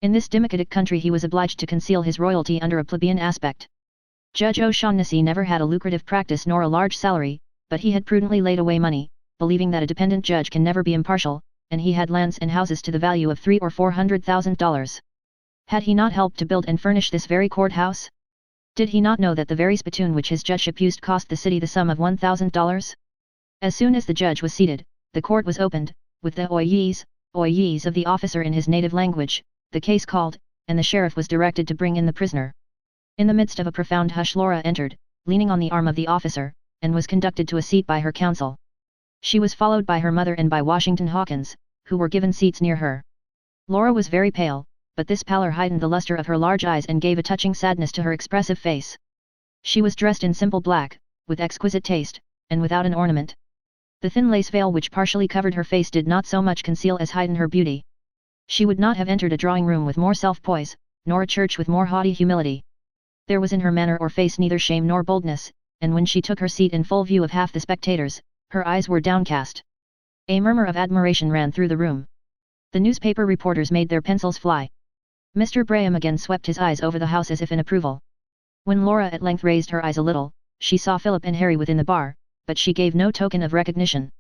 In this democratic country he was obliged to conceal his royalty under a plebeian aspect. Judge O'Shaughnessy never had a lucrative practice nor a large salary, but he had prudently laid away money, believing that a dependent judge can never be impartial, and he had lands and houses to the value of $300,000 or $400,000. Had he not helped to build and furnish this very courthouse? Did he not know that the very spittoon which his judgeship used cost the city the sum of $1,000? As soon as the judge was seated, the court was opened, with the oyez of the officer in his native language, the case called, and the sheriff was directed to bring in the prisoner. In the midst of a profound hush Laura entered, leaning on the arm of the officer, and was conducted to a seat by her counsel. She was followed by her mother and by Washington Hawkins, who were given seats near her. Laura was very pale, but this pallor heightened the luster of her large eyes and gave a touching sadness to her expressive face. She was dressed in simple black, with exquisite taste, and without an ornament. The thin lace veil which partially covered her face did not so much conceal as heighten her beauty. She would not have entered a drawing-room with more self-poise, nor a church with more haughty humility. There was in her manner or face neither shame nor boldness, and when she took her seat in full view of half the spectators, her eyes were downcast. A murmur of admiration ran through the room. The newspaper reporters made their pencils fly. Mr. Braham again swept his eyes over the house as if in approval. When Laura at length raised her eyes a little, she saw Philip and Harry within the bar, but she gave no token of recognition.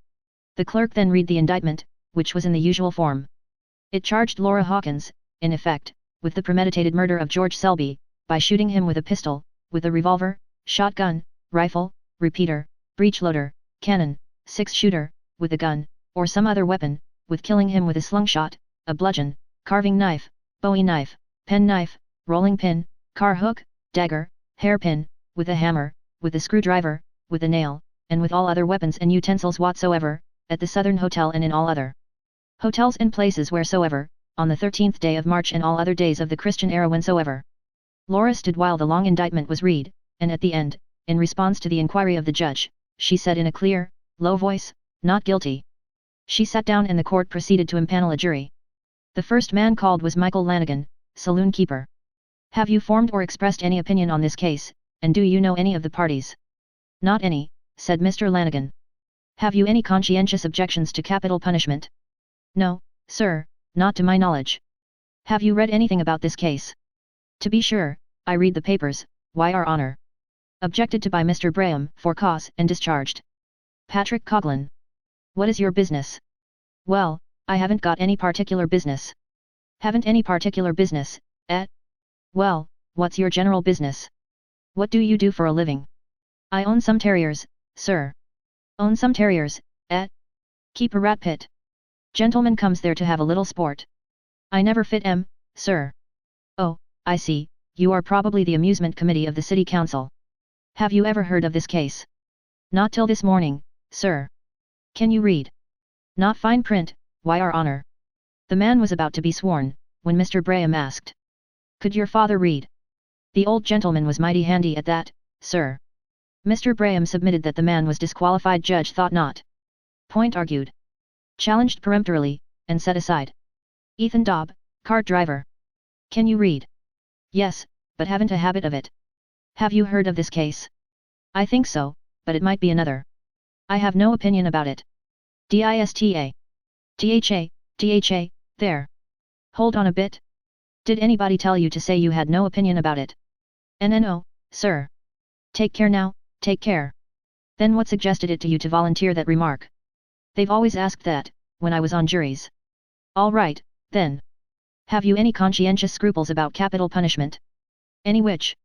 The clerk then read the indictment, which was in the usual form. It charged Laura Hawkins, in effect, with the premeditated murder of George Selby, by shooting him with a pistol, with a revolver, shotgun, rifle, repeater, breech-loader, cannon, six-shooter, with a gun, or some other weapon, with killing him with a slungshot, a bludgeon, carving knife, bowie knife, pen knife, rolling pin, car hook, dagger, hairpin, with a hammer, with a screwdriver, with a nail, and with all other weapons and utensils whatsoever, at the Southern Hotel and in all other hotels and places wheresoever, on the 13th day of March and all other days of the Christian era whensoever. Laura stood while the long indictment was read, and at the end, in response to the inquiry of the judge, she said in a clear, low voice, "Not guilty." She sat down and the court proceeded to impanel a jury. The first man called was Michael Lanigan, saloon keeper. "Have you formed or expressed any opinion on this case, and do you know any of the parties?" "Not any," said Mr. Lanigan. "Have you any conscientious objections to capital punishment?" "No, sir, not to my knowledge." "Have you read anything about this case?" "To be sure, I read the papers, why Your Honor." Objected to by Mr. Braham, for cause and discharged. Patrick Coghlan. "What is your business?" "Well, I haven't got any particular business." "Haven't any particular business, eh? Well, what's your general business? What do you do for a living?" "I own some terriers, sir." "Own some terriers, eh? Keep a rat pit. Gentleman comes there to have a little sport." "I never fit 'em, sir." "Oh, I see, you are probably the amusement committee of the city council. Have you ever heard of this case?" "Not till this morning, sir." "Can you read?" "Not fine print, why Your Honor." The man was about to be sworn, when Mr. Braham asked, "Could your father read?" The old gentleman was mighty handy at that, sir. Mr. Braham submitted that the man was disqualified. Judge thought not. Point argued. Challenged peremptorily, and set aside. Ethan Dobb, cart driver. "Can you read?" "Yes, but haven't a habit of it." "Have you heard of this case?" "I think so, but it might be another." "I have no opinion about it." DISTA. THA, there. Hold on a bit. Did anybody tell you to say you had no opinion about it? NNO, sir. Take care now, take care. Then what suggested it to you to volunteer that remark? They've always asked that, when I was on juries. All right, then. Have you any conscientious scruples about capital punishment? Any which?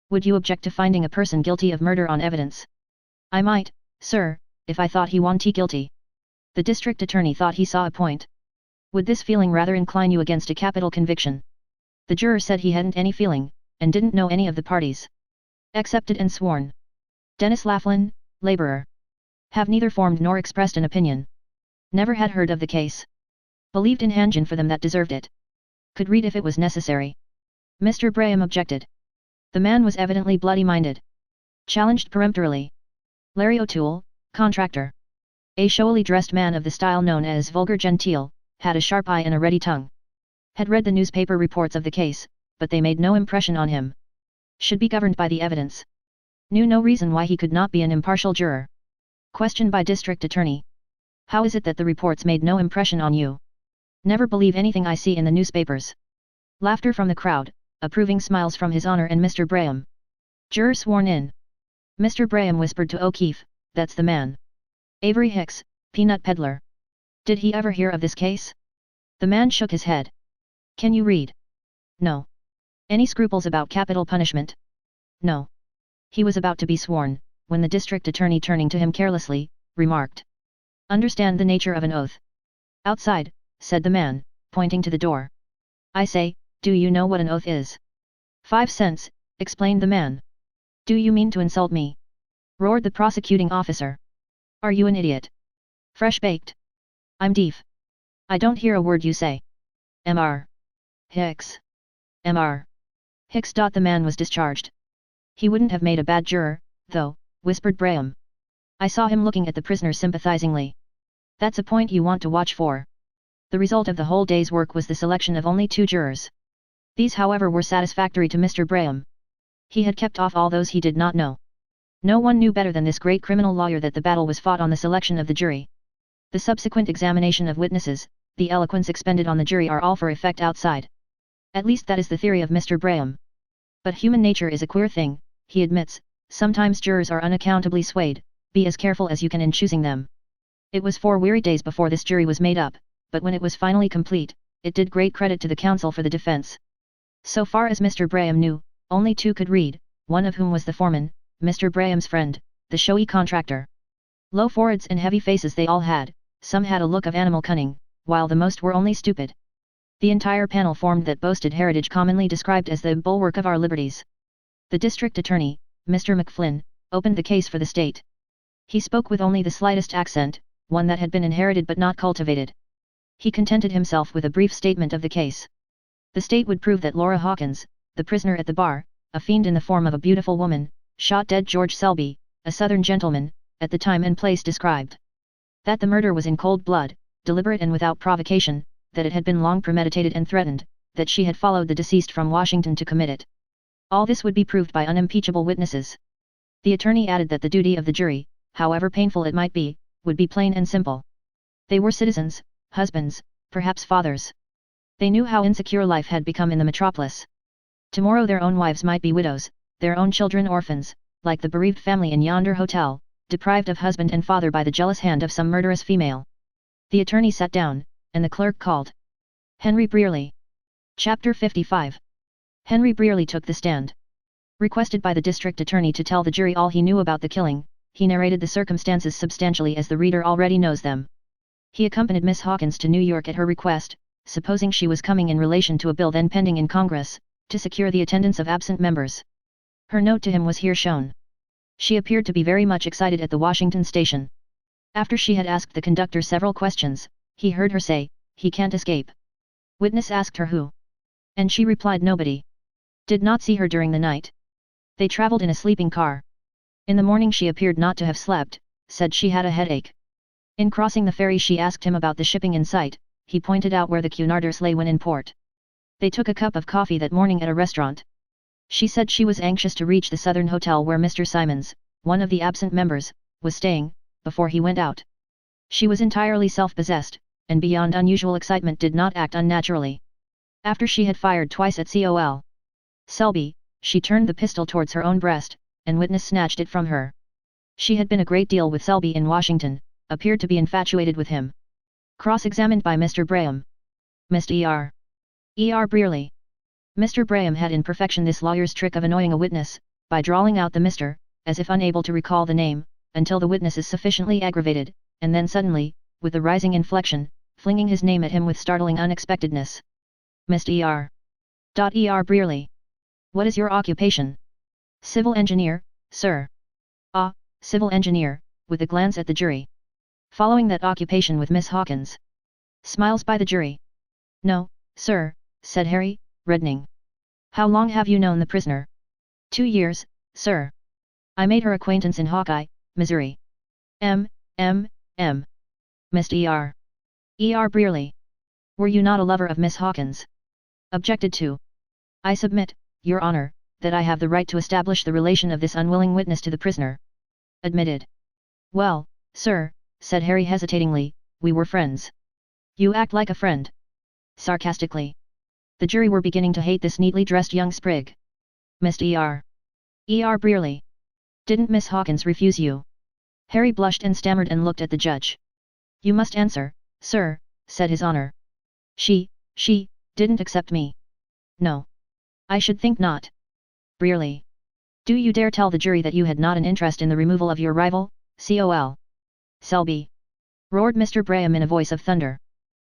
Would you object to finding a person guilty of murder on evidence? I might, sir, if I thought he wanted guilty. The district attorney thought he saw a point. Would this feeling rather incline you against a capital conviction? The juror said he hadn't any feeling, and didn't know any of the parties. Accepted and sworn. Dennis Laughlin, laborer. Have neither formed nor expressed an opinion. Never had heard of the case. Believed in Hanjin for them that deserved it. Could read if it was necessary. Mr. Braham objected. The man was evidently bloody-minded. Challenged peremptorily. Larry O'Toole, contractor. A showily dressed man of the style known as vulgar genteel, had a sharp eye and a ready tongue. Had read the newspaper reports of the case, but they made no impression on him. Should be governed by the evidence. Knew no reason why he could not be an impartial juror. Questioned by district attorney. How is it that the reports made no impression on you? Never believe anything I see in the newspapers. Laughter from the crowd, approving smiles from His Honor and Mr. Braham. Juror sworn in. Mr. Braham whispered to O'Keefe, that's the man. Avery Hicks, peanut peddler. Did he ever hear of this case? The man shook his head. Can you read? No. Any scruples about capital punishment? No. He was about to be sworn, when the district attorney, turning to him carelessly, remarked. Understand the nature of an oath. Outside, said the man, pointing to the door. I say, do you know what an oath is? 5 cents, explained the man. Do you mean to insult me? Roared the prosecuting officer. Are you an idiot? Fresh baked. I'm deaf. I don't hear a word you say. Mr. Hicks. Mr. Hicks. The man was discharged. He wouldn't have made a bad juror, though, whispered Braham. I saw him looking at the prisoner sympathizingly. That's a point you want to watch for. The result of the whole day's work was the selection of only 2 jurors. These, however, were satisfactory to Mr. Braham. He had kept off all those he did not know. No one knew better than this great criminal lawyer that the battle was fought on the selection of the jury. The subsequent examination of witnesses, the eloquence expended on the jury are all for effect outside. At least that is the theory of Mr. Braham. But human nature is a queer thing, he admits. Sometimes jurors are unaccountably swayed. Be as careful as you can in choosing them. It was 4 weary days before this jury was made up, but when it was finally complete, it did great credit to the counsel for the defense. So far as Mr. Braham knew, only 2 could read, one of whom was the foreman, Mr. Braham's friend, the showy contractor. Low foreheads and heavy faces they all had, some had a look of animal cunning, while the most were only stupid. The entire panel formed that boasted heritage commonly described as the bulwark of our liberties. The district attorney, Mr. McFlynn, opened the case for the state. He spoke with only the slightest accent, one that had been inherited but not cultivated. He contented himself with a brief statement of the case. The state would prove that Laura Hawkins, the prisoner at the bar, a fiend in the form of a beautiful woman, shot dead George Selby, a southern gentleman, at the time and place described. That the murder was in cold blood, deliberate and without provocation, that it had been long premeditated and threatened, that she had followed the deceased from Washington to commit it. All this would be proved by unimpeachable witnesses. The attorney added that the duty of the jury, however painful it might be, would be plain and simple. They were citizens, husbands, perhaps fathers. They knew how insecure life had become in the metropolis. Tomorrow their own wives might be widows, their own children orphans, like the bereaved family in yonder hotel, deprived of husband and father by the jealous hand of some murderous female. The attorney sat down, and the clerk called. Henry Brearley. Chapter 55. Henry Brearley took the stand. Requested by the district attorney to tell the jury all he knew about the killing, he narrated the circumstances substantially as the reader already knows them. He accompanied Miss Hawkins to New York at her request, supposing she was coming in relation to a bill then pending in Congress, to secure the attendance of absent members. Her note to him was here shown. She appeared to be very much excited at the Washington station. After she had asked the conductor several questions, he heard her say, "He can't escape." Witness asked her who. And she replied nobody. Did not see her during the night. They traveled in a sleeping car. In the morning she appeared not to have slept, said she had a headache. In crossing the ferry she asked him about the shipping in sight, he pointed out where the Cunarders lay when in port. They took a cup of coffee that morning at a restaurant. She said she was anxious to reach the Southern Hotel where Mr. Simons, one of the absent members, was staying, before he went out. She was entirely self-possessed, and beyond unusual excitement did not act unnaturally. After she had fired twice at Col. Selby, she turned the pistol towards her own breast, and witness snatched it from her. She had been a great deal with Selby in Washington, appeared to be infatuated with him. Cross-examined by Mr. Braham. Mr. E.R. Brearley. Mr. Braham had in perfection this lawyer's trick of annoying a witness, by drawling out the Mr., as if unable to recall the name, until the witness is sufficiently aggravated, and then suddenly, with a rising inflection, flinging his name at him with startling unexpectedness. Mr. E.R. Brearley. What is your occupation? Civil engineer, sir. Ah, civil engineer, with a glance at the jury. Following that occupation with Miss Hawkins. Smiles by the jury. No, sir, said Harry, reddening. How long have you known the prisoner? 2 years, sir. I made her acquaintance in Hawkeye, Missouri. Mr. E.R. Brearley. Were you not a lover of Miss Hawkins? Objected to. I submit, Your Honor, that I have the right to establish the relation of this unwilling witness to the prisoner. Admitted. Well, sir, said Harry hesitatingly, we were friends. You act like a friend. Sarcastically. The jury were beginning to hate this neatly dressed young sprig. Mr. E.R. Brearley. Didn't Miss Hawkins refuse you? Harry blushed and stammered and looked at the judge. You must answer, sir, said his honor. She didn't accept me. No. I should think not. Really? Do you dare tell the jury that you had not an interest in the removal of your rival, Col. Selby? Roared Mr. Braham in a voice of thunder.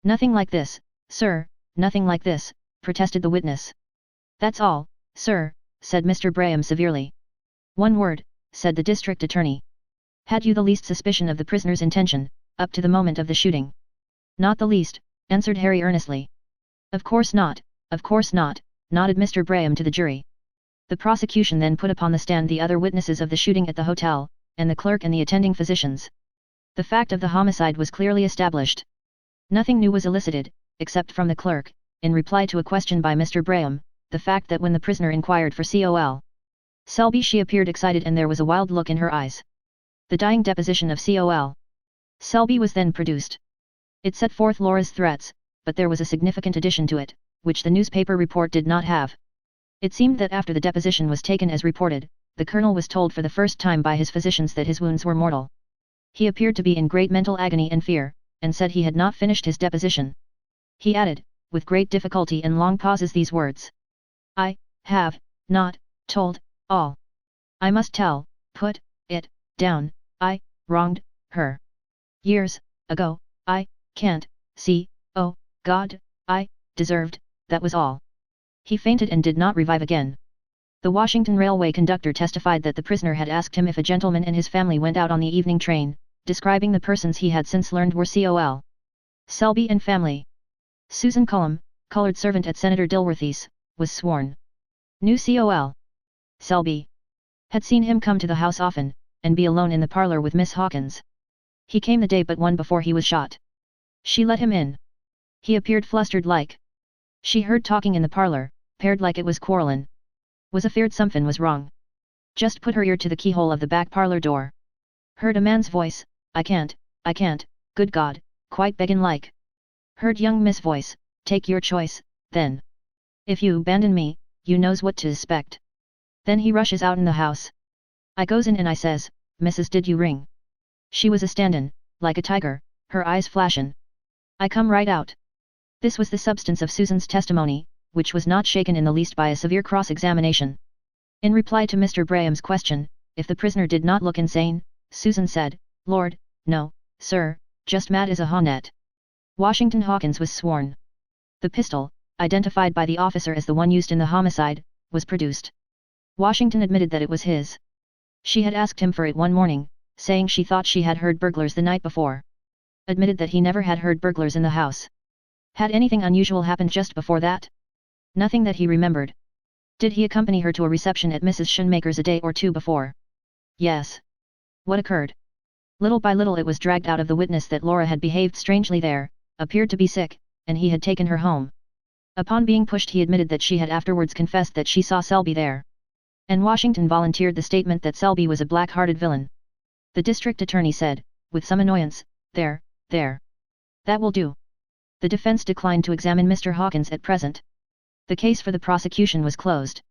Nothing like this, sir, nothing like this, protested the witness. That's all, sir, said Mr. Braham severely. One word, said the district attorney. Had you the least suspicion of the prisoner's intention, up to the moment of the shooting? Not the least, answered Harry earnestly. Of course not, nodded Mr. Braham to the jury. The prosecution then put upon the stand the other witnesses of the shooting at the hotel, and the clerk and the attending physicians. The fact of the homicide was clearly established. Nothing new was elicited, except from the clerk, in reply to a question by Mr. Braham, the fact that when the prisoner inquired for Col. Selby she appeared excited and there was a wild look in her eyes. The dying deposition of Col. Selby was then produced. It set forth Laura's threats, but there was a significant addition to it, which the newspaper report did not have. It seemed that after the deposition was taken as reported, the colonel was told for the first time by his physicians that his wounds were mortal. He appeared to be in great mental agony and fear, and said he had not finished his deposition. He added, with great difficulty and long pauses these words. I have not told all. I must tell, put it down, I wronged her. Years ago, I can't see, oh, God, I deserved, that was all. He fainted and did not revive again. The Washington railway conductor testified that the prisoner had asked him if a gentleman and his family went out on the evening train, describing the persons he had since learned were Col. Selby and family. Susan Cullum, colored servant at Senator Dilworthy's, was sworn. Knew Col. Selby. Had seen him come to the house often, and be alone in the parlor with Miss Hawkins. He came the day but one before he was shot. She let him in. He appeared flustered like. She heard talking in the parlor, paired like it was quarrelin'. Was afeard somethin' was wrong. Just put her ear to the keyhole of the back parlor door. Heard a man's voice, I can't, good God, quite beggin' like. Heard young Miss voice, take your choice, then. If you abandon me, you knows what to expect. Then he rushes out in the house. I goes in and I says, Mrs. did you ring? She was a-standin', like a tiger, her eyes flashin'. I come right out. This was the substance of Susan's testimony, which was not shaken in the least by a severe cross-examination. In reply to Mr. Braham's question, if the prisoner did not look insane, Susan said, Lord, no, sir, just mad as a hornet. Washington Hawkins was sworn. The pistol, identified by the officer as the one used in the homicide, was produced. Washington admitted that it was his. She had asked him for it one morning, saying she thought she had heard burglars the night before. Admitted that he never had heard burglars in the house. Had anything unusual happened just before that? Nothing that he remembered. Did he accompany her to a reception at Mrs. Schoenmaker's a day or two before? Yes. What occurred? Little by little it was dragged out of the witness that Laura had behaved strangely there, appeared to be sick, and he had taken her home. Upon being pushed he admitted that she had afterwards confessed that she saw Selby there. And Washington volunteered the statement that Selby was a black-hearted villain. The district attorney said, with some annoyance, There. That will do. The defense declined to examine Mr. Hawkins at present. The case for the prosecution was closed.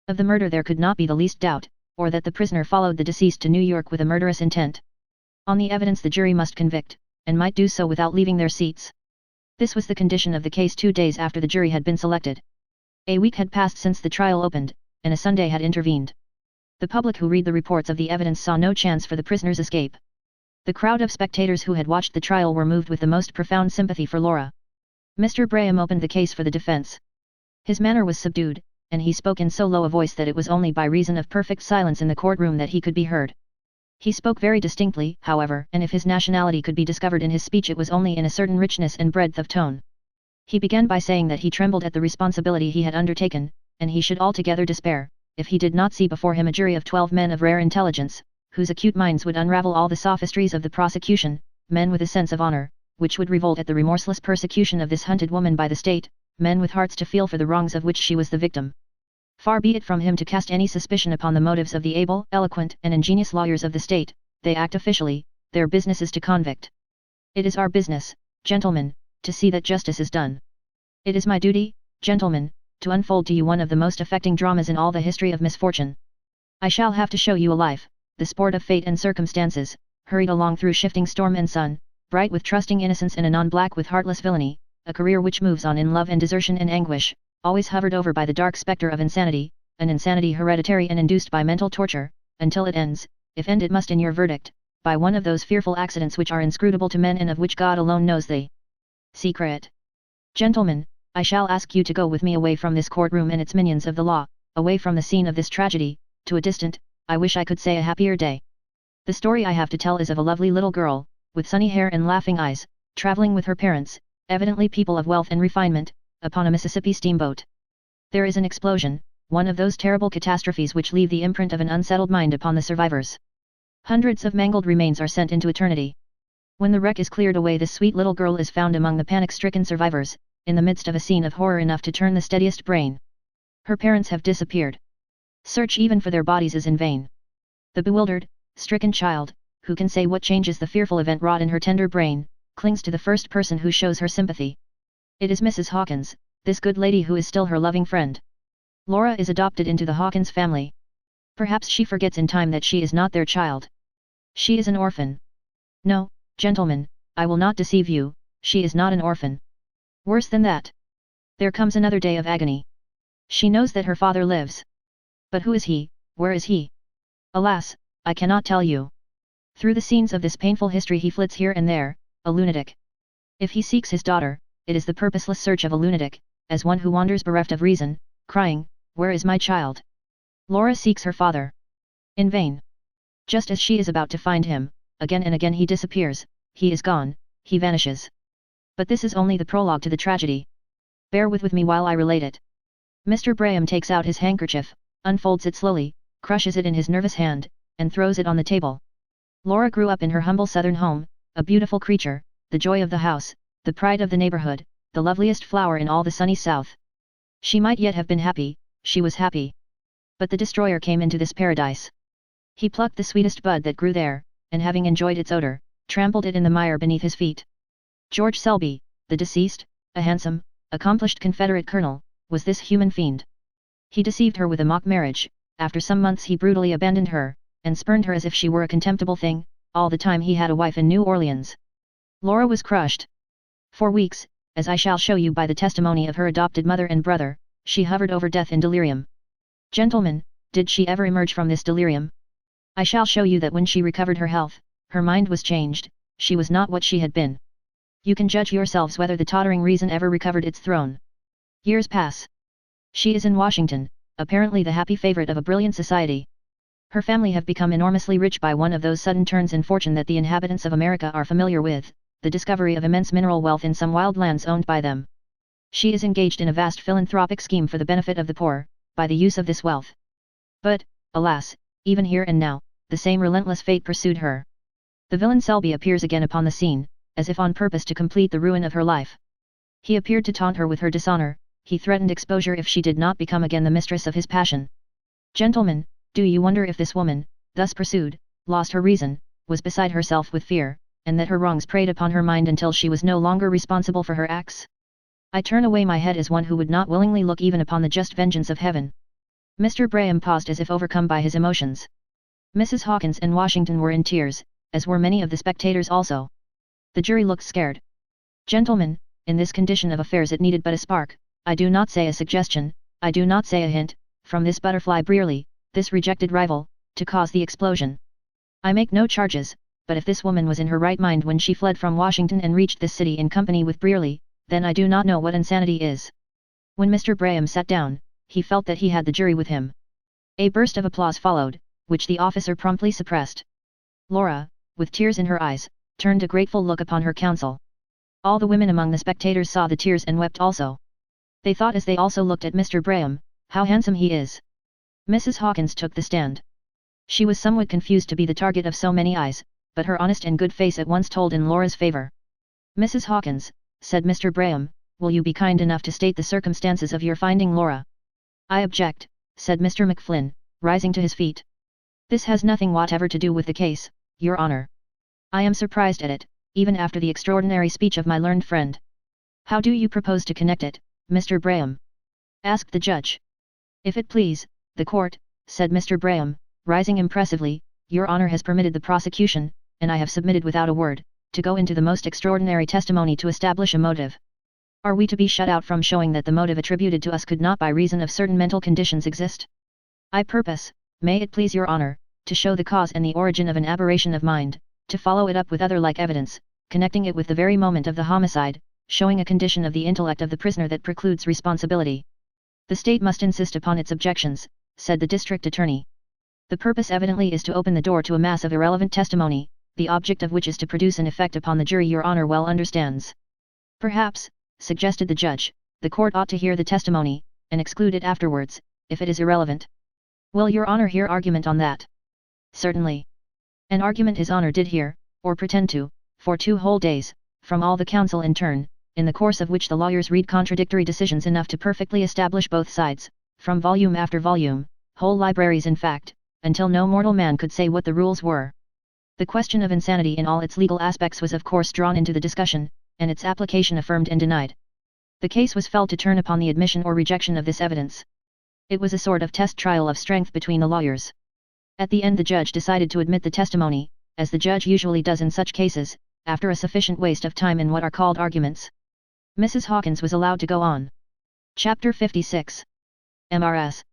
Of the murder there could not be the least doubt, or that the prisoner followed the deceased to New York with a murderous intent. On the evidence the jury must convict, and might do so without leaving their seats. This was the condition of the case 2 days after the jury had been selected. A week had passed since the trial opened, and a Sunday had intervened. The public who read the reports of the evidence saw no chance for the prisoner's escape. The crowd of spectators who had watched the trial were moved with the most profound sympathy for Laura. Mr. Braham opened the case for the defense. His manner was subdued, and he spoke in so low a voice that it was only by reason of perfect silence in the courtroom that he could be heard. He spoke very distinctly, however, and if his nationality could be discovered in his speech it was only in a certain richness and breadth of tone. He began by saying that he trembled at the responsibility he had undertaken, and he should altogether despair, if he did not see before him a jury of 12 men of rare intelligence, whose acute minds would unravel all the sophistries of the prosecution, men with a sense of honor, which would revolt at the remorseless persecution of this hunted woman by the state, men with hearts to feel for the wrongs of which she was the victim. Far be it from him to cast any suspicion upon the motives of the able, eloquent, and ingenious lawyers of the state. They act officially, their business is to convict. It is our business, gentlemen, to see that justice is done. It is my duty, gentlemen, to unfold to you one of the most affecting dramas in all the history of misfortune. I shall have to show you a life, the sport of fate and circumstances, hurried along through shifting storm and sun, bright with trusting innocence and anon black with heartless villainy, a career which moves on in love and desertion and anguish, always hovered over by the dark spectre of insanity, an insanity hereditary and induced by mental torture, until it ends, if end it must in your verdict, by one of those fearful accidents which are inscrutable to men and of which God alone knows the secret. Gentlemen, I shall ask you to go with me away from this courtroom and its minions of the law, away from the scene of this tragedy, to a distant, I wish I could say a happier day. The story I have to tell is of a lovely little girl, with sunny hair and laughing eyes, traveling with her parents, evidently people of wealth and refinement, upon a Mississippi steamboat. There is an explosion, one of those terrible catastrophes which leave the imprint of an unsettled mind upon the survivors. Hundreds of mangled remains are sent into eternity. When the wreck is cleared away, this sweet little girl is found among the panic-stricken survivors, in the midst of a scene of horror enough to turn the steadiest brain. Her parents have disappeared. Search even for their bodies is in vain. The bewildered, stricken child, who can say what changes the fearful event wrought in her tender brain, clings to the first person who shows her sympathy. It is Mrs. Hawkins, this good lady who is still her loving friend. Laura is adopted into the Hawkins family. Perhaps she forgets in time that she is not their child. She is an orphan. No, gentlemen, I will not deceive you, she is not an orphan. Worse than that. There comes another day of agony. She knows that her father lives. But who is he, where is he? Alas, I cannot tell you. Through the scenes of this painful history he flits here and there, a lunatic. If he seeks his daughter, it is the purposeless search of a lunatic, as one who wanders bereft of reason, crying, "Where is my child?" Laura seeks her father. In vain. Just as she is about to find him, again and again he disappears, he is gone, he vanishes. But this is only the prologue to the tragedy. Bear with me while I relate it. Mr. Braham takes out his handkerchief, unfolds it slowly, crushes it in his nervous hand, and throws it on the table. Laura grew up in her humble southern home, a beautiful creature, the joy of the house, the pride of the neighborhood, the loveliest flower in all the sunny south. She might yet have been happy, she was happy. But the destroyer came into this paradise. He plucked the sweetest bud that grew there, and having enjoyed its odor, trampled it in the mire beneath his feet. George Selby, the deceased, a handsome, accomplished Confederate colonel, was this human fiend. He deceived her with a mock marriage, after some months he brutally abandoned her, and spurned her as if she were a contemptible thing, all the time he had a wife in New Orleans. Laura was crushed. For weeks, as I shall show you by the testimony of her adopted mother and brother, she hovered over death in delirium. Gentlemen, did she ever emerge from this delirium? I shall show you that when she recovered her health, her mind was changed, she was not what she had been. You can judge yourselves whether the tottering reason ever recovered its throne. Years pass. She is in Washington, apparently the happy favorite of a brilliant society. Her family have become enormously rich by one of those sudden turns in fortune that the inhabitants of America are familiar with, the discovery of immense mineral wealth in some wild lands owned by them. She is engaged in a vast philanthropic scheme for the benefit of the poor, by the use of this wealth. But, alas, even here and now, the same relentless fate pursued her. The villain Selby appears again upon the scene, as if on purpose to complete the ruin of her life. He appeared to taunt her with her dishonor, he threatened exposure if she did not become again the mistress of his passion. Gentlemen, do you wonder if this woman, thus pursued, lost her reason, was beside herself with fear, and that her wrongs preyed upon her mind until she was no longer responsible for her acts? I turn away my head as one who would not willingly look even upon the just vengeance of heaven. Mr. Braham paused as if overcome by his emotions. Mrs. Hawkins and Washington were in tears, as were many of the spectators also. The jury looked scared. Gentlemen, in this condition of affairs it needed but a spark, I do not say a suggestion, I do not say a hint, from this butterfly Brearley, this rejected rival, to cause the explosion. I make no charges, but if this woman was in her right mind when she fled from Washington and reached this city in company with Brearley, then I do not know what insanity is. When Mr. Braham sat down, he felt that he had the jury with him. A burst of applause followed, which the officer promptly suppressed. Laura, with tears in her eyes, turned a grateful look upon her counsel. All the women among the spectators saw the tears and wept also. They thought as they also looked at Mr. Braham, how handsome he is. Mrs. Hawkins took the stand. She was somewhat confused to be the target of so many eyes, but her honest and good face at once told in Laura's favor. Mrs. Hawkins, said Mr. Braham, will you be kind enough to state the circumstances of your finding Laura? I object, said Mr. McFlynn, rising to his feet. This has nothing whatever to do with the case, Your Honor. I am surprised at it, even after the extraordinary speech of my learned friend. How do you propose to connect it, Mr. Braham? Asked the judge. If it please, the court, said Mr. Braham, rising impressively, Your Honor has permitted the prosecution, and I have submitted without a word, to go into the most extraordinary testimony to establish a motive. Are we to be shut out from showing that the motive attributed to us could not by reason of certain mental conditions exist? I purpose, may it please your honor, to show the cause and the origin of an aberration of mind, to follow it up with other like evidence, connecting it with the very moment of the homicide, showing a condition of the intellect of the prisoner that precludes responsibility. The state must insist upon its objections, said the district attorney. The purpose evidently is to open the door to a mass of irrelevant testimony, the object of which is to produce an effect upon the jury your honor well understands. Perhaps, suggested the judge, the court ought to hear the testimony, and exclude it afterwards, if it is irrelevant. Will your honor hear argument on that? Certainly. An argument his honor did hear, or pretend to, for 2 whole days, from all the counsel in turn, in the course of which the lawyers read contradictory decisions enough to perfectly establish both sides, from volume after volume, whole libraries in fact, until no mortal man could say what the rules were. The question of insanity in all its legal aspects was of course drawn into the discussion, and its application affirmed and denied. The case was felt to turn upon the admission or rejection of this evidence. It was a sort of test trial of strength between the lawyers. At the end the judge decided to admit the testimony, as the judge usually does in such cases, after a sufficient waste of time in what are called arguments. Mrs. Hawkins was allowed to go on. Chapter 56. Mrs.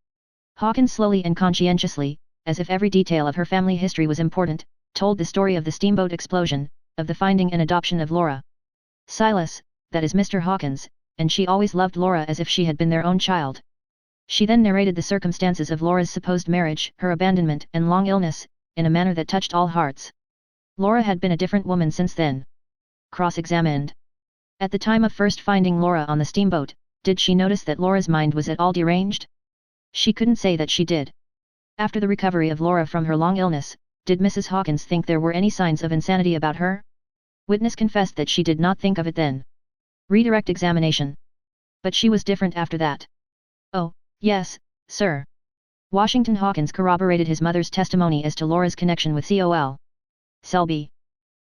Hawkins slowly and conscientiously, as if every detail of her family history was important, told the story of the steamboat explosion, of the finding and adoption of Laura. Silas, that is Mr. Hawkins, and she always loved Laura as if she had been their own child. She then narrated the circumstances of Laura's supposed marriage, her abandonment and long illness, in a manner that touched all hearts. Laura had been a different woman since then. Cross-examined. At the time of first finding Laura on the steamboat, did she notice that Laura's mind was at all deranged? She couldn't say that she did. After the recovery of Laura from her long illness, did Mrs. Hawkins think there were any signs of insanity about her? Witness confessed that she did not think of it then. Redirect examination. But she was different after that. Oh, yes, sir. Washington Hawkins corroborated his mother's testimony as to Laura's connection with Col. Selby.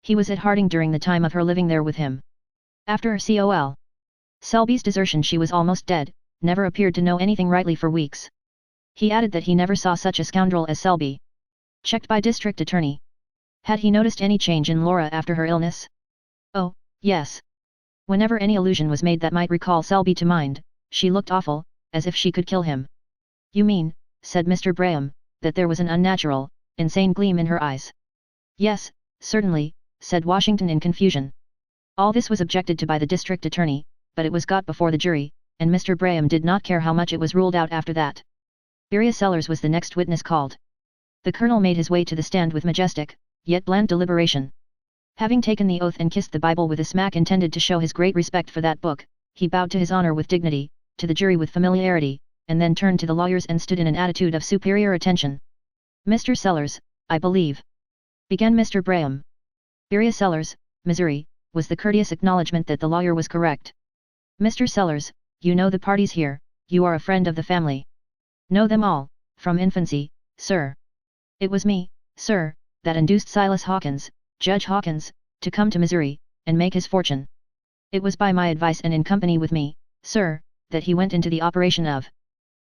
He was at Harding during the time of her living there with him. After Col. Selby's desertion she was almost dead, never appeared to know anything rightly for weeks. He added that he never saw such a scoundrel as Selby. Checked by district attorney. Had he noticed any change in Laura after her illness? Oh, yes. Whenever any allusion was made that might recall Selby to mind, she looked awful, as if she could kill him. You mean, said Mr. Braham, that there was an unnatural, insane gleam in her eyes? Yes, certainly, said Washington in confusion. All this was objected to by the district attorney, but it was got before the jury, and Mr. Braham did not care how much it was ruled out after that. Beria Sellers was the next witness called. The colonel made his way to the stand with majestic, yet bland deliberation. Having taken the oath and kissed the Bible with a smack intended to show his great respect for that book, he bowed to his honor with dignity, to the jury with familiarity, and then turned to the lawyers and stood in an attitude of superior attention. Mr. Sellers, I believe, began Mr. Braham. Beria Sellers, Missouri, was the courteous acknowledgment that the lawyer was correct. Mr. Sellers, you know the parties here, you are a friend of the family. Know them all, from infancy, sir. It was me, sir, that induced Silas Hawkins, Judge Hawkins, to come to Missouri, and make his fortune. It was by my advice and in company with me, sir, that he went into the operation of.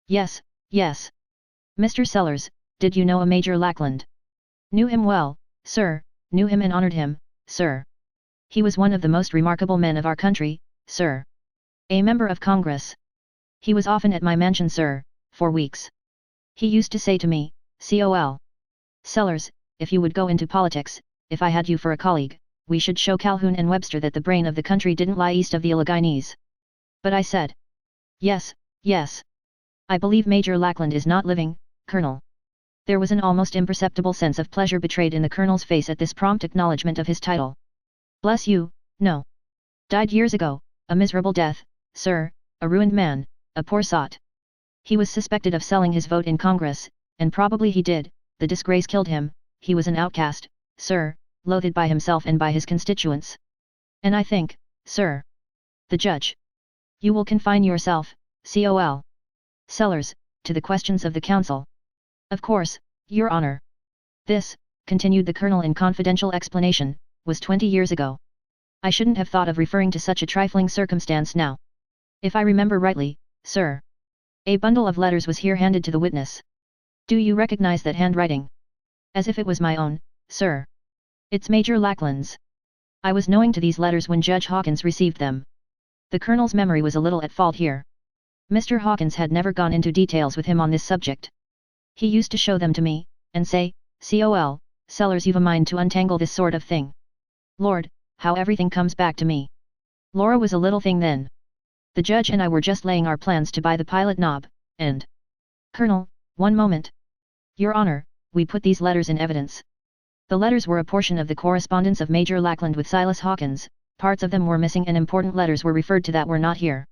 Yes, yes. Mr. Sellers, did you know a Major Lackland? Knew him well, sir, knew him and honored him, sir. He was one of the most remarkable men of our country, sir. A member of Congress. He was often at my mansion, sir, for weeks. He used to say to me, Col. Sellers, if you would go into politics, if I had you for a colleague, we should show Calhoun and Webster that the brain of the country didn't lie east of the Alleghenies. But I said, yes, yes. I believe Major Lackland is not living, Colonel. There was an almost imperceptible sense of pleasure betrayed in the Colonel's face at this prompt acknowledgement of his title. Bless you, no. Died years ago, a miserable death, sir, a ruined man, a poor sot. He was suspected of selling his vote in Congress, and probably he did, the disgrace killed him, he was an outcast, sir, loathed by himself and by his constituents. And I think, sir. The judge. You will confine yourself, Col. Sellers, to the questions of the counsel. Of course, your honor. This, continued the colonel in confidential explanation, was 20 years ago. I shouldn't have thought of referring to such a trifling circumstance now. If I remember rightly, sir. A bundle of letters was here handed to the witness. Do you recognize that handwriting? As if it was my own, sir. It's Major Lackland's. I was knowing to these letters when Judge Hawkins received them. The Colonel's memory was a little at fault here. Mr. Hawkins had never gone into details with him on this subject. He used to show them to me, and say, "Col. Sellers, you've a mind to untangle this sort of thing." Lord, how everything comes back to me. Laura was a little thing then. The judge and I were just laying our plans to buy the pilot knob, and... Colonel, one moment. Your Honor, we put these letters in evidence. The letters were a portion of the correspondence of Major Lackland with Silas Hawkins. Parts of them were missing and important letters were referred to that were not here.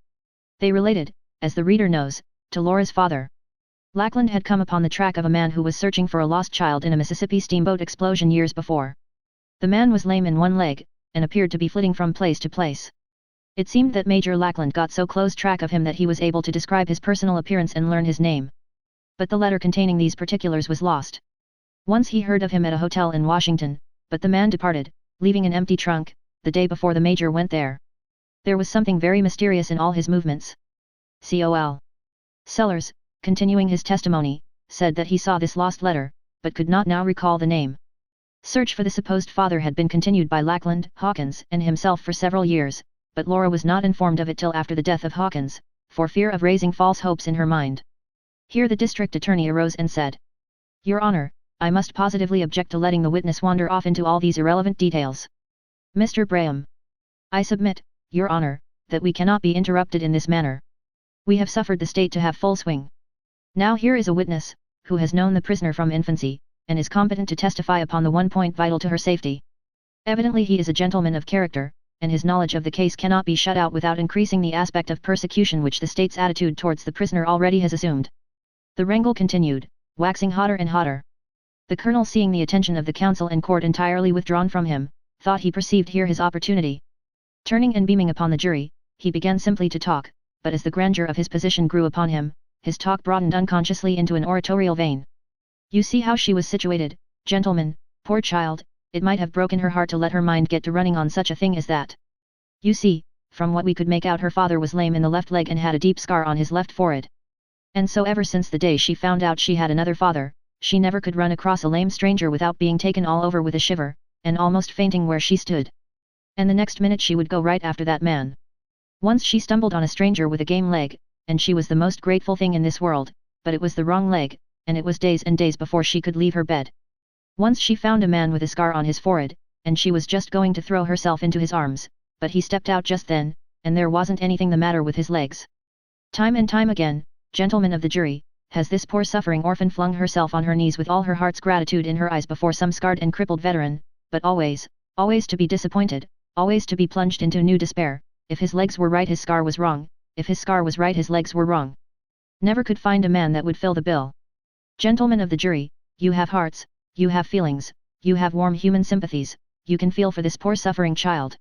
They related, as the reader knows, to Laura's father. Lackland had come upon the track of a man who was searching for a lost child in a Mississippi steamboat explosion years before. The man was lame in one leg, and appeared to be flitting from place to place. It seemed that Major Lackland got so close track of him that he was able to describe his personal appearance and learn his name. But the letter containing these particulars was lost. Once he heard of him at a hotel in Washington, but the man departed, leaving an empty trunk, the day before the Major went there. There was something very mysterious in all his movements. Col. Sellers, continuing his testimony, said that he saw this lost letter, but could not now recall the name. Search for the supposed father had been continued by Lackland, Hawkins, and himself for several years, but Laura was not informed of it till after the death of Hawkins, for fear of raising false hopes in her mind. Here the district attorney arose and said, "Your Honor, I must positively object to letting the witness wander off into all these irrelevant details. Mr. Braham. I submit, Your Honor, that we cannot be interrupted in this manner. We have suffered the state to have full swing. Now here is a witness, who has known the prisoner from infancy, and is competent to testify upon the one point vital to her safety. Evidently he is a gentleman of character, and his knowledge of the case cannot be shut out without increasing the aspect of persecution which the state's attitude towards the prisoner already has assumed." The wrangle continued, waxing hotter and hotter. The Colonel, seeing the attention of the counsel and court entirely withdrawn from him, thought he perceived here his opportunity. Turning and beaming upon the jury, he began simply to talk, but as the grandeur of his position grew upon him, his talk broadened unconsciously into an oratorial vein. "You see how she was situated, gentlemen, poor child, it might have broken her heart to let her mind get to running on such a thing as that. You see, from what we could make out her father was lame in the left leg and had a deep scar on his left forehead. And so ever since the day she found out she had another father, she never could run across a lame stranger without being taken all over with a shiver, and almost fainting where she stood. And the next minute she would go right after that man. Once she stumbled on a stranger with a game leg, and she was the most grateful thing in this world, but it was the wrong leg, and it was days and days before she could leave her bed. Once she found a man with a scar on his forehead, and she was just going to throw herself into his arms, but he stepped out just then, and there wasn't anything the matter with his legs. Time and time again, gentlemen of the jury, has this poor suffering orphan flung herself on her knees with all her heart's gratitude in her eyes before some scarred and crippled veteran, but always, always to be disappointed, always to be plunged into new despair. If his legs were right his scar was wrong, if his scar was right his legs were wrong. Never could find a man that would fill the bill. Gentlemen of the jury, you have hearts, you have feelings, you have warm human sympathies, you can feel for this poor suffering child.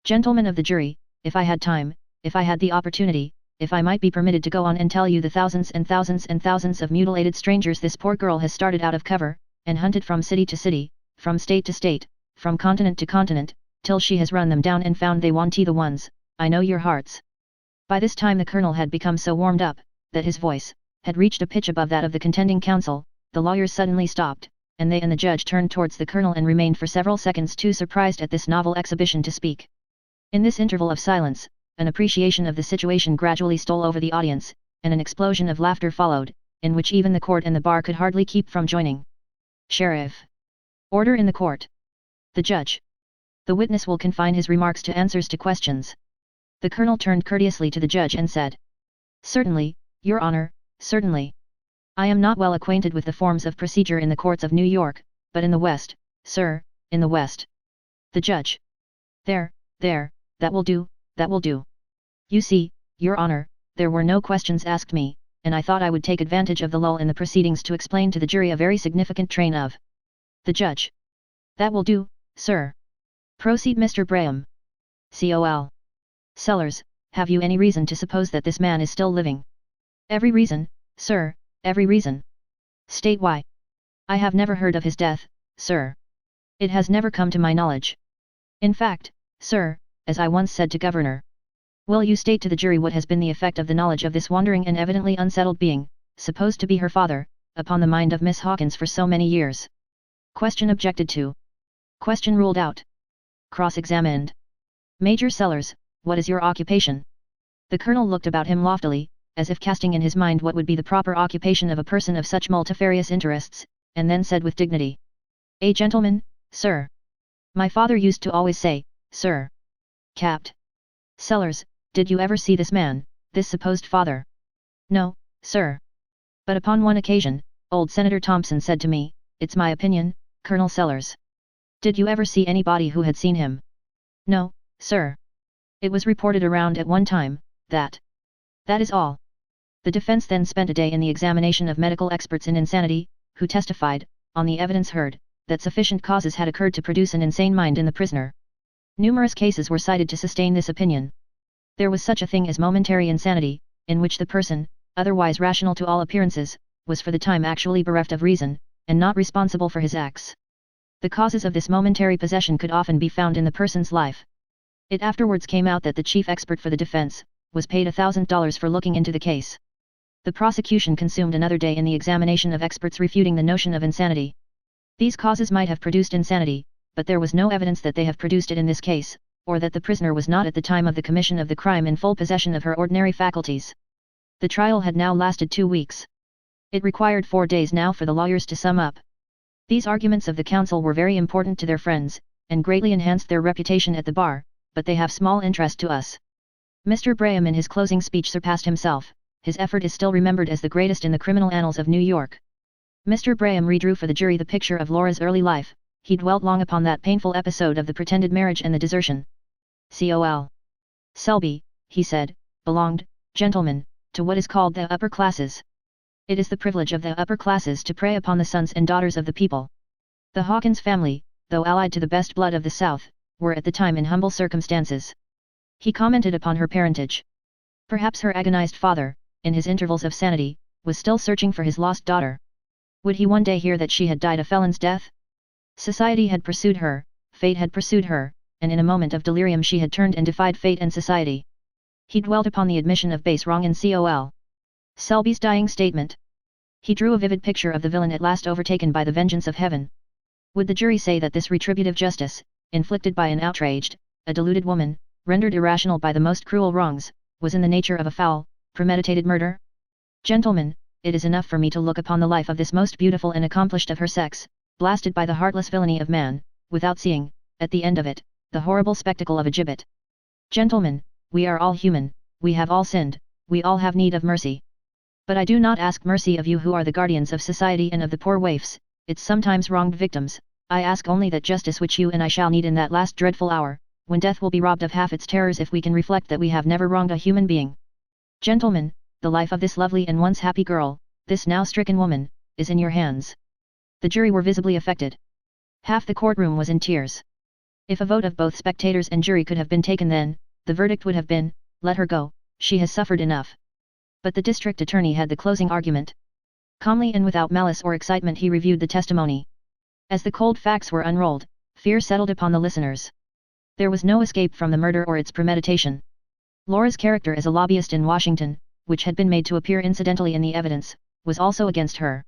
Gentlemen of the jury, if I had time, if I had the opportunity, if I might be permitted to go on and tell you the thousands and thousands and thousands of mutilated strangers this poor girl has started out of cover, and hunted from city to city, from state to state, from continent to continent, till she has run them down and found they want the ones, I know your hearts." By this time the Colonel had become so warmed up, that his voice had reached a pitch above that of the contending counsel. The lawyers suddenly stopped, and they and the judge turned towards the Colonel and remained for several seconds too surprised at this novel exhibition to speak. In this interval of silence, an appreciation of the situation gradually stole over the audience, and an explosion of laughter followed, in which even the court and the bar could hardly keep from joining. "Sheriff! Order in the court! The judge! The witness will confine his remarks to answers to questions." The Colonel turned courteously to the judge and said, "Certainly, Your Honor, certainly. I am not well acquainted with the forms of procedure in the courts of New York, but in the West, sir, in the West." The judge. There, that will do, that will do. You see, Your Honor, there were no questions asked me, and I thought I would take advantage of the lull in the proceedings to explain to the jury a very significant train of. The judge. That will do, sir. Proceed, Mr. Braham. Col. Sellers, have you any reason to suppose that this man is still living? Every reason, sir, every reason. State why. I have never heard of his death, sir. It has never come to my knowledge. In fact, sir, as I once said to Governor, will you state to the jury what has been the effect of the knowledge of this wandering and evidently unsettled being, supposed to be her father, upon the mind of Miss Hawkins for so many years? Question objected to. Question ruled out. Cross-examined. Major Sellers, what is your occupation? The colonel looked about him loftily, as if casting in his mind what would be the proper occupation of a person of such multifarious interests, and then said with dignity. A gentleman, sir. My father used to always say, sir. Capt. Sellers, did you ever see this man, this supposed father? No, sir. But upon one occasion, old Senator Thompson said to me, it's my opinion, Colonel Sellers. Did you ever see anybody who had seen him? No, sir. It was reported around at one time, that. That is all. The defense then spent a day in the examination of medical experts in insanity, who testified, on the evidence heard, that sufficient causes had occurred to produce an insane mind in the prisoner. Numerous cases were cited to sustain this opinion. There was such a thing as momentary insanity, in which the person, otherwise rational to all appearances, was for the time actually bereft of reason, and not responsible for his acts. The causes of this momentary possession could often be found in the person's life. It afterwards came out that the chief expert for the defense was paid $1,000 for looking into the case. The prosecution consumed another day in the examination of experts refuting the notion of insanity. These causes might have produced insanity, but there was no evidence that they have produced it in this case, or that the prisoner was not at the time of the commission of the crime in full possession of her ordinary faculties. The trial had now lasted 2 weeks. It required 4 days now for the lawyers to sum up. These arguments of the counsel were very important to their friends, and greatly enhanced their reputation at the bar, but they have small interest to us. Mr. Braham in his closing speech surpassed himself. His effort is still remembered as the greatest in the criminal annals of New York. Mr. Braham redrew for the jury the picture of Laura's early life. He dwelt long upon that painful episode of the pretended marriage and the desertion. Col. Selby, he said, belonged, gentlemen, to what is called the upper classes. It is the privilege of the upper classes to prey upon the sons and daughters of the people. The Hawkins family, though allied to the best blood of the South, were at the time in humble circumstances. He commented upon her parentage. Perhaps her agonized father, in his intervals of sanity, was still searching for his lost daughter. Would he one day hear that she had died a felon's death? Society had pursued her, fate had pursued her, and in a moment of delirium she had turned and defied fate and society. He dwelt upon the admission of base wrong in Col. Selby's dying statement. He drew a vivid picture of the villain at last overtaken by the vengeance of heaven. Would the jury say that this retributive justice, inflicted by an outraged, a deluded woman, rendered irrational by the most cruel wrongs, was in the nature of a foul, premeditated murder? Gentlemen, it is enough for me to look upon the life of this most beautiful and accomplished of her sex, blasted by the heartless villainy of man, without seeing, at the end of it, the horrible spectacle of a gibbet. Gentlemen, we are all human, we have all sinned, we all have need of mercy. But I do not ask mercy of you who are the guardians of society and of the poor waifs, its sometimes wronged victims. I ask only that justice which you and I shall need in that last dreadful hour, when death will be robbed of half its terrors if we can reflect that we have never wronged a human being. Gentlemen, the life of this lovely and once happy girl, this now stricken woman, is in your hands. The jury were visibly affected. Half the courtroom was in tears. If a vote of both spectators and jury could have been taken then, the verdict would have been, let her go, she has suffered enough. But the district attorney had the closing argument. Calmly and without malice or excitement he reviewed the testimony. As the cold facts were unrolled, fear settled upon the listeners. There was no escape from the murder or its premeditation. Laura's character as a lobbyist in Washington, which had been made to appear incidentally in the evidence, was also against her.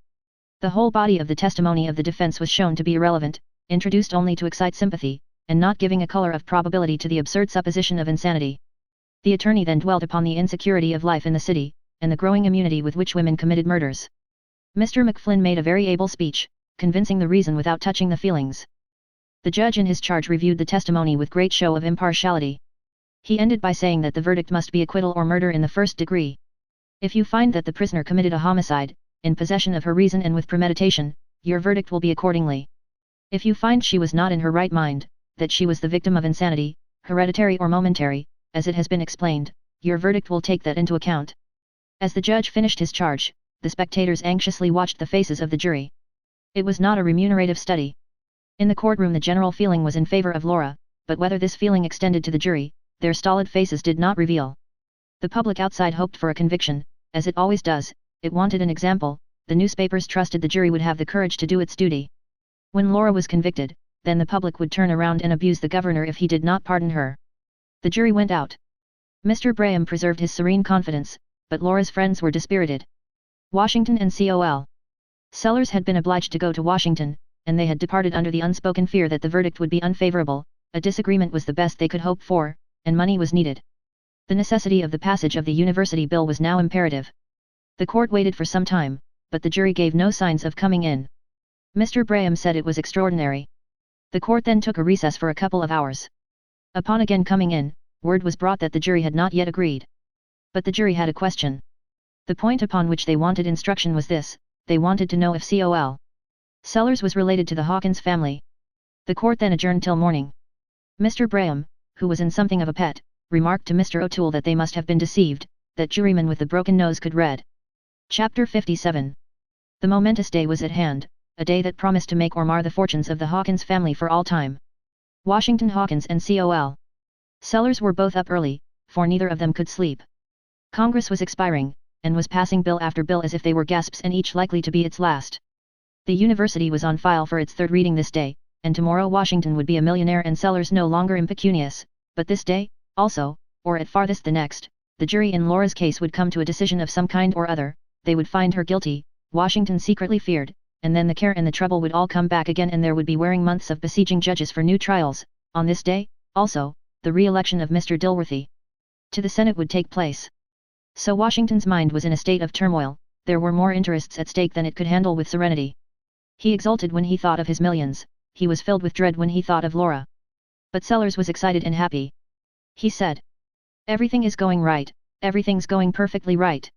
The whole body of the testimony of the defense was shown to be irrelevant, introduced only to excite sympathy, and not giving a color of probability to the absurd supposition of insanity. The attorney then dwelt upon the insecurity of life in the city, and the growing immunity with which women committed murders. Mr. McFlynn made a very able speech, convincing the reason without touching the feelings. The judge in his charge reviewed the testimony with great show of impartiality. He ended by saying that the verdict must be acquittal or murder in the first degree. If you find that the prisoner committed a homicide, in possession of her reason and with premeditation, your verdict will be accordingly. If you find she was not in her right mind, that she was the victim of insanity, hereditary or momentary, as it has been explained, your verdict will take that into account. As the judge finished his charge, the spectators anxiously watched the faces of the jury. It was not a remunerative study. In the courtroom the general feeling was in favor of Laura, but whether this feeling extended to the jury, their stolid faces did not reveal. The public outside hoped for a conviction, as it always does. It wanted an example. The newspapers trusted the jury would have the courage to do its duty. When Laura was convicted, then the public would turn around and abuse the governor if he did not pardon her. The jury went out. Mr. Braham preserved his serene confidence, but Laura's friends were dispirited. Washington and Col. Sellers had been obliged to go to Washington, and they had departed under the unspoken fear that the verdict would be unfavorable. A disagreement was the best they could hope for, and money was needed. The necessity of the passage of the university bill was now imperative. The court waited for some time, but the jury gave no signs of coming in. Mr. Braham said it was extraordinary. The court then took a recess for a couple of hours. Upon again coming in, word was brought that the jury had not yet agreed. But the jury had a question. The point upon which they wanted instruction was this: they wanted to know if Col. Sellers was related to the Hawkins family. The court then adjourned till morning. Mr. Braham, who was in something of a pet, remarked to Mr. O'Toole that they must have been deceived, that juryman with the broken nose could read. Chapter 57. The momentous day was at hand, a day that promised to make or mar the fortunes of the Hawkins family for all time. Washington Hawkins and Col. Sellers were both up early, for neither of them could sleep. Congress was expiring, and was passing bill after bill as if they were gasps and each likely to be its last. The university was on file for its third reading this day, and tomorrow Washington would be a millionaire and Sellers no longer impecunious, but this day, also, or at farthest the next, the jury in Laura's case would come to a decision of some kind or other. They would find her guilty, Washington secretly feared, and then the care and the trouble would all come back again and there would be wearing months of besieging judges for new trials. On this day, also, the re-election of Mr. Dilworthy to the Senate would take place. So Washington's mind was in a state of turmoil. There were more interests at stake than it could handle with serenity. He exulted when he thought of his millions, he was filled with dread when he thought of Laura. But Sellers was excited and happy. He said, "Everything is going right, everything's going perfectly right.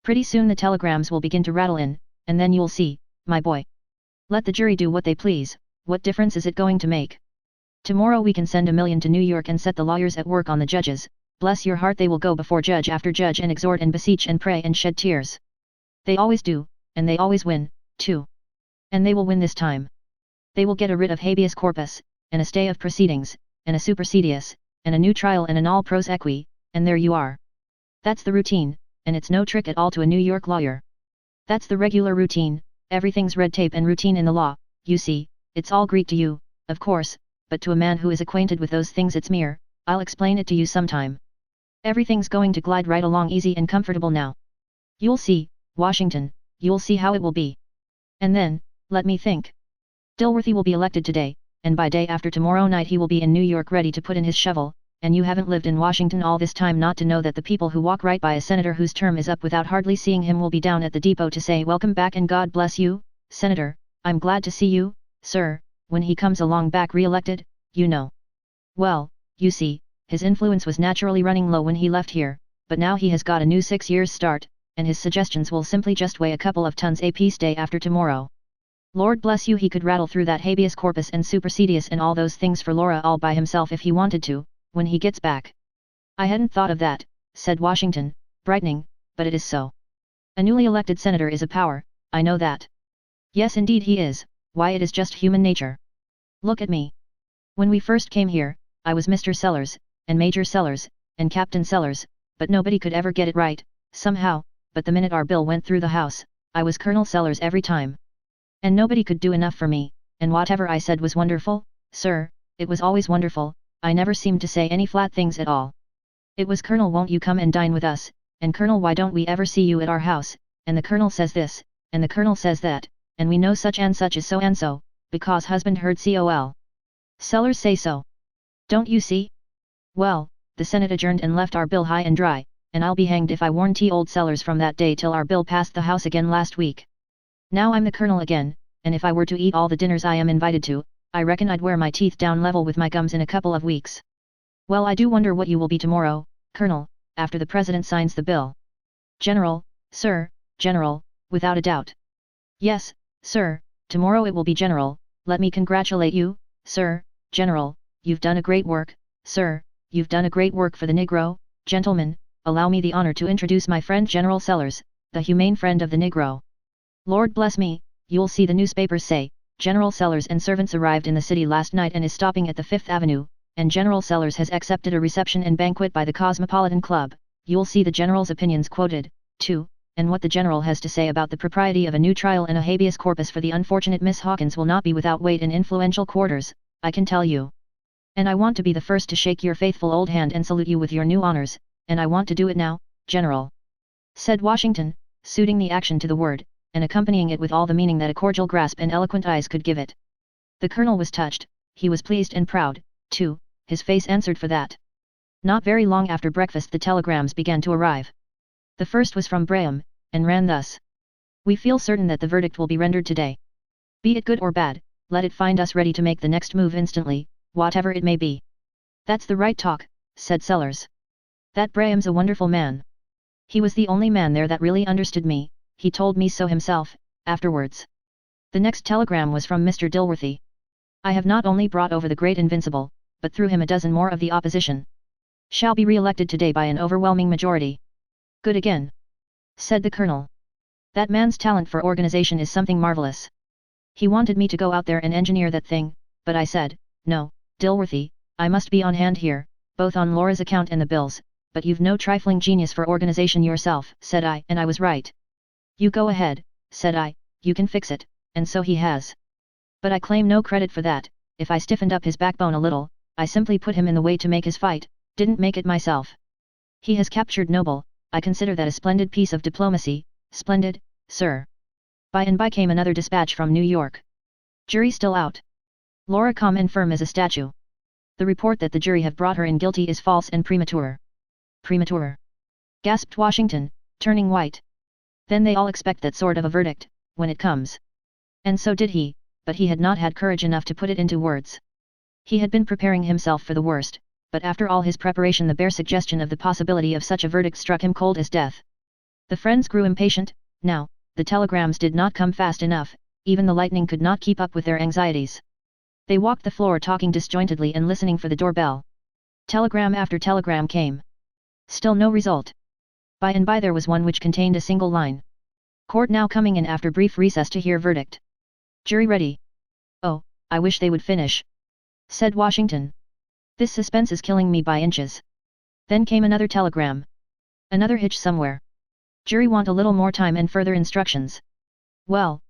Pretty soon the telegrams will begin to rattle in, and then you'll see, my boy. Let the jury do what they please, what difference is it going to make? Tomorrow we can send $1 million to New York and set the lawyers at work on the judges. Bless your heart, they will go before judge after judge and exhort and beseech and pray and shed tears. They always do, and they always win, too. And they will win this time. They will get a writ of habeas corpus, and a stay of proceedings, and a supersedious, and a new trial and an all pros equi, and there you are. That's the routine, and it's no trick at all to a New York lawyer. That's the regular routine, everything's red tape and routine in the law, you see, it's all Greek to you, of course, but to a man who is acquainted with those things it's mere, I'll explain it to you sometime. Everything's going to glide right along easy and comfortable now. You'll see, Washington, you'll see how it will be. And then, let me think. Dilworthy will be elected today, and by day after tomorrow night he will be in New York ready to put in his shovel, and you haven't lived in Washington all this time not to know that the people who walk right by a senator whose term is up without hardly seeing him will be down at the depot to say welcome back and God bless you, Senator, I'm glad to see you, sir, when he comes along back re-elected, you know. Well, you see, his influence was naturally running low when he left here, but now he has got a new 6 years start, and his suggestions will simply just weigh a couple of tons apiece day after tomorrow. Lord bless you, he could rattle through that habeas corpus and supersedious and all those things for Laura all by himself if he wanted to, when he gets back. I hadn't thought of that, said Washington, brightening, but it is so. A newly elected senator is a power, I know that. Yes indeed he is, why it is just human nature. Look at me. When we first came here, I was Mr. Sellers, and Major Sellers, and Captain Sellers, but nobody could ever get it right, somehow, but the minute our bill went through the House, I was Colonel Sellers every time. And nobody could do enough for me, and whatever I said was wonderful, sir, it was always wonderful, I never seemed to say any flat things at all. It was Colonel, won't you come and dine with us, and Colonel, why don't we ever see you at our house, and the Colonel says this, and the Colonel says that, and we know such and such is so and so, because husband heard Col. Sellers say so. Don't you see? Well, the Senate adjourned and left our bill high and dry, and I'll be hanged if I warned old Sellers from that day till our bill passed the House again last week. Now I'm the Colonel again, and if I were to eat all the dinners I am invited to, I reckon I'd wear my teeth down level with my gums in a couple of weeks. Well, I do wonder what you will be tomorrow, Colonel, after the President signs the bill. General, sir, General, without a doubt. Yes, sir, tomorrow it will be General. Let me congratulate you, sir, General, you've done a great work, sir, you've done a great work for the Negro. Gentlemen, allow me the honor to introduce my friend General Sellers, the humane friend of the Negro. Lord bless me, you'll see the newspapers say, General Sellers and servants arrived in the city last night and is stopping at the 5th Avenue, and General Sellers has accepted a reception and banquet by the Cosmopolitan Club. You'll see the General's opinions quoted, too, and what the General has to say about the propriety of a new trial and a habeas corpus for the unfortunate Miss Hawkins will not be without weight in influential quarters, I can tell you. And I want to be the first to shake your faithful old hand and salute you with your new honors, and I want to do it now, General. Said Washington, suiting the action to the word, and accompanying it with all the meaning that a cordial grasp and eloquent eyes could give it. The colonel was touched, he was pleased and proud, too, his face answered for that. Not very long after breakfast the telegrams began to arrive. The first was from Graham, and ran thus. We feel certain that the verdict will be rendered today. Be it good or bad, let it find us ready to make the next move instantly, whatever it may be. That's the right talk, said Sellers. That Graham's a wonderful man. He was the only man there that really understood me, he told me so himself, afterwards. The next telegram was from Mr. Dilworthy. I have not only brought over the great invincible, but through him a dozen more of the opposition. Shall be re-elected today by an overwhelming majority. Good again, said the colonel. That man's talent for organization is something marvelous. He wanted me to go out there and engineer that thing, but I said, no, Dilworthy, I must be on hand here, both on Laura's account and the bills, but you've no trifling genius for organization yourself, said I, and I was right. You go ahead, said I, you can fix it, and so he has. But I claim no credit for that, if I stiffened up his backbone a little, I simply put him in the way to make his fight, didn't make it myself. He has captured Noble, I consider that a splendid piece of diplomacy, splendid, sir. By and by came another dispatch from New York. Jury still out. Laura calm and firm as a statue. The report that the jury have brought her in guilty is false and premature. Premature, gasped Washington, turning white. Then they all expect that sort of a verdict, when it comes. And so did he, but he had not had courage enough to put it into words. He had been preparing himself for the worst, but after all his preparation the bare suggestion of the possibility of such a verdict struck him cold as death. The friends grew impatient, now, the telegrams did not come fast enough, even the lightning could not keep up with their anxieties. They walked the floor talking disjointedly and listening for the doorbell. Telegram after telegram came. Still no result. By and by there was one which contained a single line. Court now coming in after brief recess to hear verdict. Jury ready. Oh, I wish they would finish, said Washington. This suspense is killing me by inches. Then came another telegram. Another hitch somewhere. Jury want a little more time and further instructions. Well,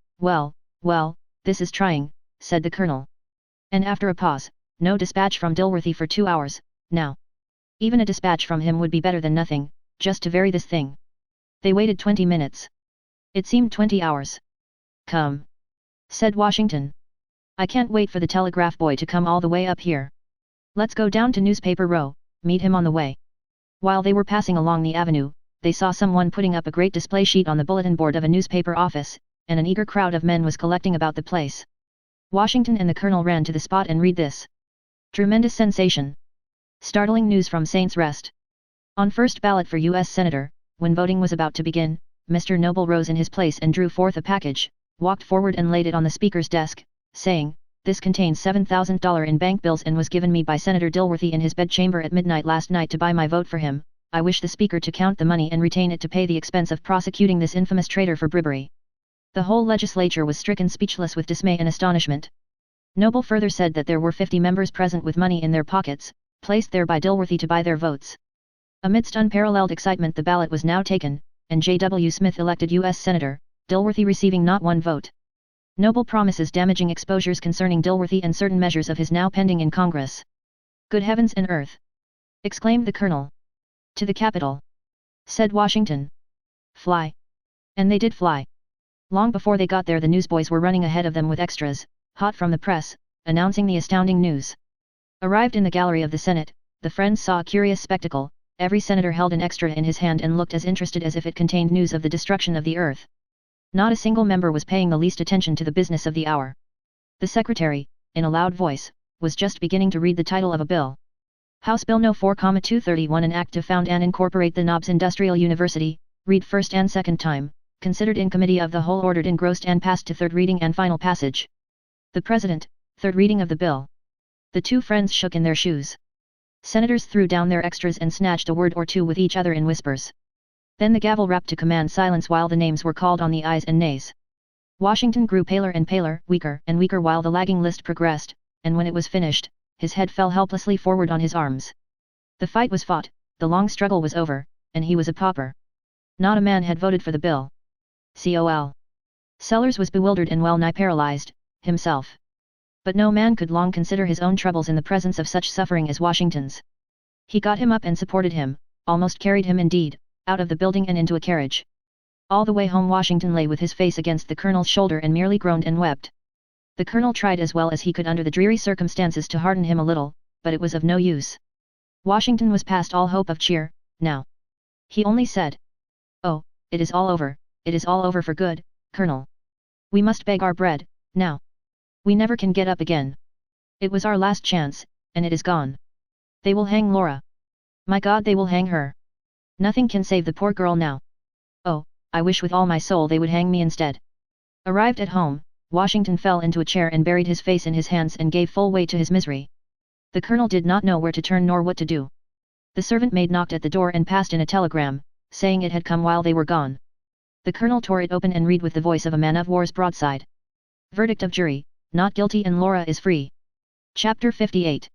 this is trying, said the colonel. And after a pause, no dispatch from Dilworthy for 2 hours, now. Even a dispatch from him would be better than nothing, just to vary this thing. They waited 20 minutes. It seemed 20 hours. Come, said Washington. I can't wait for the telegraph boy to come all the way up here. Let's go down to Newspaper Row, meet him on the way. While they were passing along the avenue, they saw someone putting up a great display sheet on the bulletin board of a newspaper office, and an eager crowd of men was collecting about the place. Washington and the colonel ran to the spot and read this. Tremendous sensation. Startling news from Saints Rest. On first ballot for U.S. Senator, when voting was about to begin, Mr. Noble rose in his place and drew forth a package, walked forward and laid it on the speaker's desk, saying, "This contains $7,000 in bank bills and was given me by Senator Dilworthy in his bedchamber at midnight last night to buy my vote for him. I wish the speaker to count the money and retain it to pay the expense of prosecuting this infamous traitor for bribery." The whole legislature was stricken speechless with dismay and astonishment. Noble further said that there were 50 members present with money in their pockets, placed there by Dilworthy to buy their votes. Amidst unparalleled excitement the ballot was now taken, and J.W. Smith elected U.S. Senator, Dilworthy receiving not one vote. Noble promises damaging exposures concerning Dilworthy and certain measures of his now pending in Congress. Good heavens and earth! Exclaimed the colonel. To the Capitol, said Washington. Fly. And they did fly. Long before they got there the newsboys were running ahead of them with extras, hot from the press, announcing the astounding news. Arrived in the gallery of the Senate, the friends saw a curious spectacle. Every senator held an extra in his hand and looked as interested as if it contained news of the destruction of the earth. Not a single member was paying the least attention to the business of the hour. The secretary, in a loud voice, was just beginning to read the title of a bill. House Bill No. 4,231, an act to found and incorporate the Knobs Industrial University, read first and second time, considered in committee of the whole, ordered engrossed and passed to third reading and final passage. The President, third reading of the bill. The two friends shook in their shoes. Senators threw down their extras and snatched a word or two with each other in whispers. Then the gavel rapped to command silence while the names were called on the ayes and nays. Washington grew paler and paler, weaker and weaker while the lagging list progressed, and when it was finished, his head fell helplessly forward on his arms. The fight was fought, the long struggle was over, and he was a pauper. Not a man had voted for the bill. Col. Sellers was bewildered and well nigh paralyzed, himself. But no man could long consider his own troubles in the presence of such suffering as Washington's. He got him up and supported him, almost carried him indeed, out of the building and into a carriage. All the way home Washington lay with his face against the colonel's shoulder and merely groaned and wept. The colonel tried as well as he could under the dreary circumstances to hearten him a little, but it was of no use. Washington was past all hope of cheer, now. He only said, "Oh, it is all over, it is all over for good, Colonel. We must beg our bread, now. We never can get up again. It was our last chance, and it is gone. They will hang Laura. My God, they will hang her. Nothing can save the poor girl now. Oh, I wish with all my soul they would hang me instead." Arrived at home, Washington fell into a chair and buried his face in his hands and gave full weight to his misery. The colonel did not know where to turn nor what to do. The servant maid knocked at the door and passed in a telegram, saying it had come while they were gone. The colonel tore it open and read with the voice of a man-of-war's broadside. Verdict of jury, not guilty and Laura is free. Chapter 58.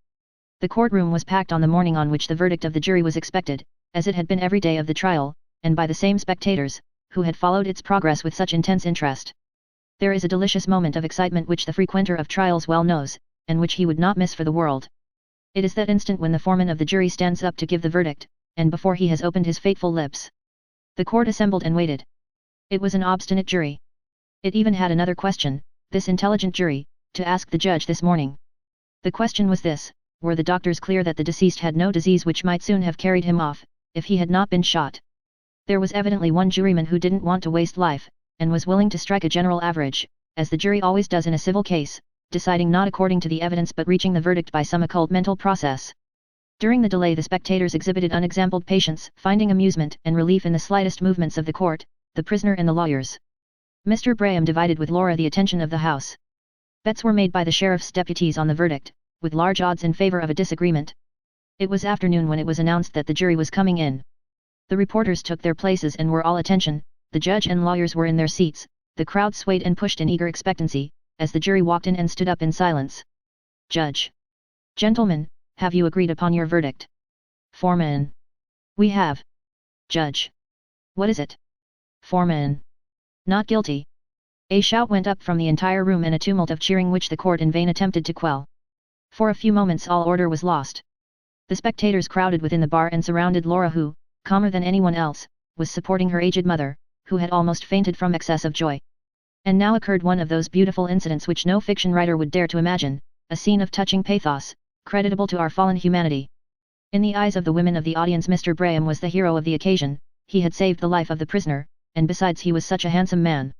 The courtroom was packed on the morning on which the verdict of the jury was expected, as it had been every day of the trial, and by the same spectators, who had followed its progress with such intense interest. There is a delicious moment of excitement which the frequenter of trials well knows, and which he would not miss for the world. It is that instant when the foreman of the jury stands up to give the verdict, and before he has opened his fateful lips. The court assembled and waited. It was an obstinate jury. It even had another question, this intelligent jury, to ask the judge this morning. The question was this: were the doctors clear that the deceased had no disease which might soon have carried him off, if he had not been shot? There was evidently one juryman who didn't want to waste life, and was willing to strike a general average, as the jury always does in a civil case, deciding not according to the evidence but reaching the verdict by some occult mental process. During the delay the spectators exhibited unexampled patience, finding amusement and relief in the slightest movements of the court, the prisoner and the lawyers. Mr. Braham divided with Laura the attention of the House. Bets were made by the sheriff's deputies on the verdict, with large odds in favor of a disagreement. It was afternoon when it was announced that the jury was coming in. The reporters took their places and were all attention, the judge and lawyers were in their seats, the crowd swayed and pushed in eager expectancy, as the jury walked in and stood up in silence. Judge. Gentlemen, have you agreed upon your verdict? Foreman. We have. Judge. What is it? Foreman. Not guilty. A shout went up from the entire room and a tumult of cheering which the court in vain attempted to quell. For a few moments all order was lost. The spectators crowded within the bar and surrounded Laura who, calmer than anyone else, was supporting her aged mother, who had almost fainted from excess of joy. And now occurred one of those beautiful incidents which no fiction writer would dare to imagine, a scene of touching pathos, creditable to our fallen humanity. In the eyes of the women of the audience Mr. Braham was the hero of the occasion, he had saved the life of the prisoner, and besides he was such a handsome man.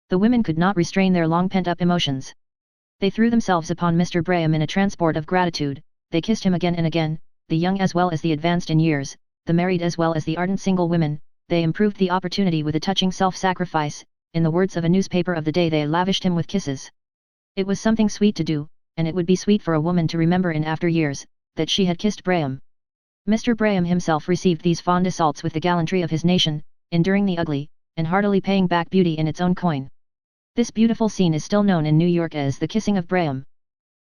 The women could not restrain their long pent-up emotions. They threw themselves upon Mr. Braham in a transport of gratitude, they kissed him again and again, the young as well as the advanced in years, the married as well as the ardent single women, they improved the opportunity with a touching self-sacrifice, in the words of a newspaper of the day they lavished him with kisses. It was something sweet to do, and it would be sweet for a woman to remember in after years, that she had kissed Braham. Mr. Braham himself received these fond assaults with the gallantry of his nation, enduring the ugly, and heartily paying back beauty in its own coin. This beautiful scene is still known in New York as the kissing of Braham.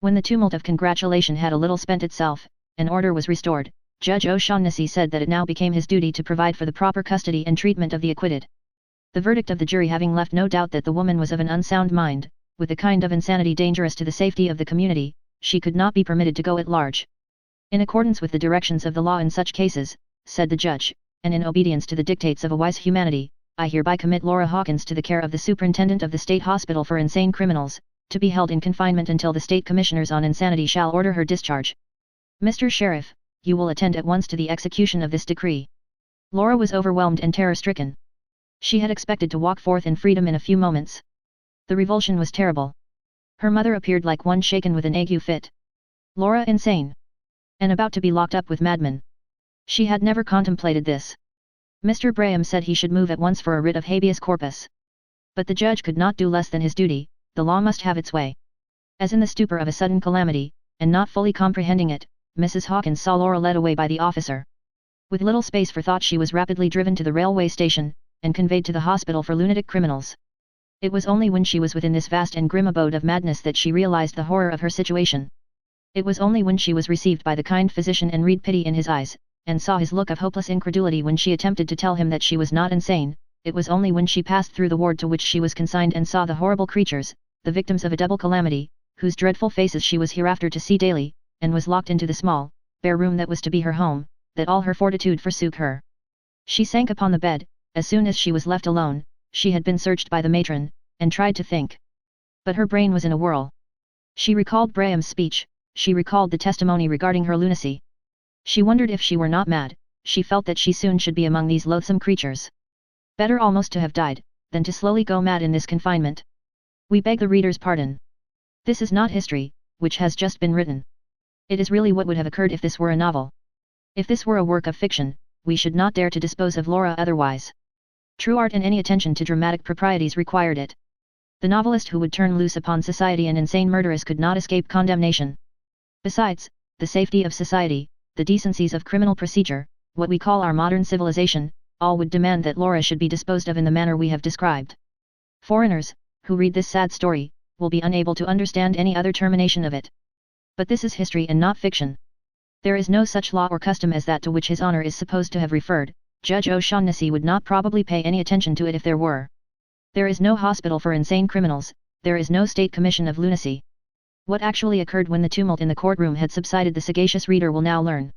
When the tumult of congratulation had a little spent itself, and order was restored, Judge O'Shaughnessy said that it now became his duty to provide for the proper custody and treatment of the acquitted. The verdict of the jury having left no doubt that the woman was of an unsound mind, with a kind of insanity dangerous to the safety of the community, she could not be permitted to go at large. In accordance with the directions of the law in such cases, said the judge, and in obedience to the dictates of a wise humanity, I hereby commit Laura Hawkins to the care of the superintendent of the State Hospital for Insane Criminals, to be held in confinement until the State Commissioners on Insanity shall order her discharge. Mr. Sheriff, you will attend at once to the execution of this decree. Laura was overwhelmed and terror-stricken. She had expected to walk forth in freedom in a few moments. The revulsion was terrible. Her mother appeared like one shaken with an ague fit. Laura insane. And about to be locked up with madmen. She had never contemplated this. Mr. Braham said he should move at once for a writ of habeas corpus. But the judge could not do less than his duty, the law must have its way. As in the stupor of a sudden calamity, and not fully comprehending it, Mrs. Hawkins saw Laura led away by the officer. With little space for thought she was rapidly driven to the railway station, and conveyed to the hospital for lunatic criminals. It was only when she was within this vast and grim abode of madness that she realized the horror of her situation. It was only when she was received by the kind physician and read pity in his eyes, and saw his look of hopeless incredulity when she attempted to tell him that she was not insane, it was only when she passed through the ward to which she was consigned and saw the horrible creatures, the victims of a double calamity, whose dreadful faces she was hereafter to see daily, and was locked into the small, bare room that was to be her home, that all her fortitude forsook her. She sank upon the bed. As soon as she was left alone, she had been searched by the matron, and tried to think. But her brain was in a whirl. She recalled Graham's speech, she recalled the testimony regarding her lunacy. She wondered if she were not mad, she felt that she soon should be among these loathsome creatures. Better almost to have died, than to slowly go mad in this confinement. We beg the reader's pardon. This is not history, which has just been written. It is really what would have occurred if this were a novel. If this were a work of fiction, we should not dare to dispose of Laura otherwise. True art and any attention to dramatic proprieties required it. The novelist who would turn loose upon society an insane murderess could not escape condemnation. Besides, the safety of society, the decencies of criminal procedure, what we call our modern civilization, all would demand that Laura should be disposed of in the manner we have described. Foreigners, who read this sad story, will be unable to understand any other termination of it. But this is history and not fiction. There is no such law or custom as that to which His Honor is supposed to have referred. Judge O'Shaughnessy would not probably pay any attention to it if there were. There is no hospital for insane criminals, there is no state commission of lunacy. What actually occurred when the tumult in the courtroom had subsided the sagacious reader will now learn.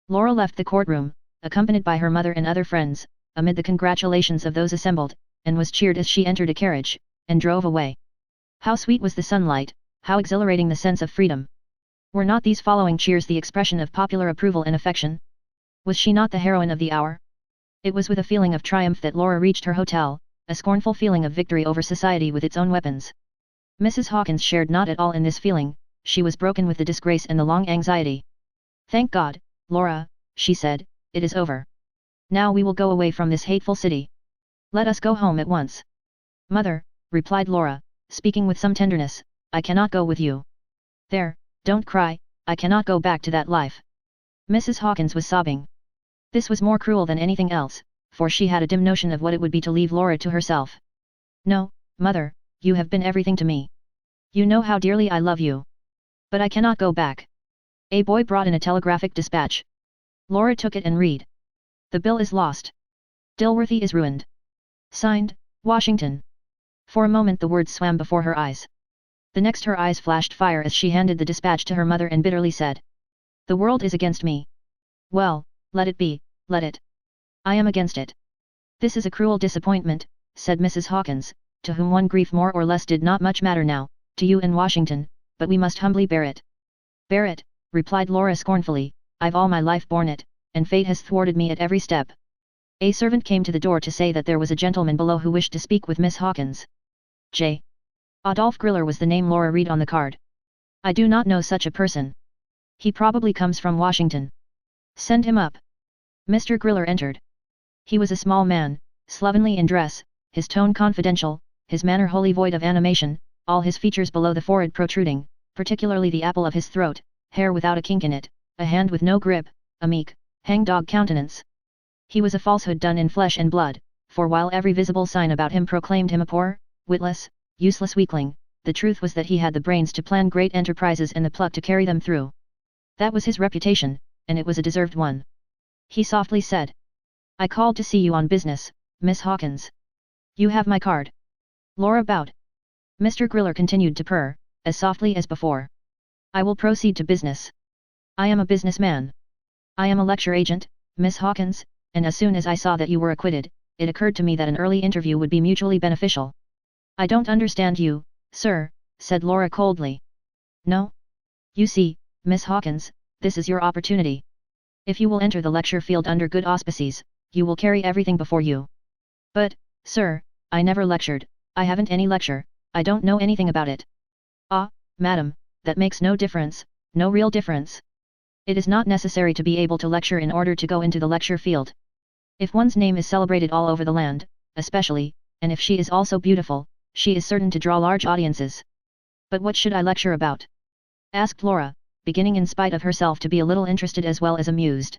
Laura left the courtroom, accompanied by her mother and other friends, amid the congratulations of those assembled, and was cheered as she entered a carriage, and drove away. How sweet was the sunlight, how exhilarating the sense of freedom. Were not these following cheers the expression of popular approval and affection? Was she not the heroine of the hour? It was with a feeling of triumph that Laura reached her hotel, a scornful feeling of victory over society with its own weapons. Mrs. Hawkins shared not at all in this feeling, she was broken with the disgrace and the long anxiety. "Thank God, Laura," she said, "it is over. Now we will go away from this hateful city. Let us go home at once." "Mother," replied Laura, speaking with some tenderness, "I cannot go with you. There, don't cry, I cannot go back to that life." Mrs. Hawkins was sobbing. This was more cruel than anything else, for she had a dim notion of what it would be to leave Laura to herself. "No, mother, you have been everything to me. You know how dearly I love you. But I cannot go back." A boy brought in a telegraphic dispatch. Laura took it and read. "The bill is lost. Dilworthy is ruined. Signed, Washington." For a moment the words swam before her eyes. The next her eyes flashed fire as she handed the dispatch to her mother and bitterly said, "The world is against me. Well, let it be, let it. I am against it." "This is a cruel disappointment," said Mrs. Hawkins, to whom one grief more or less did not much matter now, "to you and Washington, but we must humbly bear it." "Bear it," replied Laura scornfully, "I've all my life borne it, and fate has thwarted me at every step." A servant came to the door to say that there was a gentleman below who wished to speak with Miss Hawkins. J. Adolph Griller was the name Laura read on the card. "I do not know such a person. He probably comes from Washington. Send him up." Mr. Griller entered. He was a small man, slovenly in dress, his tone confidential, his manner wholly void of animation, all his features below the forehead protruding, particularly the apple of his throat, hair without a kink in it, a hand with no grip, a meek, hang-dog countenance. He was a falsehood done in flesh and blood, for while every visible sign about him proclaimed him a poor, witless, useless weakling, the truth was that he had the brains to plan great enterprises and the pluck to carry them through. That was his reputation, and it was a deserved one. He softly said, "I called to see you on business, Miss Hawkins. You have my card." Laura bowed. Mr. Griller continued to purr, as softly as before. "I will proceed to business. I am a businessman. I am a lecture agent, Miss Hawkins, and as soon as I saw that you were acquitted, it occurred to me that an early interview would be mutually beneficial." "I don't understand you, sir," said Laura coldly. "No? You see, Miss Hawkins, this is your opportunity. If you will enter the lecture field under good auspices, you will carry everything before you." "But, sir, I never lectured, I haven't any lecture, I don't know anything about it." "Ah, madam, that makes no difference, no real difference. It is not necessary to be able to lecture in order to go into the lecture field. If one's name is celebrated all over the land, especially, and if she is also beautiful, she is certain to draw large audiences." "But what should I lecture about?" asked Laura, beginning in spite of herself to be a little interested as well as amused.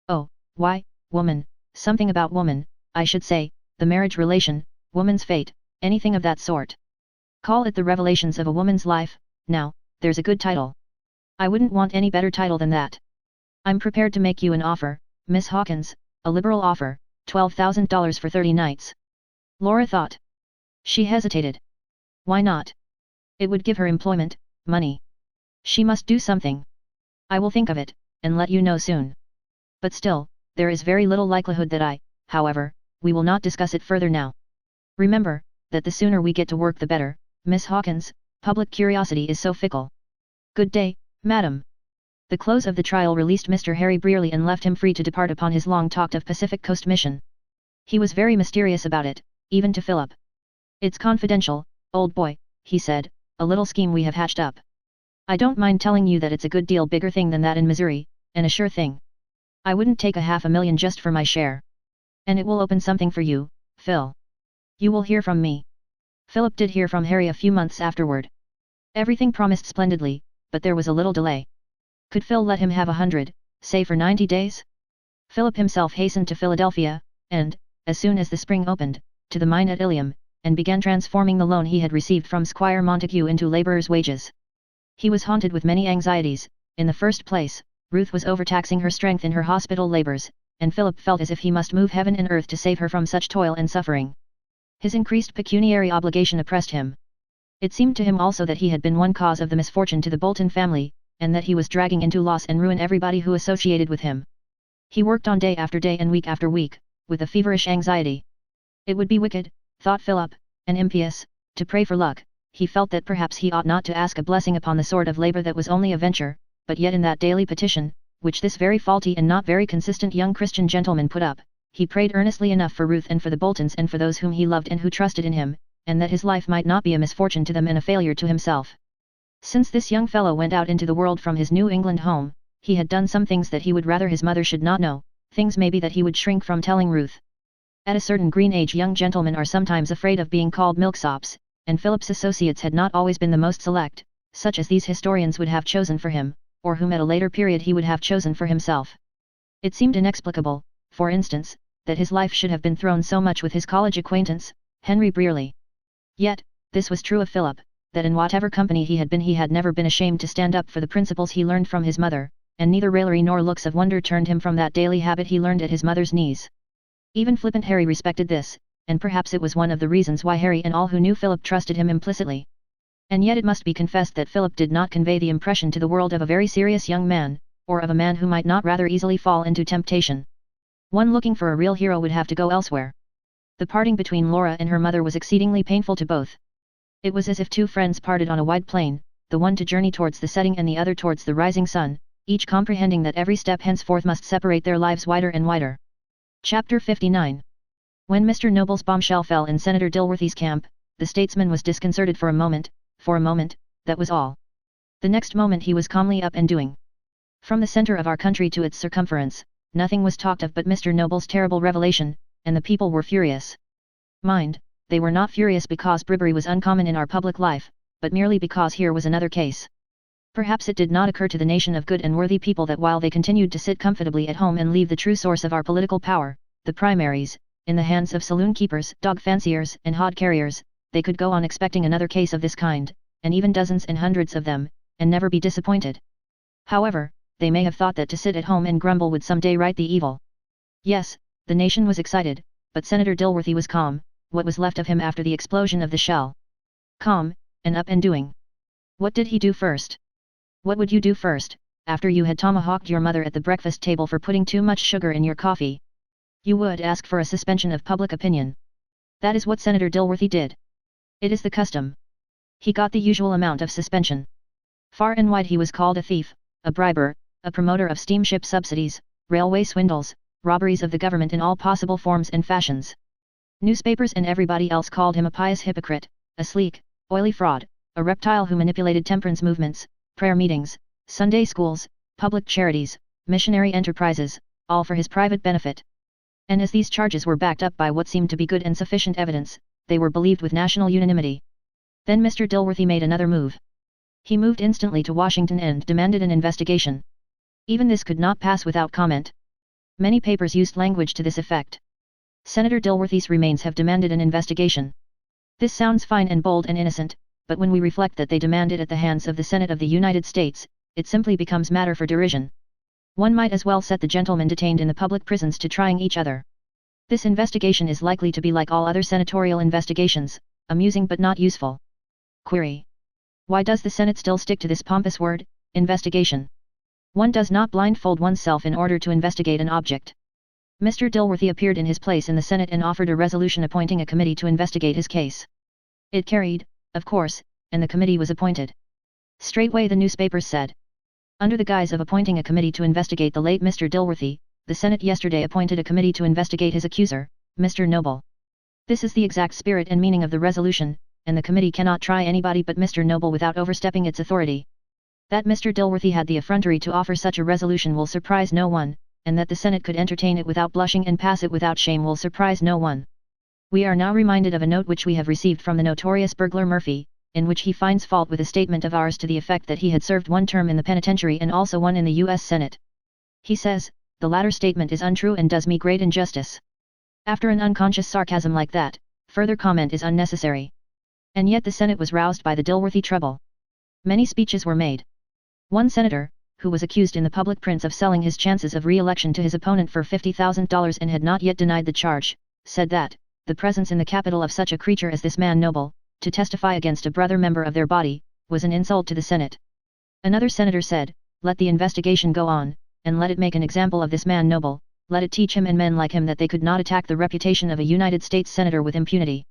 "Oh, why, woman, something about woman, I should say, the marriage relation, woman's fate, anything of that sort. Call it the revelations of a woman's life, now, there's a good title. I wouldn't want any better title than that. I'm prepared to make you an offer, Miss Hawkins, a liberal offer, $12,000 for 30 nights. Laura thought. She hesitated. Why not? It would give her employment, money. She must do something. "I will think of it, and let you know soon. But still, there is very little likelihood that however, we will not discuss it further now. Remember, that the sooner we get to work the better, Miss Hawkins, public curiosity is so fickle. Good day, madam. The close of the trial released Mr. Harry Brearley and left him free to depart upon his long-talked-of Pacific Coast mission. He was very mysterious about it, even to Philip. It's confidential, old boy, he said, a little scheme we have hatched up. I don't mind telling you that it's a good deal bigger thing than that in Missouri, and a sure thing. I wouldn't take $500,000 just for my share. And it will open something for you, Phil. You will hear from me. Philip did hear from Harry a few months afterward. Everything promised splendidly, but there was a little delay. Could Phil let him have 100, say for 90 days? Philip himself hastened to Philadelphia, and, as soon as the spring opened, to the mine at Ilium, and began transforming the loan he had received from Squire Montague into labourers' wages. He was haunted with many anxieties. In the first place, Ruth was overtaxing her strength in her hospital labours, and Philip felt as if he must move heaven and earth to save her from such toil and suffering. His increased pecuniary obligation oppressed him. It seemed to him also that he had been one cause of the misfortune to the Bolton family, and that he was dragging into loss and ruin everybody who associated with him. He worked on day after day and week after week, with a feverish anxiety. It would be wicked, thought Philip, and impious, to pray for luck. He felt that perhaps he ought not to ask a blessing upon the sort of labour that was only a venture, but yet in that daily petition, which this very faulty and not very consistent young Christian gentleman put up, he prayed earnestly enough for Ruth and for the Boltons and for those whom he loved and who trusted in him, and that his life might not be a misfortune to them and a failure to himself. Since this young fellow went out into the world from his New England home, he had done some things that he would rather his mother should not know, things maybe that he would shrink from telling Ruth. At a certain green age young gentlemen are sometimes afraid of being called milksops, and Philip's associates had not always been the most select, such as these historians would have chosen for him, or whom at a later period he would have chosen for himself. It seemed inexplicable, for instance, that his life should have been thrown so much with his college acquaintance, Henry Brearley. Yet, this was true of Philip, that in whatever company he had never been ashamed to stand up for the principles he learned from his mother, and neither raillery nor looks of wonder turned him from that daily habit he learned at his mother's knees. Even flippant Harry respected this, and perhaps it was one of the reasons why Harry and all who knew Philip trusted him implicitly. And yet it must be confessed that Philip did not convey the impression to the world of a very serious young man, or of a man who might not rather easily fall into temptation. One looking for a real hero would have to go elsewhere. The parting between Laura and her mother was exceedingly painful to both. It was as if two friends parted on a wide plain, the one to journey towards the setting and the other towards the rising sun, each comprehending that every step henceforth must separate their lives wider and wider. Chapter 59. When Mr. Noble's bombshell fell in Senator Dilworthy's camp, the statesman was disconcerted for a moment, that was all. The next moment he was calmly up and doing. From the centre of our country to its circumference, nothing was talked of but Mr. Noble's terrible revelation, and the people were furious. Mind, they were not furious because bribery was uncommon in our public life, but merely because here was another case. Perhaps it did not occur to the nation of good and worthy people that while they continued to sit comfortably at home and leave the true source of our political power, the primaries, in the hands of saloon keepers, dog fanciers, and hod carriers, they could go on expecting another case of this kind, and even dozens and hundreds of them, and never be disappointed. However, they may have thought that to sit at home and grumble would some day right the evil. Yes, the nation was excited, but Senator Dilworthy was calm, what was left of him after the explosion of the shell. Calm, and up and doing. What did he do first? What would you do first, after you had tomahawked your mother at the breakfast table for putting too much sugar in your coffee? You would ask for a suspension of public opinion. That is what Senator Dilworthy did. It is the custom. He got the usual amount of suspension. Far and wide he was called a thief, a briber, a promoter of steamship subsidies, railway swindles, robberies of the government in all possible forms and fashions. Newspapers and everybody else called him a pious hypocrite, a sleek, oily fraud, a reptile who manipulated temperance movements, prayer meetings, Sunday schools, public charities, missionary enterprises, all for his private benefit. And as these charges were backed up by what seemed to be good and sufficient evidence, they were believed with national unanimity. Then Mr. Dilworthy made another move. He moved instantly to Washington and demanded an investigation. Even this could not pass without comment. Many papers used language to this effect. Senator Dilworthy's remains have demanded an investigation. This sounds fine and bold and innocent, but when we reflect that they demand it at the hands of the Senate of the United States, it simply becomes matter for derision. One might as well set the gentlemen detained in the public prisons to trying each other. This investigation is likely to be like all other senatorial investigations, amusing but not useful. Query. Why does the Senate still stick to this pompous word, investigation? One does not blindfold oneself in order to investigate an object. Mr. Dilworthy appeared in his place in the Senate and offered a resolution appointing a committee to investigate his case. It carried, of course, and the committee was appointed. Straightway the newspapers said. Under the guise of appointing a committee to investigate the late Mr. Dilworthy, the Senate yesterday appointed a committee to investigate his accuser, Mr. Noble. This is the exact spirit and meaning of the resolution, and the committee cannot try anybody but Mr. Noble without overstepping its authority. That Mr. Dilworthy had the effrontery to offer such a resolution will surprise no one, and that the Senate could entertain it without blushing and pass it without shame will surprise no one. We are now reminded of a note which we have received from the notorious burglar Murphy, in which he finds fault with a statement of ours to the effect that he had served one term in the penitentiary and also one in the U.S. Senate. He says, the latter statement is untrue and does me great injustice. After an unconscious sarcasm like that, further comment is unnecessary. And yet the Senate was roused by the Dilworthy trouble. Many speeches were made. One senator, who was accused in the public prints of selling his chances of re-election to his opponent for $50,000 and had not yet denied the charge, said that, the presence in the Capitol of such a creature as this man Noble, to testify against a brother member of their body, was an insult to the Senate. Another senator said, let the investigation go on, and let it make an example of this man Noble, let it teach him and men like him that they could not attack the reputation of a United States senator with impunity.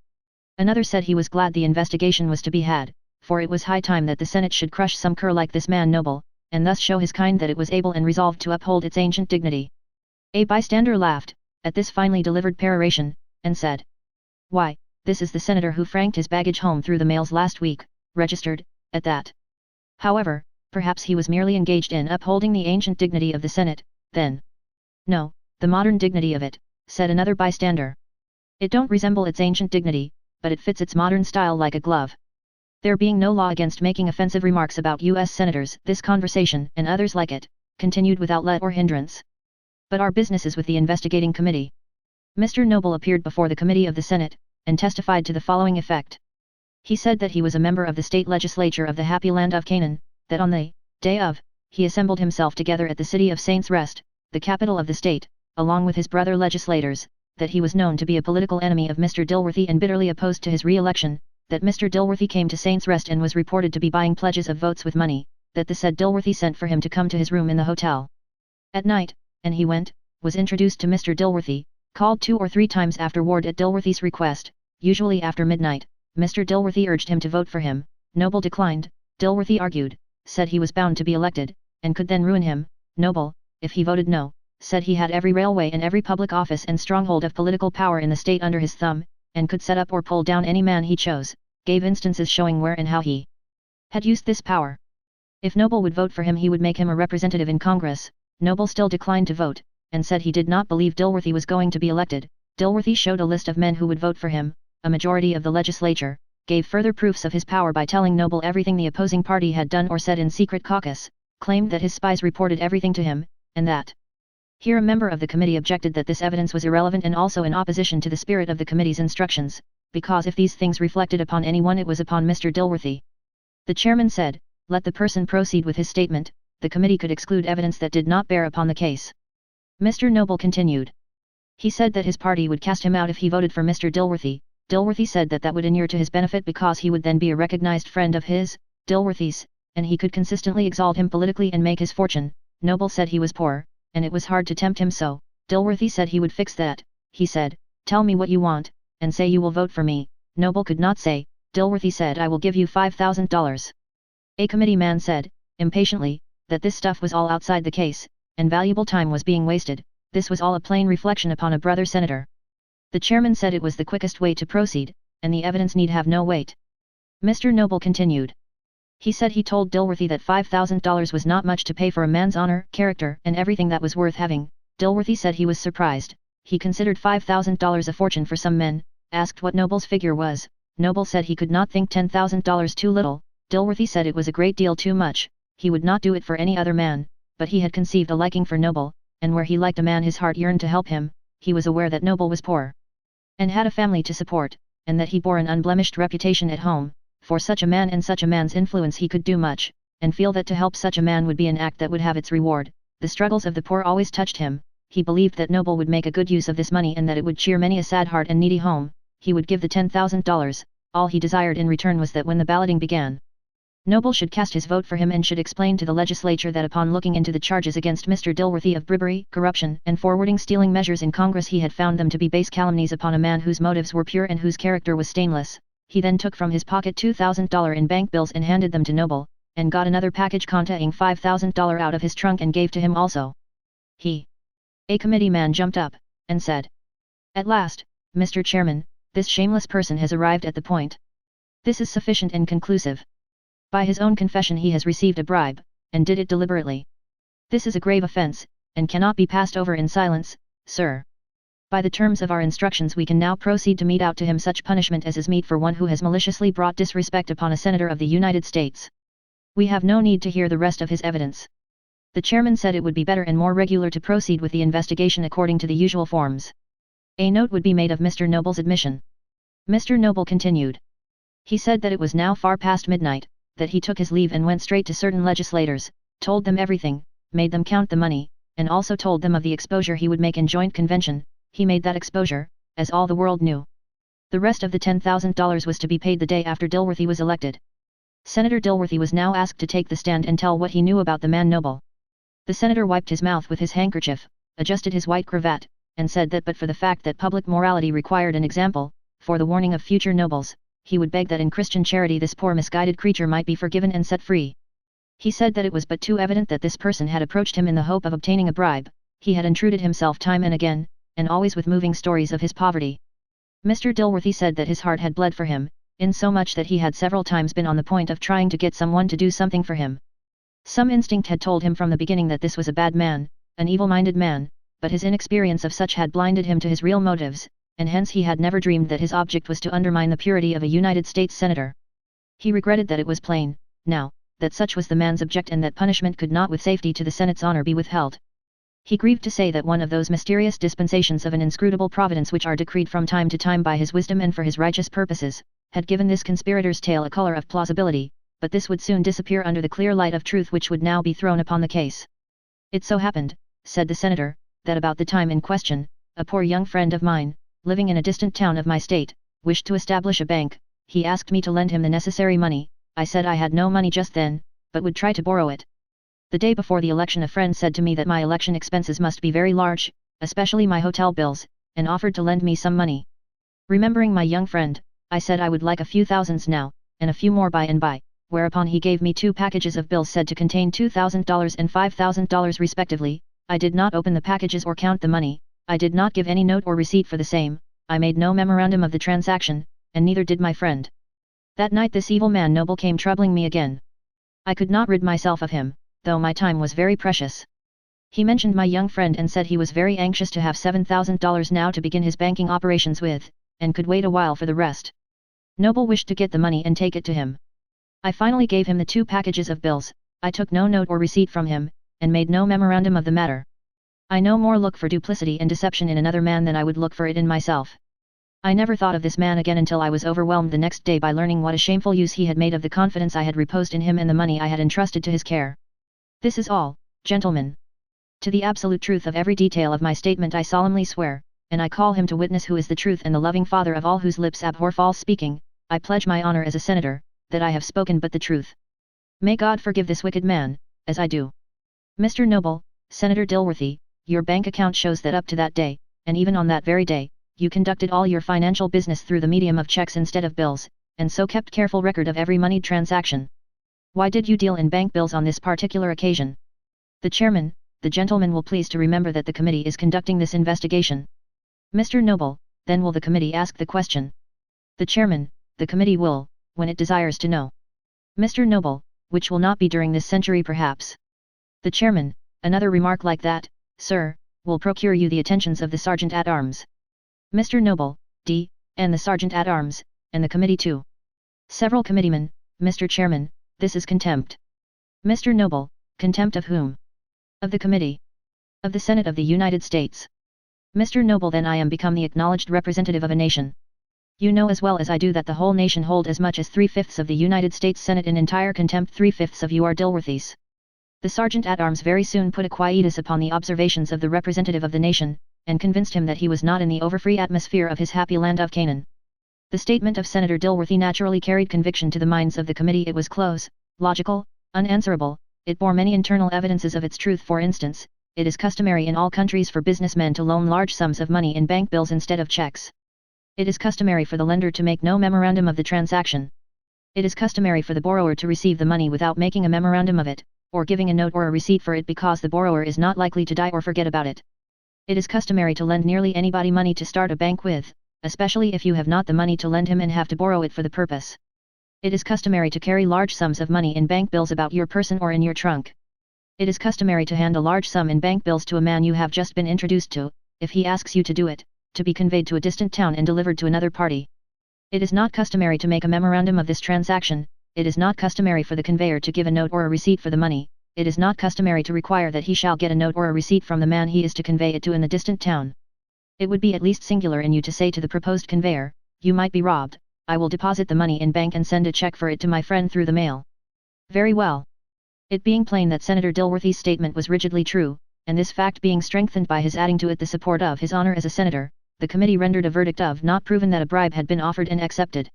Another said he was glad the investigation was to be had, for it was high time that the Senate should crush some cur like this man Noble, and thus show his kind that it was able and resolved to uphold its ancient dignity. A bystander laughed, at this finely delivered peroration, and said, why, this is the senator who franked his baggage home through the mails last week, registered, at that. However, perhaps he was merely engaged in upholding the ancient dignity of the Senate, then. No, the modern dignity of it, said another bystander. It don't resemble its ancient dignity, but it fits its modern style like a glove. There being no law against making offensive remarks about U.S. senators, this conversation, and others like it, continued without let or hindrance. But our business is with the investigating committee. Mr. Noble appeared before the committee of the Senate, and testified to the following effect. He said that he was a member of the state legislature of the happy land of Canaan, that on the day of, he assembled himself together at the city of Saints' Rest, the capital of the state, along with his brother legislators, that he was known to be a political enemy of Mr. Dilworthy and bitterly opposed to his re-election, that Mr. Dilworthy came to Saints' Rest and was reported to be buying pledges of votes with money, that the said Dilworthy sent for him to come to his room in the hotel. At night, and he went, was introduced to Mr. Dilworthy, called 2 or 3 times afterward at Dilworthy's request, usually after midnight. Mr. Dilworthy urged him to vote for him, Noble declined, Dilworthy argued, said he was bound to be elected, and could then ruin him. Noble, if he voted no, said he had every railway and every public office and stronghold of political power in the state under his thumb, and could set up or pull down any man he chose, gave instances showing where and how he had used this power. If Noble would vote for him he would make him a representative in Congress. Noble still declined to vote, and said he did not believe Dilworthy was going to be elected. Dilworthy showed a list of men who would vote for him, a majority of the legislature, gave further proofs of his power by telling Noble everything the opposing party had done or said in secret caucus, claimed that his spies reported everything to him, and that. Here a member of the committee objected that this evidence was irrelevant and also in opposition to the spirit of the committee's instructions, because if these things reflected upon anyone it was upon Mr. Dilworthy. The chairman said, let the person proceed with his statement, the committee could exclude evidence that did not bear upon the case. Mr. Noble continued. He said that his party would cast him out if he voted for Mr. Dilworthy. Dilworthy said that that would inure to his benefit because he would then be a recognized friend of his, Dilworthy's, and he could consistently exalt him politically and make his fortune. Noble said he was poor, and it was hard to tempt him so. Dilworthy said he would fix that. He said, tell me what you want, and say you will vote for me. Noble could not say. Dilworthy said I will give you $5,000. A committee man said, impatiently, that this stuff was all outside the case, and valuable time was being wasted. This was all a plain reflection upon a brother senator. The chairman said it was the quickest way to proceed, and the evidence need have no weight. Mr. Noble continued. He said he told Dilworthy that $5,000 was not much to pay for a man's honor, character, and everything that was worth having. Dilworthy said he was surprised. He considered $5,000 a fortune for some men, asked what Noble's figure was. Noble said he could not think $10,000 too little. Dilworthy said it was a great deal too much. He would not do it for any other man, but he had conceived a liking for Noble, and where he liked a man his heart yearned to help him. He was aware that Noble was poor, and had a family to support, and that he bore an unblemished reputation at home. For such a man and such a man's influence he could do much, and feel that to help such a man would be an act that would have its reward. The struggles of the poor always touched him. He believed that Noble would make a good use of this money and that it would cheer many a sad heart and needy home. He would give the $10,000. All he desired in return was that when the balloting began, Noble should cast his vote for him and should explain to the legislature that upon looking into the charges against Mr. Dilworthy of bribery, corruption, and forwarding stealing measures in Congress he had found them to be base calumnies upon a man whose motives were pure and whose character was stainless. He then took from his pocket $2,000 in bank bills and handed them to Noble, and got another package containing $5,000 out of his trunk and gave to him also. A committee man jumped up, and said, "At last, Mr. Chairman, this shameless person has arrived at the point. This is sufficient and conclusive. By his own confession he has received a bribe, and did it deliberately. This is a grave offence, and cannot be passed over in silence, sir. By the terms of our instructions we can now proceed to mete out to him such punishment as is meet for one who has maliciously brought disrespect upon a senator of the United States. We have no need to hear the rest of his evidence." The chairman said it would be better and more regular to proceed with the investigation according to the usual forms. A note would be made of Mr. Noble's admission. Mr. Noble continued. He said that it was now far past midnight, that he took his leave and went straight to certain legislators, told them everything, made them count the money, and also told them of the exposure he would make in joint convention. He made that exposure, as all the world knew. The rest of the $10,000 was to be paid the day after Dilworthy was elected. Senator Dilworthy was now asked to take the stand and tell what he knew about the man Noble. The senator wiped his mouth with his handkerchief, adjusted his white cravat, and said that but for the fact that public morality required an example, for the warning of future nobles, he would beg that in Christian charity this poor misguided creature might be forgiven and set free. He said that it was but too evident that this person had approached him in the hope of obtaining a bribe. He had intruded himself time and again, and always with moving stories of his poverty. Mr. Dilworthy said that his heart had bled for him, in so much that he had several times been on the point of trying to get someone to do something for him. Some instinct had told him from the beginning that this was a bad man, an evil-minded man, but his inexperience of such had blinded him to his real motives, and hence he had never dreamed that his object was to undermine the purity of a United States senator. He regretted that it was plain, now, that such was the man's object and that punishment could not with safety to the Senate's honor be withheld. He grieved to say that one of those mysterious dispensations of an inscrutable providence which are decreed from time to time by his wisdom and for his righteous purposes, had given this conspirator's tale a color of plausibility, but this would soon disappear under the clear light of truth which would now be thrown upon the case. "It so happened," said the senator, "that about the time in question, a poor young friend of mine, living in a distant town of my state, wished to establish a bank. He asked me to lend him the necessary money. I said I had no money just then, but would try to borrow it. The day before the election a friend said to me that my election expenses must be very large, especially my hotel bills, and offered to lend me some money. Remembering my young friend, I said I would like a few thousands now, and a few more by and by, whereupon he gave me 2 packages of bills said to contain $2,000 and $5,000 respectively. I did not open the packages or count the money, I did not give any note or receipt for the same, I made no memorandum of the transaction, and neither did my friend. That night this evil man Noble came troubling me again. I could not rid myself of him, though my time was very precious. He mentioned my young friend and said he was very anxious to have $7,000 now to begin his banking operations with, and could wait a while for the rest. Noble wished to get the money and take it to him. I finally gave him the 2 packages of bills. I took no note or receipt from him, and made no memorandum of the matter. I no more look for duplicity and deception in another man than I would look for it in myself. I never thought of this man again until I was overwhelmed the next day by learning what a shameful use he had made of the confidence I had reposed in him and the money I had entrusted to his care. This is all, gentlemen. To the absolute truth of every detail of my statement I solemnly swear, and I call him to witness who is the truth and the loving Father of all whose lips abhor false speaking. I pledge my honor as a senator, that I have spoken but the truth. May God forgive this wicked man, as I do. Mr. Noble, Senator Dilworthy, your bank account shows that up to that day, and even on that very day, you conducted all your financial business through the medium of checks instead of bills, and so kept careful record of every moneyed transaction. Why did you deal in bank bills on this particular occasion? The chairman, the gentleman will please to remember that the committee is conducting this investigation. Mr. Noble, then will the committee ask the question? The chairman, the committee will, when it desires to know. Mr. Noble, which will not be during this century perhaps. The chairman, another remark like that, sir, will procure you the attentions of the sergeant-at-arms. Mr. Noble, D., and the sergeant-at-arms, and the committee too. Several committeemen, Mr. Chairman, this is contempt. Mr. Noble, contempt of whom? Of the committee. Of the Senate of the United States. Mr. Noble, then I am become the acknowledged representative of a nation. You know as well as I do that the whole nation hold as much as 3/5 of the United States Senate in entire contempt. 3/5 of you are Dilworthys. The sergeant-at-arms very soon put a quietus upon the observations of the representative of the nation, and convinced him that he was not in the overfree atmosphere of his happy land of Canaan. The statement of Senator Dilworthy naturally carried conviction to the minds of the committee. It was close, logical, unanswerable, it bore many internal evidences of its truth. For instance, it is customary in all countries for businessmen to loan large sums of money in bank bills instead of checks. It is customary for the lender to make no memorandum of the transaction. It is customary for the borrower to receive the money without making a memorandum of it, or giving a note or a receipt for it because the borrower is not likely to die or forget about it. It is customary to lend nearly anybody money to start a bank with, especially if you have not the money to lend him and have to borrow it for the purpose. It is customary to carry large sums of money in bank bills about your person or in your trunk. It is customary to hand a large sum in bank bills to a man you have just been introduced to, if he asks you to do it, to be conveyed to a distant town and delivered to another party. It is not customary to make a memorandum of this transaction. It is not customary for the conveyor to give a note or a receipt for the money. It is not customary to require that he shall get a note or a receipt from the man he is to convey it to in the distant town. It would be at least singular in you to say to the proposed conveyor, "You might be robbed, I will deposit the money in bank and send a check for it to my friend through the mail." Very well. It being plain that Senator Dilworthy's statement was rigidly true, and this fact being strengthened by his adding to it the support of his honor as a senator, the committee rendered a verdict of not proven that a bribe had been offered and accepted.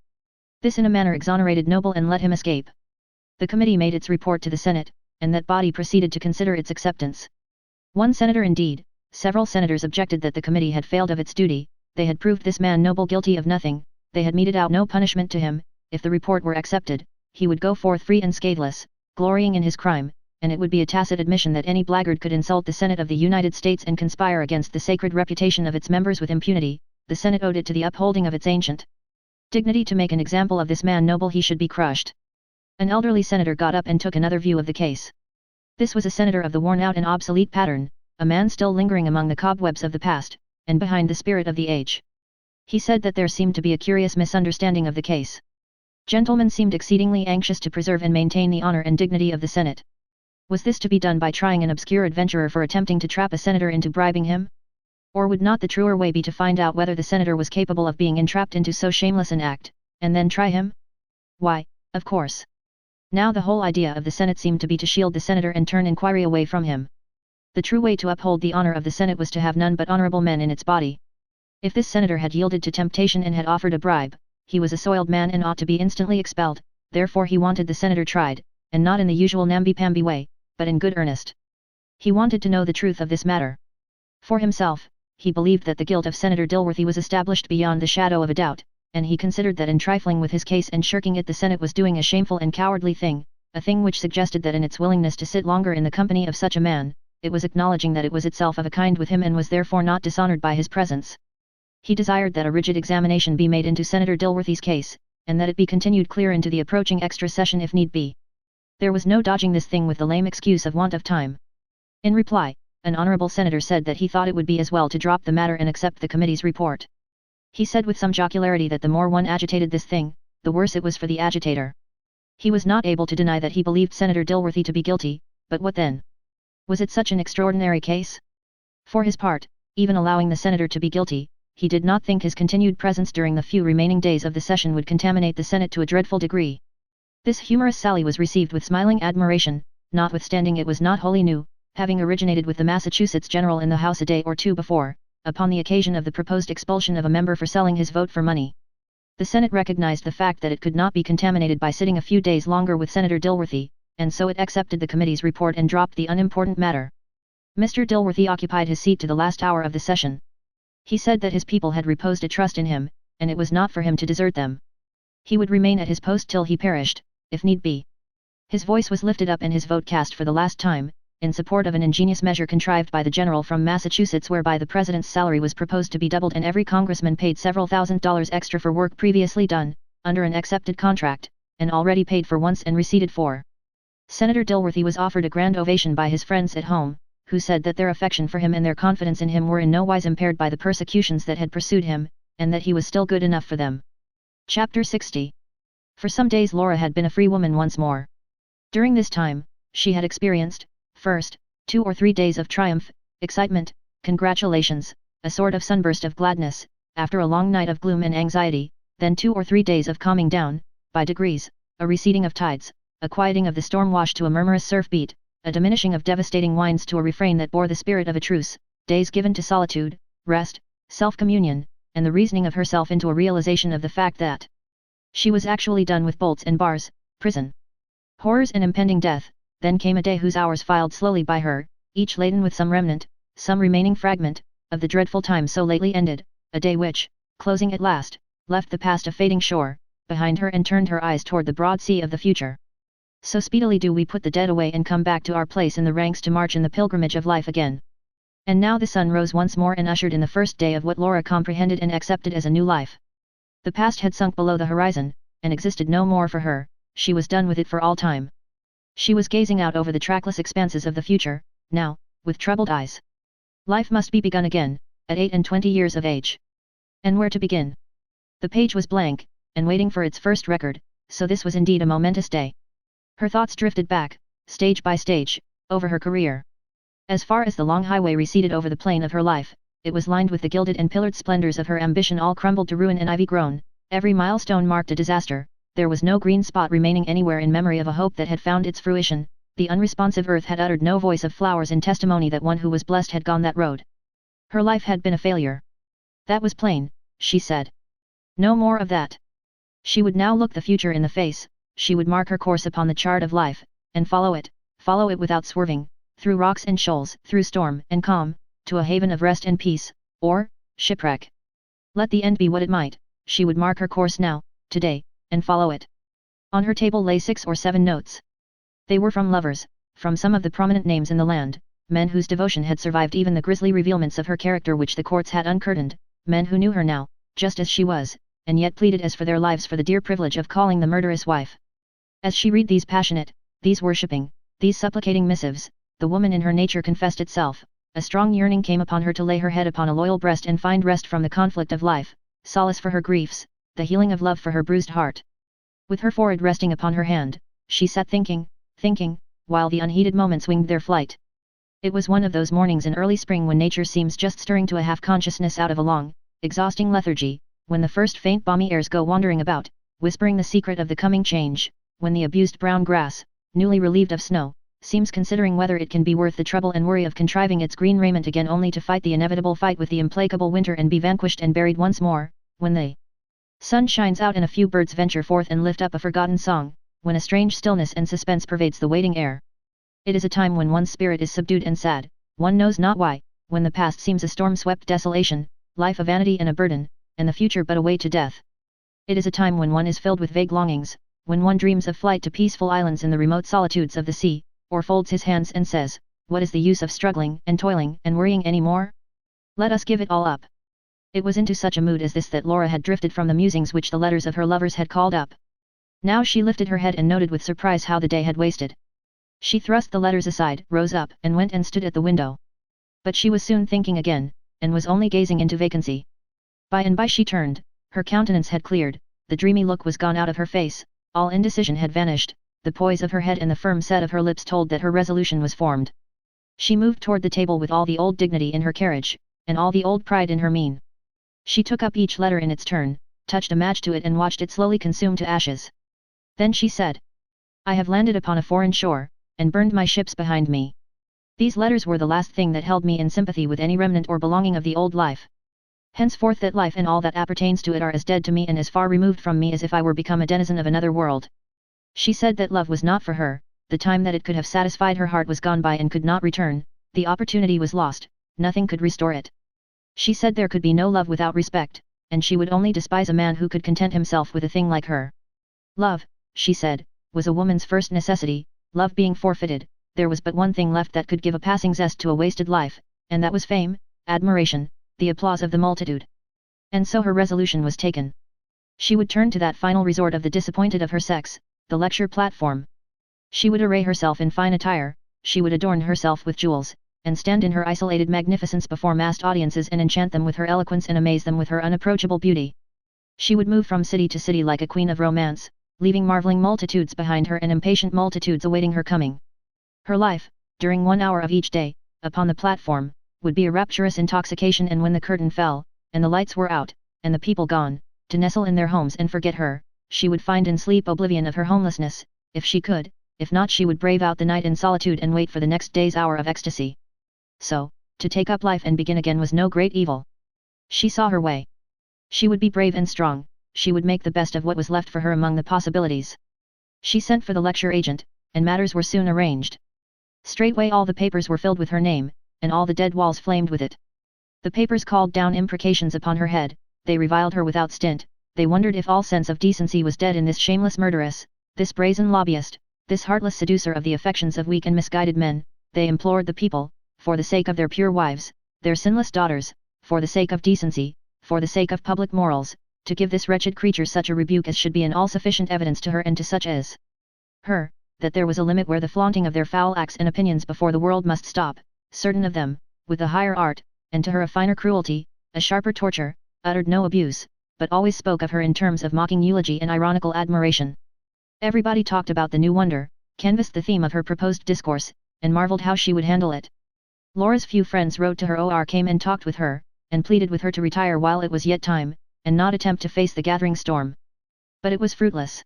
This in a manner exonerated Noble and let him escape. The committee made its report to the Senate, and that body proceeded to consider its acceptance. One senator indeed, several senators objected that the committee had failed of its duty. They had proved this man Noble guilty of nothing, they had meted out no punishment to him. If the report were accepted, he would go forth free and scatheless, glorying in his crime, and it would be a tacit admission that any blackguard could insult the Senate of the United States and conspire against the sacred reputation of its members with impunity. The Senate owed it to the upholding of its ancient dignity to make an example of this man Noble. He should be crushed. An elderly senator got up and took another view of the case. This was a senator of the worn-out and obsolete pattern, a man still lingering among the cobwebs of the past, and behind the spirit of the age. He said that there seemed to be a curious misunderstanding of the case. Gentlemen seemed exceedingly anxious to preserve and maintain the honor and dignity of the Senate. Was this to be done by trying an obscure adventurer for attempting to trap a senator into bribing him? Or would not the truer way be to find out whether the senator was capable of being entrapped into so shameless an act, and then try him? Why, of course. Now the whole idea of the Senate seemed to be to shield the senator and turn inquiry away from him. The true way to uphold the honor of the Senate was to have none but honorable men in its body. If this senator had yielded to temptation and had offered a bribe, he was a soiled man and ought to be instantly expelled. Therefore he wanted the senator tried, and not in the usual namby-pamby way, but in good earnest. He wanted to know the truth of this matter. For himself, he believed that the guilt of Senator Dilworthy was established beyond the shadow of a doubt, and he considered that in trifling with his case and shirking it the Senate was doing a shameful and cowardly thing, a thing which suggested that in its willingness to sit longer in the company of such a man, it was acknowledging that it was itself of a kind with him and was therefore not dishonored by his presence. He desired that a rigid examination be made into Senator Dilworthy's case, and that it be continued clear into the approaching extra session if need be. There was no dodging this thing with the lame excuse of want of time. In reply, an honorable senator said that he thought it would be as well to drop the matter and accept the committee's report. He said with some jocularity that the more one agitated this thing, the worse it was for the agitator. He was not able to deny that he believed Senator Dilworthy to be guilty, but what then? Was it such an extraordinary case? For his part, even allowing the senator to be guilty, he did not think his continued presence during the few remaining days of the session would contaminate the Senate to a dreadful degree. This humorous sally was received with smiling admiration, notwithstanding it was not wholly new, having originated with the Massachusetts general in the House a day or two before, upon the occasion of the proposed expulsion of a member for selling his vote for money. The Senate recognized the fact that it could not be contaminated by sitting a few days longer with Senator Dilworthy, and so it accepted the committee's report and dropped the unimportant matter. Mr. Dilworthy occupied his seat to the last hour of the session. He said that his people had reposed a trust in him, and it was not for him to desert them. He would remain at his post till he perished, if need be. His voice was lifted up and his vote cast for the last time, in support of an ingenious measure contrived by the general from Massachusetts whereby the president's salary was proposed to be doubled and every congressman paid several $1,000s extra for work previously done, under an accepted contract, and already paid for once and receipted for. Senator Dilworthy was offered a grand ovation by his friends at home, who said that their affection for him and their confidence in him were in no wise impaired by the persecutions that had pursued him, and that he was still good enough for them. Chapter 60. For some days Laura had been a free woman once more. During this time, she had experienced, first, 2 or 3 days of triumph, excitement, congratulations, a sort of sunburst of gladness, after a long night of gloom and anxiety, then 2 or 3 days of calming down, by degrees, a receding of tides, a quieting of the storm wash to a murmurous surf beat, a diminishing of devastating winds to a refrain that bore the spirit of a truce, days given to solitude, rest, self-communion, and the reasoning of herself into a realization of the fact that she was actually done with bolts and bars, prison, horrors and impending death. Then came a day whose hours filed slowly by her, each laden with some remnant, some remaining fragment, of the dreadful time so lately ended, a day which, closing at last, left the past a fading shore behind her and turned her eyes toward the broad sea of the future. So speedily do we put the dead away and come back to our place in the ranks to march in the pilgrimage of life again. And now the sun rose once more and ushered in the first day of what Laura comprehended and accepted as a new life. The past had sunk below the horizon, and existed no more for her. She was done with it for all time. She was gazing out over the trackless expanses of the future, now, with troubled eyes. Life must be begun again, at 28 years of age. And where to begin? The page was blank, and waiting for its first record, so this was indeed a momentous day. Her thoughts drifted back, stage by stage, over her career. As far as the long highway receded over the plain of her life, it was lined with the gilded and pillared splendors of her ambition, all crumbled to ruin and ivy-grown. Every milestone marked a disaster. There was no green spot remaining anywhere in memory of a hope that had found its fruition. The unresponsive earth had uttered no voice of flowers in testimony that one who was blessed had gone that road. Her life had been a failure. That was plain, she said. No more of that. She would now look the future in the face. She would mark her course upon the chart of life, and follow it without swerving, through rocks and shoals, through storm and calm, to a haven of rest and peace, or shipwreck. Let the end be what it might, she would mark her course now, today, and follow it. On her table lay 6 or 7 notes. They were from lovers, from some of the prominent names in the land, men whose devotion had survived even the grisly revealments of her character which the courts had uncurtained, men who knew her now, just as she was, and yet pleaded as for their lives for the dear privilege of calling the murderous wife. As she read these passionate, these worshipping, these supplicating missives, the woman in her nature confessed itself. A strong yearning came upon her to lay her head upon a loyal breast and find rest from the conflict of life, solace for her griefs, the healing of love for her bruised heart. With her forehead resting upon her hand, she sat thinking, while the unheeded moments winged their flight. It was one of those mornings in early spring when nature seems just stirring to a half-consciousness out of a long, exhausting lethargy, when the first faint balmy airs go wandering about, whispering the secret of the coming change, when the abused brown grass, newly relieved of snow, seems considering whether it can be worth the trouble and worry of contriving its green raiment again only to fight the inevitable fight with the implacable winter and be vanquished and buried once more, when the sun shines out and a few birds venture forth and lift up a forgotten song, when a strange stillness and suspense pervades the waiting air. It is a time when one's spirit is subdued and sad, one knows not why, when the past seems a storm-swept desolation, life a vanity and a burden, and the future but a way to death. It is a time when one is filled with vague longings, when one dreams of flight to peaceful islands in the remote solitudes of the sea, or folds his hands and says, what is the use of struggling and toiling and worrying any more? Let us give it all up. It was into such a mood as this that Laura had drifted from the musings which the letters of her lovers had called up. Now she lifted her head and noted with surprise how the day had wasted. She thrust the letters aside, rose up, and went and stood at the window. But she was soon thinking again, and was only gazing into vacancy. By and by she turned, her countenance had cleared, the dreamy look was gone out of her face, all indecision had vanished, the poise of her head and the firm set of her lips told that her resolution was formed. She moved toward the table with all the old dignity in her carriage, and all the old pride in her mien. She took up each letter in its turn, touched a match to it and watched it slowly consume to ashes. Then she said, I have landed upon a foreign shore, and burned my ships behind me. These letters were the last thing that held me in sympathy with any remnant or belonging of the old life. Henceforth that life and all that appertains to it are as dead to me and as far removed from me as if I were become a denizen of another world. She said that love was not for her, the time that it could have satisfied her heart was gone by and could not return, the opportunity was lost, nothing could restore it. She said there could be no love without respect, and she would only despise a man who could content himself with a thing like her. Love, she said, was a woman's first necessity, love being forfeited, there was but one thing left that could give a passing zest to a wasted life, and that was fame, admiration, the applause of the multitude. And so her resolution was taken. She would turn to that final resort of the disappointed of her sex, the lecture platform. She would array herself in fine attire, she would adorn herself with jewels, and stand in her isolated magnificence before massed audiences and enchant them with her eloquence and amaze them with her unapproachable beauty. She would move from city to city like a queen of romance, leaving marveling multitudes behind her and impatient multitudes awaiting her coming. Her life, during 1 hour of each day, upon the platform, would be a rapturous intoxication, and when the curtain fell, and the lights were out, and the people gone, to nestle in their homes and forget her, she would find in sleep oblivion of her homelessness, if she could, if not she would brave out the night in solitude and wait for the next day's hour of ecstasy. So, to take up life and begin again was no great evil. She saw her way. She would be brave and strong, she would make the best of what was left for her among the possibilities. She sent for the lecture agent, and matters were soon arranged. Straightway all the papers were filled with her name, and all the dead walls flamed with it. The papers called down imprecations upon her head, they reviled her without stint, they wondered if all sense of decency was dead in this shameless murderess, this brazen lobbyist, this heartless seducer of the affections of weak and misguided men. They implored the people, for the sake of their pure wives, their sinless daughters, for the sake of decency, for the sake of public morals, to give this wretched creature such a rebuke as should be an all-sufficient evidence to her and to such as her, that there was a limit where the flaunting of their foul acts and opinions before the world must stop. Certain of them, with a higher art, and to her a finer cruelty, a sharper torture, uttered no abuse, but always spoke of her in terms of mocking eulogy and ironical admiration. Everybody talked about the new wonder, canvassed the theme of her proposed discourse, and marvelled how she would handle it. Laura's few friends wrote to her or came and talked with her, and pleaded with her to retire while it was yet time, and not attempt to face the gathering storm. But it was fruitless.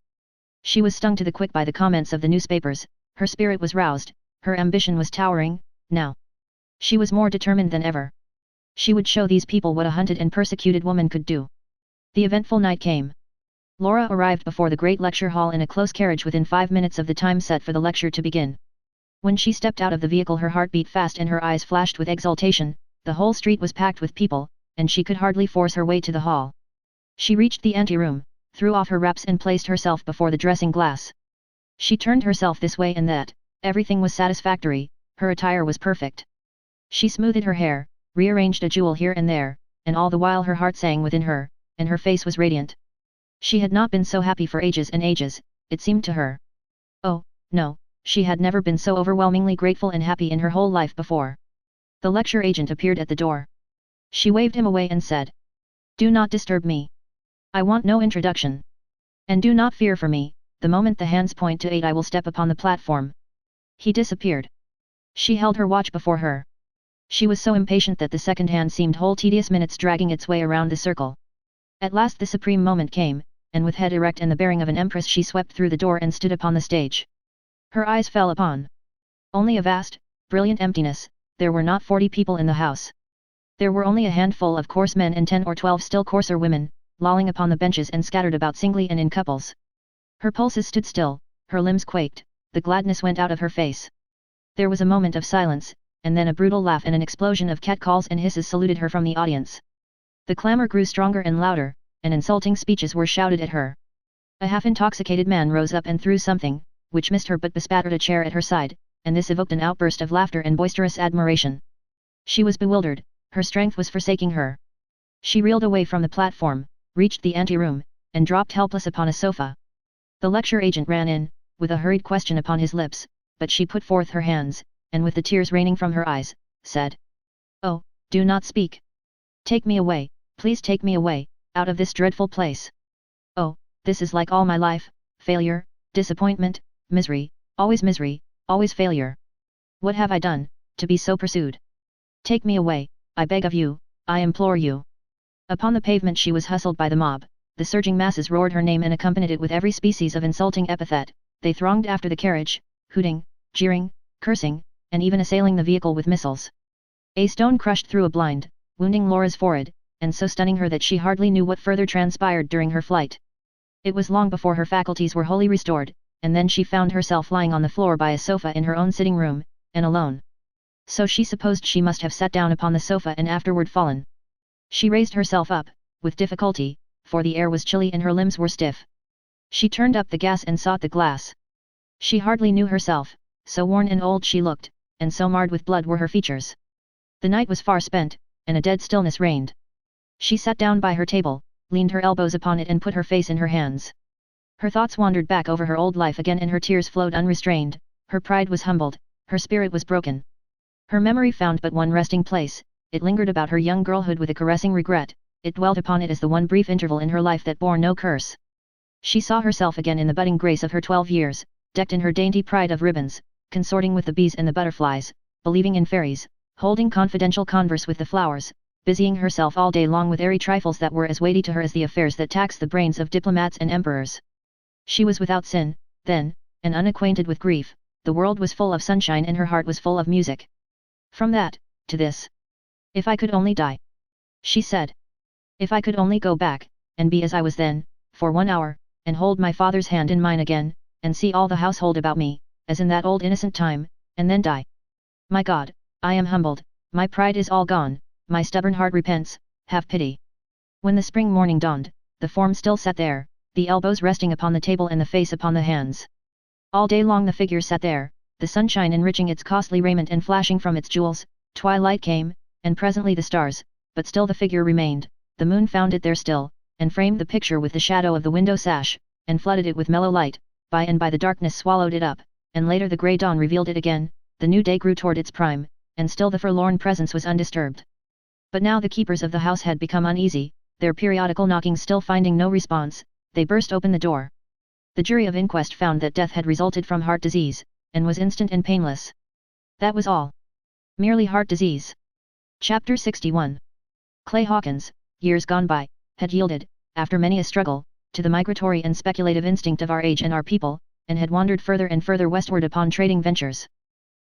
She was stung to the quick by the comments of the newspapers, her spirit was roused, her ambition was towering. Now she was more determined than ever. She would show these people what a hunted and persecuted woman could do. The eventful night came. Laura arrived before the great lecture hall in a close carriage within 5 minutes of the time set for the lecture to begin. When she stepped out of the vehicle her heart beat fast and her eyes flashed with exultation. The whole street was packed with people, and she could hardly force her way to the hall. She reached the anteroom, threw off her wraps and placed herself before the dressing glass. She turned herself this way and that, everything was satisfactory, her attire was perfect. She smoothed her hair, rearranged a jewel here and there, and all the while her heart sang within her, and her face was radiant. She had not been so happy for ages and ages, it seemed to her. Oh, no, she had never been so overwhelmingly grateful and happy in her whole life before. The lecture agent appeared at the door. She waved him away and said, "Do not disturb me. I want no introduction. And do not fear for me, the moment the hands point to 8 I will step upon the platform." He disappeared. She held her watch before her. She was so impatient that the second hand seemed whole tedious minutes dragging its way around the circle. At last the supreme moment came, and with head erect and the bearing of an empress she swept through the door and stood upon the stage. Her eyes fell upon only a vast, brilliant emptiness. There were not 40 people in the house. There were only a handful of coarse men and 10 or 12 still coarser women, lolling upon the benches and scattered about singly and in couples. Her pulses stood still, her limbs quaked, the gladness went out of her face. There was a moment of silence, and then a brutal laugh and an explosion of catcalls and hisses saluted her from the audience. The clamour grew stronger and louder, and insulting speeches were shouted at her. A half-intoxicated man rose up and threw something, which missed her but bespattered a chair at her side, and this evoked an outburst of laughter and boisterous admiration. She was bewildered, her strength was forsaking her. She reeled away from the platform, reached the anteroom, and dropped helpless upon a sofa. The lecture agent ran in, with a hurried question upon his lips, but she put forth her hands, and with the tears raining from her eyes, said, "Oh, do not speak. Take me away, please take me away, out of this dreadful place. Oh, this is like all my life, failure, disappointment, misery, always failure. What have I done, to be so pursued? Take me away, I beg of you, I implore you." Upon the pavement she was hustled by the mob, the surging masses roared her name and accompanied it with every species of insulting epithet. They thronged after the carriage, hooting, jeering, cursing, and even assailing the vehicle with missiles. A stone crushed through a blind, wounding Laura's forehead, and so stunning her that she hardly knew what further transpired during her flight. It was long before her faculties were wholly restored, and then she found herself lying on the floor by a sofa in her own sitting room, and alone. So she supposed she must have sat down upon the sofa and afterward fallen. She raised herself up, with difficulty, for the air was chilly and her limbs were stiff. She turned up the gas and sought the glass. She hardly knew herself, so worn and old she looked, and so marred with blood were her features. The night was far spent, and a dead stillness reigned. She sat down by her table, leaned her elbows upon it and put her face in her hands. Her thoughts wandered back over her old life again and her tears flowed unrestrained, her pride was humbled, her spirit was broken. Her memory found but one resting place, it lingered about her young girlhood with a caressing regret, it dwelt upon it as the one brief interval in her life that bore no curse. She saw herself again in the budding grace of her 12 years, decked in her dainty pride of ribbons, consorting with the bees and the butterflies, believing in fairies, holding confidential converse with the flowers, busying herself all day long with airy trifles that were as weighty to her as the affairs that tax the brains of diplomats and emperors. She was without sin, then, and unacquainted with grief, the world was full of sunshine and her heart was full of music. From that, to this. "If I could only die," she said. "If I could only go back, and be as I was then, for 1 hour, and hold my father's hand in mine again, and see all the household about me, as in that old innocent time, and then die. My God, I am humbled, my pride is all gone, my stubborn heart repents, have pity." When the spring morning dawned, the form still sat there, the elbows resting upon the table and the face upon the hands. All day long the figure sat there, the sunshine enriching its costly raiment and flashing from its jewels. Twilight came, and presently the stars, but still the figure remained. The moon found it there still, and framed the picture with the shadow of the window sash, and flooded it with mellow light. By and by the darkness swallowed it up, and later the grey dawn revealed it again. The new day grew toward its prime, and still the forlorn presence was undisturbed. But now the keepers of the house had become uneasy, their periodical knocking still finding no response. They burst open the door. The jury of inquest found that death had resulted from heart disease, and was instant and painless. That was all. Merely heart disease. Chapter 61. Clay Hawkins, years gone by, had yielded, after many a struggle, to the migratory and speculative instinct of our age and our people, and had wandered further and further westward upon trading ventures.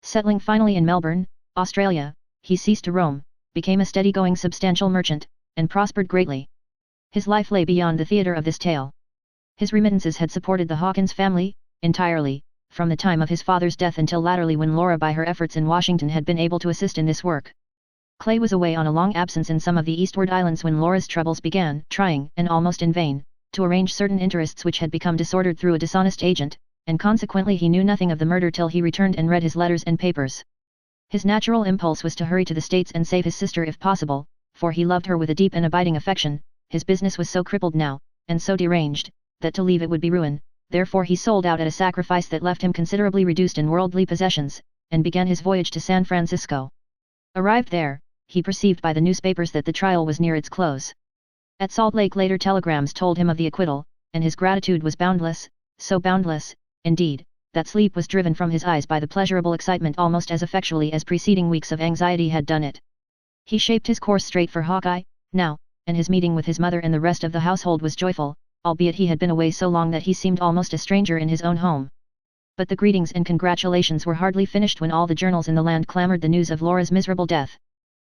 Settling finally in Melbourne, Australia, he ceased to roam, became a steady-going substantial merchant, and prospered greatly. His life lay beyond the theatre of this tale. His remittances had supported the Hawkins family, entirely, from the time of his father's death until latterly when Laura by her efforts in Washington had been able to assist in this work. Clay was away on a long absence in some of the eastward islands when Laura's troubles began, trying, and almost in vain, to arrange certain interests which had become disordered through a dishonest agent, and consequently he knew nothing of the murder till he returned and read his letters and papers. His natural impulse was to hurry to the States and save his sister if possible, for he loved her with a deep and abiding affection. His business was so crippled now, and so deranged, that to leave it would be ruin. Therefore he sold out at a sacrifice that left him considerably reduced in worldly possessions, and began his voyage to San Francisco. Arrived there, he perceived by the newspapers that the trial was near its close. At Salt Lake later telegrams told him of the acquittal, and his gratitude was boundless, so boundless, indeed, that sleep was driven from his eyes by the pleasurable excitement almost as effectually as preceding weeks of anxiety had done it. He shaped his course straight for Hawkeye, now, and his meeting with his mother and the rest of the household was joyful, albeit he had been away so long that he seemed almost a stranger in his own home. But the greetings and congratulations were hardly finished when all the journals in the land clamoured the news of Laura's miserable death.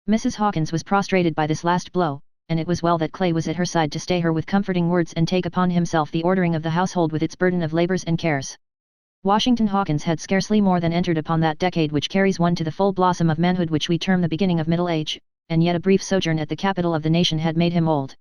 Mrs. Hawkins was prostrated by this last blow, and it was well that Clay was at her side to stay her with comforting words and take upon himself the ordering of the household with its burden of labours and cares. Washington Hawkins had scarcely more than entered upon that decade which carries one to the full blossom of manhood which we term the beginning of middle age, and yet a brief sojourn at the capital of the nation had made him old.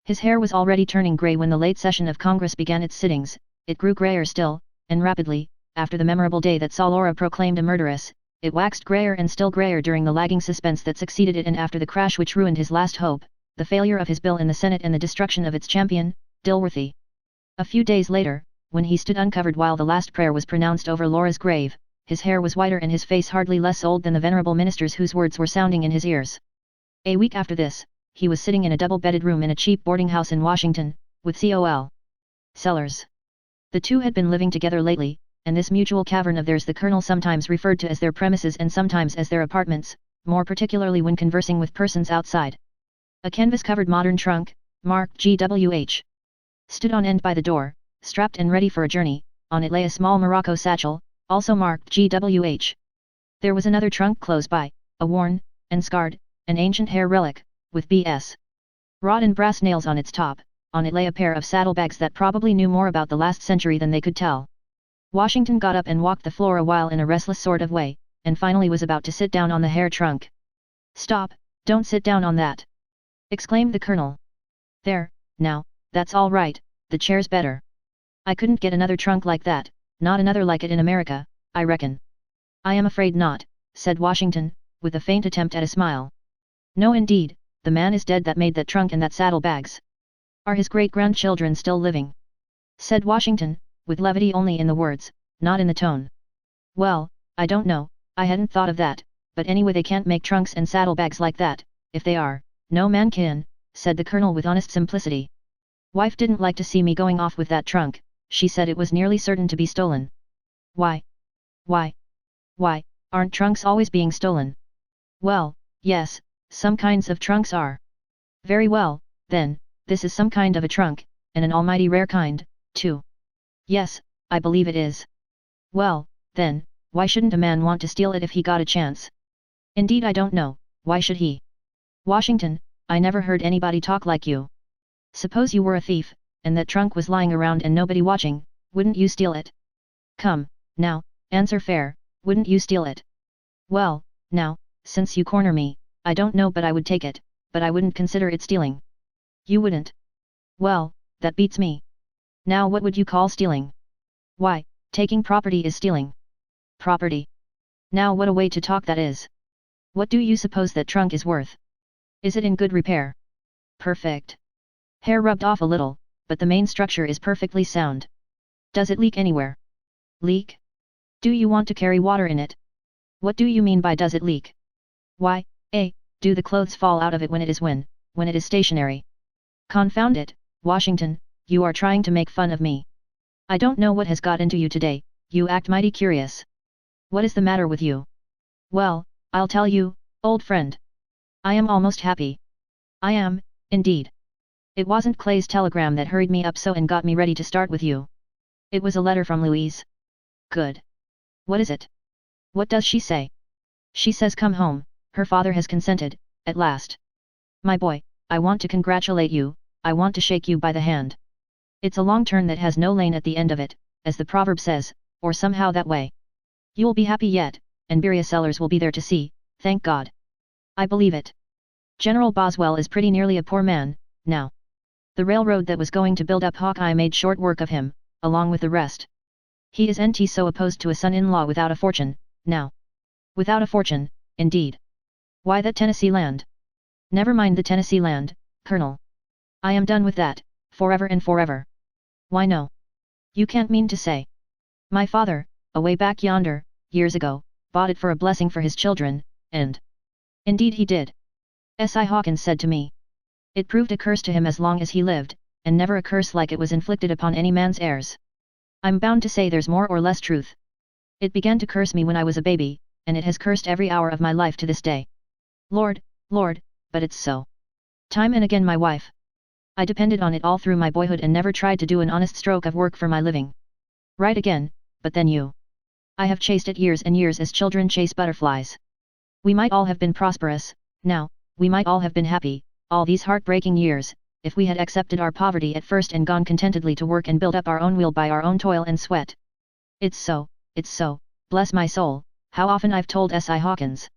His hair was already turning grey when the late session of Congress began its sittings. It grew greyer still, and rapidly, after the memorable day that saw Laura proclaimed a murderess. It waxed greyer and still greyer during the lagging suspense that succeeded it and after the crash which ruined his last hope, the failure of his bill in the Senate and the destruction of its champion, Dilworthy. A few days later, when he stood uncovered while the last prayer was pronounced over Laura's grave, his hair was whiter and his face hardly less old than the venerable ministers whose words were sounding in his ears. A week after this, he was sitting in a double-bedded room in a cheap boarding house in Washington, with Col. Sellers. The two had been living together lately, and this mutual cavern of theirs the Colonel sometimes referred to as their premises and sometimes as their apartments, more particularly when conversing with persons outside. A canvas-covered modern trunk, marked G.W.H. stood on end by the door, strapped and ready for a journey. On it lay a small morocco satchel, also marked G.W.H. There was another trunk close by, a worn, and scarred, an ancient hair relic, with B.S. wrought and brass nails on its top. On it lay a pair of saddlebags that probably knew more about the last century than they could tell. Washington got up and walked the floor a while in a restless sort of way, and finally was about to sit down on the hair trunk. "Stop, don't sit down on that!" exclaimed the Colonel. "There, now, that's all right, the chair's better. I couldn't get another trunk like that, not another like it in America, I reckon." "I am afraid not," said Washington, with a faint attempt at a smile. "No indeed, the man is dead that made that trunk and that saddlebags." "Are his great-grandchildren still living?" said Washington, with levity only in the words, not in the tone. "Well, I don't know, I hadn't thought of that, but anyway they can't make trunks and saddlebags like that. If they are, no man can," said the Colonel with honest simplicity. "Wife didn't like to see me going off with that trunk, she said it was nearly certain to be stolen." Why, aren't trunks always being stolen?" "Well, yes, some kinds of trunks are." "Very well, then, this is some kind of a trunk, and an almighty rare kind, too." "Yes, I believe it is." "Well, then, why shouldn't a man want to steal it if he got a chance?" "Indeed I don't know, why should he?" "Washington, I never heard anybody talk like you. Suppose you were a thief, and that trunk was lying around and nobody watching, wouldn't you steal it? Come, now, answer fair, wouldn't you steal it?" "Well, now, since you corner me, I don't know but I would take it, but I wouldn't consider it stealing." You wouldn't? Well, that beats me. Now what would you call stealing? Why, taking property is stealing. Property. Now what a way to talk that is. What do you suppose that trunk is worth? Is it in good repair? Perfect. Hair rubbed off a little, but the main structure is perfectly sound. Does it leak anywhere? Leak? Do you want to carry water in it? What do you mean by does it leak? Why, do the clothes fall out of it when it is stationary? Confound it, Washington, you are trying to make fun of me. I don't know what has got into you today, you act mighty curious. What is the matter with you? Well, I'll tell you, old friend. I am almost happy. I am, indeed. It wasn't Clay's telegram that hurried me up so and got me ready to start with you. It was a letter from Louise. Good. What is it? What does she say? She says come home, her father has consented, at last. My boy, I want to congratulate you, I want to shake you by the hand. It's a long turn that has no lane at the end of it, as the proverb says, or somehow that way. You'll be happy yet, and Beria Sellers will be there to see, thank God. I believe it. General Boswell is pretty nearly a poor man, now. The railroad that was going to build up Hawkeye made short work of him, along with the rest. He isn't so opposed to a son-in-law without a fortune, now. Without a fortune, indeed. Why that Tennessee land? Never mind the Tennessee land, Colonel. I am done with that, forever and forever. Why no? You can't mean to say. My father, away back yonder, years ago, bought it for a blessing for his children, and... Indeed he did. S.I. Hawkins said to me. It proved a curse to him as long as he lived, and never a curse like it was inflicted upon any man's heirs. I'm bound to say there's more or less truth. It began to curse me when I was a baby, and it has cursed every hour of my life to this day. Lord, Lord, but it's so. Time and again my wife. I depended on it all through my boyhood and never tried to do an honest stroke of work for my living. Right again, but then you. I have chased it years and years as children chase butterflies. We might all have been prosperous, now, we might all have been happy, all these heartbreaking years, if we had accepted our poverty at first and gone contentedly to work and build up our own will by our own toil and sweat. It's so, bless my soul, how often I've told S.I. Hawkins.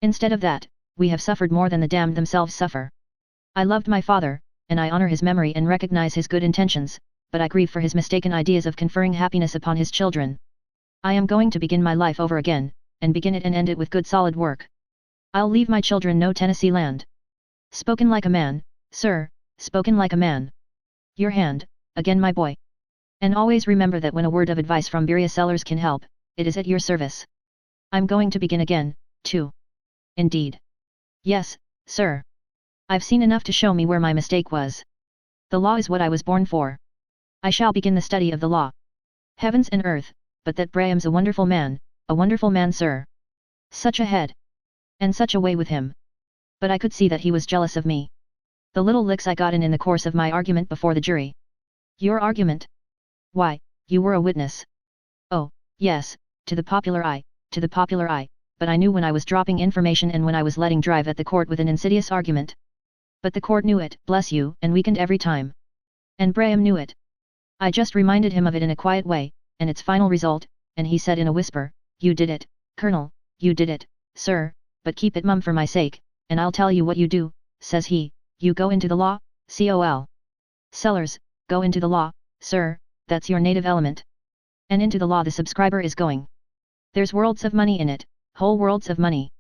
Instead of that, we have suffered more than the damned themselves suffer. I loved my father, and I honor his memory and recognize his good intentions, but I grieve for his mistaken ideas of conferring happiness upon his children. I am going to begin my life over again, and begin it and end it with good solid work. I'll leave my children no Tennessee land. Spoken like a man, sir, spoken like a man. Your hand, again my boy. And always remember that when a word of advice from Beria Sellers can help, it is at your service. I'm going to begin again, too. Indeed. Yes, sir. I've seen enough to show me where my mistake was. The law is what I was born for. I shall begin the study of the law. Heavens and earth, but that Braham's a wonderful man, sir. Such a head. And such a way with him. But I could see that he was jealous of me. The little licks I got in the course of my argument before the jury. Your argument? Why, you were a witness. Oh, yes, to the popular eye, but I knew when I was dropping information and when I was letting drive at the court with an insidious argument. But the court knew it, bless you, and weakened every time. And Braham knew it. I just reminded him of it in a quiet way, and its final result, and he said in a whisper, you did it, Colonel, you did it, sir, but keep it mum for my sake, and I'll tell you what you do, says he, you go into the law, Col. Sellers, go into the law, sir, that's your native element. And into the law the subscriber is going. There's worlds of money in it, whole worlds of money.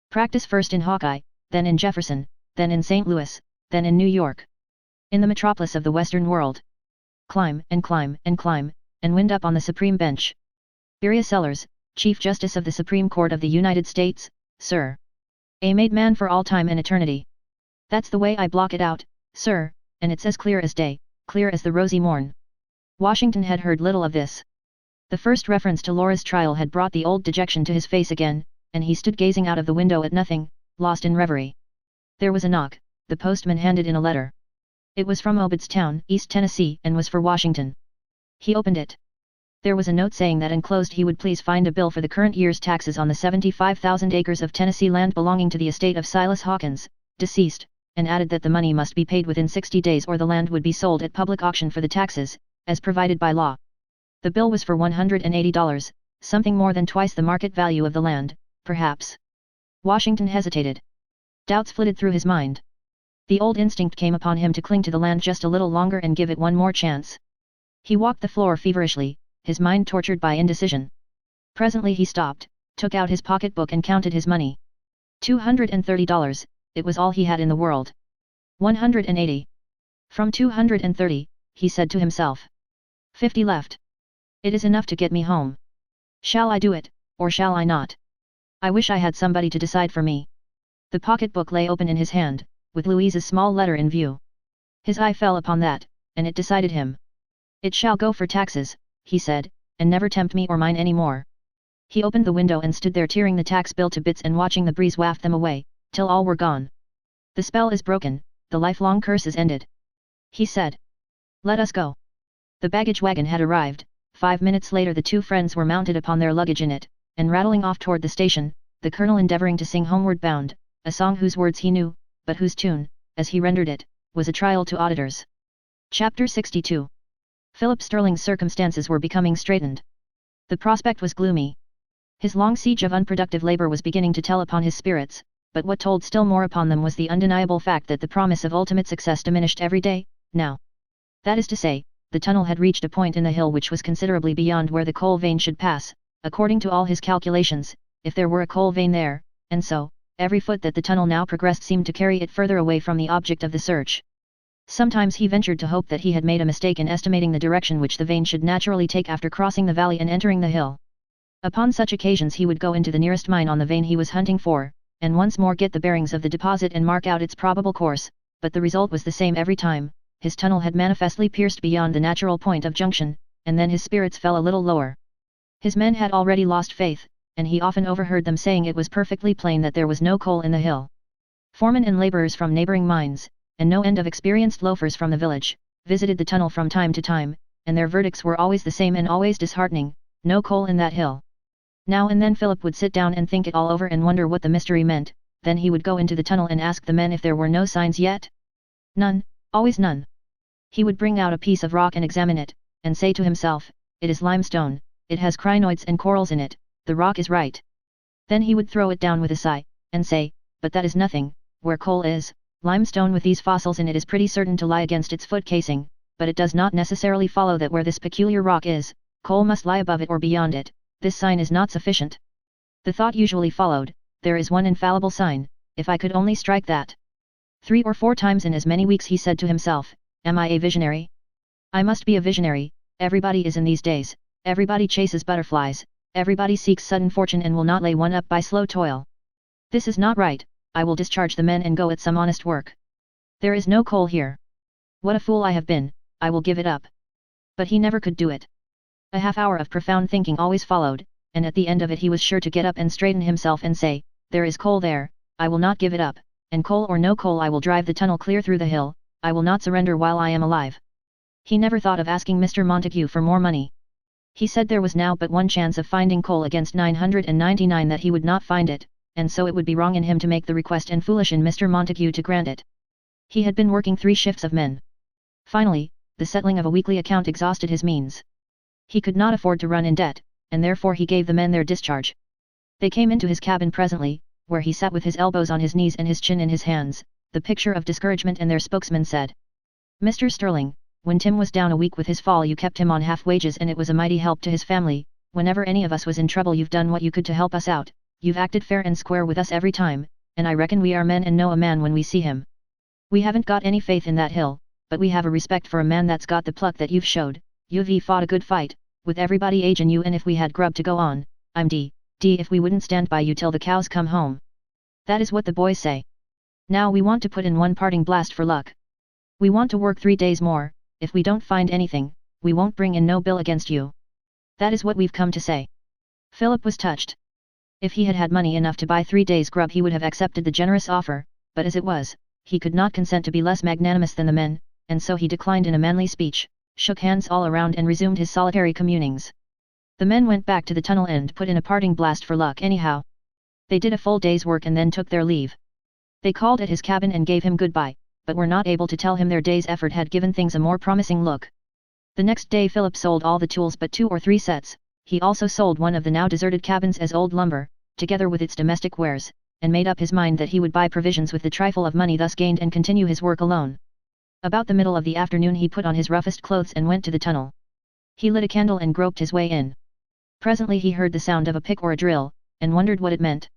Practice first in Hawkeye, then in Jefferson, then in St. Louis, then in New York. In the metropolis of the Western world. Climb and climb and climb, and wind up on the Supreme Bench. Beria Sellers, Chief Justice of the Supreme Court of the United States, sir. A made man for all time and eternity. That's the way I block it out, sir, and it's as clear as day, clear as the rosy morn. Washington had heard little of this. The first reference to Laura's trial had brought the old dejection to his face again, and he stood gazing out of the window at nothing, lost in reverie. There was a knock, the postman handed in a letter. It was from Obedstown, East Tennessee, and was for Washington. He opened it. There was a note saying that enclosed he would please find a bill for the current year's taxes on the 75,000 acres of Tennessee land belonging to the estate of Silas Hawkins, deceased, and added that the money must be paid within 60 days or the land would be sold at public auction for the taxes, as provided by law. The bill was for $180, something more than twice the market value of the land, perhaps. Washington hesitated. Doubts flitted through his mind. The old instinct came upon him to cling to the land just a little longer and give it one more chance. He walked the floor feverishly, his mind tortured by indecision. Presently he stopped, took out his pocketbook and counted his money. $230, it was all he had in the world. 180. From 230, he said to himself. 50 left. It is enough to get me home. Shall I do it, or shall I not? I wish I had somebody to decide for me. The pocketbook lay open in his hand, with Louise's small letter in view. His eye fell upon that, and it decided him. It shall go for taxes, he said, and never tempt me or mine any more. He opened the window and stood there tearing the tax bill to bits and watching the breeze waft them away, till all were gone. The spell is broken, the lifelong curse is ended. He said. Let us go. The baggage wagon had arrived. 5 minutes later the two friends were mounted upon their luggage in it, and rattling off toward the station, the colonel endeavouring to sing Homeward Bound, a song whose words he knew, but whose tune, as he rendered it, was a trial to auditors. Chapter 62. Philip Sterling's circumstances were becoming straitened. The prospect was gloomy. His long siege of unproductive labour was beginning to tell upon his spirits, but what told still more upon them was the undeniable fact that the promise of ultimate success diminished every day, now. That is to say, the tunnel had reached a point in the hill which was considerably beyond where the coal vein should pass, according to all his calculations, if there were a coal vein there, and so, every foot that the tunnel now progressed seemed to carry it further away from the object of the search. Sometimes he ventured to hope that he had made a mistake in estimating the direction which the vein should naturally take after crossing the valley and entering the hill. Upon such occasions he would go into the nearest mine on the vein he was hunting for, and once more get the bearings of the deposit and mark out its probable course, but the result was the same every time. His tunnel had manifestly pierced beyond the natural point of junction, and then his spirits fell a little lower. His men had already lost faith, and he often overheard them saying it was perfectly plain that there was no coal in the hill. Foremen and labourers from neighbouring mines, and no end of experienced loafers from the village, visited the tunnel from time to time, and their verdicts were always the same and always disheartening: no coal in that hill. Now and then Philip would sit down and think it all over and wonder what the mystery meant, then he would go into the tunnel and ask the men if there were no signs yet. None, always none. He would bring out a piece of rock and examine it, and say to himself, it is limestone, it has crinoids and corals in it, the rock is right. Then he would throw it down with a sigh, and say, but that is nothing, where coal is, limestone with these fossils in it is pretty certain to lie against its foot casing, but it does not necessarily follow that where this peculiar rock is, coal must lie above it or beyond it. This sign is not sufficient. The thought usually followed, there is one infallible sign, if I could only strike that. 3 or 4 times in as many weeks he said to himself, am I a visionary? I must be a visionary. Everybody is in these days, everybody chases butterflies, everybody seeks sudden fortune and will not lay one up by slow toil. This is not right, I will discharge the men and go at some honest work. There is no coal here. What a fool I have been, I will give it up. But he never could do it. A half-hour of profound thinking always followed, and at the end of it he was sure to get up and straighten himself and say, there is coal there, I will not give it up, and coal or no coal I will drive the tunnel clear through the hill, I will not surrender while I am alive. He never thought of asking Mr. Montague for more money. He said there was now but one chance of finding coal against 999 that he would not find it, and so it would be wrong in him to make the request and foolish in Mr. Montague to grant it. He had been working 3 shifts of men. Finally, the settling of a weekly account exhausted his means. He could not afford to run in debt, and therefore he gave the men their discharge. They came into his cabin presently, where he sat with his elbows on his knees and his chin in his hands, the picture of discouragement, and their spokesman said, Mr. Sterling, when Tim was down a week with his fall you kept him on half wages and it was a mighty help to his family. Whenever any of us was in trouble you've done what you could to help us out, you've acted fair and square with us every time, and I reckon we are men and know a man when we see him. We haven't got any faith in that hill, but we have a respect for a man that's got the pluck that you've showed. You've fought a good fight, with everybody agin you, and if we had grub to go on, I'm d if we wouldn't stand by you till the cows come home. That is what the boys say. Now we want to put in one parting blast for luck. We want to work 3 days more, if we don't find anything, we won't bring in no bill against you. That is what we've come to say. Philip was touched. If he had had money enough to buy 3 days' grub he would have accepted the generous offer, but as it was, he could not consent to be less magnanimous than the men, and so he declined in a manly speech, shook hands all around and resumed his solitary communings. The men went back to the tunnel and put in a parting blast for luck anyhow. They did a full day's work and then took their leave. They called at his cabin and gave him goodbye, but were not able to tell him their day's effort had given things a more promising look. The next day Philip sold all the tools but 2 or 3 sets. He also sold one of the now deserted cabins as old lumber, together with its domestic wares, and made up his mind that he would buy provisions with the trifle of money thus gained and continue his work alone. About the middle of the afternoon he put on his roughest clothes and went to the tunnel. He lit a candle and groped his way in. Presently he heard the sound of a pick or a drill, and wondered what it meant.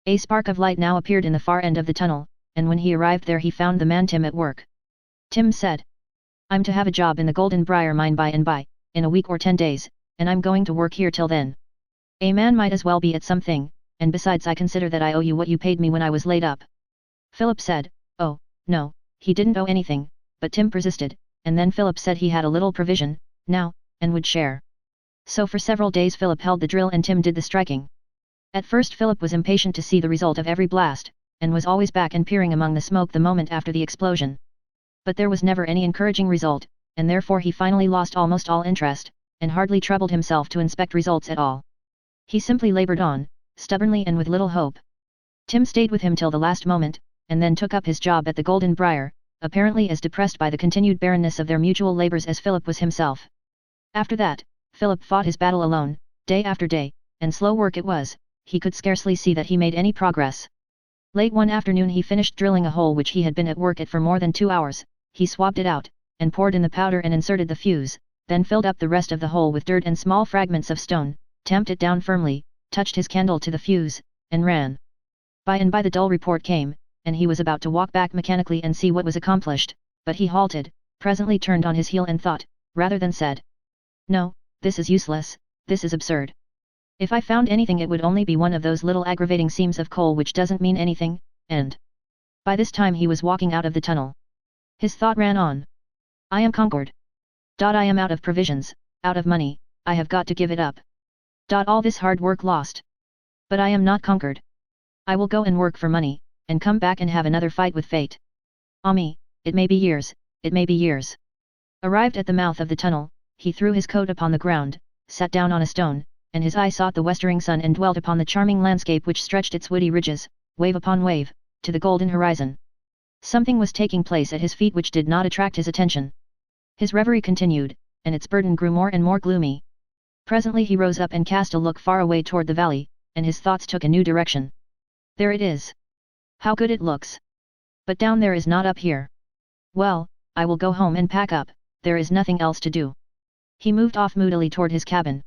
A spark of light now appeared in the far end of the tunnel, and when he arrived there he found the man Tim at work. Tim said, "I'm to have a job in the Golden Briar mine by and by, in a week or 10 days, and I'm going to work here till then. A man might as well be at something, and besides I consider that I owe you what you paid me when I was laid up." Philip said, "Oh, no, he didn't owe anything," but Tim persisted, and then Philip said he had a little provision, now, and would share. So for several days Philip held the drill and Tim did the striking. At first Philip was impatient to see the result of every blast, and was always back and peering among the smoke the moment after the explosion. But there was never any encouraging result, and therefore he finally lost almost all interest, and hardly troubled himself to inspect results at all. He simply labored on, stubbornly and with little hope. Tim stayed with him till the last moment, and then took up his job at the Golden Briar, apparently as depressed by the continued barrenness of their mutual labors as Philip was himself. After that, Philip fought his battle alone, day after day, and slow work it was, he could scarcely see that he made any progress. Late one afternoon he finished drilling a hole which he had been at work at for more than 2 hours, he swabbed it out, and poured in the powder and inserted the fuse, then filled up the rest of the hole with dirt and small fragments of stone, tamped it down firmly, touched his candle to the fuse, and ran. By and by the dull report came, and he was about to walk back mechanically and see what was accomplished, but he halted, presently turned on his heel and thought, rather than said, "No, this is useless, this is absurd. If I found anything it would only be one of those little aggravating seams of coal which doesn't mean anything," and by this time he was walking out of the tunnel. His thought ran on. "I am conquered. I am out of provisions, out of money, I have got to give it up. All this hard work lost. But I am not conquered. I will go and work for money, and come back and have another fight with fate. Ah me, it may be years, it may be years." Arrived at the mouth of the tunnel, he threw his coat upon the ground, sat down on a stone, and his eye sought the westering sun and dwelt upon the charming landscape which stretched its woody ridges, wave upon wave, to the golden horizon. Something was taking place at his feet which did not attract his attention. His reverie continued, and its burden grew more and more gloomy. Presently he rose up and cast a look far away toward the valley, and his thoughts took a new direction. "There it is. How good it looks. But down there is not up here. Well, I will go home and pack up, there is nothing else to do." He moved off moodily toward his cabin.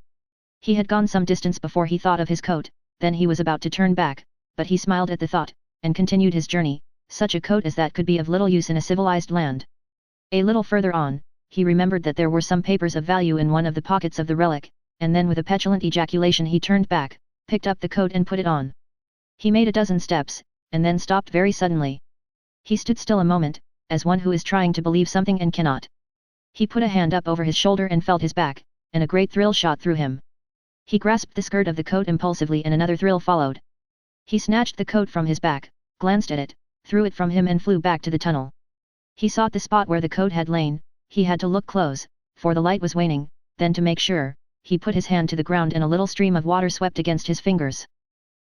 He had gone some distance before he thought of his coat, then he was about to turn back, but he smiled at the thought, and continued his journey. Such a coat as that could be of little use in a civilized land. A little further on, he remembered that there were some papers of value in one of the pockets of the relic, and then with a petulant ejaculation he turned back, picked up the coat and put it on. He made a dozen steps, and then stopped very suddenly. He stood still a moment, as one who is trying to believe something and cannot. He put a hand up over his shoulder and felt his back, and a great thrill shot through him. He grasped the skirt of the coat impulsively and another thrill followed. He snatched the coat from his back, glanced at it, threw it from him and flew back to the tunnel. He sought the spot where the coat had lain, he had to look close, for the light was waning, then to make sure, he put his hand to the ground and a little stream of water swept against his fingers.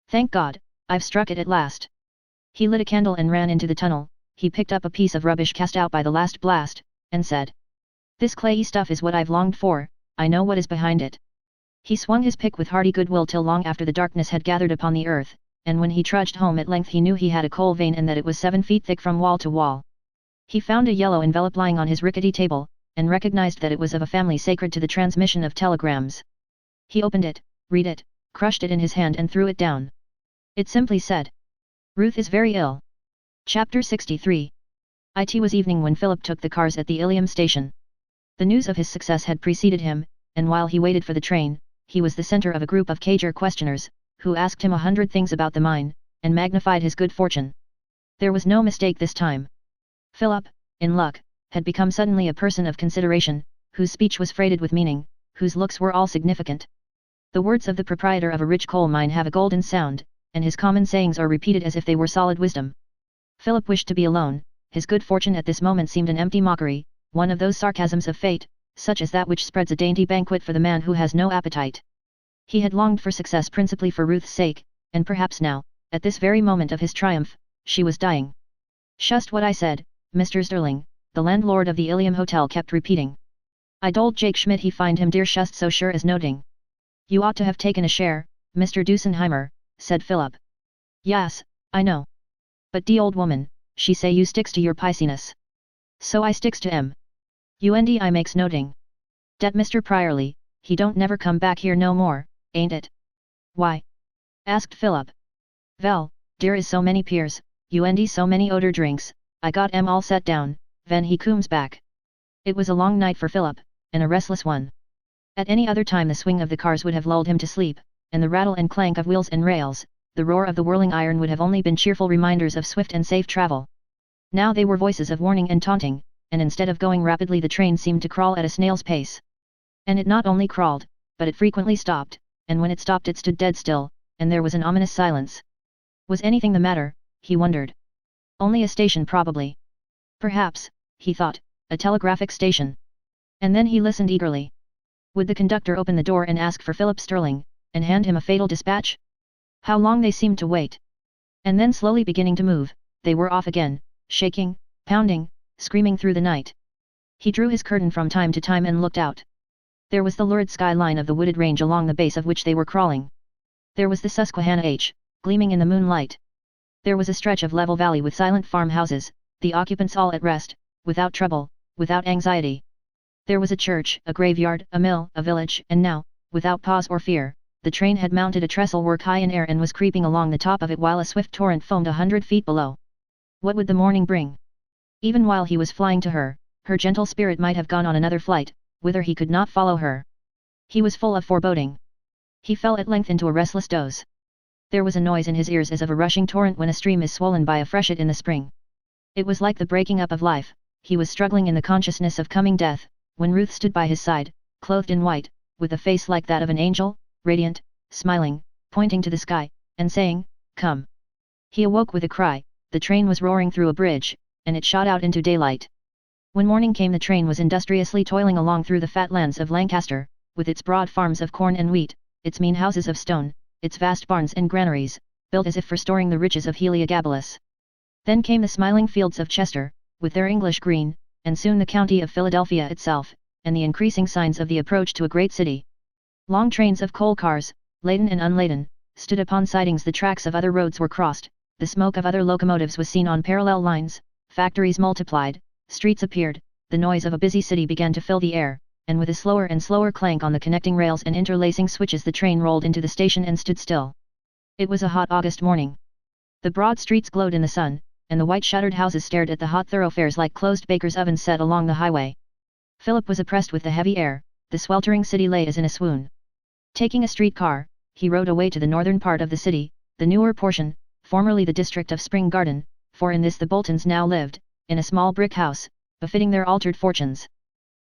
"Thank God, I've struck it at last." He lit a candle and ran into the tunnel, he picked up a piece of rubbish cast out by the last blast, and said, "This clayey stuff is what I've longed for, I know what is behind it." He swung his pick with hearty goodwill till long after the darkness had gathered upon the earth, and when he trudged home at length he knew he had a coal vein and that it was 7 feet thick from wall to wall. He found a yellow envelope lying on his rickety table, and recognized that it was of a family sacred to the transmission of telegrams. He opened it, read it, crushed it in his hand and threw it down. It simply said, "Ruth is very ill." Chapter 63. It was evening when Philip took the cars at the Ilium station. The news of his success had preceded him, and while he waited for the train, he was the center of a group of cager questioners, who asked him 100 things about the mine, and magnified his good fortune. There was no mistake this time. Philip, in luck, had become suddenly a person of consideration, whose speech was freighted with meaning, whose looks were all significant. The words of the proprietor of a rich coal mine have a golden sound, and his common sayings are repeated as if they were solid wisdom. Philip wished to be alone, his good fortune at this moment seemed an empty mockery, one of those sarcasms of fate, such as that which spreads a dainty banquet for the man who has no appetite. He had longed for success principally for Ruth's sake, and perhaps now, at this very moment of his triumph, she was dying. "Just what I said, Mr. Sterling," the landlord of the Ilium Hotel kept repeating. "I told Jake Schmidt he find him dear just so sure as noting." "You ought to have taken a share, Mr. Dusenheimer," said Philip. "Yes, I know. But de old woman, she say you sticks to your piciness. So I sticks to em. I makes noting. Dat Mr. Priorly, he don't never come back here no more, ain't it? Why? Asked Philip. Vel, there is so many peers, so many odor drinks, I got em all set down, ven he cooms back. It was a long night for Philip, and a restless one. At any other time the swing of the cars would have lulled him to sleep, and the rattle and clank of wheels and rails, the roar of the whirling iron would have only been cheerful reminders of swift and safe travel. Now they were voices of warning and taunting, and instead of going rapidly the train seemed to crawl at a snail's pace. And it not only crawled, but it frequently stopped, and when it stopped it stood dead still, and there was an ominous silence. Was anything the matter, he wondered. Only a station probably. Perhaps, he thought, a telegraphic station. And then he listened eagerly. Would the conductor open the door and ask for Philip Sterling, and hand him a fatal dispatch? How long they seemed to wait. And then slowly beginning to move, they were off again, shaking, pounding, screaming through the night. He drew his curtain from time to time and looked out. There was the lurid skyline of the wooded range along the base of which they were crawling. There was the Susquehanna gleaming in the moonlight. There was a stretch of level valley with silent farmhouses, the occupants all at rest, without trouble, without anxiety. There was a church, a graveyard, a mill, a village, and now, without pause or fear, the train had mounted a trestle work high in air and was creeping along the top of it while a swift torrent foamed 100 feet below. What would the morning bring? Even while he was flying to her, her gentle spirit might have gone on another flight, whither he could not follow her. He was full of foreboding. He fell at length into a restless doze. There was a noise in his ears as of a rushing torrent when a stream is swollen by a freshet in the spring. It was like the breaking up of life. He was struggling in the consciousness of coming death, when Ruth stood by his side, clothed in white, with a face like that of an angel, radiant, smiling, pointing to the sky, and saying, "Come." He awoke with a cry. The train was roaring through a bridge, and it shot out into daylight. When morning came the train was industriously toiling along through the fat lands of Lancaster, with its broad farms of corn and wheat, its mean houses of stone, its vast barns and granaries, built as if for storing the riches of Heliogabalus. Then came the smiling fields of Chester, with their English green, and soon the county of Philadelphia itself, and the increasing signs of the approach to a great city. Long trains of coal cars, laden and unladen, stood upon sidings, the tracks of other roads were crossed, the smoke of other locomotives was seen on parallel lines, factories multiplied, streets appeared, the noise of a busy city began to fill the air, and with a slower and slower clank on the connecting rails and interlacing switches the train rolled into the station and stood still. It was a hot August morning. The broad streets glowed in the sun, and the white-shuttered houses stared at the hot thoroughfares like closed bakers' ovens set along the highway. Philip was oppressed with the heavy air, the sweltering city lay as in a swoon. Taking a streetcar, he rode away to the northern part of the city, the newer portion, formerly the district of Spring Garden, for in this the Boltons now lived, in a small brick house, befitting their altered fortunes.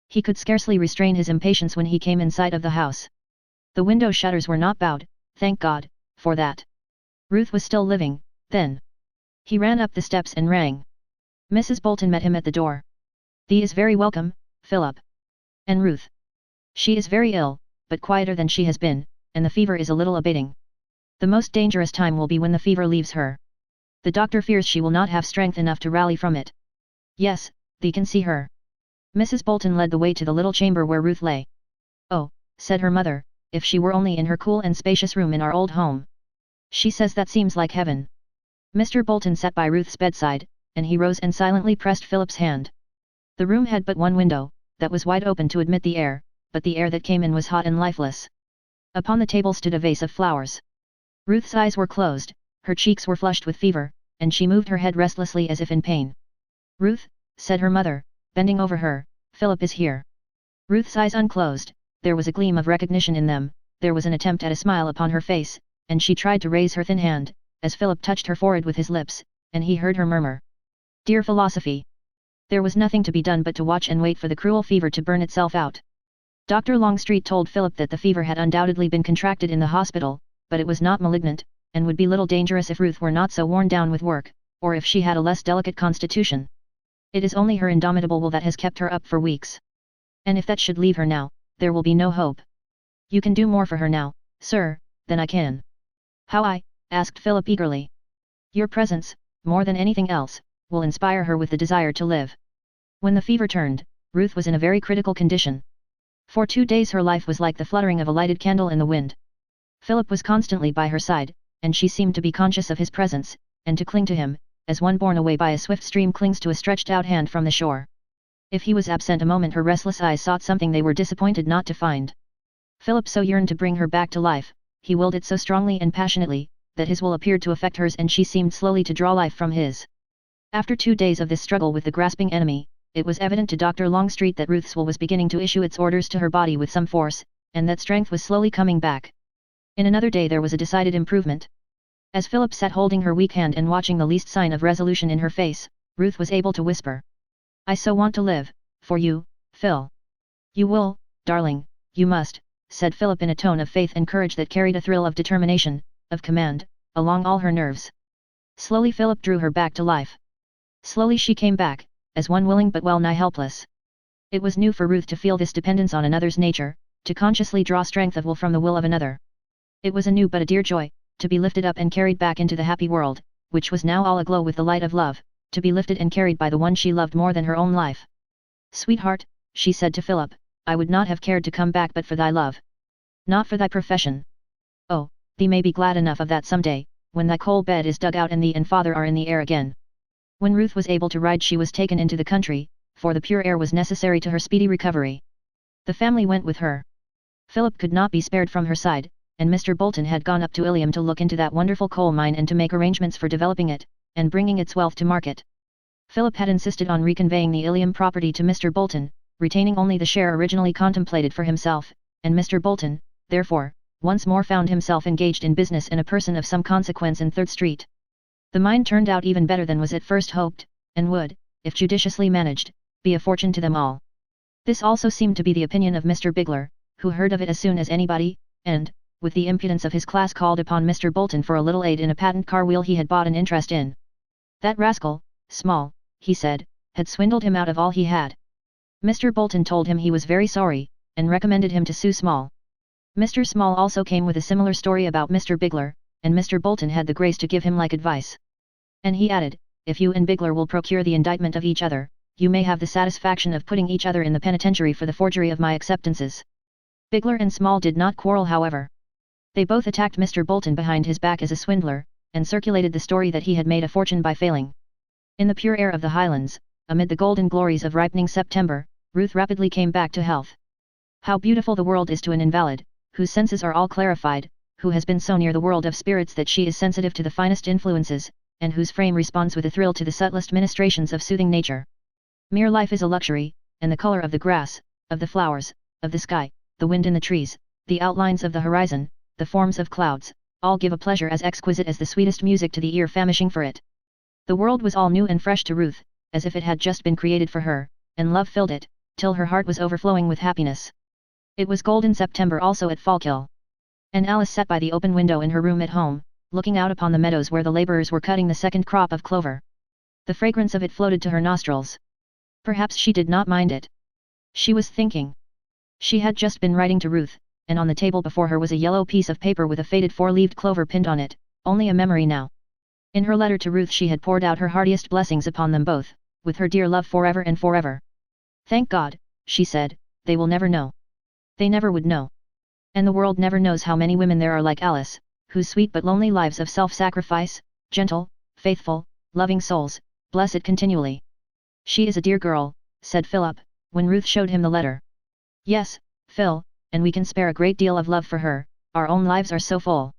He could scarcely restrain his impatience when he came in sight of the house. The window shutters were not bowed, thank God, for that. Ruth was still living, then. He ran up the steps and rang. Mrs. Bolton met him at the door. "Thee is very welcome, Philip." "And Ruth?" "She is very ill, but quieter than she has been, and the fever is a little abating. The most dangerous time will be when the fever leaves her. The doctor fears she will not have strength enough to rally from it." "Yes, thee can see her." Mrs. Bolton led the way to the little chamber where Ruth lay. "Oh," said her mother, "if she were only in her cool and spacious room in our old home. She says that seems like heaven." Mr. Bolton sat by Ruth's bedside, and he rose and silently pressed Philip's hand. The room had but one window, that was wide open to admit the air, but the air that came in was hot and lifeless. Upon the table stood a vase of flowers. Ruth's eyes were closed, her cheeks were flushed with fever, and she moved her head restlessly as if in pain. "Ruth," said her mother, bending over her, "Philip is here." Ruth's eyes unclosed, there was a gleam of recognition in them, there was an attempt at a smile upon her face, and she tried to raise her thin hand, as Philip touched her forehead with his lips, and he heard her murmur, "Dear philosophy." There was nothing to be done but to watch and wait for the cruel fever to burn itself out. Dr. Longstreet told Philip that the fever had undoubtedly been contracted in the hospital, but it was not malignant, and would be little dangerous if Ruth were not so worn down with work, or if she had a less delicate constitution. It is only her indomitable will that has kept her up for weeks. And if that should leave her now, there will be no hope. You can do more for her now, sir, than I can. How I? Asked Philip eagerly. Your presence, more than anything else, will inspire her with the desire to live. When the fever turned, Ruth was in a very critical condition. For 2 days her life was like the fluttering of a lighted candle in the wind. Philip was constantly by her side, and she seemed to be conscious of his presence, and to cling to him, as one borne away by a swift stream clings to a stretched out hand from the shore. If he was absent a moment her restless eyes sought something they were disappointed not to find. Philip so yearned to bring her back to life, he willed it so strongly and passionately, that his will appeared to affect hers and she seemed slowly to draw life from his. After 2 days of this struggle with the grasping enemy, it was evident to Dr. Longstreet that Ruth's will was beginning to issue its orders to her body with some force, and that strength was slowly coming back. In another day there was a decided improvement. As Philip sat holding her weak hand and watching the least sign of resolution in her face, Ruth was able to whisper. "I so want to live, for you, Phil." "You will, darling, you must," said Philip in a tone of faith and courage that carried a thrill of determination, of command, along all her nerves. Slowly Philip drew her back to life. Slowly she came back, as one willing but well nigh helpless. It was new for Ruth to feel this dependence on another's nature, to consciously draw strength of will from the will of another. It was a new but a dear joy, to be lifted up and carried back into the happy world, which was now all aglow with the light of love, to be lifted and carried by the one she loved more than her own life. "Sweetheart," she said to Philip, "I would not have cared to come back but for thy love. Not for thy profession. Oh, thee may be glad enough of that some day, when thy coal bed is dug out and thee and father are in the air again." When Ruth was able to ride she was taken into the country, for the pure air was necessary to her speedy recovery. The family went with her. Philip could not be spared from her side, and Mr. Bolton had gone up to Ilium to look into that wonderful coal mine and to make arrangements for developing it, and bringing its wealth to market. Philip had insisted on reconveying the Ilium property to Mr. Bolton, retaining only the share originally contemplated for himself, and Mr. Bolton, therefore, once more found himself engaged in business and a person of some consequence in 3rd Street. The mine turned out even better than was at first hoped, and would, if judiciously managed, be a fortune to them all. This also seemed to be the opinion of Mr. Bigler, who heard of it as soon as anybody, and, with the impudence of his class called upon Mr. Bolton for a little aid in a patent car wheel he had bought an interest in. That rascal, Small, he said, had swindled him out of all he had. Mr. Bolton told him he was very sorry, and recommended him to sue Small. Mr. Small also came with a similar story about Mr. Bigler, and Mr. Bolton had the grace to give him like advice. And he added, "If you and Bigler will procure the indictment of each other, you may have the satisfaction of putting each other in the penitentiary for the forgery of my acceptances." Bigler and Small did not quarrel however. They both attacked Mr. Bolton behind his back as a swindler, and circulated the story that he had made a fortune by failing. In the pure air of the Highlands, amid the golden glories of ripening September, Ruth rapidly came back to health. How beautiful the world is to an invalid, whose senses are all clarified, who has been so near the world of spirits that she is sensitive to the finest influences, and whose frame responds with a thrill to the subtlest ministrations of soothing nature. Mere life is a luxury, and the color of the grass, of the flowers, of the sky, the wind in the trees, the outlines of the horizon, the forms of clouds, all give a pleasure as exquisite as the sweetest music to the ear famishing for it. The world was all new and fresh to Ruth, as if it had just been created for her, and love filled it, till her heart was overflowing with happiness. It was golden September also at Fallkill. And Alice sat by the open window in her room at home, looking out upon the meadows where the labourers were cutting the second crop of clover. The fragrance of it floated to her nostrils. Perhaps she did not mind it. She was thinking. She had just been writing to Ruth, and on the table before her was a yellow piece of paper with a faded 4-leaved clover pinned on it, only a memory now. In her letter to Ruth she had poured out her heartiest blessings upon them both, with her dear love forever and forever. "Thank God," she said, "they will never know. They never would know. And the world never knows how many women there are like Alice, whose sweet but lonely lives of self-sacrifice, gentle, faithful, loving souls, bless it continually." "She is a dear girl," said Philip, when Ruth showed him the letter. "Yes, Phil, and we can spare a great deal of love for her, our own lives are so full."